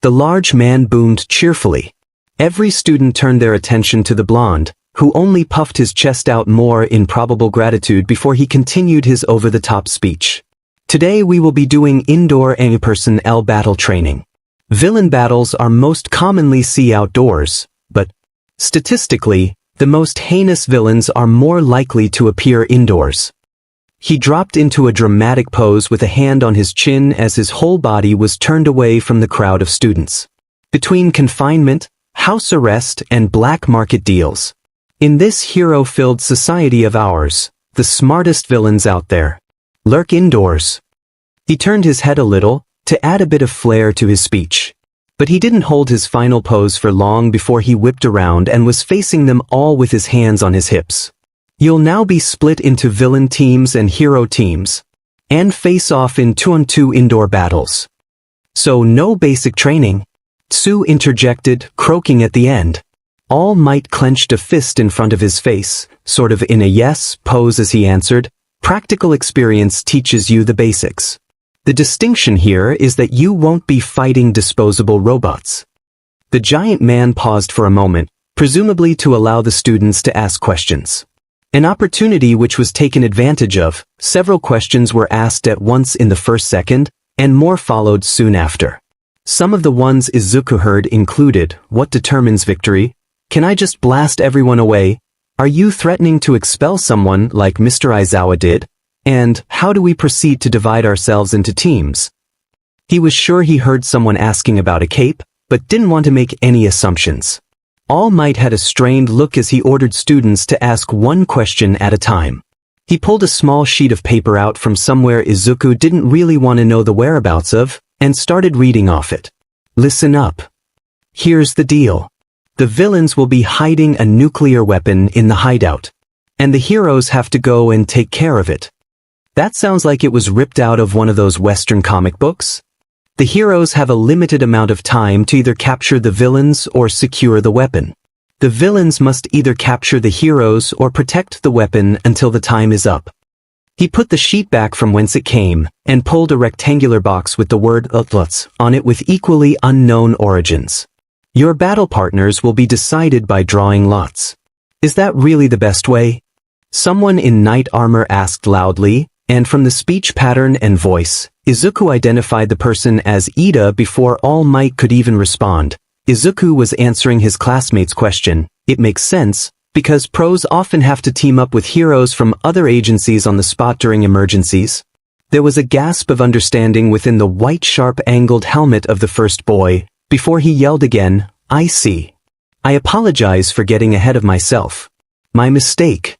[SPEAKER 1] The large man boomed cheerfully. Every student turned their attention to the blonde, who only puffed his chest out more in probable gratitude before he continued his over-the-top speech. Today we will be doing indoor any-person L battle training. Villain battles are most commonly seen outdoors, but statistically, the most heinous villains are more likely to appear indoors. He dropped into a dramatic pose with a hand on his chin as his whole body was turned away from the crowd of students. Between confinement, house arrest, and black market deals. In this hero-filled society of ours, the smartest villains out there lurk indoors. He turned his head a little, to add a bit of flair to his speech. But he didn't hold his final pose for long before he whipped around and was facing them all with his hands on his hips. You'll now be split into villain teams and hero teams, and face off in 2-on-2 indoor battles. So no basic training. Tsu interjected, croaking at the end. All Might clenched a fist in front of his face, sort of in a yes pose as he answered, practical experience teaches you the basics. The distinction here is that you won't be fighting disposable robots. The giant man paused for a moment, presumably to allow the students to ask questions. An opportunity which was taken advantage of. Several questions were asked at once in the first second, and more followed soon after. Some of the ones Izuku heard included, what determines victory? Can I just blast everyone away? Are you threatening to expel someone like Mr. Aizawa did? And how do we proceed to divide ourselves into teams? He was sure he heard someone asking about a cape, but didn't want to make any assumptions. All Might had a strained look as he ordered students to ask one question at a time. He pulled a small sheet of paper out from somewhere Izuku didn't really want to know the whereabouts of, and started reading off it. Listen up. Here's the deal. The villains will be hiding a nuclear weapon in the hideout, and the heroes have to go and take care of it. That sounds like it was ripped out of one of those Western comic books. The heroes have a limited amount of time to either capture the villains or secure the weapon. The villains must either capture the heroes or protect the weapon until the time is up. He put the sheet back from whence it came, and pulled a rectangular box with the word "Utluts" on it with equally unknown origins. Your battle partners will be decided by drawing lots. Is that really the best way? Someone in knight armor asked loudly, and from the speech pattern and voice, Izuku identified the person as Ida before All Might could even respond. Izuku was answering his classmate's question. It makes sense, because pros often have to team up with heroes from other agencies on the spot during emergencies. There was a gasp of understanding within the white sharp-angled helmet of the first boy, before he yelled again, I see. I apologize for getting ahead of myself. My mistake.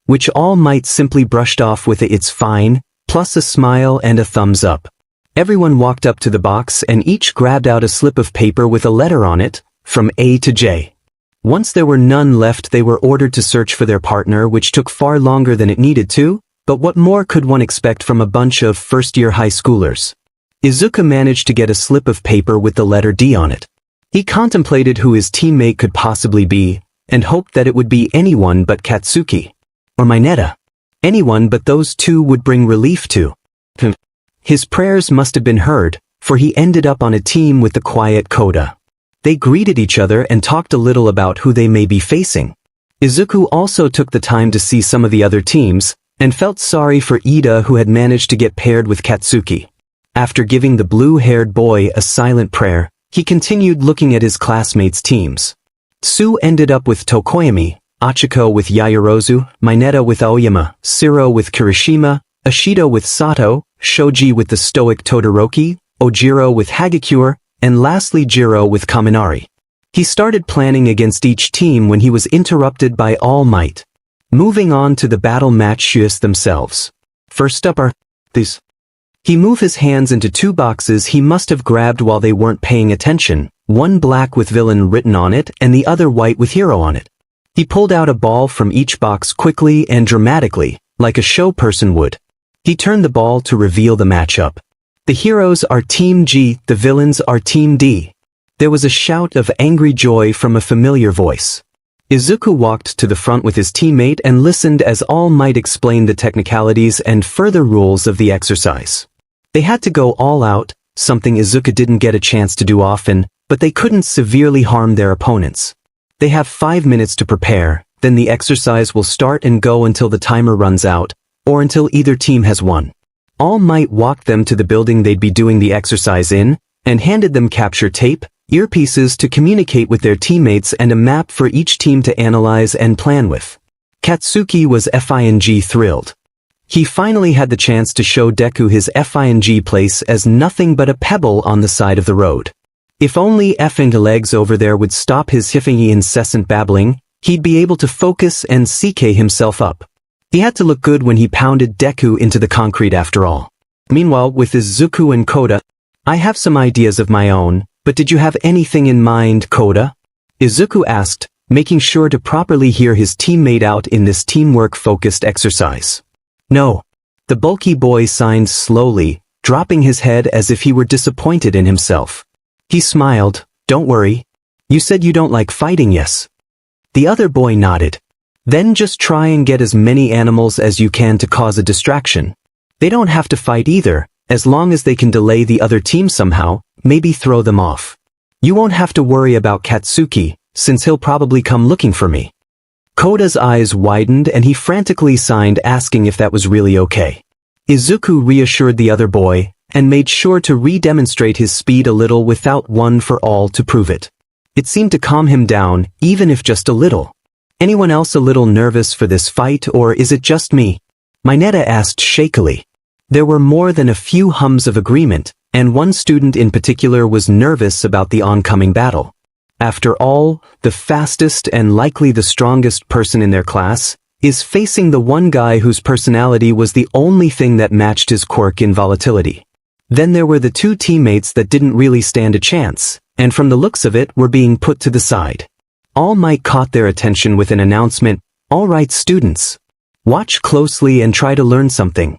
[SPEAKER 1] Which All Might simply brushed off with a "it's fine," plus a smile and a thumbs up. Everyone walked up to the box and each grabbed out a slip of paper with a letter on it, from A to J. Once there were none left, they were ordered to search for their partner, which took far longer than it needed to, but what more could one expect from a bunch of first-year high schoolers? Izuku managed to get a slip of paper with the letter D on it. He contemplated who his teammate could possibly be, and hoped that it would be anyone but Katsuki. Or Mineta. Anyone but those two would bring relief to. His prayers must have been heard, for he ended up on a team with the quiet Koda. They greeted each other and talked a little about who they may be facing. Izuku also took the time to see some of the other teams, and felt sorry for Ida, who had managed to get paired with Katsuki. After giving the blue-haired boy a silent prayer, he continued looking at his classmates' teams. Tsu ended up with Tokoyami, Achiko with Yaoyorozu, Mineta with Aoyama, Shiro with Kirishima, Ashido with Sato, Shoji with the stoic Todoroki, Ojiro with Hagakure, and lastly Jiro with Kaminari. He started planning against each team when he was interrupted by All Might. Moving on to the battle matches themselves. First up are these. He moved his hands into two boxes he must have grabbed while they weren't paying attention, one black with villain written on it and the other white with hero on it. He pulled out a ball from each box quickly and dramatically, like a show person would. He turned the ball to reveal the matchup. The heroes are Team G, the villains are Team D. There was a shout of angry joy from a familiar voice. Izuku walked to the front with his teammate and listened as All Might explain the technicalities and further rules of the exercise. They had to go all out, something Izuku didn't get a chance to do often, but they couldn't severely harm their opponents. They have 5 minutes to prepare, then the exercise will start and go until the timer runs out, or until either team has won. All Might walked them to the building they'd be doing the exercise in, and handed them capture tape, earpieces to communicate with their teammates and a map for each team to analyze and plan with. Katsuki was thrilled. He finally had the chance to show Deku his place as nothing but a pebble on the side of the road. If only effing legs over there would stop his incessant babbling, he'd be able to focus and CK himself up. He had to look good when he pounded Deku into the concrete after all. Meanwhile, with Izuku and Koda, I have some ideas of my own, but did you have anything in mind, Koda? Izuku asked, making sure to properly hear his teammate out in this teamwork-focused exercise. No. The bulky boy signed slowly, dropping his head as if he were disappointed in himself. He smiled, don't worry. You said you don't like fighting, yes? The other boy nodded. Then just try and get as many animals as you can to cause a distraction. They don't have to fight either, as long as they can delay the other team somehow, maybe throw them off. You won't have to worry about Katsuki, since he'll probably come looking for me. Koda's eyes widened and he frantically signed asking if that was really okay. Izuku reassured the other boy, and made sure to re-demonstrate his speed a little without one for all to prove it. It seemed to calm him down, even if just a little. Anyone else a little nervous for this fight, or is it just me? Mineta asked shakily. There were more than a few hums of agreement, and one student in particular was nervous about the oncoming battle. After all, the fastest and likely the strongest person in their class is facing the one guy whose personality was the only thing that matched his quirk in volatility. Then there were the two teammates that didn't really stand a chance, and from the looks of it were being put to the side. All Might caught their attention with an announcement, "All right, students. Watch closely and try to learn something."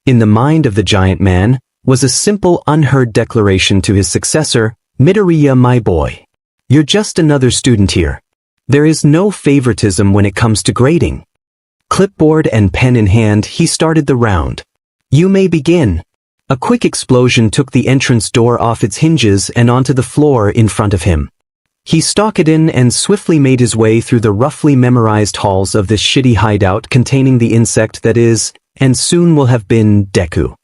[SPEAKER 1] In the mind of the giant man was a simple unheard declaration to his successor, "Midoriya, my boy. You're just another student here. There is no favoritism when it comes to grading." Clipboard and pen in hand, he started the round. "You may begin." A quick explosion took the entrance door off its hinges and onto the floor in front of him. He stalked in and swiftly made his way through the roughly memorized halls of this shitty hideout containing the insect that is, and soon will have been, Deku.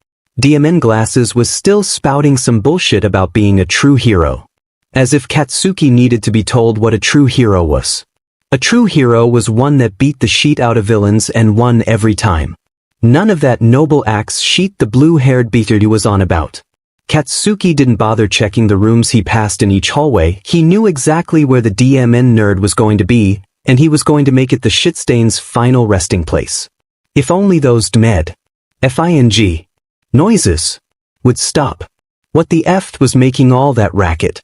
[SPEAKER 1] DMN Glasses was still spouting some bullshit about being a true hero. As if Katsuki needed to be told what a true hero was. A true hero was one that beat the shit out of villains and won every time. None of that noble axe shit the blue-haired beater was on about. Katsuki didn't bother checking the rooms he passed in each hallway. He knew exactly where the DMN nerd was going to be, and he was going to make it the shitstain's final resting place. If only those DMED noises would stop. What the F was making all that racket?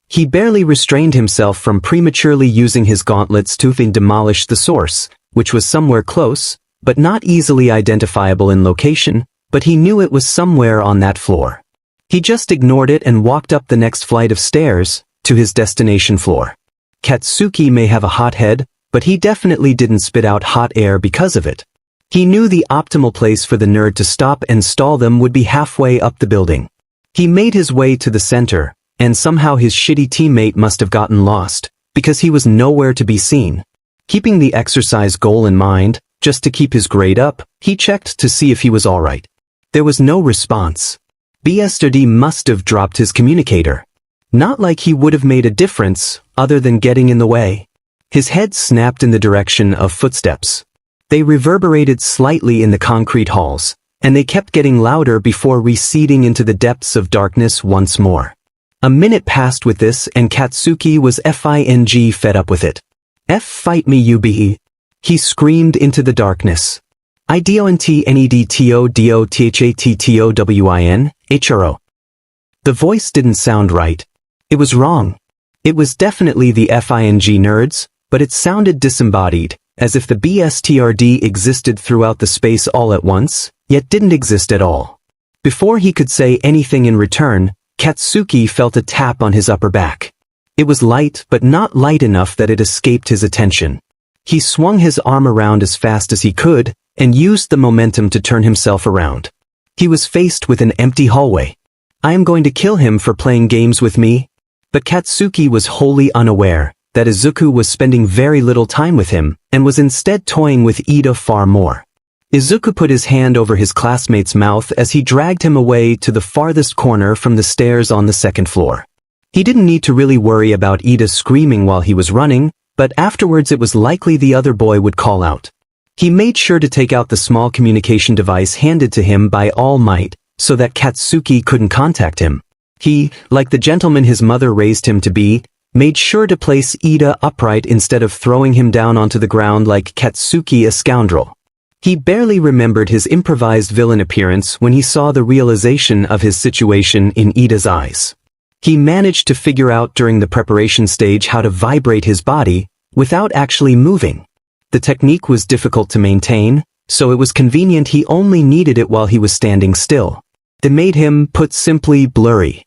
[SPEAKER 1] He barely restrained himself from prematurely using his gauntlets to demolish the source, which was somewhere close, but not easily identifiable in location, but he knew it was somewhere on that floor. He just ignored it and walked up the next flight of stairs, to his destination floor. Katsuki may have a hot head, but he definitely didn't spit out hot air because of it. He knew the optimal place for the nerd to stop and stall them would be halfway up the building. He made his way to the center, and somehow his shitty teammate must have gotten lost, because he was nowhere to be seen. Keeping the exercise goal in mind, just to keep his grade up, he checked to see if he was alright. There was no response. BSD must have dropped his communicator. Not like he would have made a difference, other than getting in the way. His head snapped in the direction of footsteps. They reverberated slightly in the concrete halls, and they kept getting louder before receding into the depths of darkness once more. A minute passed with this and Katsuki was fed up with it. Fight me UB. He screamed into the darkness. IDONTNEDTODOTHATTOWIN, HRO. The voice didn't sound right. It was wrong. It was definitely the nerds, but it sounded disembodied, as if the BSTRD existed throughout the space all at once, yet didn't exist at all. Before he could say anything in return, Katsuki felt a tap on his upper back. It was light, but not light enough that it escaped his attention. He swung his arm around as fast as he could, and used the momentum to turn himself around. He was faced with an empty hallway. I am going to kill him for playing games with me? But Katsuki was wholly unaware that Izuku was spending very little time with him, and was instead toying with Ida far more. Izuku put his hand over his classmate's mouth as he dragged him away to the farthest corner from the stairs on the second floor. He didn't need to really worry about Ida screaming while he was running, but afterwards it was likely the other boy would call out. He made sure to take out the small communication device handed to him by All Might, so that Katsuki couldn't contact him. He, like the gentleman his mother raised him to be, made sure to place Ida upright instead of throwing him down onto the ground like Katsuki a scoundrel. He barely remembered his improvised villain appearance when he saw the realization of his situation in Ida's eyes. He managed to figure out during the preparation stage how to vibrate his body without actually moving. The technique was difficult to maintain, so it was convenient he only needed it while he was standing still. It made him, put simply, blurry.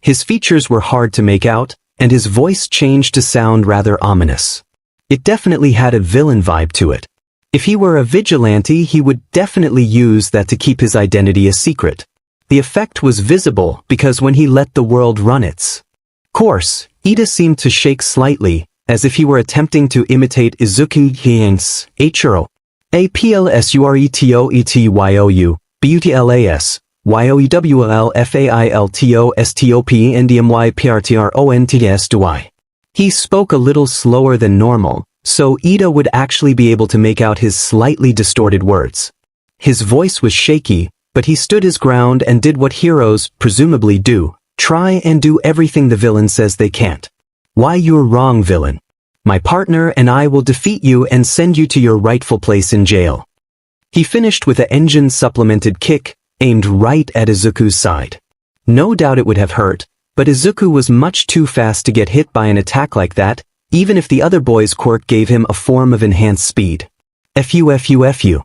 [SPEAKER 1] His features were hard to make out, and his voice changed to sound rather ominous. It definitely had a villain vibe to it. If he were a vigilante, he would definitely use that to keep his identity a secret. The effect was visible because when he let the world run its course, Ida seemed to shake slightly, as if he were attempting to imitate Izuku Hyang's Hiro. APLSURETOETYOU, BUTLAS, YOEWLFAILTOSTOP He spoke a little slower than normal, so Ida would actually be able to make out his slightly distorted words. His voice was shaky, but he stood his ground and did what heroes presumably do, try and do everything the villain says they can't. Why, you're wrong, villain. My partner and I will defeat you and send you to your rightful place in jail. He finished with an engine-supplemented kick, aimed right at Izuku's side. No doubt it would have hurt, but Izuku was much too fast to get hit by an attack like that, even if the other boy's quirk gave him a form of enhanced speed. FUFUFU.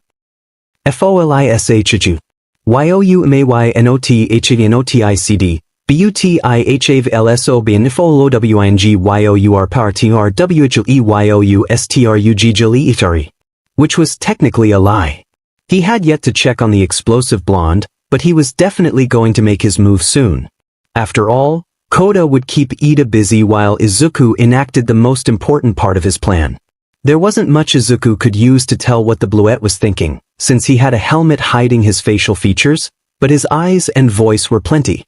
[SPEAKER 1] FOLISHU. YOUMAYNOTHANOTICD. BUTIHAVLSOBNFOLOWINGYOURPRTRWHLEYOUSTRUGGLEITARI. Which was technically a lie. He had yet to check on the explosive blonde, but he was definitely going to make his move soon. After all, Koda would keep Ida busy while Izuku enacted the most important part of his plan. There wasn't much Izuku could use to tell what the bluette was thinking, since he had a helmet hiding his facial features, but his eyes and voice were plenty.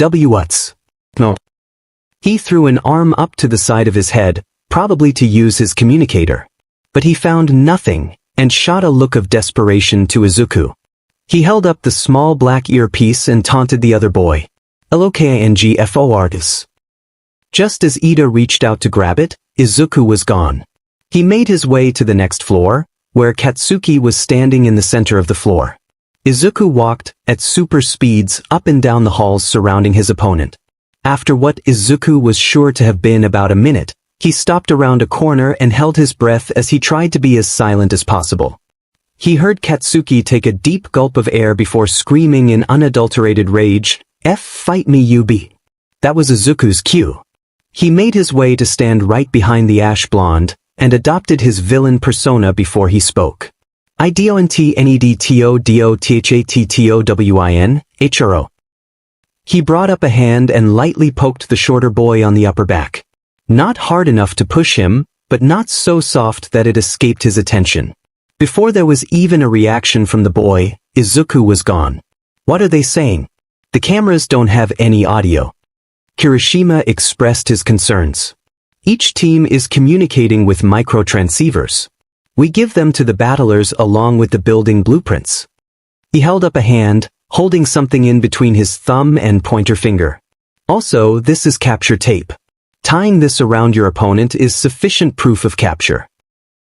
[SPEAKER 1] What's? No. He threw an arm up to the side of his head, probably to use his communicator. But he found nothing, and shot a look of desperation to Izuku. He held up the small black earpiece and taunted the other boy. LOKINGFORTIS. Just as Ida reached out to grab it, Izuku was gone. He made his way to the next floor, where Katsuki was standing in the center of the floor. Izuku walked, at super speeds, up and down the halls surrounding his opponent. After what Izuku was sure to have been about a minute, he stopped around a corner and held his breath as he tried to be as silent as possible. He heard Katsuki take a deep gulp of air before screaming in unadulterated rage, Fight me, UB. That was Izuku's cue. He made his way to stand right behind the ash blonde, and adopted his villain persona before he spoke. IDONTNEDTODOTHATTOWIN, HRO. He brought up a hand and lightly poked the shorter boy on the upper back. Not hard enough to push him, but not so soft that it escaped his attention. Before there was even a reaction from the boy, Izuku was gone. What are they saying? The cameras don't have any audio. Kirishima expressed his concerns. Each team is communicating with microtransceivers. We give them to the battlers along with the building blueprints. He held up a hand, holding something in between his thumb and pointer finger. Also, this is capture tape. Tying this around your opponent is sufficient proof of capture.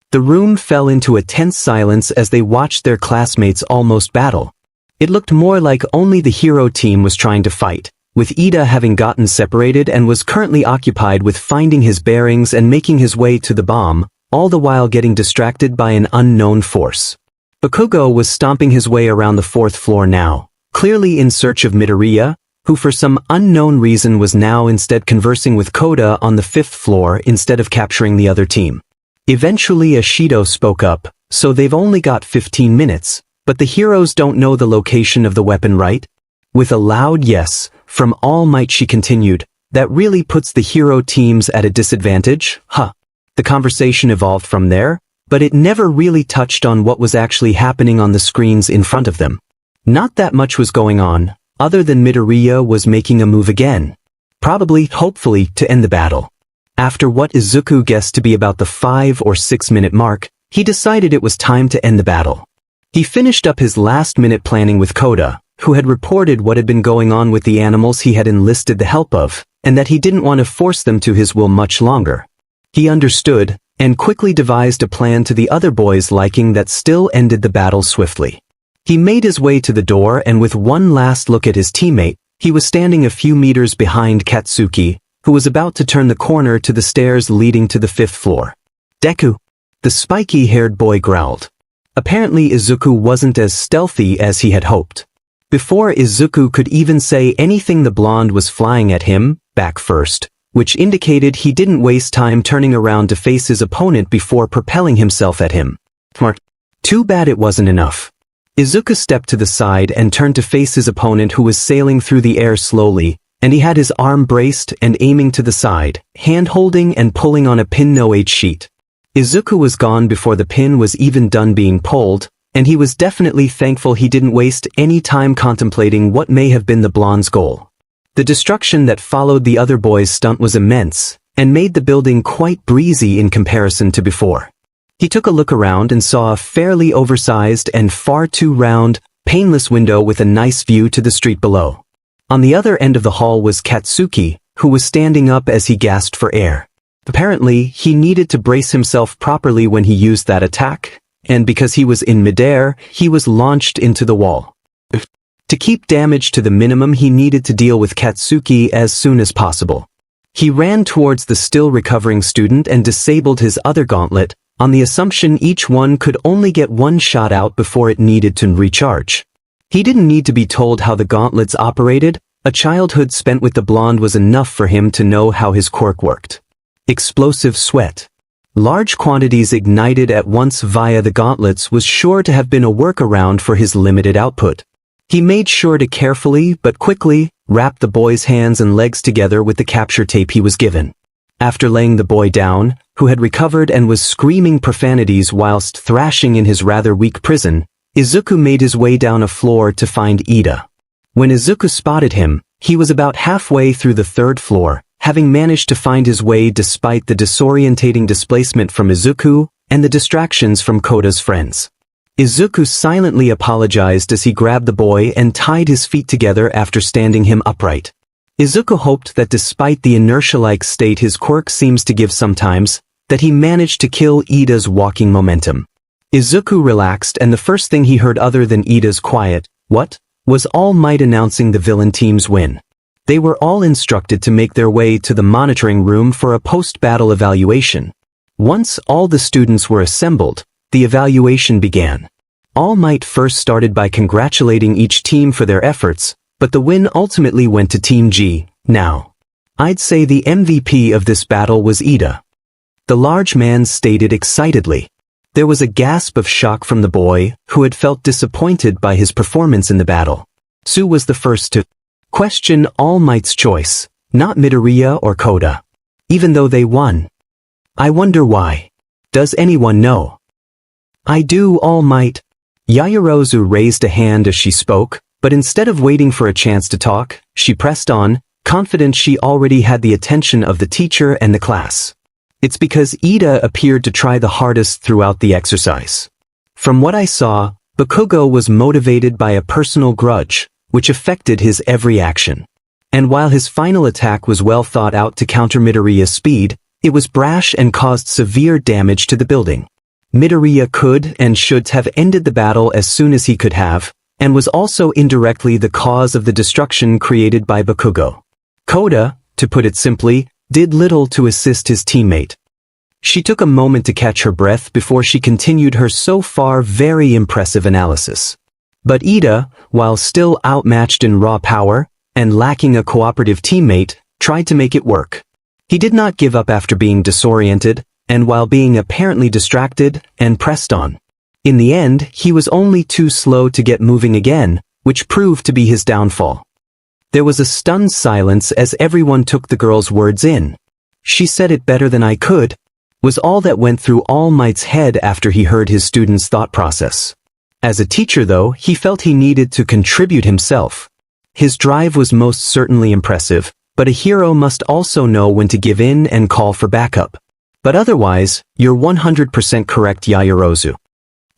[SPEAKER 1] The room fell into a tense silence as they watched their classmates almost battle. It looked more like only the hero team was trying to fight, with Ida having gotten separated and was currently occupied with finding his bearings and making his way to the bomb, all the while getting distracted by an unknown force. Bakugo was stomping his way around the fourth floor now, clearly in search of Midoriya, who for some unknown reason was now instead conversing with Koda on the fifth floor instead of capturing the other team. Eventually Ashido spoke up, so they've only got 15 minutes, but the heroes don't know the location of the weapon, right? With a loud yes, from All Might she continued, that really puts the hero teams at a disadvantage, huh? The conversation evolved from there, but it never really touched on what was actually happening on the screens in front of them. Not that much was going on, other than Midoriya was making a move again. Probably, hopefully, to end the battle. After what Izuku guessed to be about the 5 or 6 minute mark, he decided it was time to end the battle. He finished up his last-minute planning with Koda, who had reported what had been going on with the animals he had enlisted the help of, and that he didn't want to force them to his will much longer. He understood, and quickly devised a plan to the other boys' liking that still ended the battle swiftly. He made his way to the door, and with one last look at his teammate, he was standing a few meters behind Katsuki, who was about to turn the corner to the stairs leading to the 5th floor. Deku! The spiky-haired boy growled. Apparently Izuku wasn't as stealthy as he had hoped. Before Izuku could even say anything, the blonde was flying at him, back first, which indicated he didn't waste time turning around to face his opponent before propelling himself at him. Smart. Too bad it wasn't enough. Izuku stepped to the side and turned to face his opponent, who was sailing through the air slowly, and he had his arm braced and aiming to the side, hand-holding and pulling on a pin no-H sheet. Izuku was gone before the pin was even done being pulled, and he was definitely thankful he didn't waste any time contemplating what may have been the blonde's goal. The destruction that followed the other boy's stunt was immense, and made the building quite breezy in comparison to before. He took a look around and saw a fairly oversized and far too round, painless window with a nice view to the street below. On the other end of the hall was Katsuki, who was standing up as he gasped for air. Apparently, he needed to brace himself properly when he used that attack, and because he was in midair, he was launched into the wall. To keep damage to the minimum, he needed to deal with Katsuki as soon as possible. He ran towards the still recovering student and disabled his other gauntlet, on the assumption each one could only get one shot out before it needed to recharge. He didn't need to be told how the gauntlets operated. A childhood spent with the blonde was enough for him to know how his quirk worked. Explosive sweat. Large quantities ignited at once via the gauntlets was sure to have been a workaround for his limited output. He made sure to carefully but quickly wrap the boy's hands and legs together with the capture tape he was given. After laying the boy down, who had recovered and was screaming profanities whilst thrashing in his rather weak prison, Izuku made his way down a floor to find Ida. When Izuku spotted him, he was about halfway through the 3rd floor, having managed to find his way despite the disorientating displacement from Izuku and the distractions from Koda's friends. Izuku silently apologized as he grabbed the boy and tied his feet together after standing him upright. Izuku hoped that despite the inertia-like state his quirk seems to give sometimes, that he managed to kill Ida's walking momentum. Izuku relaxed, and the first thing he heard other than Ida's quiet, "What?" was All Might announcing the villain team's win. They were all instructed to make their way to the monitoring room for a post-battle evaluation. Once all the students were assembled, the evaluation began. All Might first started by congratulating each team for their efforts, but the win ultimately went to Team G. Now, I'd say the MVP of this battle was Ida. The large man stated excitedly. There was a gasp of shock from the boy, who had felt disappointed by his performance in the battle. Sue was the first to question All Might's choice, not Midoriya or Koda. Even though they won. I wonder why. Does anyone know? I do, All Might. Yaoyorozu raised a hand as she spoke, but instead of waiting for a chance to talk, she pressed on, confident she already had the attention of the teacher and the class. It's because Ida appeared to try the hardest throughout the exercise. From what I saw, Bakugo was motivated by a personal grudge, which affected his every action. And while his final attack was well thought out to counter Midoriya's speed, it was brash and caused severe damage to the building. Midoriya could and should have ended the battle as soon as he could have, and was also indirectly the cause of the destruction created by Bakugo. Koda, to put it simply, did little to assist his teammate. She took a moment to catch her breath before she continued her so far very impressive analysis. But Ida, while still outmatched in raw power, and lacking a cooperative teammate, tried to make it work. He did not give up after being disoriented, and while being apparently distracted, and pressed on. In the end, he was only too slow to get moving again, which proved to be his downfall. There was a stunned silence as everyone took the girl's words in. She said it better than I could. was all that went through All Might's head after he heard his students' thought process. As a teacher though, he felt he needed to contribute himself. His drive was most certainly impressive, but a hero must also know when to give in and call for backup. But otherwise, you're 100% correct, Yaoyorozu.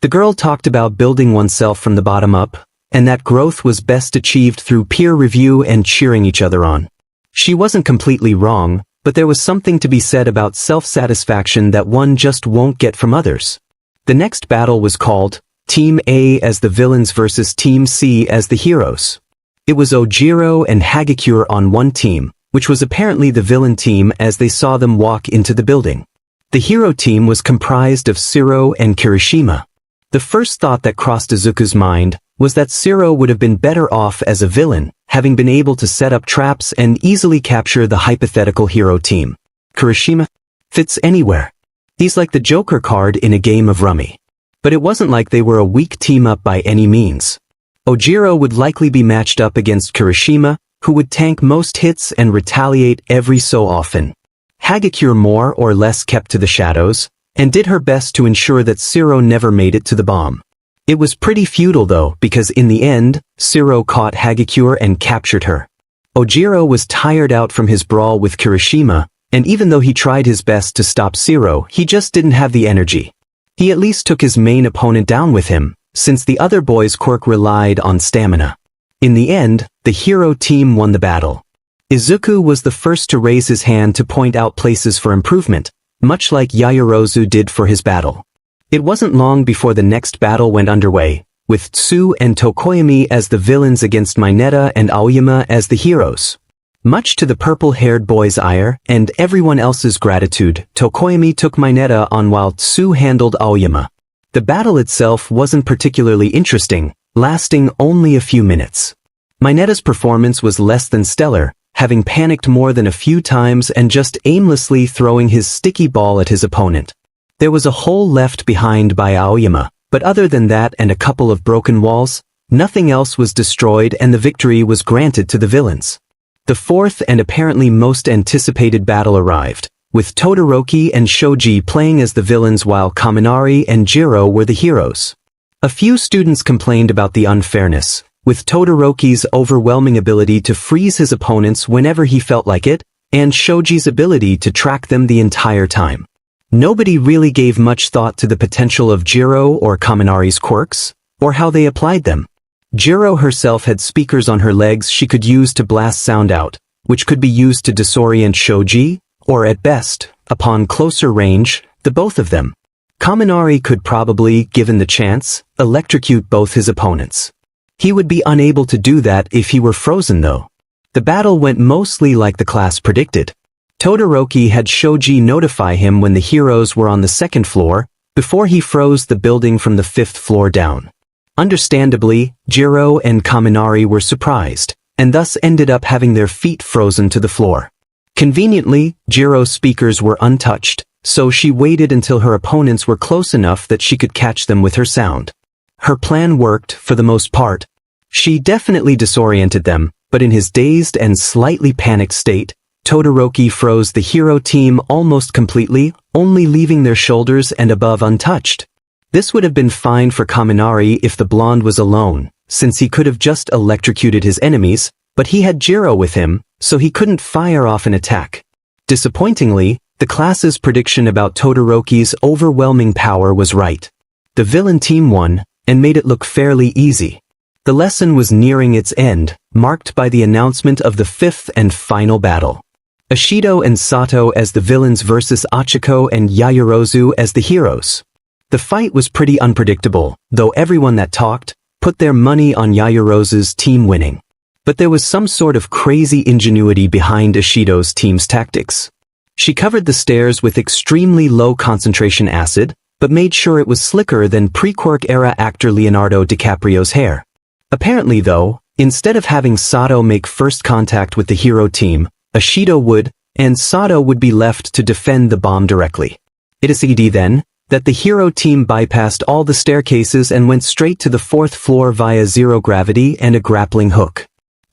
[SPEAKER 1] The girl talked about building oneself from the bottom up, and that growth was best achieved through peer review and cheering each other on. She wasn't completely wrong, but there was something to be said about self-satisfaction that one just won't get from others. The next battle was called Team A as the villains versus Team C as the heroes. It was Ojiro and Hagakure on one team, which was apparently the villain team as they saw them walk into the building. The hero team was comprised of Shiro and Kirishima. The first thought that crossed Izuku's mind was that Shiro would have been better off as a villain, having been able to set up traps and easily capture the hypothetical hero team. Kirishima fits anywhere. He's like the Joker card in a game of rummy. But it wasn't like they were a weak team-up by any means. Ojiro would likely be matched up against Kirishima, who would tank most hits and retaliate every so often. Hagakure more or less kept to the shadows, and did her best to ensure that Shiro never made it to the bomb. It was pretty futile though, because in the end, Shiro caught Hagakure and captured her. Ojiro was tired out from his brawl with Kirishima, and even though he tried his best to stop Shiro, he just didn't have the energy. He at least took his main opponent down with him, since the other boy's quirk relied on stamina. In the end, the hero team won the battle. Izuku was the first to raise his hand to point out places for improvement, much like Yaoyorozu did for his battle. It wasn't long before the next battle went underway, with Tsu and Tokoyami as the villains against Mineta and Aoyama as the heroes. Much to the purple-haired boy's ire and everyone else's gratitude, Tokoyami took Mineta on while Tsu handled Aoyama. The battle itself wasn't particularly interesting, lasting only a few minutes. Mineta's performance was less than stellar, having panicked more than a few times and just aimlessly throwing his sticky ball at his opponent. There was a hole left behind by Aoyama, but other than that and a couple of broken walls, nothing else was destroyed and the victory was granted to the villains. The fourth and apparently most anticipated battle arrived, with Todoroki and Shoji playing as the villains while Kaminari and Jiro were the heroes. A few students complained about the unfairness, with Todoroki's overwhelming ability to freeze his opponents whenever he felt like it, and Shoji's ability to track them the entire time. Nobody really gave much thought to the potential of Jiro or Kaminari's quirks, or how they applied them. Jiro herself had speakers on her legs she could use to blast sound out, which could be used to disorient Shoji, or at best, upon closer range, the both of them. Kaminari could probably, given the chance, electrocute both his opponents. He would be unable to do that if he were frozen though. The battle went mostly like the class predicted. Todoroki had Shoji notify him when the heroes were on the second floor, before he froze the building from the fifth floor down. Understandably, Jiro and Kaminari were surprised, and thus ended up having their feet frozen to the floor. Conveniently, Jiro's speakers were untouched, so she waited until her opponents were close enough that she could catch them with her sound. Her plan worked, for the most part. She definitely disoriented them, but in his dazed and slightly panicked state, Todoroki froze the hero team almost completely, only leaving their shoulders and above untouched. This would have been fine for Kaminari if the blonde was alone, since he could have just electrocuted his enemies, but he had Jiro with him, so he couldn't fire off an attack. Disappointingly, the class's prediction about Todoroki's overwhelming power was right. The villain team won, and made it look fairly easy. The lesson was nearing its end, marked by the announcement of the fifth and final battle. Ashido and Sato as the villains versus Achiko and Yaoyorozu as the heroes. The fight was pretty unpredictable, though everyone that talked put their money on Yaoyorozu's team winning. But there was some sort of crazy ingenuity behind Ashido's team's tactics. She covered the stairs with extremely low concentration acid, but made sure it was slicker than pre-Quirk era actor Leonardo DiCaprio's hair. Apparently though, instead of having Sato make first contact with the hero team, Ashido would, and Sato would be left to defend the bomb directly. It is then that the hero team bypassed all the staircases and went straight to the fourth floor via zero gravity and a grappling hook.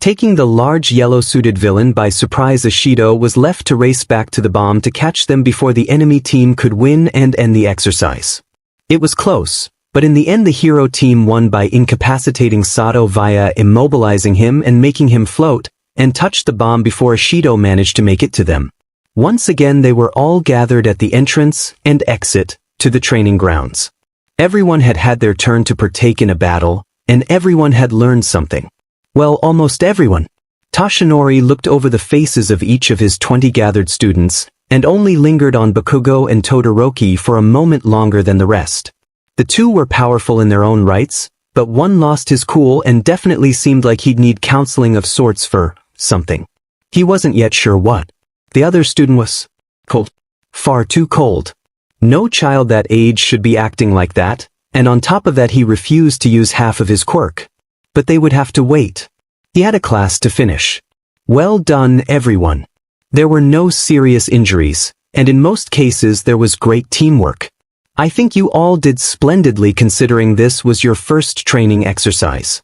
[SPEAKER 1] Taking the large yellow-suited villain by surprise, Ishido was left to race back to the bomb to catch them before the enemy team could win and end the exercise. It was close, but in the end the hero team won by incapacitating Sato via immobilizing him and making him float, and touched the bomb before Ishido managed to make it to them. Once again they were all gathered at the entrance and exit to the training grounds. Everyone had had their turn to partake in a battle, and everyone had learned something. Well, almost everyone. Toshinori looked over the faces of each of his 20 gathered students, and only lingered on Bakugo and Todoroki for a moment longer than the rest. The two were powerful in their own rights, but one lost his cool and definitely seemed like he'd need counseling of sorts for something. He wasn't yet sure what. The other student was cold. Far too cold. No child that age should be acting like that, and on top of that he refused to use half of his quirk. But they would have to wait. He had a class to finish. Well done, everyone. There were no serious injuries, and in most cases there was great teamwork. I think you all did splendidly considering this was your first training exercise.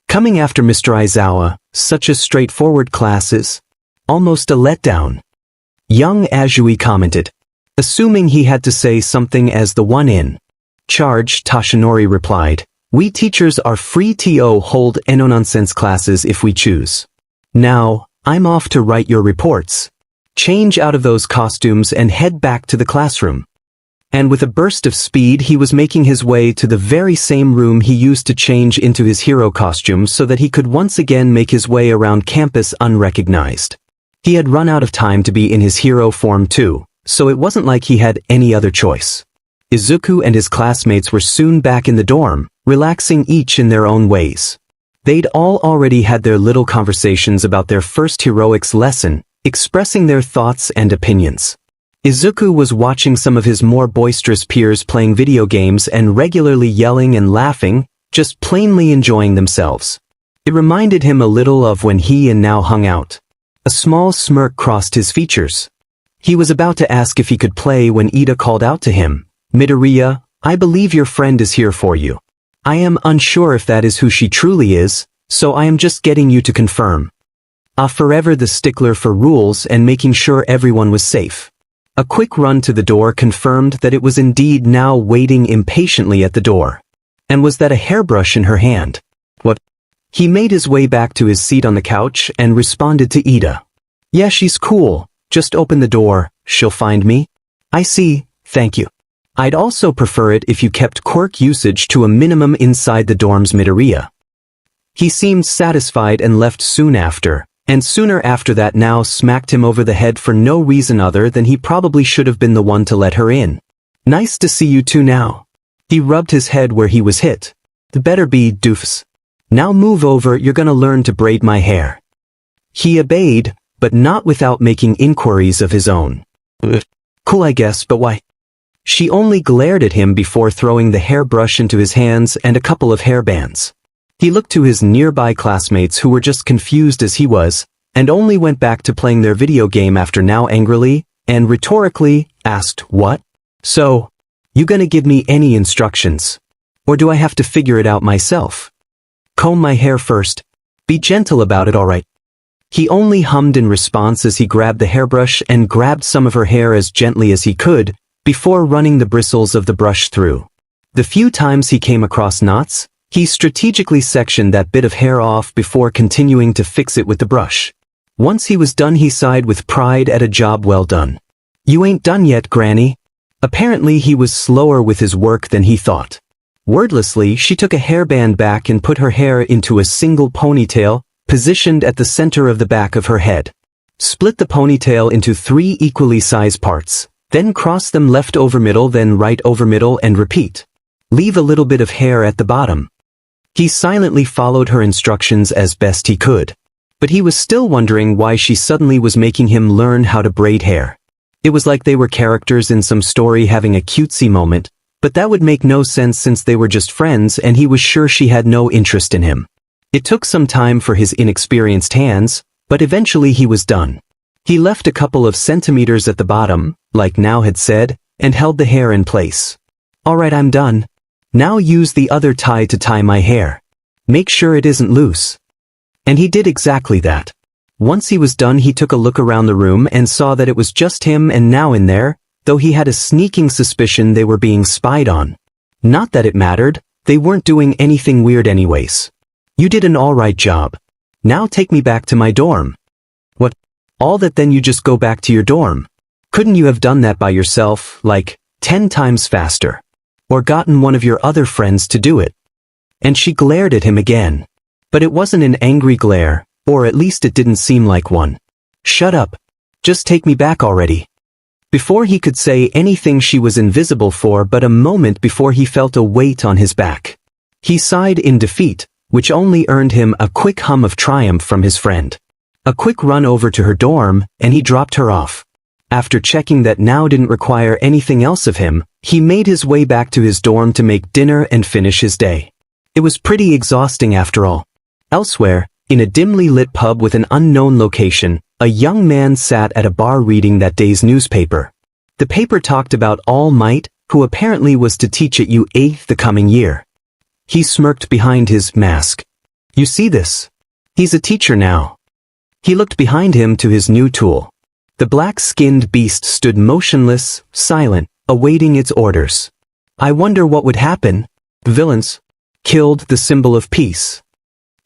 [SPEAKER 1] Coming after Mr. Aizawa, such a straightforward classes. Almost a letdown. Young Azui commented. Assuming he had to say something as the one in charge, Toshinori replied. We teachers are free to hold no-nonsense classes if we choose. Now, I'm off to write your reports. Change out of those costumes and head back to the classroom. And with a burst of speed he was making his way to the very same room he used to change into his hero costume so that he could once again make his way around campus unrecognized. He had run out of time to be in his hero form too, so it wasn't like he had any other choice. Izuku and his classmates were soon back in the dorm, relaxing each in their own ways. They'd all already had their little conversations about their first heroics lesson, expressing their thoughts and opinions. Izuku was watching some of his more boisterous peers playing video games and regularly yelling and laughing, just plainly enjoying themselves. It reminded him a little of when he and Now hung out. A small smirk crossed his features. He was about to ask if he could play when Ida called out to him, Midoriya, I believe your friend is here for you. I am unsure if that is who she truly is, so I am just getting you to confirm. Forever the stickler for rules and making sure everyone was safe. A quick run to the door confirmed that it was indeed Now waiting impatiently at the door. And was that a hairbrush in her hand? What? He made his way back to his seat on the couch and responded to Ida. Yeah, she's cool. Just open the door, she'll find me. I see, thank you. I'd also prefer it if you kept quirk usage to a minimum inside the dorm's Midoriya. He seemed satisfied and left soon after, and sooner after that Now smacked him over the head for no reason other than he probably should have been the one to let her in. Nice to see you two Now. He rubbed his head where he was hit. The better be, doofus. Now move over, you're gonna learn to braid my hair. He obeyed, but not without making inquiries of his own. Cool I guess, but why? She only glared at him before throwing the hairbrush into his hands and a couple of hairbands. He looked to his nearby classmates who were just confused as he was, and only went back to playing their video game after Now angrily, and rhetorically, asked, what? So, you gonna give me any instructions? Or do I have to figure it out myself? Comb my hair first. Be gentle about it, alright? He only hummed in response as he grabbed the hairbrush and grabbed some of her hair as gently as he could, before running the bristles of the brush through. The few times he came across knots, he strategically sectioned that bit of hair off before continuing to fix it with the brush. Once he was done he sighed with pride at a job well done. You ain't done yet, Granny. Apparently he was slower with his work than he thought. Wordlessly, she took a hairband back and put her hair into a single ponytail, positioned at the center of the back of her head. Split the ponytail into 3 equally sized parts. Then cross them left over middle, then right over middle, and repeat. Leave a little bit of hair at the bottom. He silently followed her instructions as best he could. But he was still wondering why she suddenly was making him learn how to braid hair. It was like they were characters in some story having a cutesy moment, but that would make no sense since they were just friends and he was sure she had no interest in him. It took some time for his inexperienced hands, but eventually he was done. He left a couple of centimeters at the bottom, like Now had said, and held the hair in place. Alright, I'm done. Now use the other tie to tie my hair. Make sure it isn't loose. And he did exactly that. Once he was done, he took a look around the room and saw that it was just him and now in there, though he had a sneaking suspicion they were being spied on. Not that it mattered, they weren't doing anything weird anyways. You did an alright job. Now take me back to my dorm. What? All that then you just go back to your dorm? Couldn't you have done that by yourself, like, 10 times faster? Or gotten one of your other friends to do it? And she glared at him again. But it wasn't an angry glare, or at least it didn't seem like one. Shut up. Just take me back already. Before he could say anything, she was invisible for but a moment before he felt a weight on his back. He sighed in defeat, which only earned him a quick hum of triumph from his friend. A quick run over to her dorm, and he dropped her off. After checking that now didn't require anything else of him, he made his way back to his dorm to make dinner and finish his day. It was pretty exhausting after all. Elsewhere, in a dimly lit pub with an unknown location, a young man sat at a bar reading that day's newspaper. The paper talked about All Might, who apparently was to teach at UA the coming year. He smirked behind his mask. You see this? He's a teacher now. He looked behind him to his new tool. The black-skinned beast stood motionless, silent, awaiting its orders. I wonder what would happen. Villains killed the symbol of peace.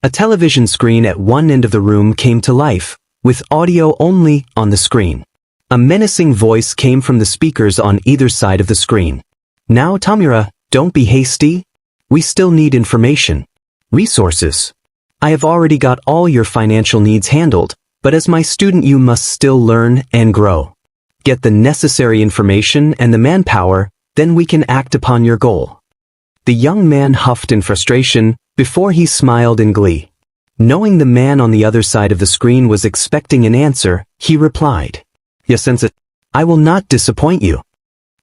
[SPEAKER 1] A television screen at one end of the room came to life, with audio only on the screen. A menacing voice came from the speakers on either side of the screen. Now Tamura, don't be hasty. We still need information. Resources. I have already got all your financial needs handled, but as my student you must still learn and grow. Get the necessary information and the manpower, then we can act upon your goal. The young man huffed in frustration, before he smiled in glee. Knowing the man on the other side of the screen was expecting an answer, he replied. Yes, Sensei. I will not disappoint you.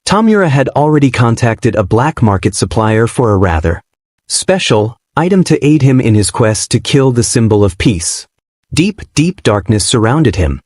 [SPEAKER 1] Tamura had already contacted a black market supplier for a rather special item to aid him in his quest to kill the symbol of peace. Deep, deep darkness surrounded him.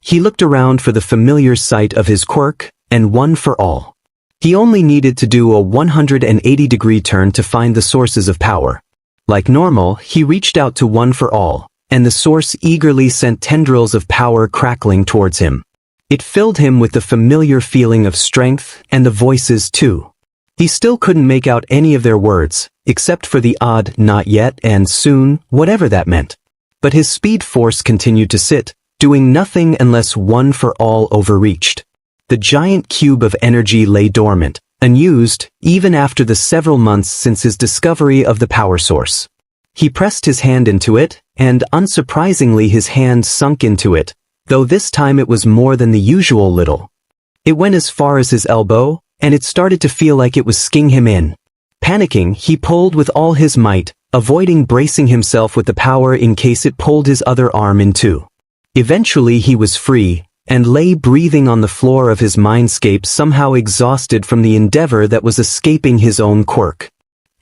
[SPEAKER 1] He looked around for the familiar sight of his quirk, and one for all. He only needed to do a 180-degree turn to find the sources of power. Like normal, he reached out to one for all, and the source eagerly sent tendrils of power crackling towards him. It filled him with the familiar feeling of strength, and the voices too. He still couldn't make out any of their words, except for the odd not yet and soon, whatever that meant. But his speed force continued to sit, doing nothing unless one for all overreached. The giant cube of energy lay dormant, unused, even after the several months since his discovery of the power source. He pressed his hand into it, and unsurprisingly his hand sunk into it, though this time it was more than the usual little. It went as far as his elbow, and it started to feel like it was skinning him in. Panicking, he pulled with all his might, avoiding bracing himself with the power in case it pulled his other arm in two. Eventually he was free, and lay breathing on the floor of his mindscape, somehow exhausted from the endeavor that was escaping his own quirk.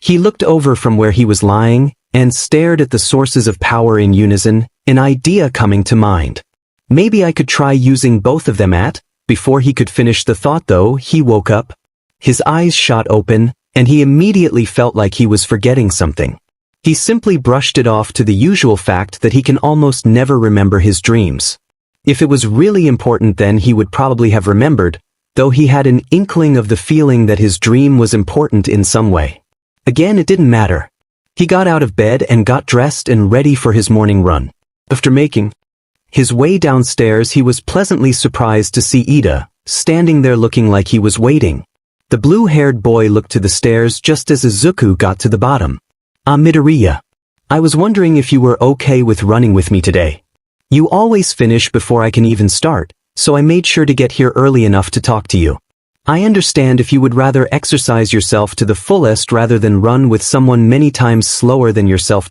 [SPEAKER 1] He looked over from where he was lying, and stared at the sources of power in unison, an idea coming to mind. Maybe I could try using both of them before he could finish the thought though, he woke up. His eyes shot open, and he immediately felt like he was forgetting something. He simply brushed it off to the usual fact that he can almost never remember his dreams. If it was really important then he would probably have remembered, though he had an inkling of the feeling that his dream was important in some way. Again, it didn't matter. He got out of bed and got dressed and ready for his morning run. After making his way downstairs, he was pleasantly surprised to see Ida, standing there looking like he was waiting. The blue-haired boy looked to the stairs just as Izuku got to the bottom. Midoriya. I was wondering if you were okay with running with me today. You always finish before I can even start, so I made sure to get here early enough to talk to you. I understand if you would rather exercise yourself to the fullest rather than run with someone many times slower than yourself.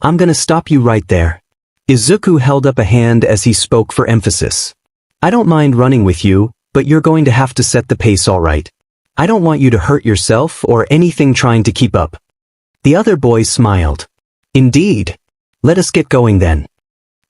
[SPEAKER 1] I'm gonna stop you right there. Izuku held up a hand as he spoke for emphasis. I don't mind running with you, but you're going to have to set the pace all right. I don't want you to hurt yourself or anything trying to keep up. The other boy smiled. Indeed. Let us get going then.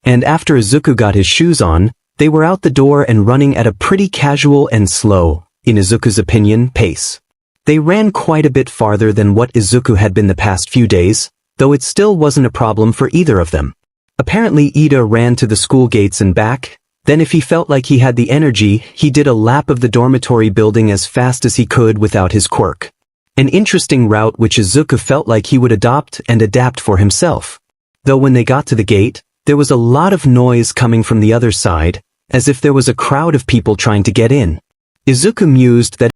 [SPEAKER 1] And after Izuku got his shoes on, they were out the door and running at a pretty casual and slow, in Izuku's opinion, pace. They ran quite a bit farther than what Izuku had been the past few days, though it still wasn't a problem for either of them. Apparently Ida ran to the school gates and back, then if he felt like he had the energy, he did a lap of the dormitory building as fast as he could without his quirk. An interesting route which Izuku felt like he would adopt and adapt for himself. Though when they got to the gate, there was a lot of noise coming from the other side, as if there was a crowd of people trying to get in. Izuku mused that